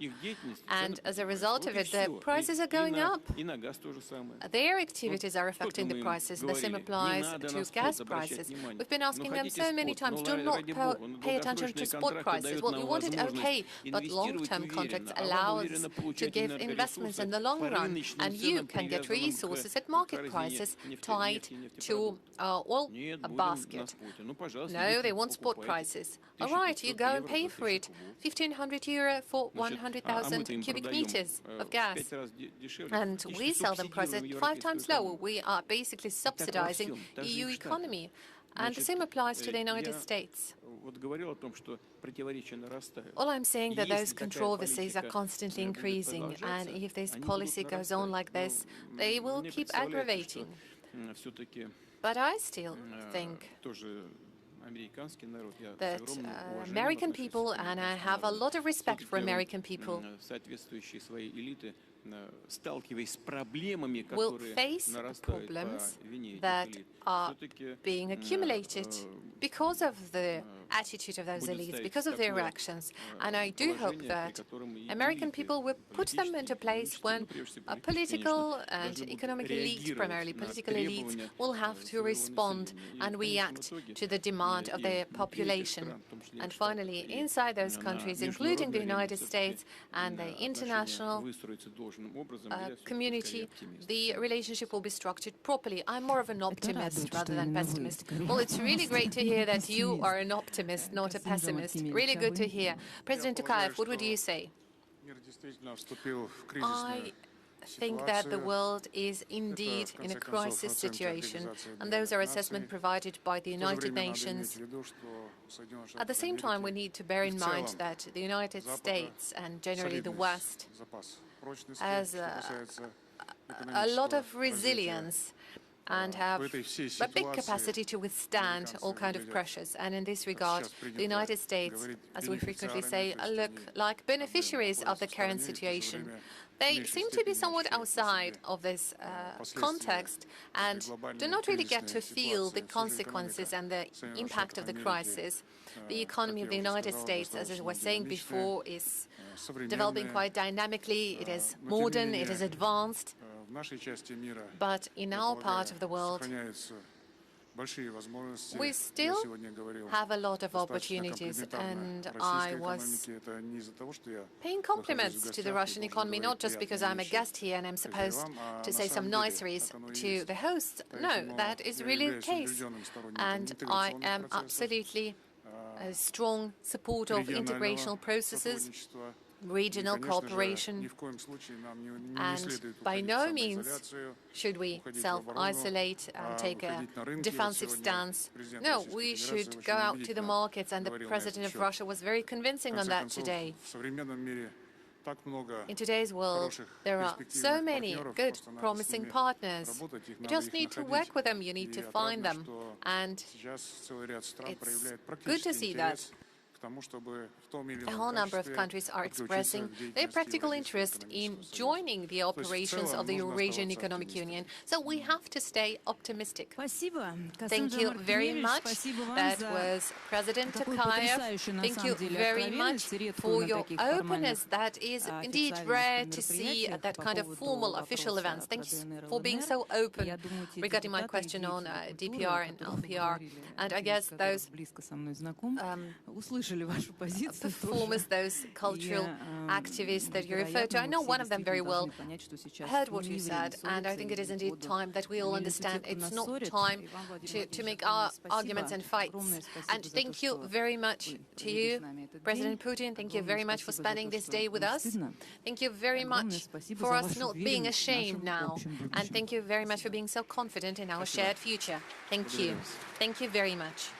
[SPEAKER 2] And as a result of it, the prices are going up. Their activities are affecting the prices. The same applies to gas prices. We've been asking them so many times, do not pay attention to spot prices. Well, you want it okay, but long-term contracts allow us to give investments in the long run, and you can get resources at market prices tied to oil basket. No, they want spot prices. All right, you go and pay for it. €1,500 for 100,000 cubic meters of gas. And we sell them prices 5 times lower. We are basically subsidizing the EU economy. And the same applies to the United States. All I'm saying that those controversies are constantly increasing, and if this policy goes on like this, they will keep aggravating. But I still think that American people, and I have a lot of respect for American people, will face problems that are being accumulated because of the attitude of those elites, because of their actions. And I do hope that American people will put them into place when political and economic elites, primarily political elites, will have to respond and react to the demand of their population. And finally, inside those countries, including the United States and the international community, the relationship will be structured properly. I'm more of an optimist rather than pessimist. Well, it's really great to hear that you are an optimist, not a pessimist. Really good to hear. President Tokayev, what would you say? I think that the world is indeed in a crisis situation, and those are assessments provided by the United Nations. At the same time, we need to bear in mind that the United States and generally the West has a lot of resilience and have a big capacity to withstand all kinds of pressures. And in this regard, the United States, as we frequently say, look like beneficiaries of the current situation. They seem to be somewhat outside of this context and do not really get to feel the consequences and the impact of the crisis. The economy of the United States, as I was saying before, is developing quite dynamically. It is modern, it is advanced. But in our part of the world, we still have a lot of opportunities, and I was paying compliments to the Russian economy, not just because I'm a guest here and I'm supposed to say some niceties to the hosts. No, that is really the case. And I am absolutely a strong supporter of integrational processes, regional cooperation, and by no means should we self-isolate and take a defensive stance. No, we should go out to the markets, and the president of Russia was very convincing on that today. In today's world, there are so many good, promising partners. You just need to work with them, you need to find them, and it's good to see that. A whole number of countries are expressing their practical interest in joining the operations of the Eurasian Economic Union. So we have to stay optimistic. Thank you very much. That was President Tokayev. Thank you very much for your openness. That is indeed rare to see at that kind of formal official events. Thanks for being so open regarding my question on DPR and LPR. And I guess those performers, those cultural activists that you referred to, I know one of them very well. I heard what you said, and I think it is indeed time that we all understand it's not time to make our arguments and fights. And thank you very much to you, President Putin. Thank you very much for spending this day with us. Thank you very much for us not being ashamed now. And thank you very much for being so confident in our shared future. Thank you. Thank you very much.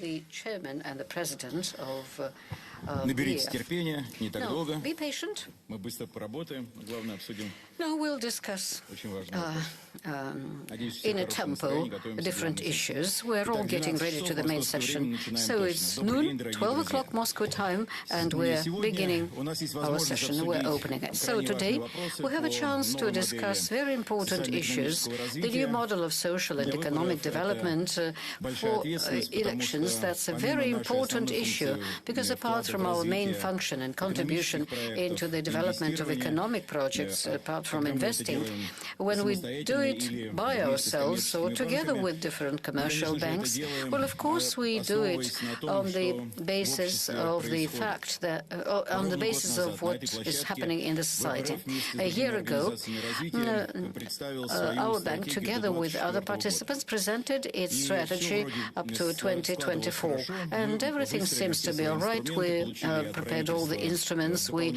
[SPEAKER 18] the chairman and the president of
[SPEAKER 19] Наберитесь терпения, не так долго.
[SPEAKER 18] Be patient.
[SPEAKER 19] Мы быстро поработаем. Главное, обсудим
[SPEAKER 18] No, we'll discuss
[SPEAKER 19] очень важный вопрос.
[SPEAKER 18] In a tempo different issues. We're all getting ready to the main session. So it's noon, 12 o'clock Moscow time, and we're beginning our session. We're opening it. So today we have a chance to discuss very important issues. The new model of social and economic development for elections. That's a very important issue because apart from our main function and contribution into the development of economic projects, apart from investing, when we do it by ourselves or together with different commercial banks, well, of course, we do it on the basis of the fact that, on the basis of what is happening in the society. A year ago, our bank, together with other participants, presented its strategy up to 2024, and everything seems to be all right. We prepared all the instruments. We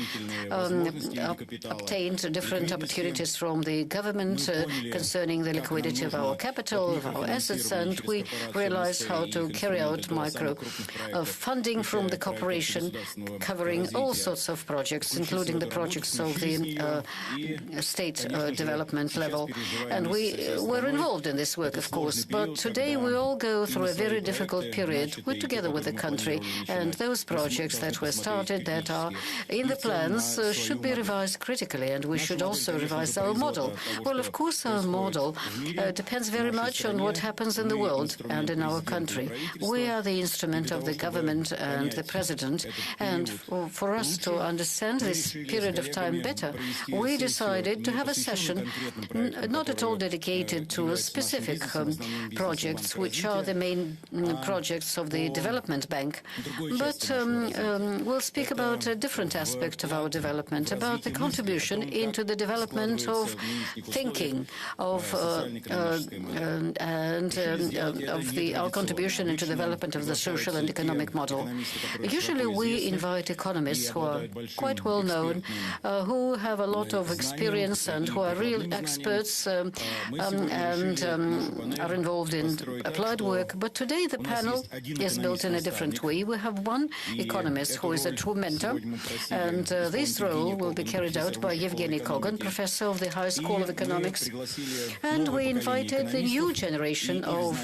[SPEAKER 18] obtained different opportunities from the government concerning the liquidity of our capital, of our assets, and we realized how to carry out micro funding from the corporation, covering all sorts of projects, including the projects of the state development level. And we were involved in this work, of course, but today we all go through a very difficult period. We're together with the country, and those projects that were started that are in the plans should be revised critically, and we should also revise our model. Well, of course, our model depends very much on what happens in the world and in our country. We are the instrument of the government and the president, and for us to understand this period of time better, we decided to have a session not at all dedicated to specific projects, which are the main projects of the development bank, but we'll speak about a different aspect of our development, about the contribution into the development of thinking, of our contribution into the development of the social and economic model. Usually we invite economists who are quite well known, who have a lot of experience and who are real experts and are involved in applied work. But today the panel is built in a different way. We have one economist who is a true mentor, and this role will be carried out by Evgeny Kogan, professor of the High School of Economics. And we invited the new generation of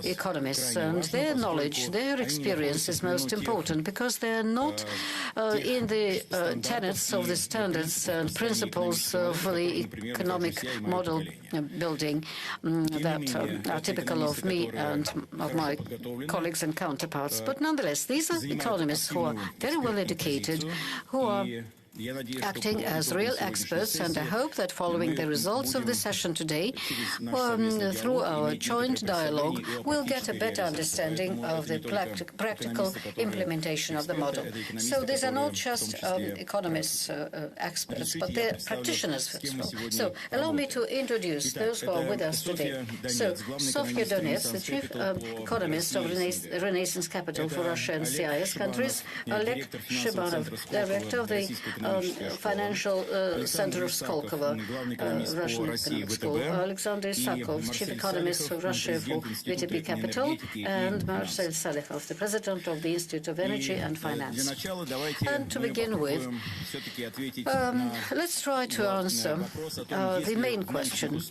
[SPEAKER 18] economists, and their knowledge, their experience is most important because they are not in the tenets of the standards and principles of the economic model building that are typical of me and of my colleagues and counterparts. But nonetheless, these are economists who are very well educated, who are acting as real experts, and I hope that following the results of the session today, through our joint dialogue, we'll get a better understanding of the practical implementation of the model. So these are not just economists, experts, but they're practitioners as well. So allow me to introduce those who are with us today. So Sofia Donets, the chief economist of Renaissance Capital for Russia and CIS countries, Oleg Shebanov, director of the Financial Center of Skolkovo, Russian Economic School, Alexander Isakov, chief economist of Russia for VTB Capital, and Marcel Salekov, the president of the Institute of Energy and Finance. And to begin with, let's try to answer the main question.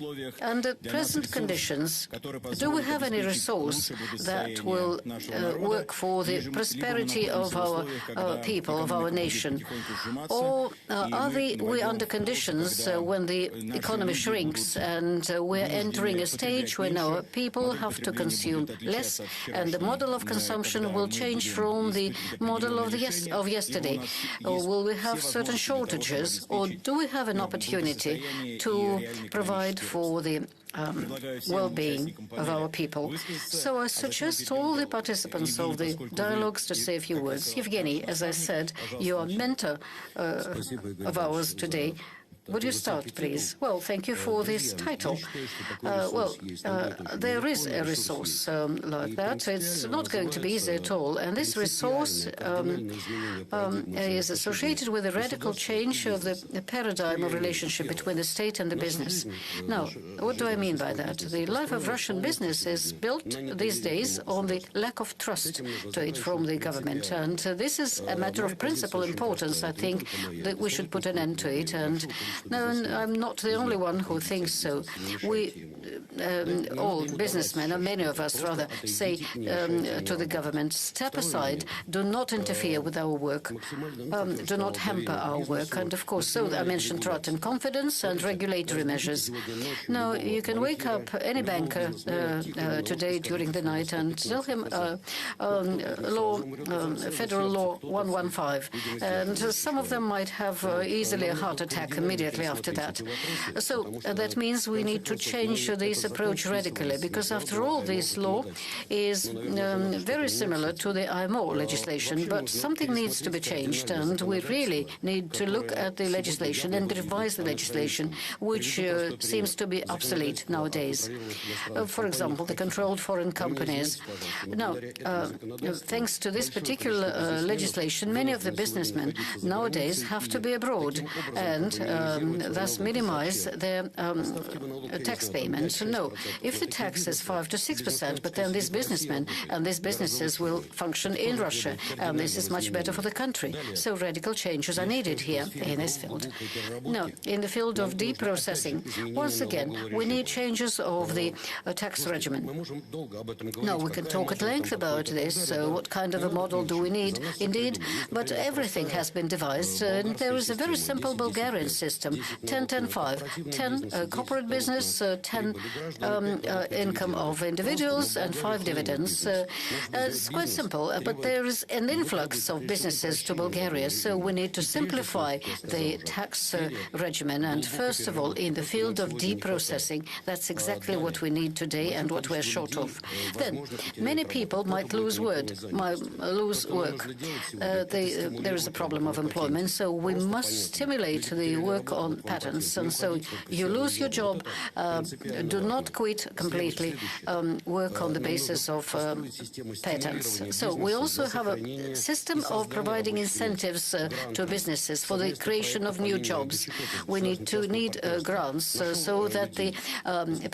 [SPEAKER 18] Under present conditions, do we have any resource that will work for the prosperity of our people, of our nation? Or are we under conditions when the economy shrinks and we're entering a stage when our people have to consume less and the model of consumption will change from the model of yesterday? Or will we have certain shortages, or do we have an opportunity to provide for the well-being of our people? So I suggest all the participants of the dialogues to say a few words. Evgeny, as I said, you are a mentor of ours today. would you start, please? Well, thank you for this title. There is a resource like that. It's not going to be easy at all. And this resource is associated with a radical change of the paradigm of relationship between the state and the business. Now, what do I mean by that? The life of Russian business is built these days on the lack of trust to it from the government. And this is a matter of principal importance. I think that we should put an end to it. And no, I'm not the only one who thinks so. We all businessmen, or many of us rather, say to the government, step aside, do not interfere with our work, do not hamper our work. And of course, so I mentioned trust and confidence and regulatory measures. Now, you can wake up any banker today during the night and tell him Federal Law 115, and some of them might have easily a heart attack immediately after that. So that means we need to change this approach radically, because after all, this law is very similar to the IMO legislation, but something needs to be changed, and we really need to look at the legislation and revise the legislation, which seems to be obsolete nowadays. For example, the controlled foreign companies. Now, thanks to this particular legislation, many of the businessmen nowadays have to be abroad and thus minimize their tax payments. No, if the tax is 5 to 6%, but then these businessmen and these businesses will function in Russia, and this is much better for the country. So radical changes are needed here in this field. Now, in the field of deep processing, once again, we need changes of the tax regimen. Now, we can talk at length about this, what kind of a model do we need, indeed, but everything has been devised, and there is a very simple Bulgarian system, 10-10-5, 10 corporate business, 10 income of individuals, and 5 dividends. It's quite simple, but there is an influx of businesses to Bulgaria, so we need to simplify the tax regimen, and first of all, in the field of deep processing, that's exactly what we need today and what we're short of. Then, many people might lose work. There is a problem of employment, so we must stimulate the work on patents. And so you lose your job, do not quit completely, work on the basis of patents. So we also have a system of providing incentives to businesses for the creation of new jobs. We need grants so that the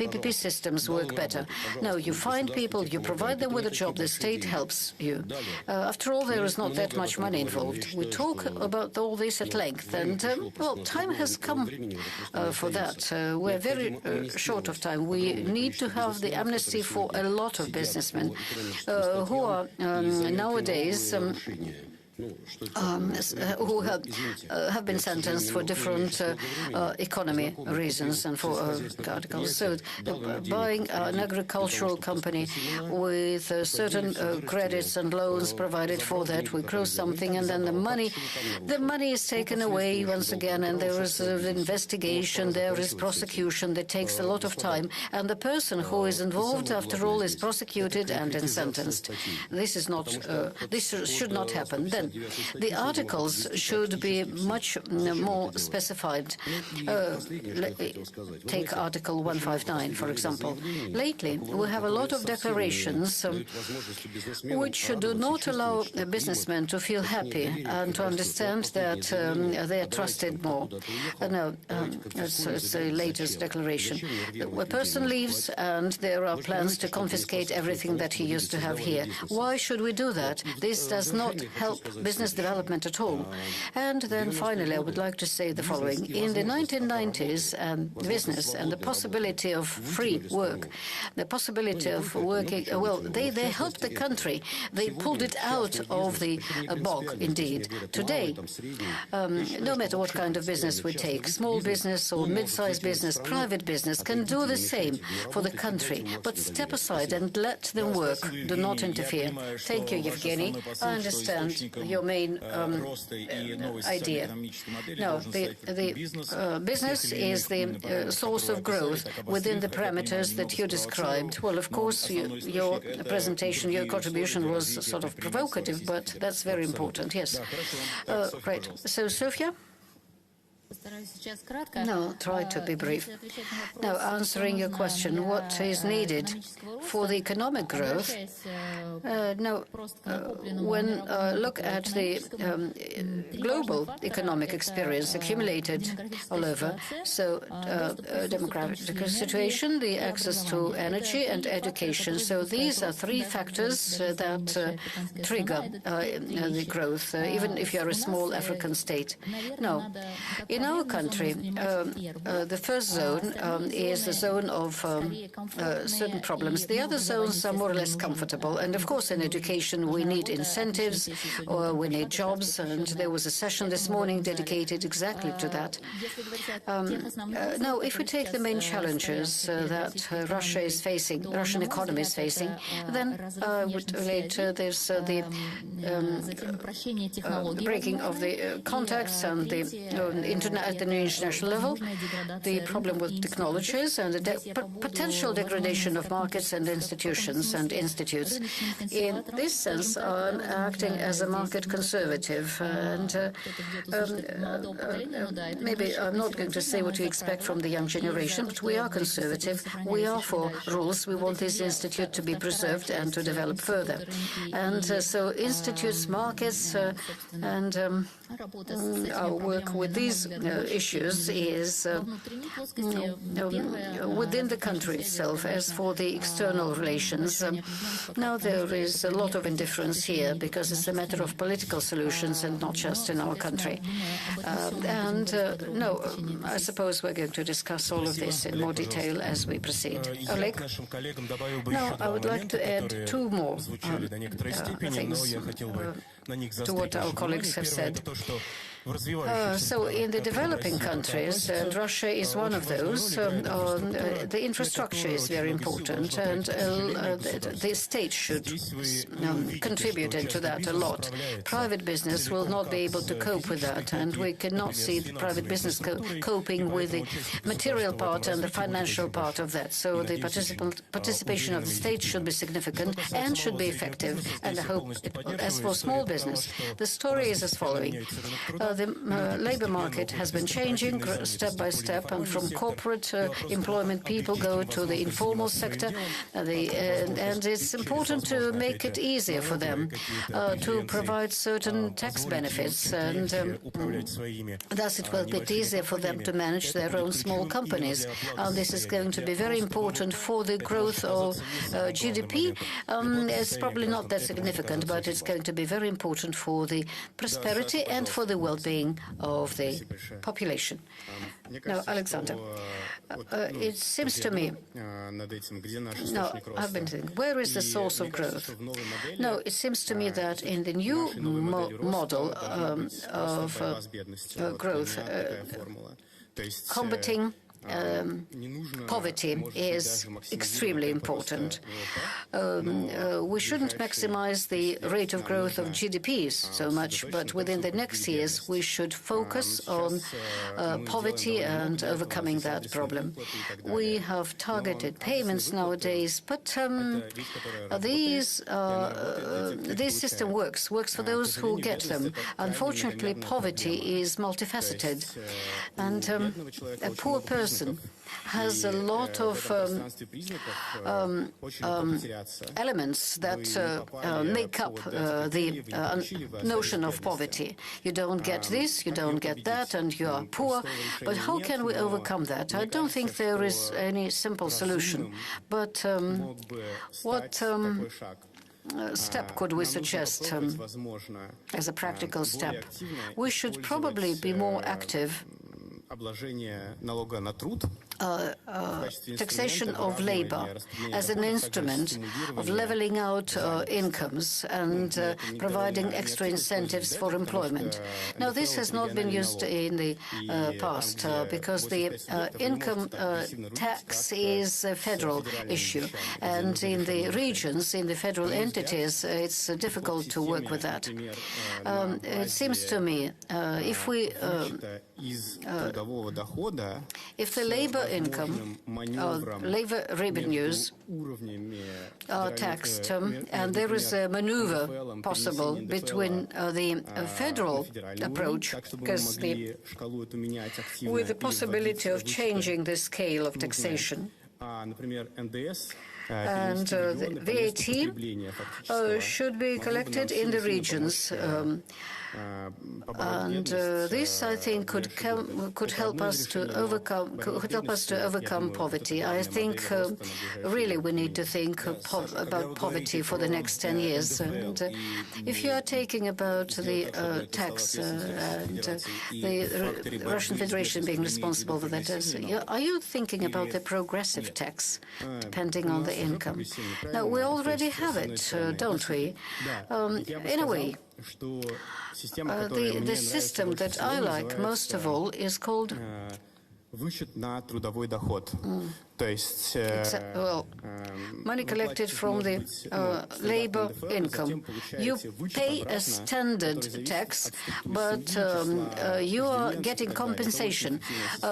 [SPEAKER 18] PPP systems work better. Now, you find people, you provide them with a job, the state helps you. After all, there is not that much money involved. We talk about all this at length, and, well, time has come for that. We're very short of time. We need to have the amnesty for a lot of businessmen who are nowadays who have been sentenced for different economy reasons and for articles. So buying an agricultural company with certain credits and loans provided for that, we grow something, and then the money is taken away once again, and there is an investigation, there is prosecution that takes a lot of time, and the person who is involved, after all, is prosecuted and then sentenced. This is not. This should not happen. Then the articles should be much more specified. Take Article 159, for example. Lately, we have a lot of declarations which do not allow businessmen to feel happy and to understand that they are trusted more. No, it's the latest declaration. A person leaves and there are plans to confiscate everything that he used to have here. Why should we do that? This does not help business development at all. And then finally, I would like to say the following. In the 1990s, business and the possibility of free work, the possibility of working, well, they helped the country. They pulled it out of the bog, indeed. Today, no matter what kind of business we take, small business or mid-sized business, private business, can do the same for the country. But step aside and let them work. Do not interfere. Thank you, Evgeny. I understand your main idea. No, the business is the source of growth within the parameters that you described. Well, of course, your presentation, your contribution was sort of provocative, but that's very important. Yes. Great. So, Sofia?
[SPEAKER 21] No, try to be brief. Now, answering your question, what is needed for the economic growth? When look at the global economic experience accumulated all over, so demographic situation, the access to energy and education. So these are three factors that trigger the growth, even if you're a small African state. Now, in our country, the first zone is the zone of certain problems. The other zones are more or less comfortable. And of course, in education, we need incentives, or we need jobs. And there was a session this morning dedicated exactly to that. Now, if we take the main challenges that Russia is facing, Russian economy is facing, then I would relate to this, the breaking of the contacts and the at the international level, the problem with technologies and the potential degradation of markets and institutions and institutes. In this sense, I'm acting as a market conservative, and maybe I'm not going to say what you expect from the young generation, but we are conservative. We are for rules. We want this institute to be preserved and to develop further. And so institutes, markets, and our work with these issues is within the country itself. As for the external relations, now there is a lot of indifference here because it's a matter of political solutions and not just in our country. No, I suppose we're going to discuss all of this in more detail as we proceed. Oleg? Now, I would like to add two more things to what our colleagues have said. So in the developing countries, and Russia is one of those, the infrastructure is very important, and the state should contribute into that a lot. Private business will not be able to cope with that, and we cannot see the private business coping with the material part and the financial part of that. So the participation of the state should be significant and should be effective. And I hope, as for small business, the story is as following. The labor market has been changing step by step, and from corporate employment, people go to the informal sector, and it's important to make it easier for them to provide certain tax benefits, and thus it will be easier for them to manage their own small companies. This is going to be very important for the growth of GDP. It's probably not that significant, but it's going to be very important for the prosperity and for the well-being of the population. Now, Alexander, it seems to me, no, I've been thinking, where is the source of growth? No, it seems to me that in the new model of growe combating poverty is extremely important. We shouldn't maximize the rate of growth of GDPs so much, but within the next years we should focus on poverty and overcoming that problem. We have targeted payments nowadays, but this system works for those who get them. Unfortunately, poverty is multifaceted, and a poor person has a lot of elements that make up the notion of poverty. You don't get this, you don't get that, and you are poor. But how can we overcome that? I don't think there is any simple solution. But what step could we suggest as a practical step? We should probably be more active. Taxation of labor as an instrument of leveling out incomes and providing extra incentives for employment. Now, this has not been used in the past because the income tax is a federal issue, and in the regions, in the federal entities, it's difficult to work with that. It seems to me if the labor income, labor revenues are taxed, and there is a maneuver possible between the federal approach, because with the possibility of changing the scale of taxation, and the VAT should be collected in the regions. And this, I think, could help us to overcome poverty. I think really we need to think about poverty for the next 10 years. And if you are taking about the tax and the Russian Federation being responsible for that, are you thinking about the progressive tax, depending on the income? Now, we already have it, don't we? In a way. The system that I like most of all is called money collected from the labor income. You pay a standard tax, but you are getting compensation,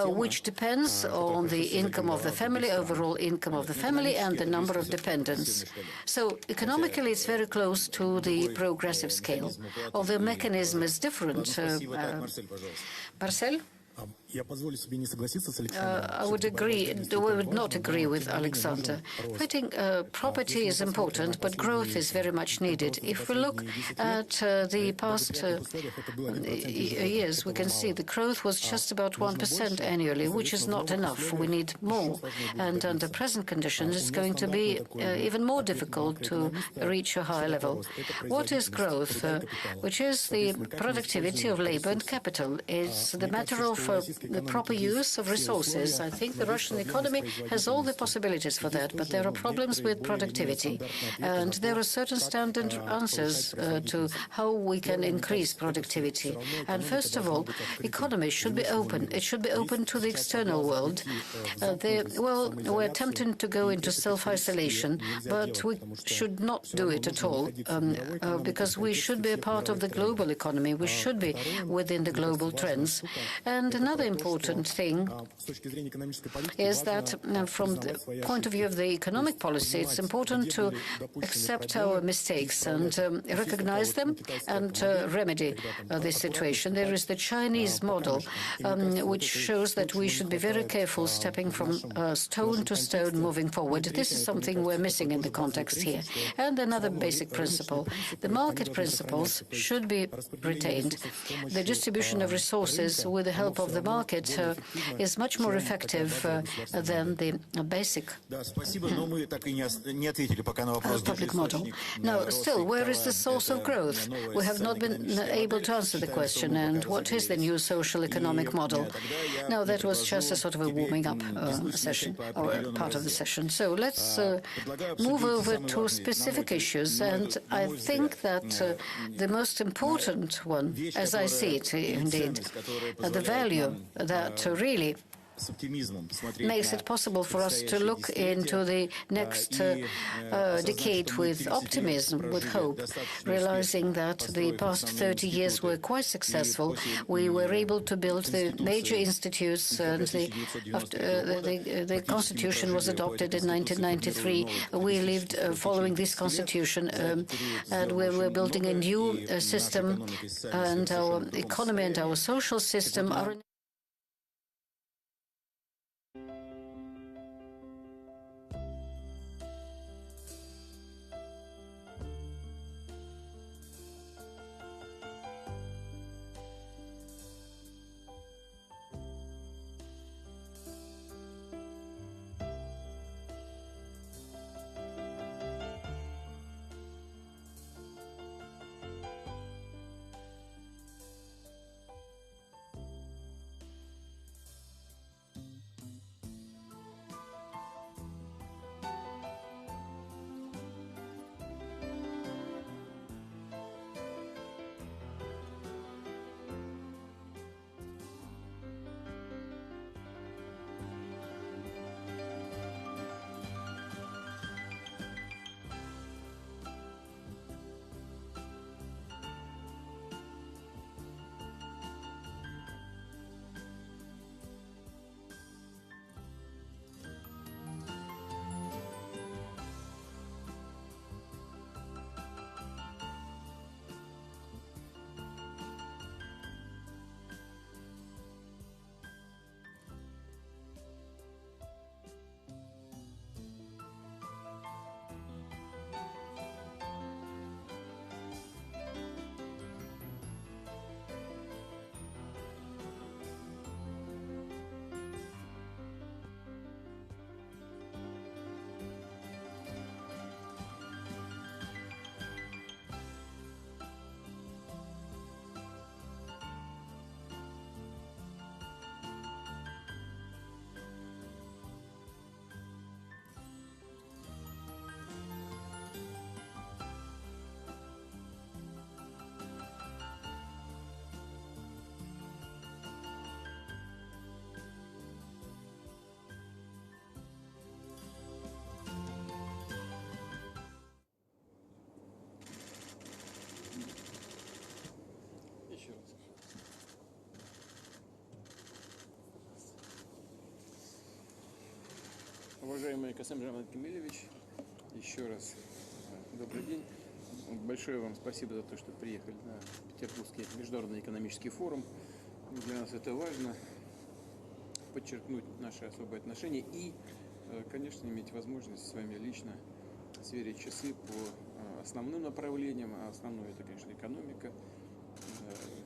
[SPEAKER 21] which depends on the income of the family, overall income of the family, and the number of dependents. So economically, it's very close to the progressive scale, although the mechanism is different. Marcel? I would not agree with Alexander. Fighting poverty is important, but growth is very much needed. If we look at the past years, we can see the growth was just about 1% annually, which is not enough. We need more. And under present conditions, it's going to be even more difficult to reach a higher level. What is growth? Which is the productivity of labor and capital. It's the matter of the proper use of resources. I think the Russian economy has all the possibilities for that, but there are problems with productivity. And there are certain standard answers to how we can increase productivity. And first of all, economy should be open. It should be open to the external world. We're attempting to go into self-isolation, but we should not do it at all, because we should be a part of the global economy. We should be within the global trends. And another important thing is that from the point of view of the economic policy, it's important to accept our mistakes and recognize them and remedy this situation. There is the Chinese model, which shows that we should be very careful stepping from stone to stone moving forward. This is something we're missing in the context here. And another basic principle, the market principles should be retained. The distribution of resources with the help of the market is much more effective than the basic public model. Now, still, where is the source of growth? We have not been able to answer the question. And what is the new social economic model? Now, that was just a sort of a warming up session, or a part of the session. So let's move over to specific issues. And I think that the most important one, as I see it, indeed, the value that really makes it possible for us to look into the next decade with optimism, with hope, realizing that the past 30 years were quite successful. We were able to build the major institutes, and the Constitution was adopted in 1993. We lived following this Constitution, and we were building a new system, and our economy and our social system are
[SPEAKER 17] Уважаемый Касым Жамат Кемелевич, еще раз добрый день. Большое вам спасибо за то, что приехали на Петербургский международный экономический форум. Для нас это важно, подчеркнуть наши особые отношения и, конечно, иметь возможность с вами лично сверить часы по основным направлениям. А основное это, конечно, экономика.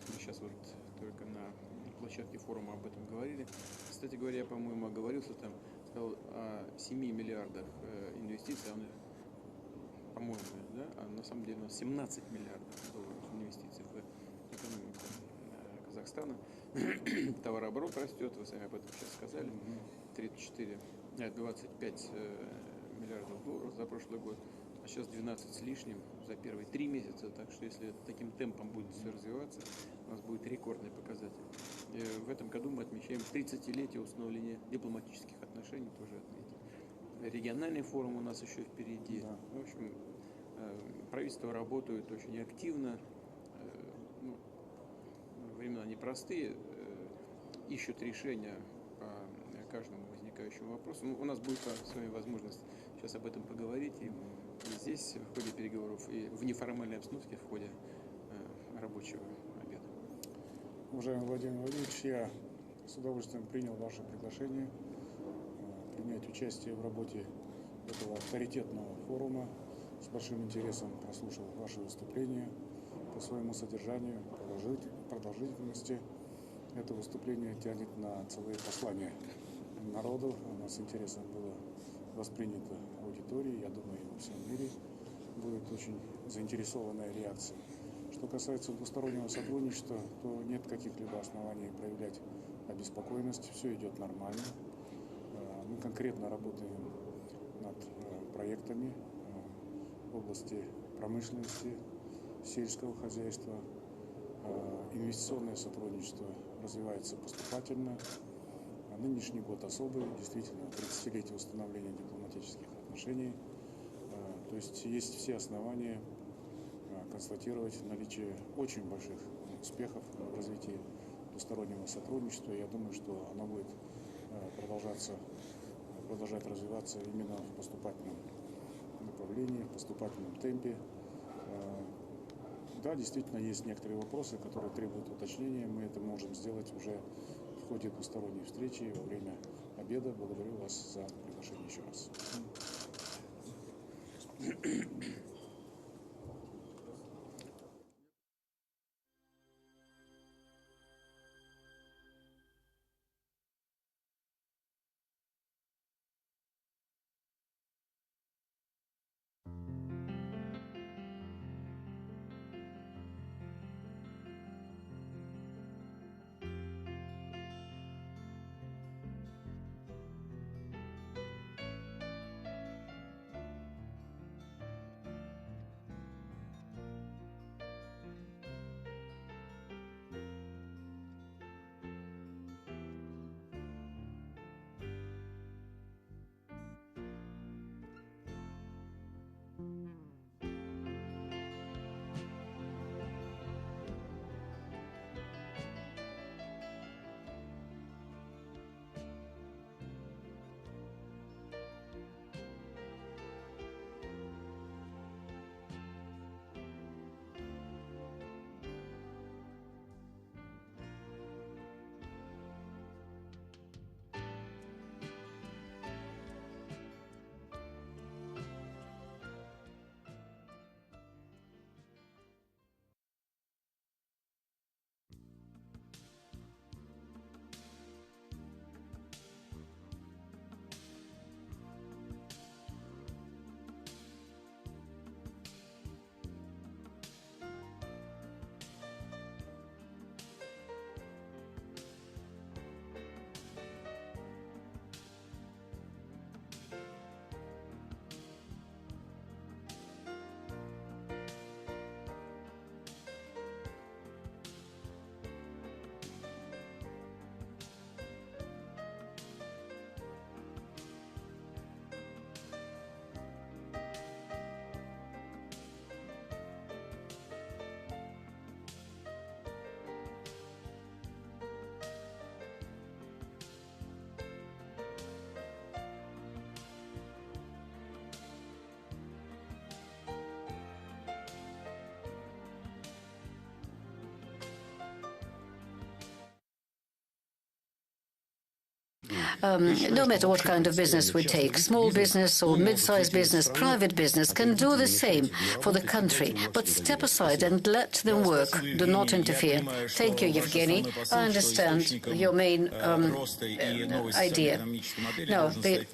[SPEAKER 17] Мы сейчас вот только на площадке форума об этом говорили. Кстати говоря, я, по-моему, оговорился там, сказал о 7 миллиардах инвестиций, а он, по-моему, да? А на самом деле у нас 17 миллиардов долларов инвестиций в экономику Казахстана. Товарооборот растет, вы сами об этом сейчас сказали. 25 миллиардов долларов за прошлый год, а сейчас 12 с лишним за первые 3 месяца. Так что если таким темпом будет все развиваться, у нас будет рекордный показатель. И в этом году мы отмечаем 30-летие установления дипломатических отношений, тоже отметим. Региональный форум у нас еще впереди. Да. В общем, правительство работает очень активно. Ну, времена непростые, ищут решения по каждому возникающему вопросу. Ну, у нас будет с вами возможность сейчас об этом поговорить и здесь, в ходе переговоров, и в неформальной обстановке, в ходе рабочего обеда.
[SPEAKER 3] Уважаемый Владимир Владимирович, я с удовольствием принял ваше приглашение принять участие в работе этого авторитетного форума. С большим интересом прослушал ваши выступления по своему содержанию, продолжительности. Это выступление тянет на целые послания народу. У нас интересно было воспринято аудиторией. Я думаю, и во всем мире будет очень заинтересованная реакция. Что касается двустороннего сотрудничества, то нет каких-либо оснований проявлять обеспокоенность. Все идет нормально. Мы конкретно работаем над проектами в области промышленности, сельского хозяйства. Инвестиционное сотрудничество развивается поступательно. Нынешний год особый, действительно, 30-летие установления дипломатических отношений. То есть есть все основания констатировать наличие очень больших успехов в развитии двустороннего сотрудничества. Я думаю, что оно будет продолжать развиваться именно в поступательном направлении, в поступательном темпе. Да, действительно, есть некоторые вопросы, которые требуют уточнения. Мы это можем сделать уже в ходе двусторонней встречи во время обеда. Благодарю вас за приглашение еще раз.
[SPEAKER 21] no matter what kind of business we take, small business or mid-sized business, private business, can do the same for the country. But step aside and let them work. Do not interfere. Thank you, Evgeny. I understand your main idea. No, the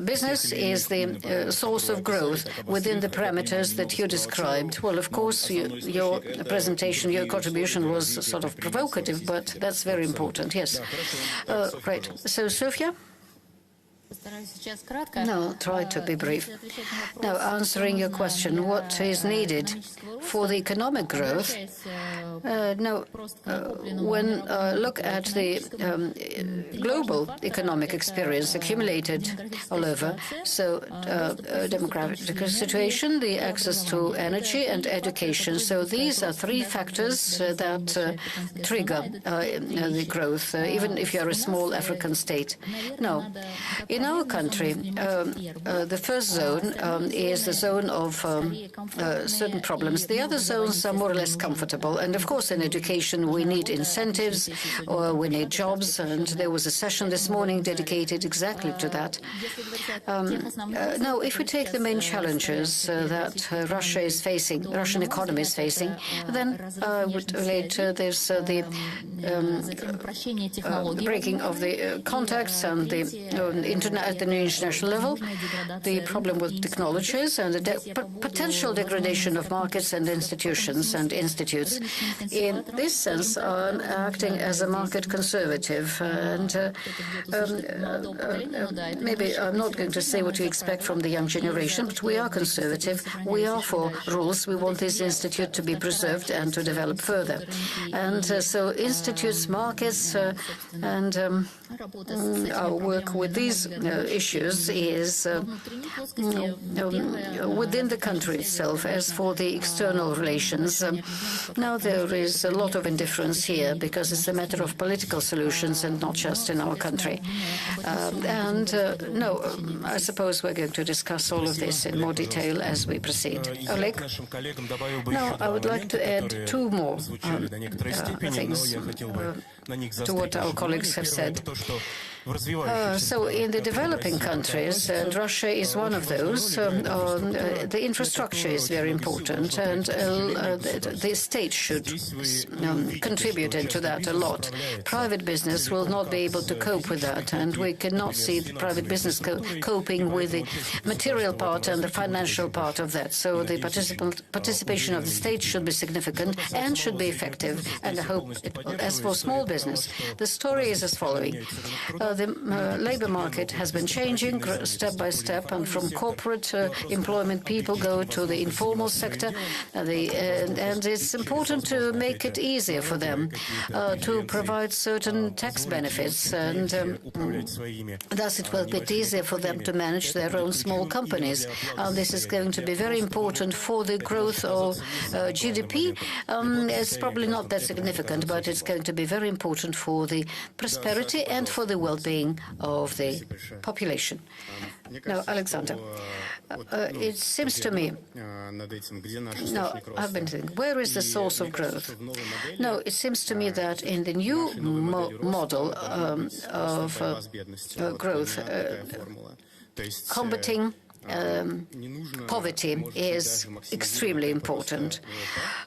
[SPEAKER 21] business is the source of growth within the parameters that you described. Well, of course, your presentation, your contribution was sort of provocative, but that's very important. Yes. Right. So, Sofia? No, try to be brief. Now, answering your question, what is needed for the economic growth? When look at the global economic experience accumulated all over, so demographic situation, the access to energy and education. So these are three factors that trigger the growth, even if you're a small African state. No. In our country, the first zone is the zone of certain problems. The other zones are more or less comfortable. And of course, in education, we need incentives, or we need jobs. And there was a session this morning dedicated exactly to that. Now, if we take the main challenges that Russia is facing, Russian economy is facing, then I would relate this the breaking of the contacts and the internet at the international level, the problem with technologies, and the potential degradation of markets and institutions and institutes. In this sense, I'm acting as a market conservative, and maybe I'm not going to say what you expect from the young generation, but we are conservative. We are for rules. We want this institute to be preserved and to develop further. And so institutes, markets, and our work with these issues is within the country itself. As for the external relations, now there is a lot of indifference here because it's a matter of political solutions and not just in our country. No, I suppose we're going to discuss all of this in more detail as we proceed. Oleg? Now, I would like to add two more things to what our colleagues have said. So in the developing countries, and Russia is one of those, the infrastructure is very important, and the state should contribute into that a lot. Private business will not be able to cope with that, and we cannot see the private business coping with the material part and the financial part of that. So the participation of the state should be significant and should be effective. And I hope, as for small business, the story is as following. The labor market has been changing step by step, and from corporate employment, people go to the informal sector, and it's important to make it easier for them to provide certain tax benefits, and thus it will be easier for them to manage their own small companies. This is going to be very important for the growth of GDP. It's probably not that significant, but it's going to be very important for the prosperity and for the well-being of the population. Now, Alexander, it seems to me, no, I've been thinking, where is the source of growth? No, it seems to me that in the new model of growth, combating poverty is extremely important.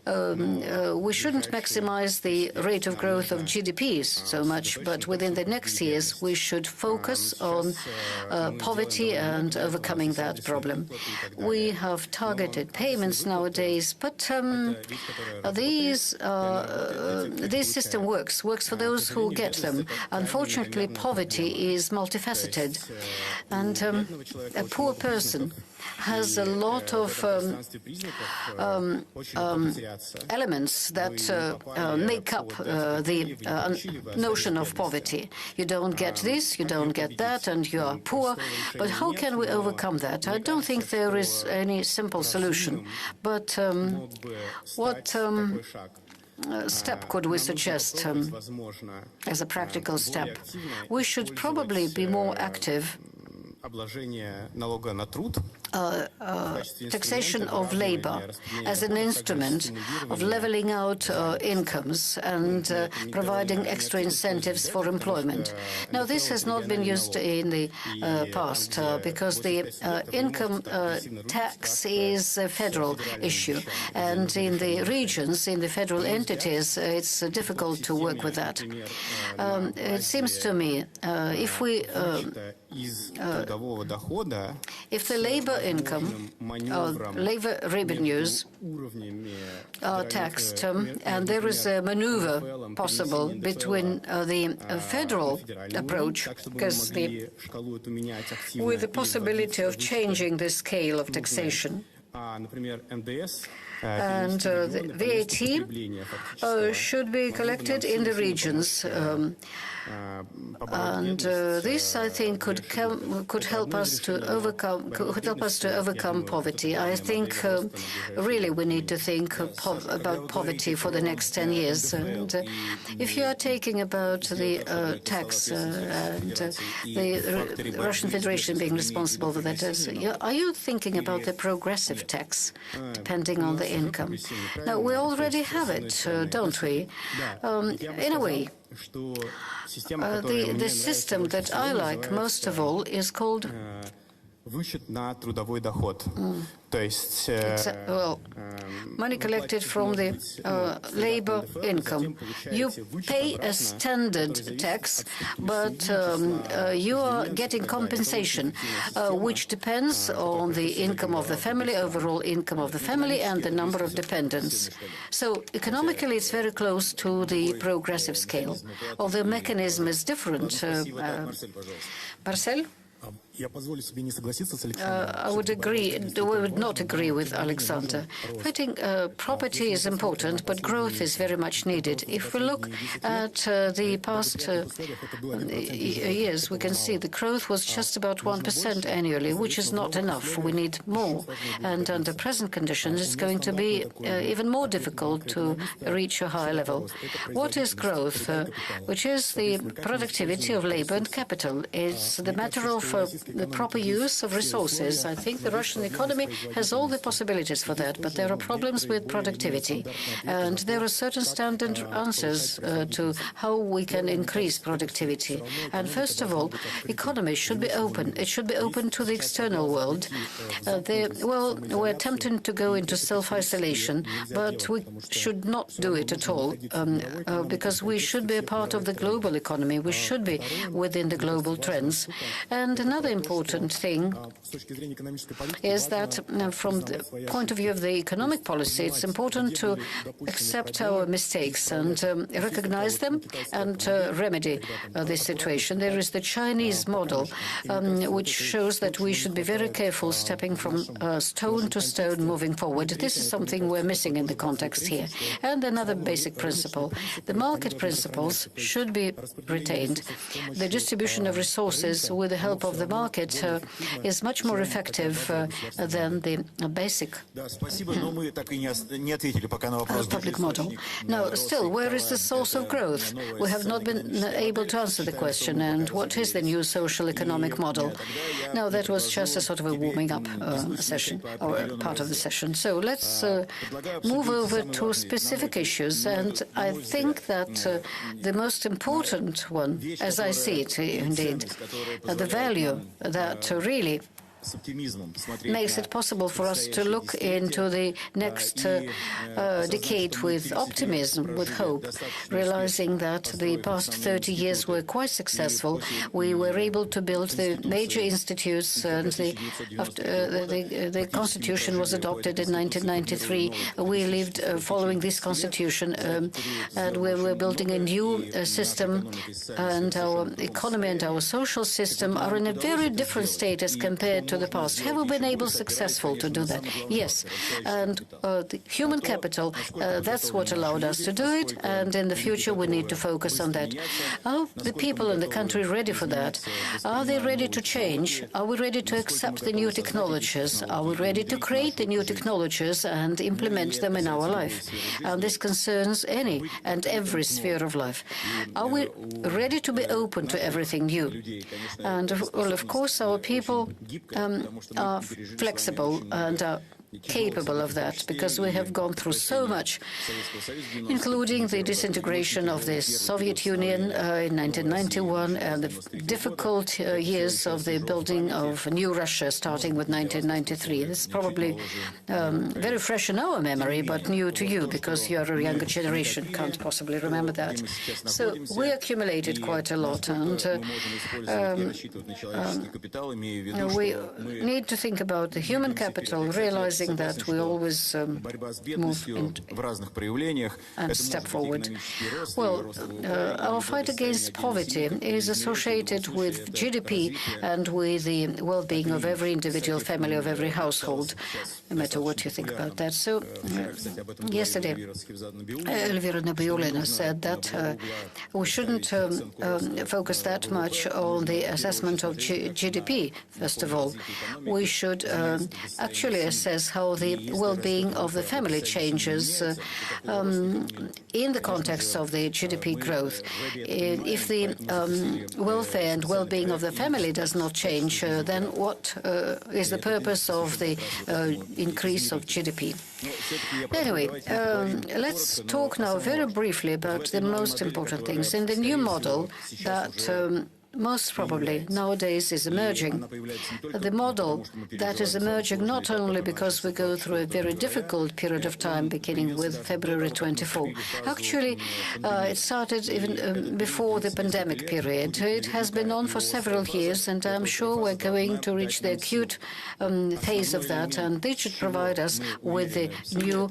[SPEAKER 21] We shouldn't maximize the rate of growth of GDPs so much, but within the next years we should focus on poverty and overcoming that problem. We have targeted payments nowadays, but this system works for those who get them. Unfortunately, poverty is multifaceted, and a poor person has a lot of elements that make up the notion of poverty. You don't get this, you don't get that, and you are poor. But how can we overcome that? I don't think there is any simple solution. But what step could we suggest as a practical step? We should probably be more active taxation of labor as an instrument of leveling out incomes and providing extra incentives for employment. Now, this has not been used in the past because the income tax is a federal issue, and in the regions, in the federal entities, it's difficult to work with that. It seems to me if the labor income, labor revenues are taxed, and there is a maneuver possible between the federal approach, because with the possibility of changing the scale of taxation, and the VAT should be collected in the regions. And this, I think, could help us to overcome poverty. I think really we need to think about poverty for the next 10 years. And if you are taking about the tax and the Russian Federation being responsible for that, are you thinking about the progressive tax, depending on the income? Now, we already have it, don't we? In a way. The system that I like most of all is called money collected from the labor income. You pay a standard tax, but you are getting compensation, which depends on the income of the family, overall income of the family, and the number of dependents. So economically, it's very close to the progressive scale, although the mechanism is different. Marcel? I would not agree with Alexander. I think property is important, but growth is very much needed. If we look at the past years, we can see the growth was just about 1% annually, which is not enough. We need more. And under present conditions, it's going to be even more difficult to reach a higher level. What is growth? Which is the productivity of labor and capital. It's the matter of the proper use of resources. I think the Russian economy has all the possibilities for that, but there are problems with productivity. And there are certain standard answers to how we can increase productivity. And first of all, economy should be open. It should be open to the external world. We're attempting to go into self-isolation, but we should not do it at all, because we should be a part of the global economy. We should be within the global trends. And another important thing is that from the point of view of the economic policy, it's important to accept our mistakes and recognize them and remedy this situation. There is the Chinese model, which shows that we should be very careful stepping from stone to stone moving forward. This is something we're missing in the context here. And another basic principle, the market principles should be retained. The distribution of resources with the help of the market is much more effective than the basic public model. Now, still, where is the source of growth? We have not been able to answer the question. And what is the new social economic model? Now, that was just a sort of a warming up session, or part of the session. So let's move over to specific issues. And I think that the most important one, as I see it, indeed, the value that really makes it possible for us to look into the next decade with optimism, with hope, realizing that the past 30 years were quite successful. We were able to build the major institutes, and the Constitution was adopted in 1993. We lived following this Constitution, and we were building a new system, and our economy and our social system are in a very different state as compared to the past. Have we been able successful to do that? Yes. And the human capital, that's what allowed us to do it. And in the future, we need to focus on that. Are the people in the country ready for that? Are they ready to change? Are we ready to accept the new technologies? Are we ready to create the new technologies and implement them in our life? And this concerns any and every sphere of life. Are we ready to be open to everything new? And, well, of course, our people are flexible and are capable of that, because we have gone through so much, including the disintegration of the Soviet Union in 1991 and the difficult years of the building of new Russia, starting with 1993. This is probably very fresh in our memory, but new to you, because you are a younger generation, can't possibly remember that. So we accumulated quite a lot, and we need to think about the human capital, realizing that we always move and step forward. Well, our fight against poverty is associated with GDP and with the well-being of every individual family, of every household, no matter what you think about that. So, yesterday, Elvira Nabiulina said that we shouldn't focus that much on the assessment of GDP, first of all. We should actually assess how the well-being of the family changes in the context of the GDP growth. If the welfare and well-being of the family does not change, then what is the purpose of the increase of GDP? Anyway, let's talk now very briefly about the most important things. In the new model that most probably nowadays is emerging, the model that is emerging not only because we go through a very difficult period of time, beginning with February 24. Actually, it started even before the pandemic period. It has been on for several years, and I'm sure we're going to reach the acute phase of that, and they should provide us with the new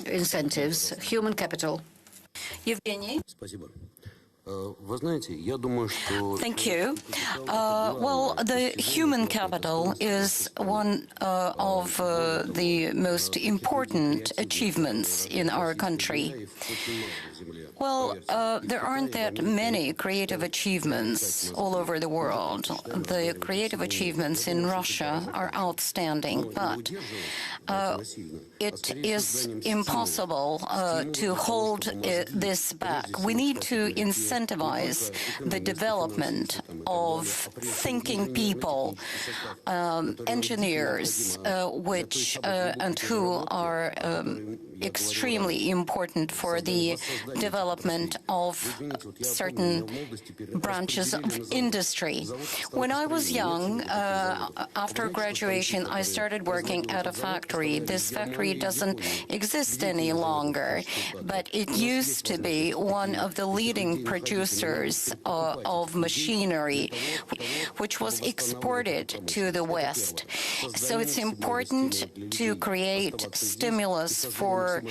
[SPEAKER 21] incentives, human capital.
[SPEAKER 4] Evgeny? Thank you. Well, the human capital is one of the most important achievements in our country. Well, there aren't that many creative achievements all over the world. The creative achievements in Russia are outstanding, but it is impossible to hold this back. We need to incentivize the development of thinking people, engineers, and who are extremely important for the development of certain branches of industry. When I was young, after graduation, I started working at a factory. This factory doesn't exist any longer, but it used to be one of the leading producers of machinery, which was exported to the West. So it's important to create stimulus for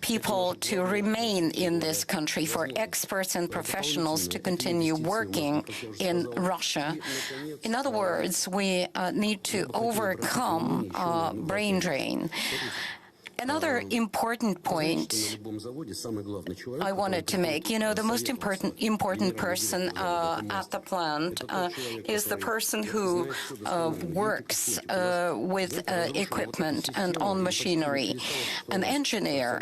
[SPEAKER 4] people to remain in this country, for experts and professionals to continue working in Russia. In other words, we need to overcome brain drain. Another important point I wanted to make, the most important person at the plant is the person who works with equipment and on machinery, an engineer,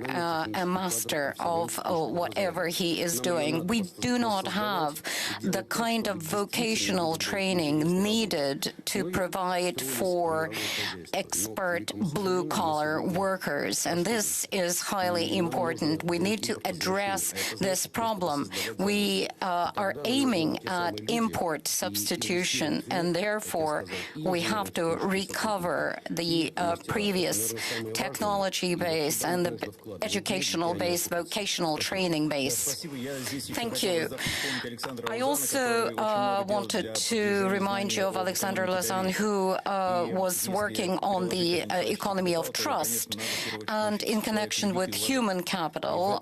[SPEAKER 4] a master of whatever he is doing. We do not have the kind of vocational training needed to provide for expert blue-collar workers. And this is highly important. We need to address this problem. We are aiming at import substitution, and therefore we have to recover the previous technology base and the educational base, vocational training base. Thank you. I also wanted to remind you of Alexander Lazan, who was working on the economy of trust. And in connection with human capital,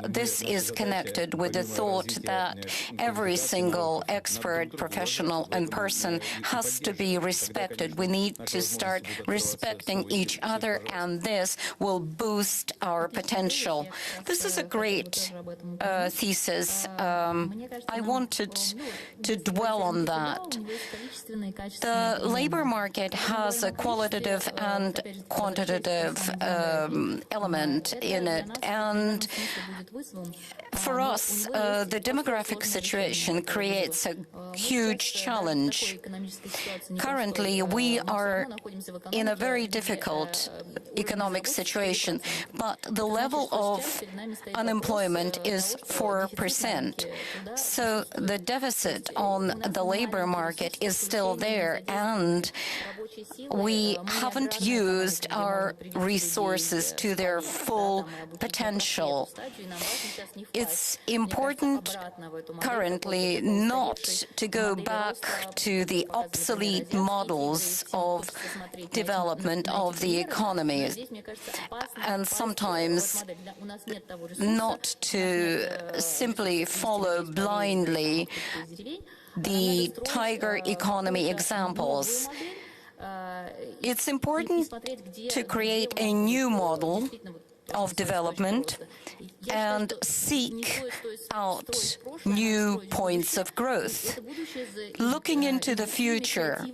[SPEAKER 4] this is connected with the thought that every single expert, professional, and person has to be respected. We need to start respecting each other, and this will boost our potential. This is a great thesis. I wanted to dwell on that. The labor market has a qualitative and quantitative element in it. And for us, the demographic situation creates a huge challenge. Currently, we are in a very difficult economic situation, but the level of unemployment is 4%. So the deficit on the labor market is still there, and we haven't used our resources to their full potential. It's important currently not to go back to the obsolete models of development of the economy, and sometimes not to simply follow blindly the tiger economy examples. It's important to create a new model of development and seek out new points of growth, looking into the future,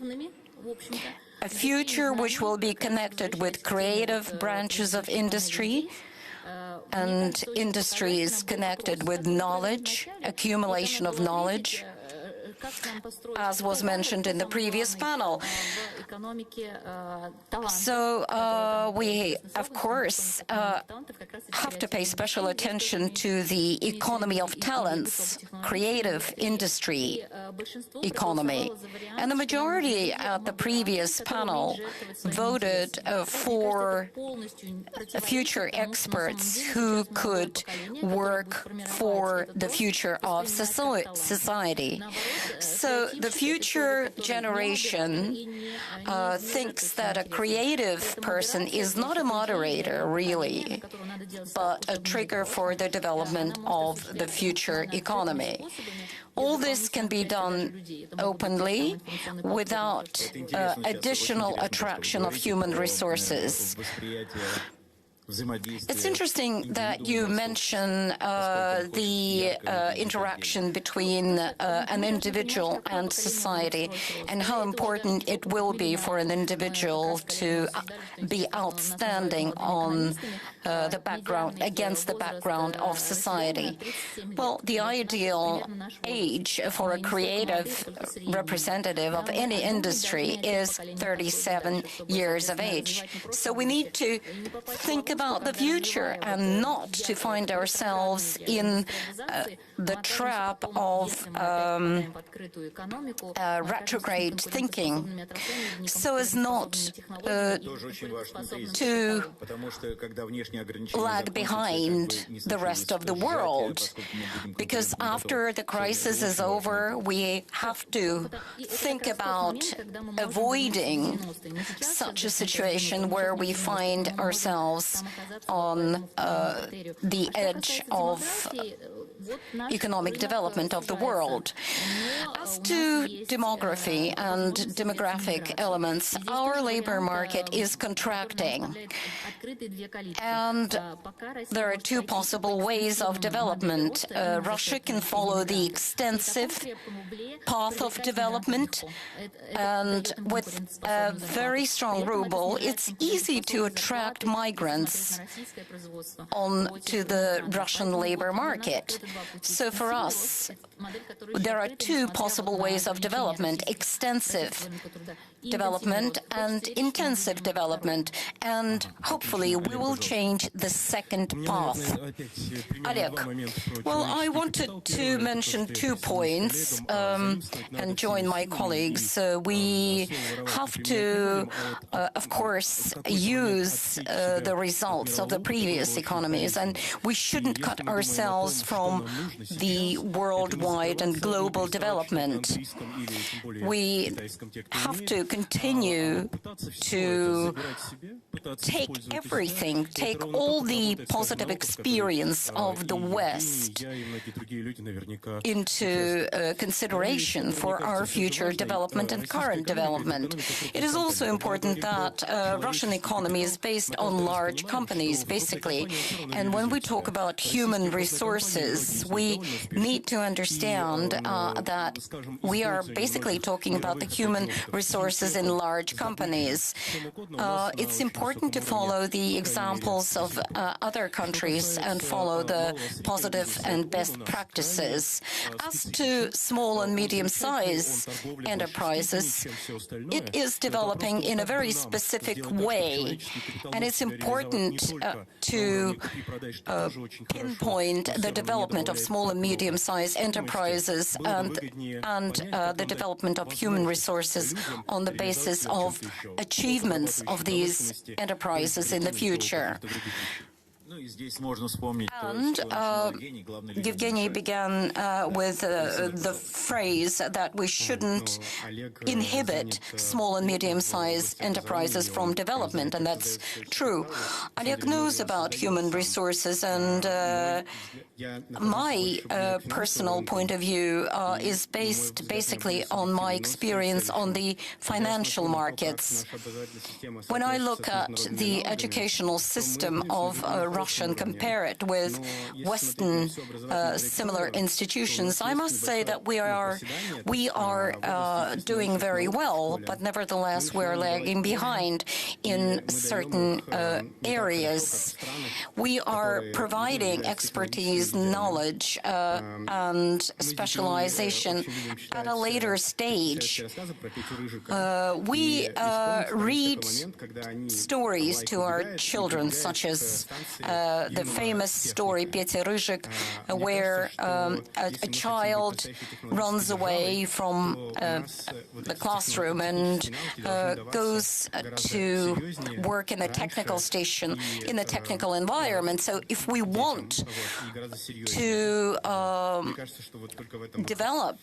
[SPEAKER 4] a future which will be connected with creative branches of industry and industries connected with knowledge, accumulation of knowledge, as was mentioned in the previous panel. So we, of course, have to pay special attention to the economy of talents, creative industry economy. And the majority at the previous panel voted for future experts who could work for the future of society. So the future generation thinks that a creative person is not a moderator, really, but a trigger for the development of the future economy. All this can be done openly without additional attraction of human resources. It's interesting that you mention the interaction between an individual and society, and how important it will be for an individual to be outstanding on the background, against the background of society. Well, the ideal age for a creative representative of any industry is 37 years of age. So we need to think about the future and not to find ourselves in the trap of retrograde thinking, so as not to lag behind the rest of the world, because after the crisis is over, we have to think about avoiding such a situation where we find ourselves on the edge of economic development of the world. As to demography and demographic elements, our labor market is contracting, and there are two possible ways of development. Russia can follow the extensive path of development, and with a very strong ruble, it's easy to attract migrants onto the Russian labor market. So for us, there are two possible ways of development: extensive development and intensive development, and hopefully we will change the second path. Oleg, well, I wanted to mention 2 points and join my colleagues. We have to, of course, use the results of the previous economies, and we shouldn't cut ourselves from the worldwide and global development. We have to continue to take everything, take all the positive experience of the West into consideration for our future development and current development. It is also important that Russian economy is based on large companies, basically. And when we talk about human resources, this, we need to understand that we are basically talking about the human resources in large companies. It's important to follow the examples of other countries and follow the positive and best practices. As to small and medium-sized enterprises, it is developing in a very specific way, and it's important to pinpoint the development of small and medium-sized enterprises and the development of human resources on the basis of achievements of these enterprises in the future. And Evgeny began with the phrase that we shouldn't inhibit small and medium-sized enterprises from development, and that's true. Oleg knows about human resources, and my personal point of view is based basically on my experience on the financial markets. When I look at the educational system of Russia and compare it with Western similar institutions, I must say that we are doing very well, but nevertheless we're lagging behind in certain areas. We are providing expertise, knowledge, and specialization at a later stage. We read stories to our children, such as the famous story Petya Ryzhyk, where a child runs away from the classroom and goes to work in a technical station, in a technical environment. So if we want to develop,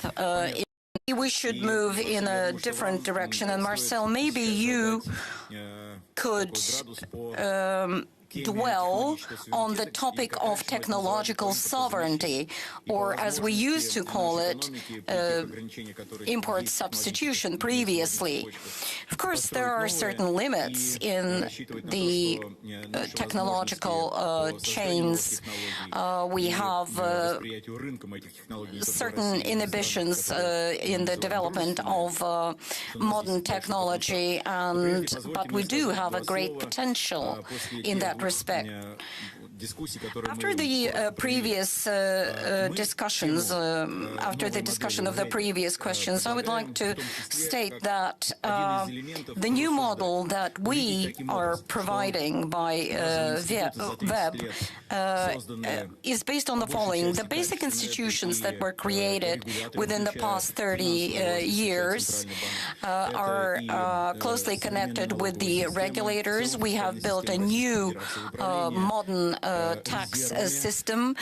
[SPEAKER 4] we should move in a different direction. And Marcel, maybe you could dwell on the topic of technological sovereignty, or as we used to call it, import substitution previously. Of course, there are certain limits in the technological chains. We have certain inhibitions in the development of modern technology, but we do have a great potential in that respect. After the previous discussions, after the discussion of the previous questions, I would like to state that the new model that we are providing by web is based on the following. The basic institutions that were created within the past 30 years are closely connected with the regulators. We have built a new modern tax system,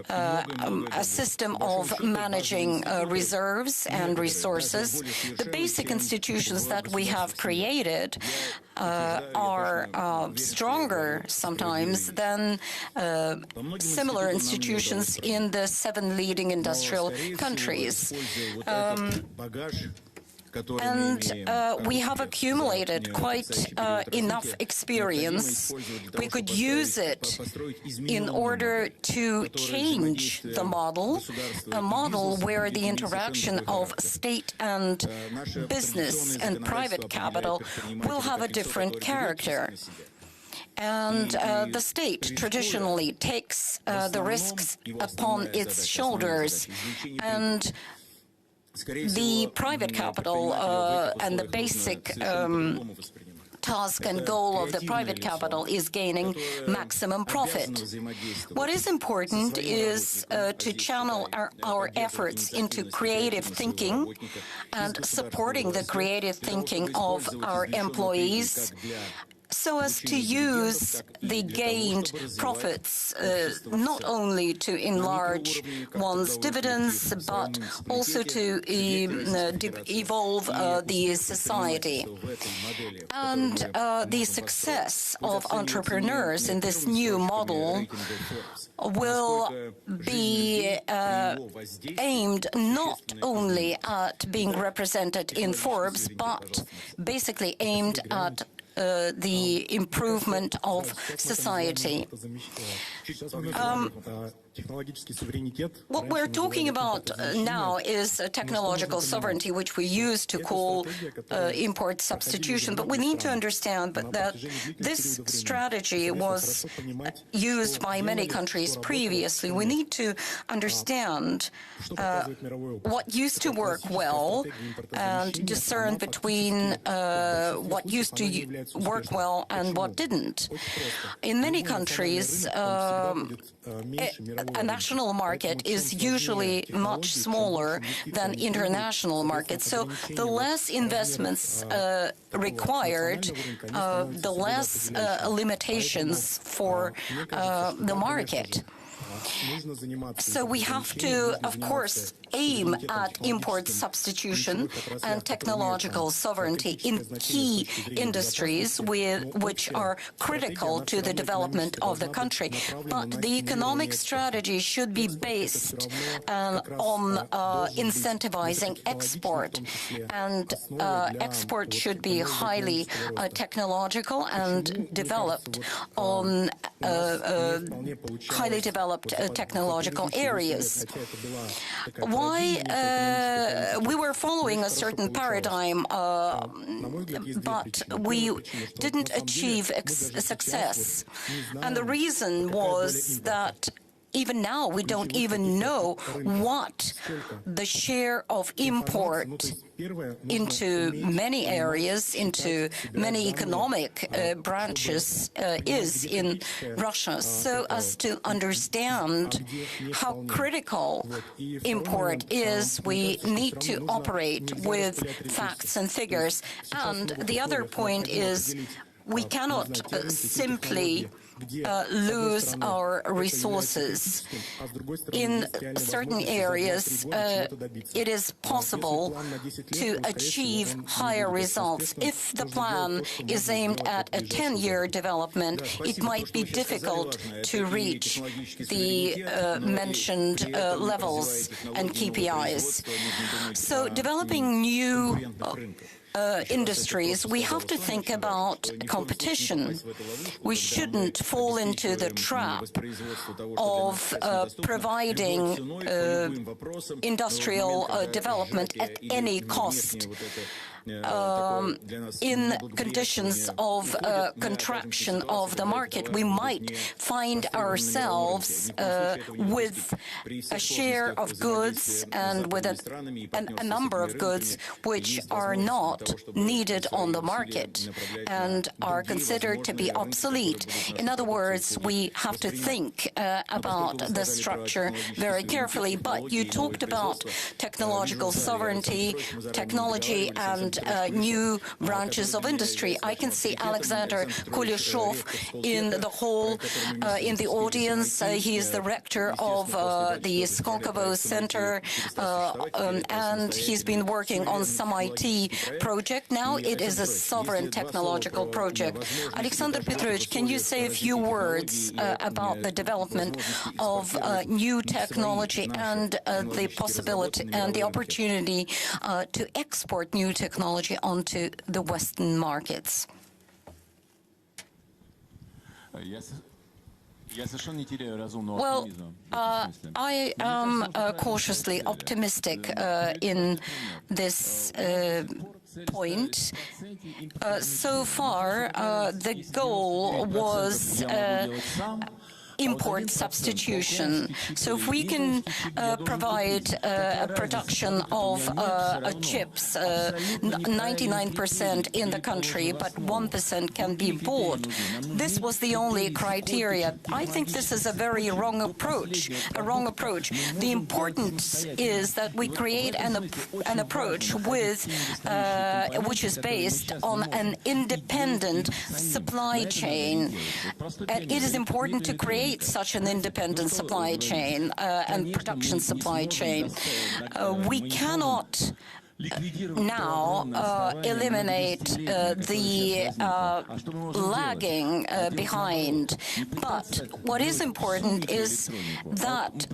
[SPEAKER 4] a system of managing reserves and resources. The basic institutions that we have created are stronger sometimes than similar institutions in the 7 leading industrial countries. And we have accumulated quite enough experience. We could use it in order to change the model, a model where the interaction of state and business and private capital will have a different character. And the state traditionally takes the risks upon its shoulders, and the private capital and the basic task and goal of the private capital is gaining maximum profit. What is important is to channel our efforts into creative thinking and supporting the creative thinking of our employees, so as to use the gained profits not only to enlarge one's dividends, but also to evolve the society. And the success of entrepreneurs in this new model will be aimed not only at being represented in Forbes, but basically aimed at the improvement of society. What we're talking about now is technological sovereignty, which we used to call import substitution. But we need to understand that this strategy was used by many countries previously. We need to understand what used to work well and discern between what used to work well and what didn't. In many countries, a national market is usually much smaller than international markets. So the less investments required, the less limitations for the market. So we have to, of course, aim at import substitution and technological sovereignty in key industries which are critical to the development of the country. But the economic strategy should be based on incentivizing export, and export should be highly technological and developed on highly developed technological areas. Why we were following a certain paradigm, but we didn't achieve success. And the reason was that even now, we don't even know what the share of import into many areas, into many economic branches is in Russia, so as to understand how critical import is. We need to operate with facts and figures. And the other point is we cannot simply lose our resources. In certain areas, it is possible to achieve higher results. If the plan is aimed at a 10-year development, it might be difficult to reach the mentioned levels and KPIs. So developing new industries, we have to think about competition. We shouldn't fall into the trap of providing industrial development at any cost. In conditions of contraction of the market, we might find ourselves with a share of goods and with a number of goods which are not needed on the market and are considered to be obsolete. In other words, we have to think about the structure very carefully. But you talked about technological sovereignty, technology, and new branches of industry. I can see Alexander Kuleshov in the hall, in the audience. He is the rector of the Skolkovo Center, and he's been working on some IT project. Now it is a sovereign technological project. Alexander Petrovich, can you say a few words about the development of new technology and the possibility and the opportunity to export new technology onto the Western markets? Well, I am cautiously optimistic in this point. So far, the goal was import substitution. So if we can provide a production of chips, 99% in the country, but 1% can be bought, this was the only criteria. I think this is a very wrong approach, The importance is that we create an approach with, which is based on an independent supply chain. It is important to create such an independent supply chain and production supply chain. We cannot now eliminate the lagging behind. But what is important is that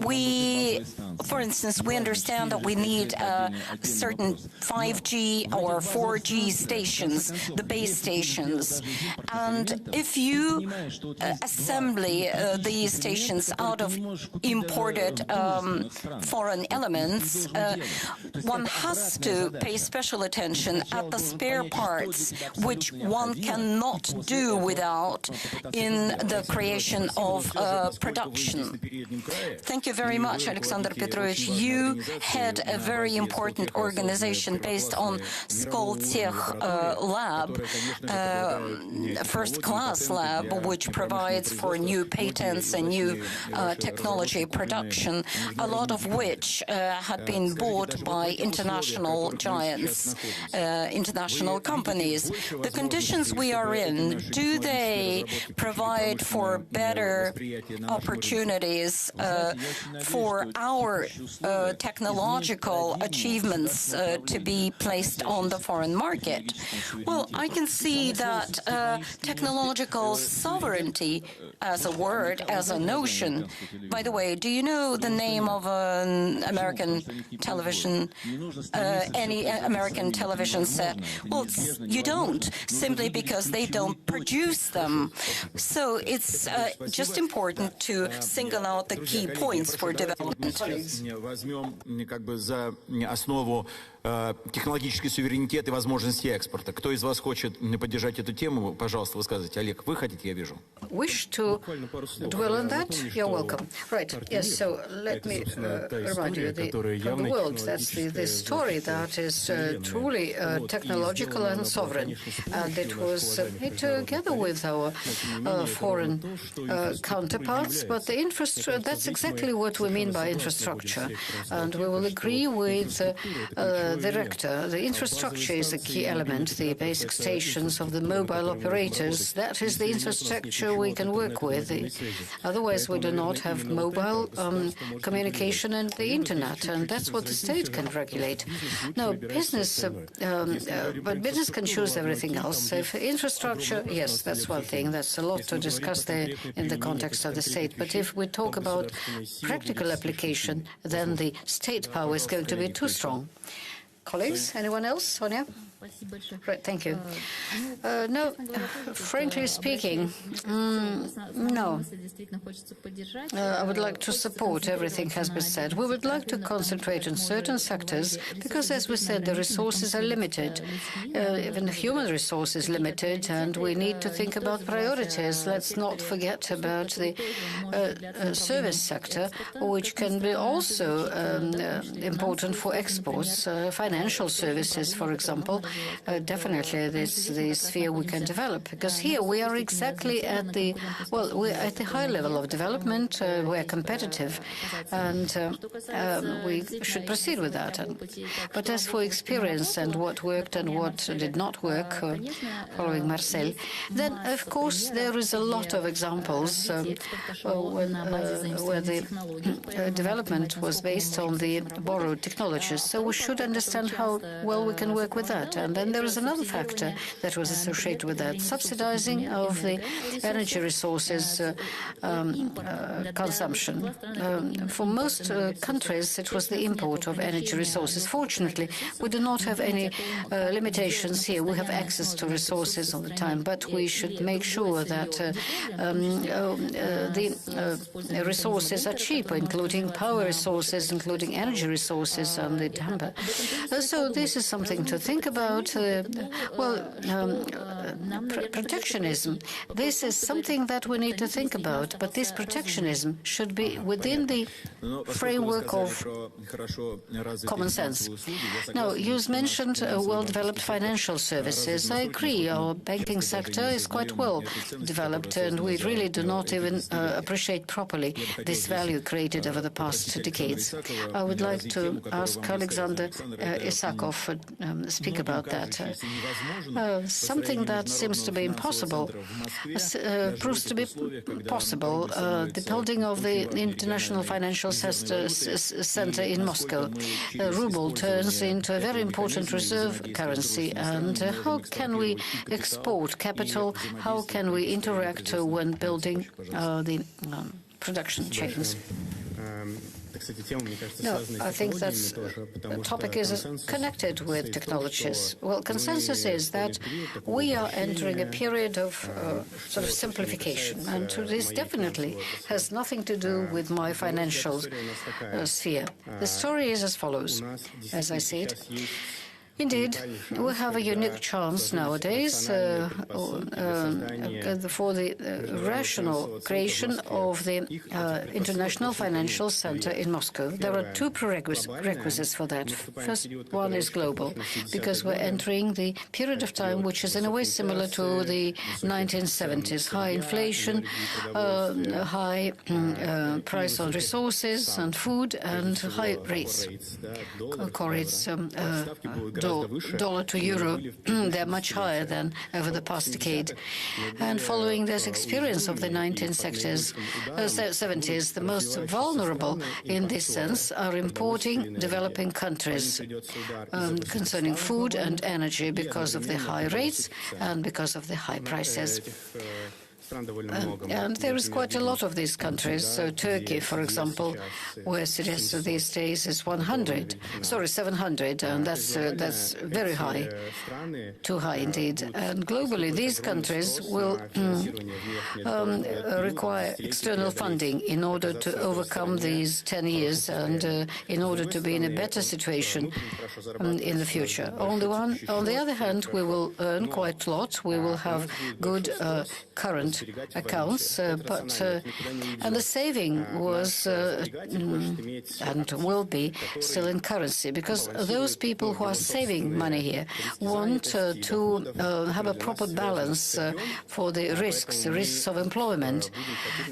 [SPEAKER 4] we, for instance, we understand that we need certain 5G or 4G stations, the base stations. And if you assembly these stations out of imported foreign elements, one has to pay special attention at the spare parts, which one cannot do without in the creation of production. Thank you very much, Alexander Petrovich. You had a very important organization based on Skoltech lab, first-class lab, which provides for new patents and new technology production, a lot of which had been bought by international giants, international companies. The conditions we are in, do they provide for better opportunities for our technological achievements to be placed on the foreign market? Well, I can see that technological sovereignty as a word, as a notion. By the way, do you know the name of an American television, any American television set? Well, you don't, simply because they don't produce them. So it's just important to single out the key points for development.
[SPEAKER 5] Технологический суверенитет и возможности экспорта. Кто из вас хочет поддержать эту тему? Пожалуйста, высказывайте. Олег, вы хотите, я вижу.
[SPEAKER 21] Wish to dwell on that? You're welcome. Right. Yes. So let me remind you from the world. That's the story that is truly technological and sovereign, and it was made together with our foreign counterparts. But the infrastructure, that's exactly what we mean by infrastructure, and we will agree with the director. The infrastructure is a key element, the basic stations of the mobile operators. That is the infrastructure we can work with. Otherwise, we do not have mobile communication and the internet, and that's what the state can regulate. Now, business, but business can choose everything else. If infrastructure, yes, that's one thing. That's a lot to discuss there in the context of the state. But if we talk about practical application, then the state power is going to be too strong. Colleagues, anyone else? Sonia? Right, thank you. No, frankly speaking, no. I would like to support everything has been said. We would like to concentrate on certain sectors because, as we said, the resources are limited. Even the human resources limited, and we need to think about priorities. Let's not forget about the service sector, which can be also important for exports. Financial services, for example. Definitely, this is the sphere we can develop, because here we are exactly at the, well, we're at the high level of development, we're competitive, and we should proceed with that. But as for experience and what worked and what did not work, following Marcel, then of course there is a lot of examples where the development was based on the borrowed technologies. So we should understand how well we can work with that. And then there is another factor that was associated with that, subsidizing of the energy resources consumption. For most countries, it was the import of energy resources. Fortunately, we do not have any limitations here. We have access to resources all the time, but we should make sure that the resources are cheaper, including power resources, including energy resources on the hamper. So this is something to think about. Protectionism. This is something that we need to think about, but this protectionism should be within the framework of common sense. Now, you mentioned well-developed financial services. I agree. Our banking sector is quite well developed, and we really do not even appreciate properly this value created over the past decades. I would like to ask Alexander Isakov to speak about about that. Something that seems to be impossible proves to be possible. The building of the International Financial Center in Moscow. Ruble turns into a very important reserve currency. And how can we export capital? How can we interact when building the production chains? No, I think that topic is connected with technologies. Well, consensus is that we are entering a period of sort of simplification, and this definitely has nothing to do with my financial sphere. The story is as follows, as I see it. Indeed, we have a unique chance nowadays for the rational creation of the International Financial Center in Moscow. There are two prerequisites for that. First one is global, because we're entering the period of time which is in a way similar to the 1970s. High inflation, high price on resources and food, and high rates. Core rates, dollar to euro, they're much higher than over the past decade. And following this experience of the 1970s, the most vulnerable in this sense are importing developing countries concerning food and energy because of the high rates and because of the high prices. And there is quite a lot of these countries. So Turkey, for example, where suggested these days is 700, and that's very high, too high indeed. And globally, these countries will require external funding in order to overcome these 10 years and in order to be in a better situation in the future. On the other hand, we will earn quite a lot. We will have good current accounts, and the saving was and will be still in currency, because those people who are saving money here want to have a proper balance for the risks of employment,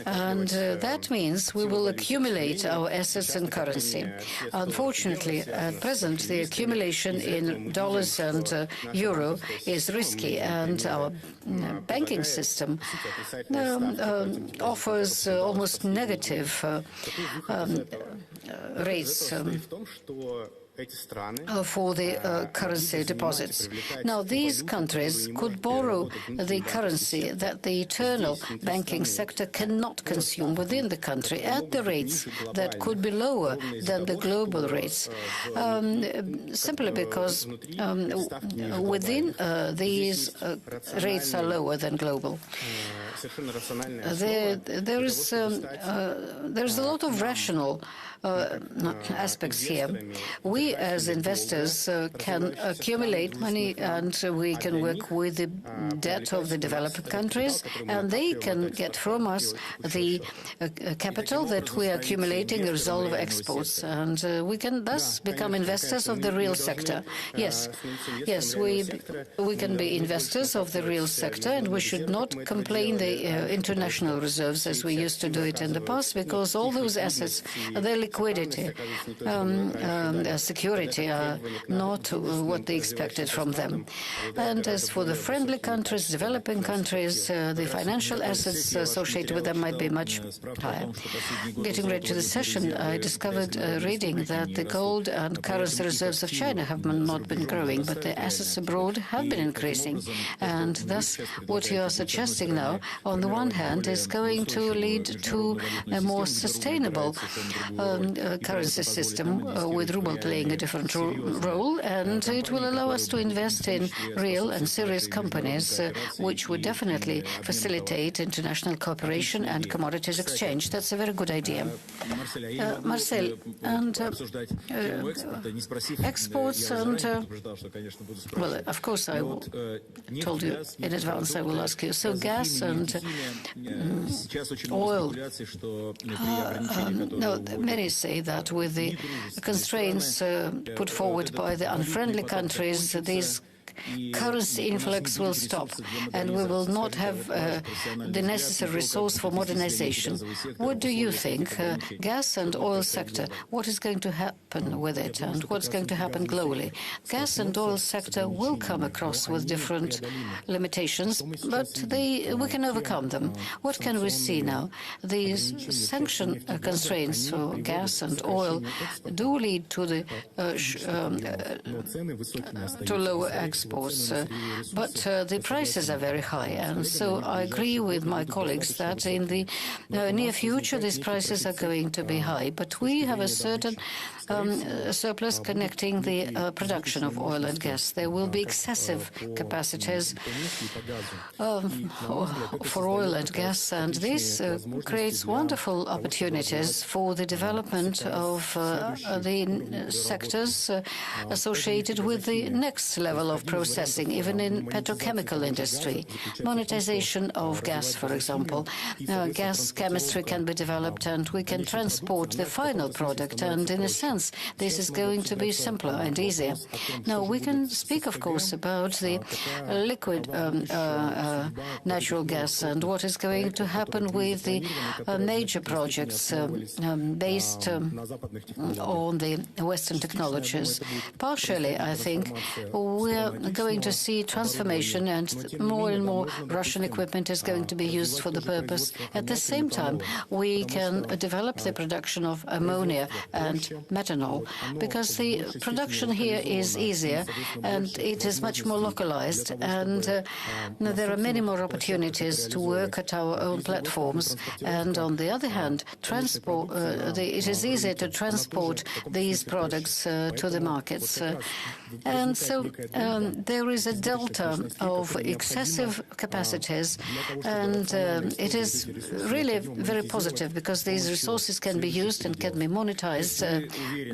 [SPEAKER 21] and that means we will accumulate our assets in currency. Unfortunately, at present, the accumulation in dollars and euro is risky, and our banking system offers almost negative rates for the currency deposits. Now, these countries could borrow the currency that the internal banking sector cannot consume within the country at the rates that could be lower than the global rates, simply because within these rates are lower than global. There is a lot of rational aspects here. We, as investors, can accumulate money, and we can work with the debt of the developing countries, and they can get from us the capital that we are accumulating as a result of exports, and we can thus become investors of the real sector. Yes, we can be investors of the real sector, and we should not complain the international reserves as we used to do it in the past, because all those assets, their liquidity, security are not what they expected from them. And as for the friendly countries, developing countries, the financial assets associated with them might be much higher. Getting ready to the session, I discovered reading that the gold and currency reserves of China have not been growing, but the assets abroad have been increasing. And thus, what you are suggesting now, on the one hand, is going to lead to a more sustainable currency system with ruble playing a different role, and it will allow us to invest in real and serious companies, which would definitely facilitate international cooperation and commodities exchange. That's a very good idea. Marcel, and exports and, well, of course, I told you in advance I will ask you. So gas and oil. No, many say that with the constraints put forward by the unfriendly countries, these currency influx will stop, and we will not have the necessary resource for modernization. What do you think? Gas and oil sector, what is going to happen with it, and what's going to happen globally? Gas and oil sector will come across with different limitations, but we can overcome them. What can we see now? These sanction constraints for gas and oil do lead to the to lower exports, but the prices are very high, and so I agree with my colleagues that in the near future these prices are going to be high, but we have a certain surplus connecting the production of oil and gas. There will be excessive capacities for oil and gas, and this creates wonderful opportunities for the development of the sectors associated with the next level of processing, even in petrochemical industry. Monetization of gas, for example. Gas chemistry can be developed, and we can transport the final product, and in a sense, this is going to be simpler and easier. Now, we can speak, of course, about the liquid natural gas and what is going to happen with the major projects based on the Western technologies. Partially, I think, we are going to see transformation, and more Russian equipment is going to be used for the purpose. At the same time, we can develop the production of ammonia and methanol, because the production here is easier and it is much more localized, and there are many more opportunities to work at our own platforms. And on the other hand, it is easier to transport these products to the markets. And so there is a delta of excessive capacities, and it is really very positive because these resources can be used and can be monetized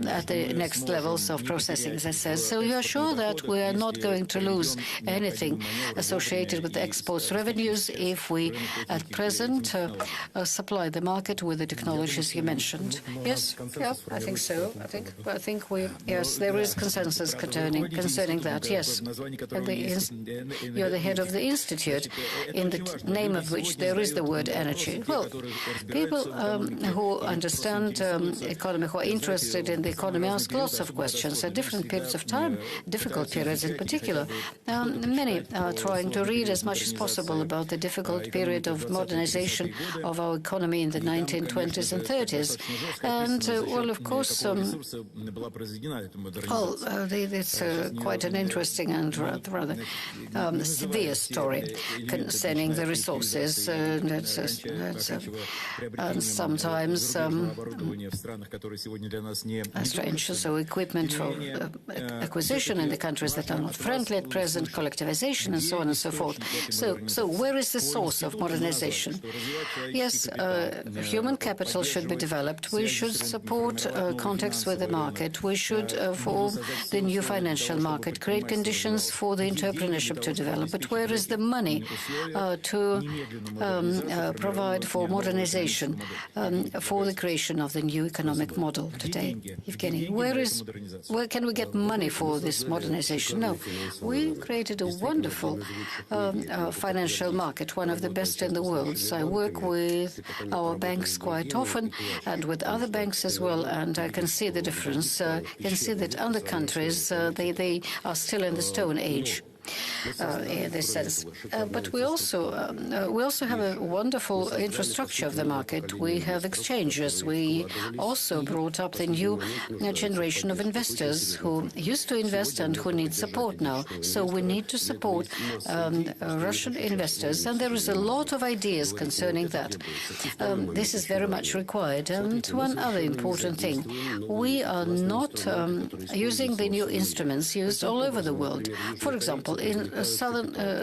[SPEAKER 21] at the next levels of processing, as I said. So you are sure that we are not going to lose anything associated with the exports revenues if we, at present, supply the market with the technologies you mentioned? Yes, yeah, I think so. I think yes, there is consensus concerning that. Yes, you're the head of the institute, in the name of which there is the word energy. Well, people who understand economy, who are interested in the economy, ask lots of questions at different periods of time, difficult periods in particular. Many are trying to read as much as possible about the difficult period of modernization of our economy in the 1920s and 30s. And, well, of course, it's quite an interesting and rather severe story concerning the resources. And sometimes strange. So equipment for acquisition in the countries that are not friendly at present, collectivization, and so on and so forth. So where is the source of modernization? Yes, human capital should be developed. We should support contacts with the market. We should form the new financial market, create conditions for the entrepreneurship to develop. But where is the money to provide for modernization, for the creation of the new economic model today? Evgeny, where can we get money for this modernization? No, we created a wonderful financial market, one of the best in the world. So I work with our banks quite often and with other banks as well, and I can see the difference. I can see that other countries, they are still in the Stone Age. In this sense. But we also have a wonderful infrastructure of the market. We have exchanges. We also brought up the new generation of investors who used to invest and who need support now. So we need to support Russian investors, and there is a lot of ideas concerning that. This is very much required. And one other important thing, we are not using the new instruments used all over the world. For example, in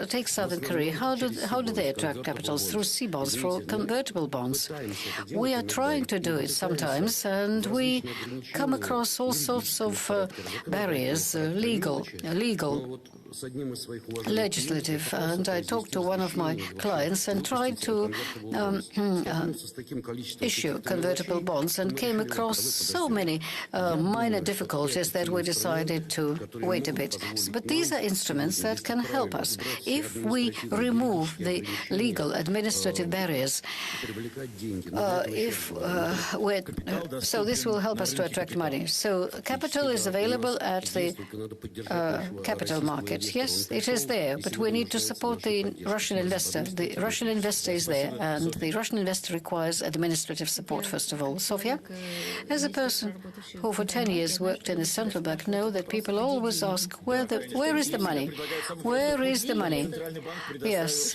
[SPEAKER 21] take Southern Korea. How do they attract capitals? Through C-bonds, through convertible bonds. We are trying to do it sometimes, and we come across all sorts of barriers, legal legislative, and I talked to one of my clients and tried to issue convertible bonds and came across so many minor difficulties that we decided to wait a bit. But these are instruments that can help us if we remove the legal administrative barriers. So this will help us to attract money. So capital is available at the capital market. Yes, it is there, but we need to support the Russian investor. The Russian investor is there, and the Russian investor requires administrative support, first of all. Sofia, as a person who for 10 years worked in the central bank, know that people always ask, where is the money? Where is the money? Yes,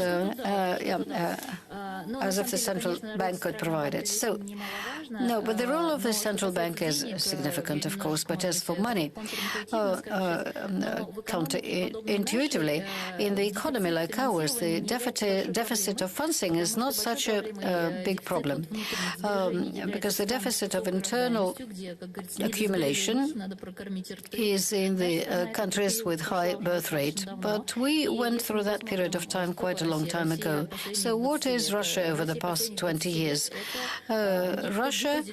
[SPEAKER 21] as if the central bank could provide it. So, no, but the role of the central bank is significant, of course, but as for money, counterintuitively, in the economy like ours, the deficit of funding is not such a big problem, because the deficit of internal accumulation is in the countries with high birth rate. But we went through that period of time quite a long time ago. So what is Russia over the past 20 years? Russia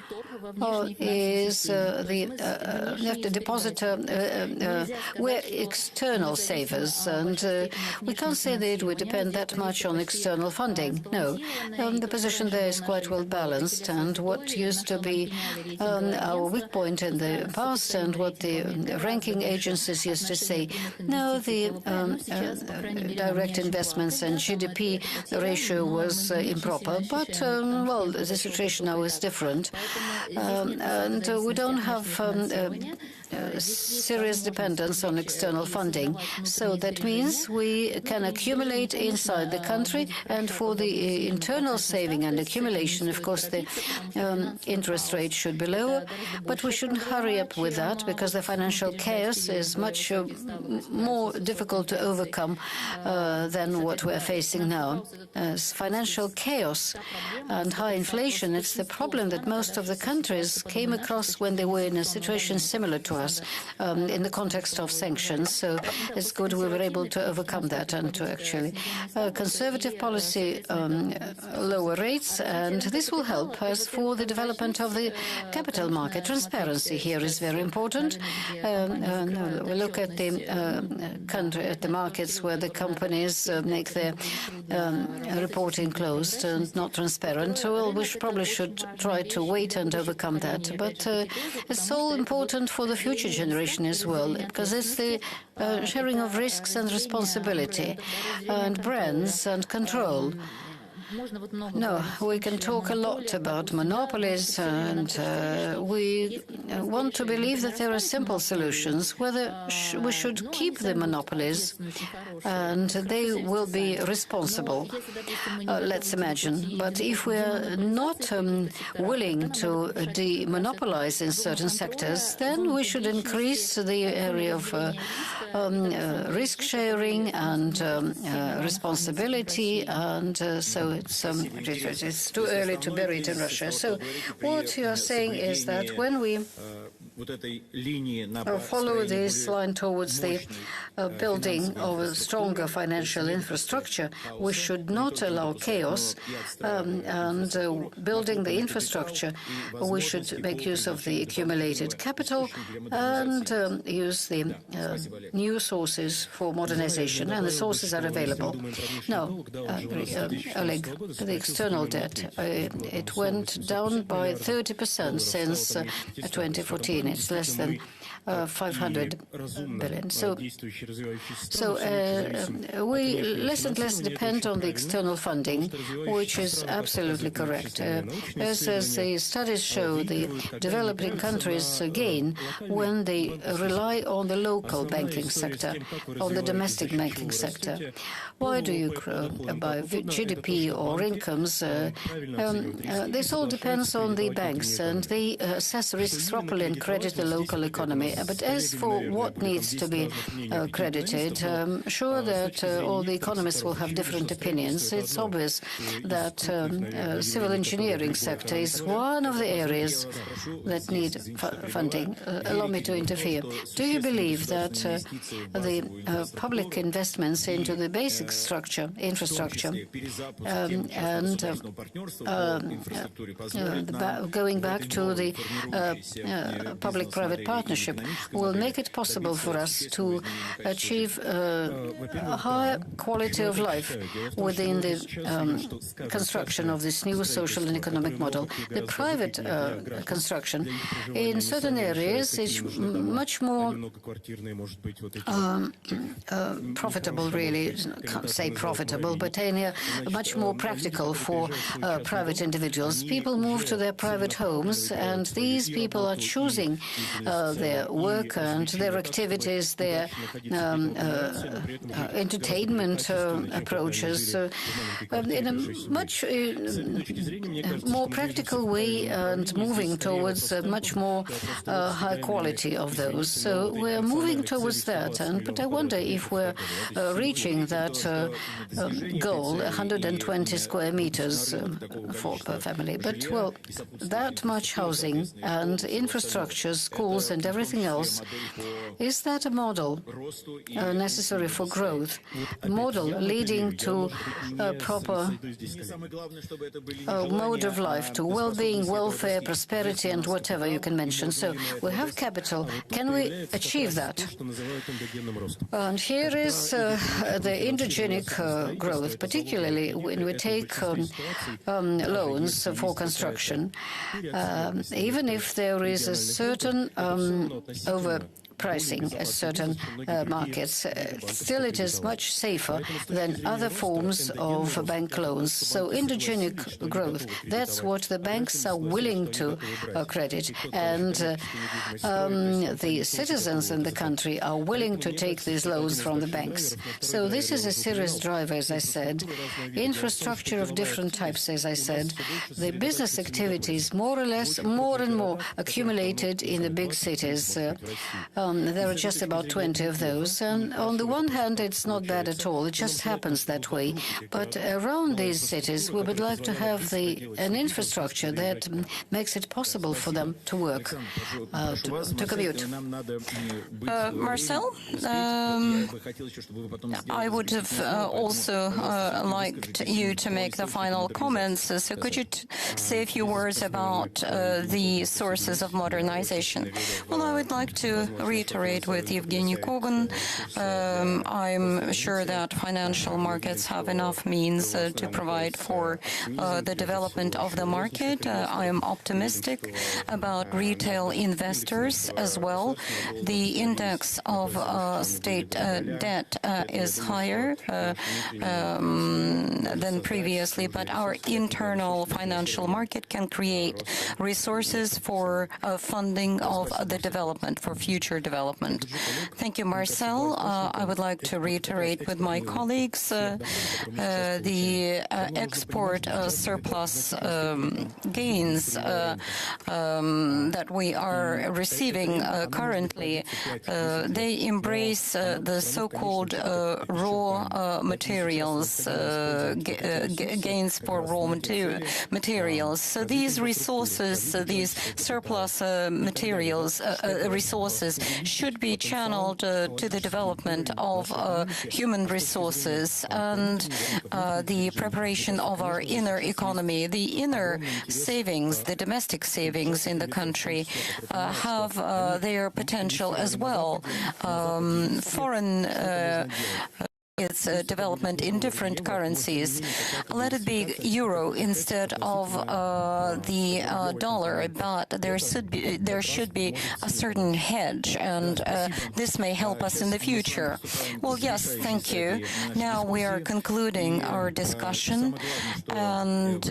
[SPEAKER 21] is the depositor. We're external savers, and we can't say that we depend that much on external funding. No, the position there is quite well balanced, and what used to be our weak point in the past and what the ranking agencies used to say, no, the direct investments and GDP ratio was improper, but well, the situation now is different, and we don't have serious dependence on external funding. So that means we can accumulate inside the country, and for the internal saving and accumulation, of course, the interest rate should be lower, but we shouldn't hurry up with that because the financial chaos is much more difficult to overcome than what we're facing now. Financial chaos and high inflation, it's the problem that most of the countries came across when they were in a situation similar to us in the context of sanctions. So it's good we were able to overcome that and to actually conservative policy, lower rates, and this will help us for the development of the capital market. Transparency here is very important. We look at the country, at the markets where the companies make their reporting closed and not transparent. Well, we probably should try to wait and overcome that. But it's all important for the future generation as well, because it's the sharing of risks and responsibility and brands and control. No, we can talk a lot about monopolies, and we want to believe that there are simple solutions, whether we should keep the monopolies and they will be responsible, let's imagine. But if we're not willing to demonopolize in certain sectors, then we should increase the area of risk sharing and responsibility, and so it's too early to bury it in Russia. So what you are saying is that when we follow this line towards the building of a stronger financial infrastructure, we should not allow chaos, and building the infrastructure, we should make use of the accumulated capital and use the new sources for modernization, and the sources are available. Now, Oleg, the external debt, it went down by 30% since 2014. It's less than 500 billion. So we less and less depend on the external funding, which is absolutely correct. As the studies show, the developing countries gain when they rely on the local banking sector, on the domestic banking sector. Why do you grow by GDP or incomes? This all depends on the banks, and they assess risks properly and credit the local economy. But as for what needs to be credited, I'm sure that all the economists will have different opinions. It's obvious that civil engineering sector is one of the areas that need funding. Allow me to interfere. Do you believe that the public investments into the basic infrastructure, and going back to the public-private partnership will make it possible for us to achieve a higher quality of life within the construction of this new social and economic model? The private construction in certain areas is much more profitable, really. I can't say profitable, but much more practical for private individuals. People move to their private homes, and these people are choosing their work and their activities, their entertainment approaches in a much more practical way, and moving towards a much more high quality of those. So we're moving towards that, but I wonder if we're reaching that goal, 120 square meters per family. But, well, that much housing and infrastructure, schools and everything else, is that a model necessary for growth, a model leading to a proper mode of life, to well-being, welfare, prosperity, and whatever you can mention? So we have capital. Can we achieve that? And here is the endogenic growth, particularly when we take loans for construction. Even if there is a certain overpricing at certain markets, still it is much safer than other forms of bank loans. So endogenic growth, that's what the banks are willing to credit. And the citizens in the country are willing to take these loans from the banks. So this is a serious driver, as I said. Infrastructure of different types, as I said. The business activities, more or less, more and more accumulated in the big cities. There are just about 20 of those. And on the one hand, it's not bad at all. It just happens that way. But around these cities, we would like to have an infrastructure that makes it possible for them to work, to commute.
[SPEAKER 4] Marcel, I would have also liked you to make the final comments. So could you say a few words about the sources of modernization? Well, I would like to reiterate with Evgeny Kogan. I'm sure that financial markets have enough means to provide for the development of the market. I am optimistic about retail investors as well. The index of state debt is higher than previously, but our internal financial market can create resources for funding of the development, for future development. Thank you, Marcel. I would like to reiterate with my colleagues the export surplus gains that we are receiving currently. They embrace the so-called raw materials, gains for raw materials. So these resources, these surplus materials, resources should be channeled to the development of human resources and the preparation of our inner economy. The inner savings, the domestic savings in the country have their potential as well. Foreign its development in different currencies. Let it be euro instead of the dollar, but there should be a certain hedge, and this may help us in the future. Well, yes, thank you. Now we are concluding our discussion, and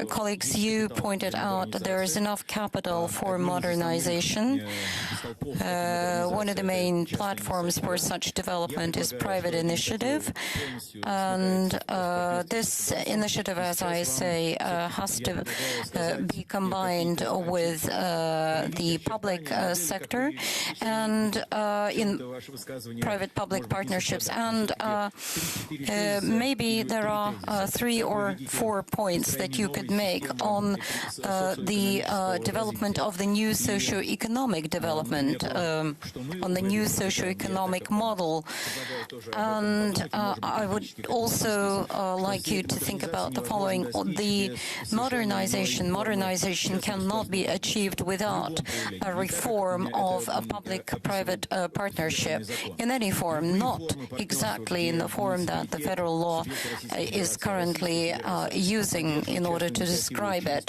[SPEAKER 4] colleagues, you pointed out that there is enough capital for modernization. One of the main platforms for such development is private initiative. And this initiative, as I say, has to be combined with the public sector and in private-public partnerships. And maybe there are 3 or 4 points that you could make on the development of the new socio-economic development, on the new socio-economic model. And I would also like you to think about the following. The modernization cannot be achieved without a reform of a public-private partnership in any form, not exactly in the form that the federal law is currently using in order to describe it.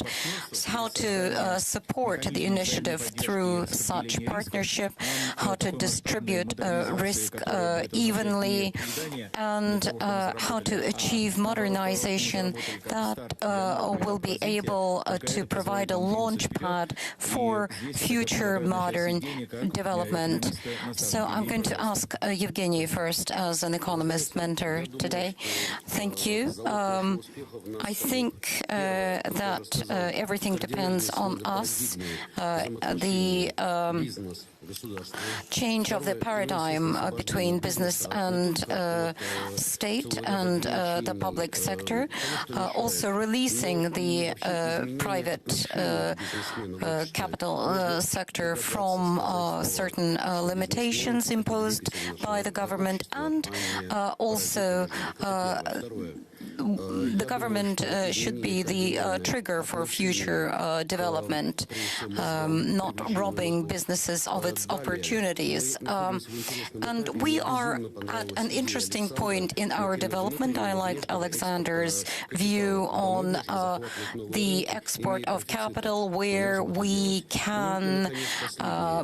[SPEAKER 4] So how to support the initiative through such partnership, how to distribute risk evenly, and how to achieve modernization that will be able to provide a launch pad for future modern development. So I'm going to ask Evgeny first as an economist mentor today. Thank you. I think that everything depends on us. The change of the paradigm between business and state and the public sector, also releasing the private capital sector from certain limitations imposed by the government, and also the government should be the trigger for future development, not robbing businesses of its opportunities. And we are at an interesting point in our development. I liked Alexander's view on the export of capital, where we can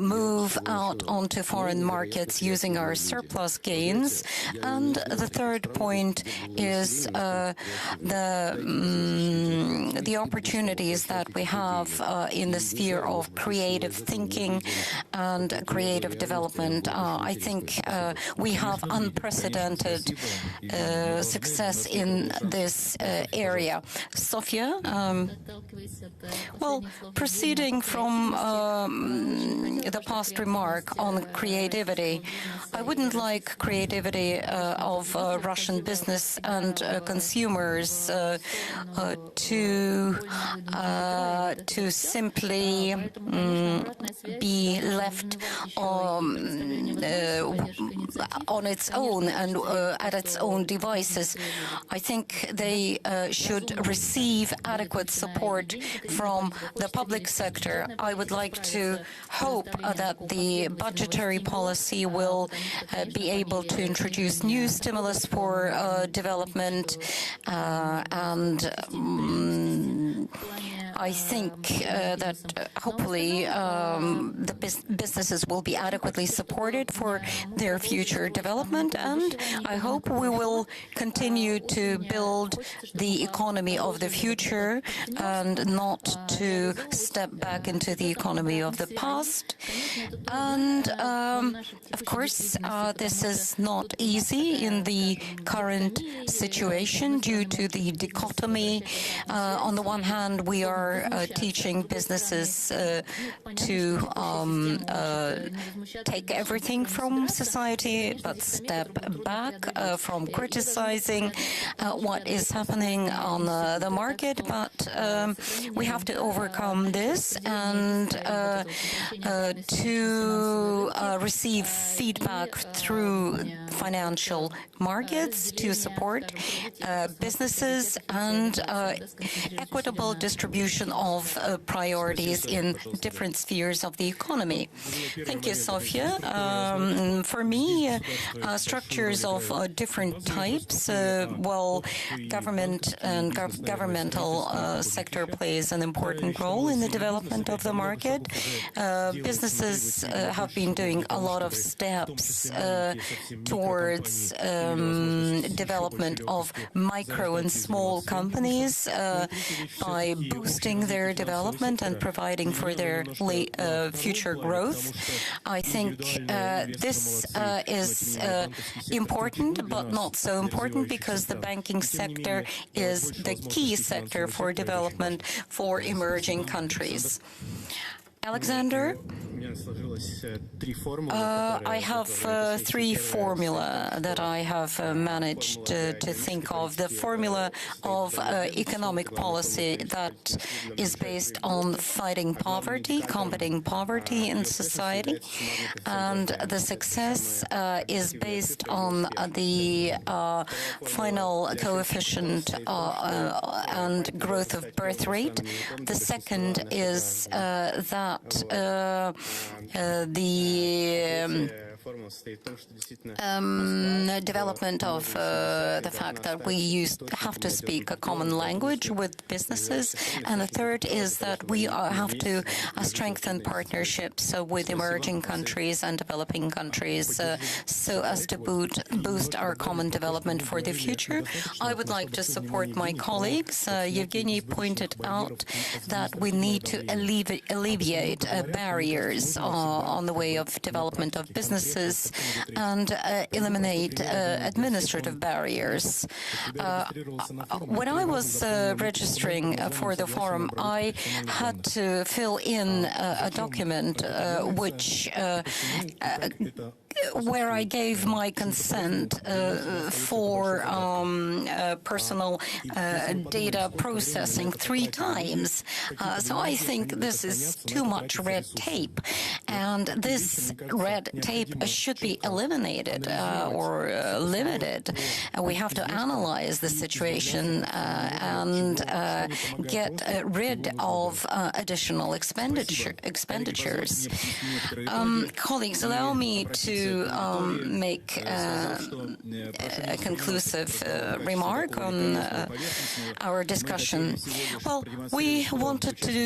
[SPEAKER 4] move out onto foreign markets using our surplus gains. And the third point is the opportunities that we have in the sphere of creative thinking and creative development. I think we have unprecedented success in this area. Sofia, well, proceeding from the past remark on creativity, I wouldn't like creativity of Russian business and consumers to simply be left on its own and at its own devices. I think they should receive adequate support from the public sector. I would like to hope that the budgetary policy will be able to introduce new stimulus for development, and I think that hopefully the businesses will be adequately supported for their future development, and I hope we will continue to build the economy of the future and not to step back into the economy of the past. And of course, this is not easy in the current situation due to the dichotomy. On the one hand, we are teaching businesses to take everything from society, but step back from criticizing what is happening on the market. But we have to overcome this and to receive feedback through financial markets to support businesses and equitable distribution of priorities in different spheres of the economy. Thank you, Sofia. For me, structures of different types, well, government and governmental sector plays an important role in the development of the market. Businesses have been doing a lot of steps towards development of micro and small companies by boosting their development and providing for their future growth. I think this is important, but not so important, because the banking sector is the key sector for development for emerging countries. Alexander, I have three formula that I have managed to think of. The formula of economic policy that is based on fighting poverty, combating poverty in society, and the success is based on the final coefficient and growth of birth rate. The second is that the development of the fact that we have to speak a common language with businesses, and the third is that we have to strengthen partnerships with emerging countries and developing countries so as to boost our common development for the future. I would like to support my colleagues. Yevgeny pointed out that we need to alleviate barriers on the way of development of businesses and eliminate administrative barriers. When I was registering for the forum, I had to fill in a document where I gave my consent for personal data processing 3 times. So I think this is too much red tape, and this red tape should be eliminated or limited. We have to analyze the situation and get rid of additional expenditures. Colleagues, allow me to make a conclusive remark on our discussion. Well, we wanted to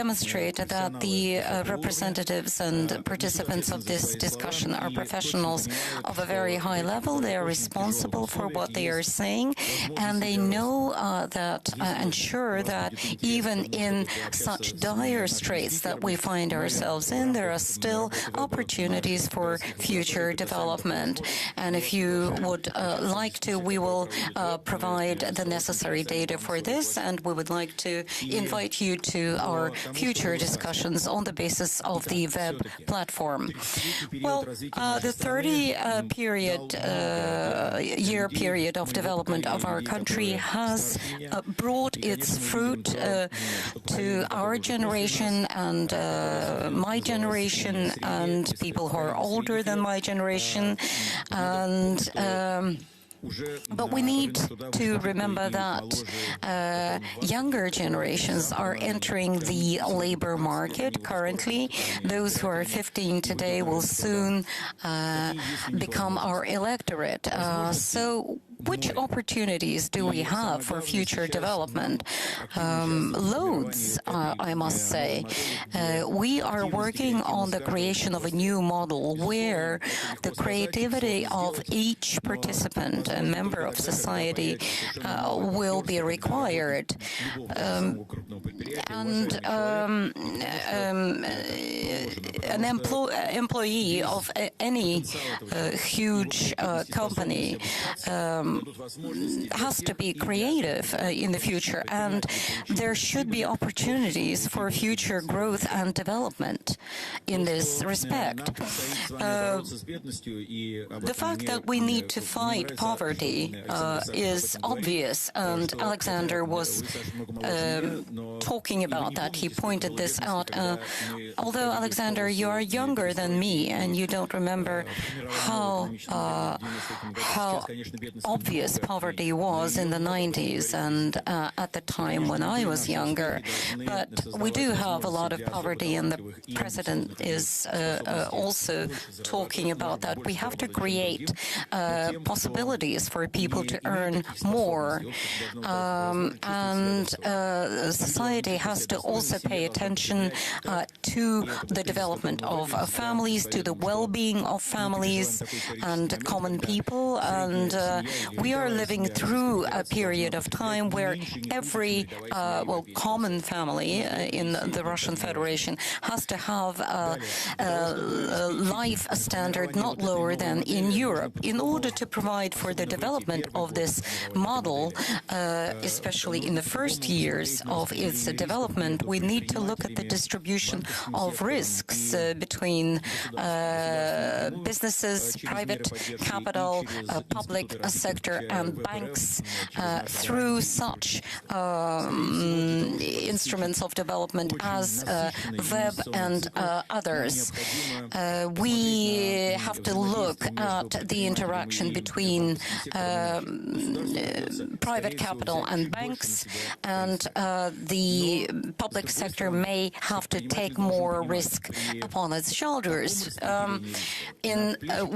[SPEAKER 4] demonstrate that the representatives and participants of this discussion are professionals of a very high level. They are responsible for what they are saying, and they know that and sure that even in such dire straits that we find ourselves in, there are still opportunities for future development. And if you would like to, we will provide the necessary data for this, and we would like to invite you to our future discussions on the basis of the web platform. Well, the 30-year period of development of our country has brought its fruit to our generation and my generation and people who are older than my generation, and but we need to remember that younger generations are entering the labor market currently. Those who are 15 today will soon become our electorate. So which opportunities do we have for future development? Loads, I must say. We are working on the creation of a new model where the creativity of each participant, a member of society, will be required. And an employee of any huge company has to be creative in the future, and there should be opportunities for future growth and development in this respect. The fact that we need to fight poverty is obvious, and Alexander was talking about that. He pointed this out. Although, Alexander, you are younger than me, and you don't remember how obvious poverty was in the 90s and at the time when I was younger. But we do have a lot of poverty, and the president is also talking about that. We have to create possibilities for people to earn more, and society has to also pay attention to the development of families, to the well-being of families and common people. And we are living through a period of time where every common family in the Russian Federation has to have a life standard not lower than in Europe. In order to provide for the development of this model, especially in the first years of its development, we need to look at the distribution of risks between businesses, private capital, public sector and banks through such instruments of development as web and others. We have to look at the interaction between private capital and banks, and the public sector may have to take more risk upon its shoulders.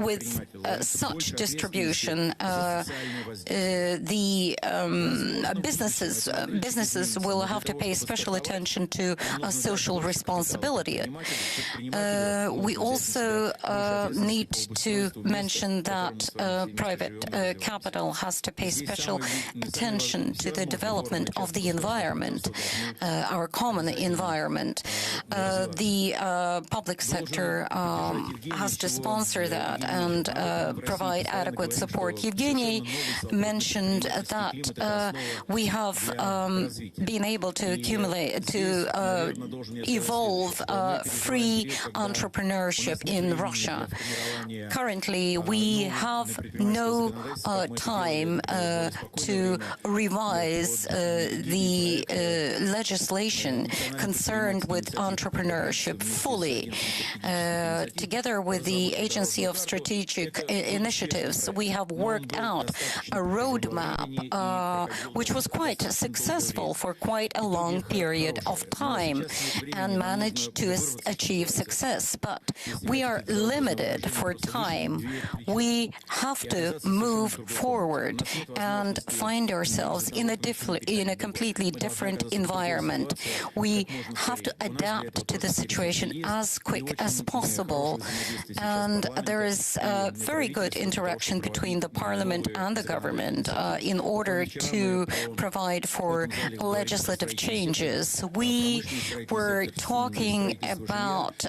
[SPEAKER 4] With such distribution, the businesses will have to pay special attention to social responsibility. We also need to mention that private capital has to pay special attention to the development of the environment, our common environment. The public sector has to sponsor that and provide adequate support. Evgeny mentioned that we have been able to evolve free entrepreneurship in Russia. Currently, we have no time to revise the legislation concerned with entrepreneurship fully. Together with the Agency of Strategic Initiatives, we have worked out a roadmap which was quite successful for quite a long period of time and managed to achieve success. But we are limited for time. We have to move forward and find ourselves in a completely different environment. We have to adapt to the situation as quick as possible. And there is a very good interaction between the parliament and the government in order to provide for legislative changes. We were talking about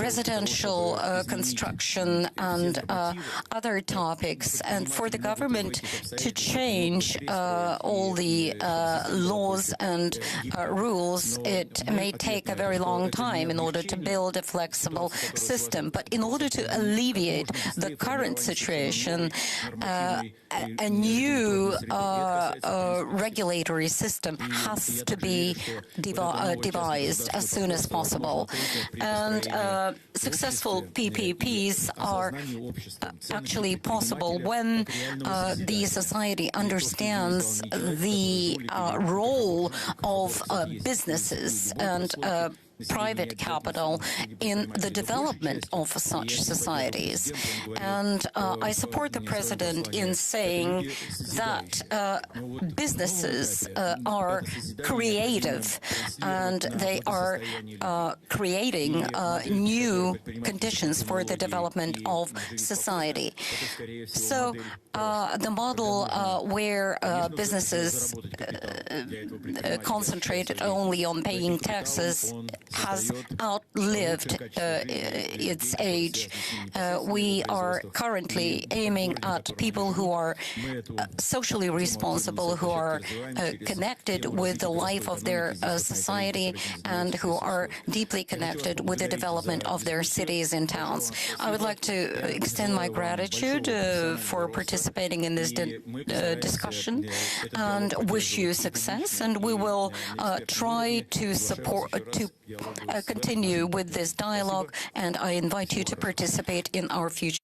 [SPEAKER 4] residential construction and other topics, and for the government to change all the laws and rules, it may take a very long time in order to build a flexible system. But in order to alleviate the current situation, a new regulatory system has to be devised as soon as possible. And successful PPPs are actually possible when the society understands the role of businesses and private capital in the development of such societies. And I support the president in saying that businesses are creative and they are creating new conditions for the development of society. So the model where businesses concentrated only on paying taxes has outlived its age. We are currently aiming at people who are socially responsible, who are connected with the life of their society, and who are deeply connected with the development of their cities and towns. I would like to extend my gratitude for participating in this discussion and wish you success. And we will try to continue with this dialogue, and I invite you to participate in our future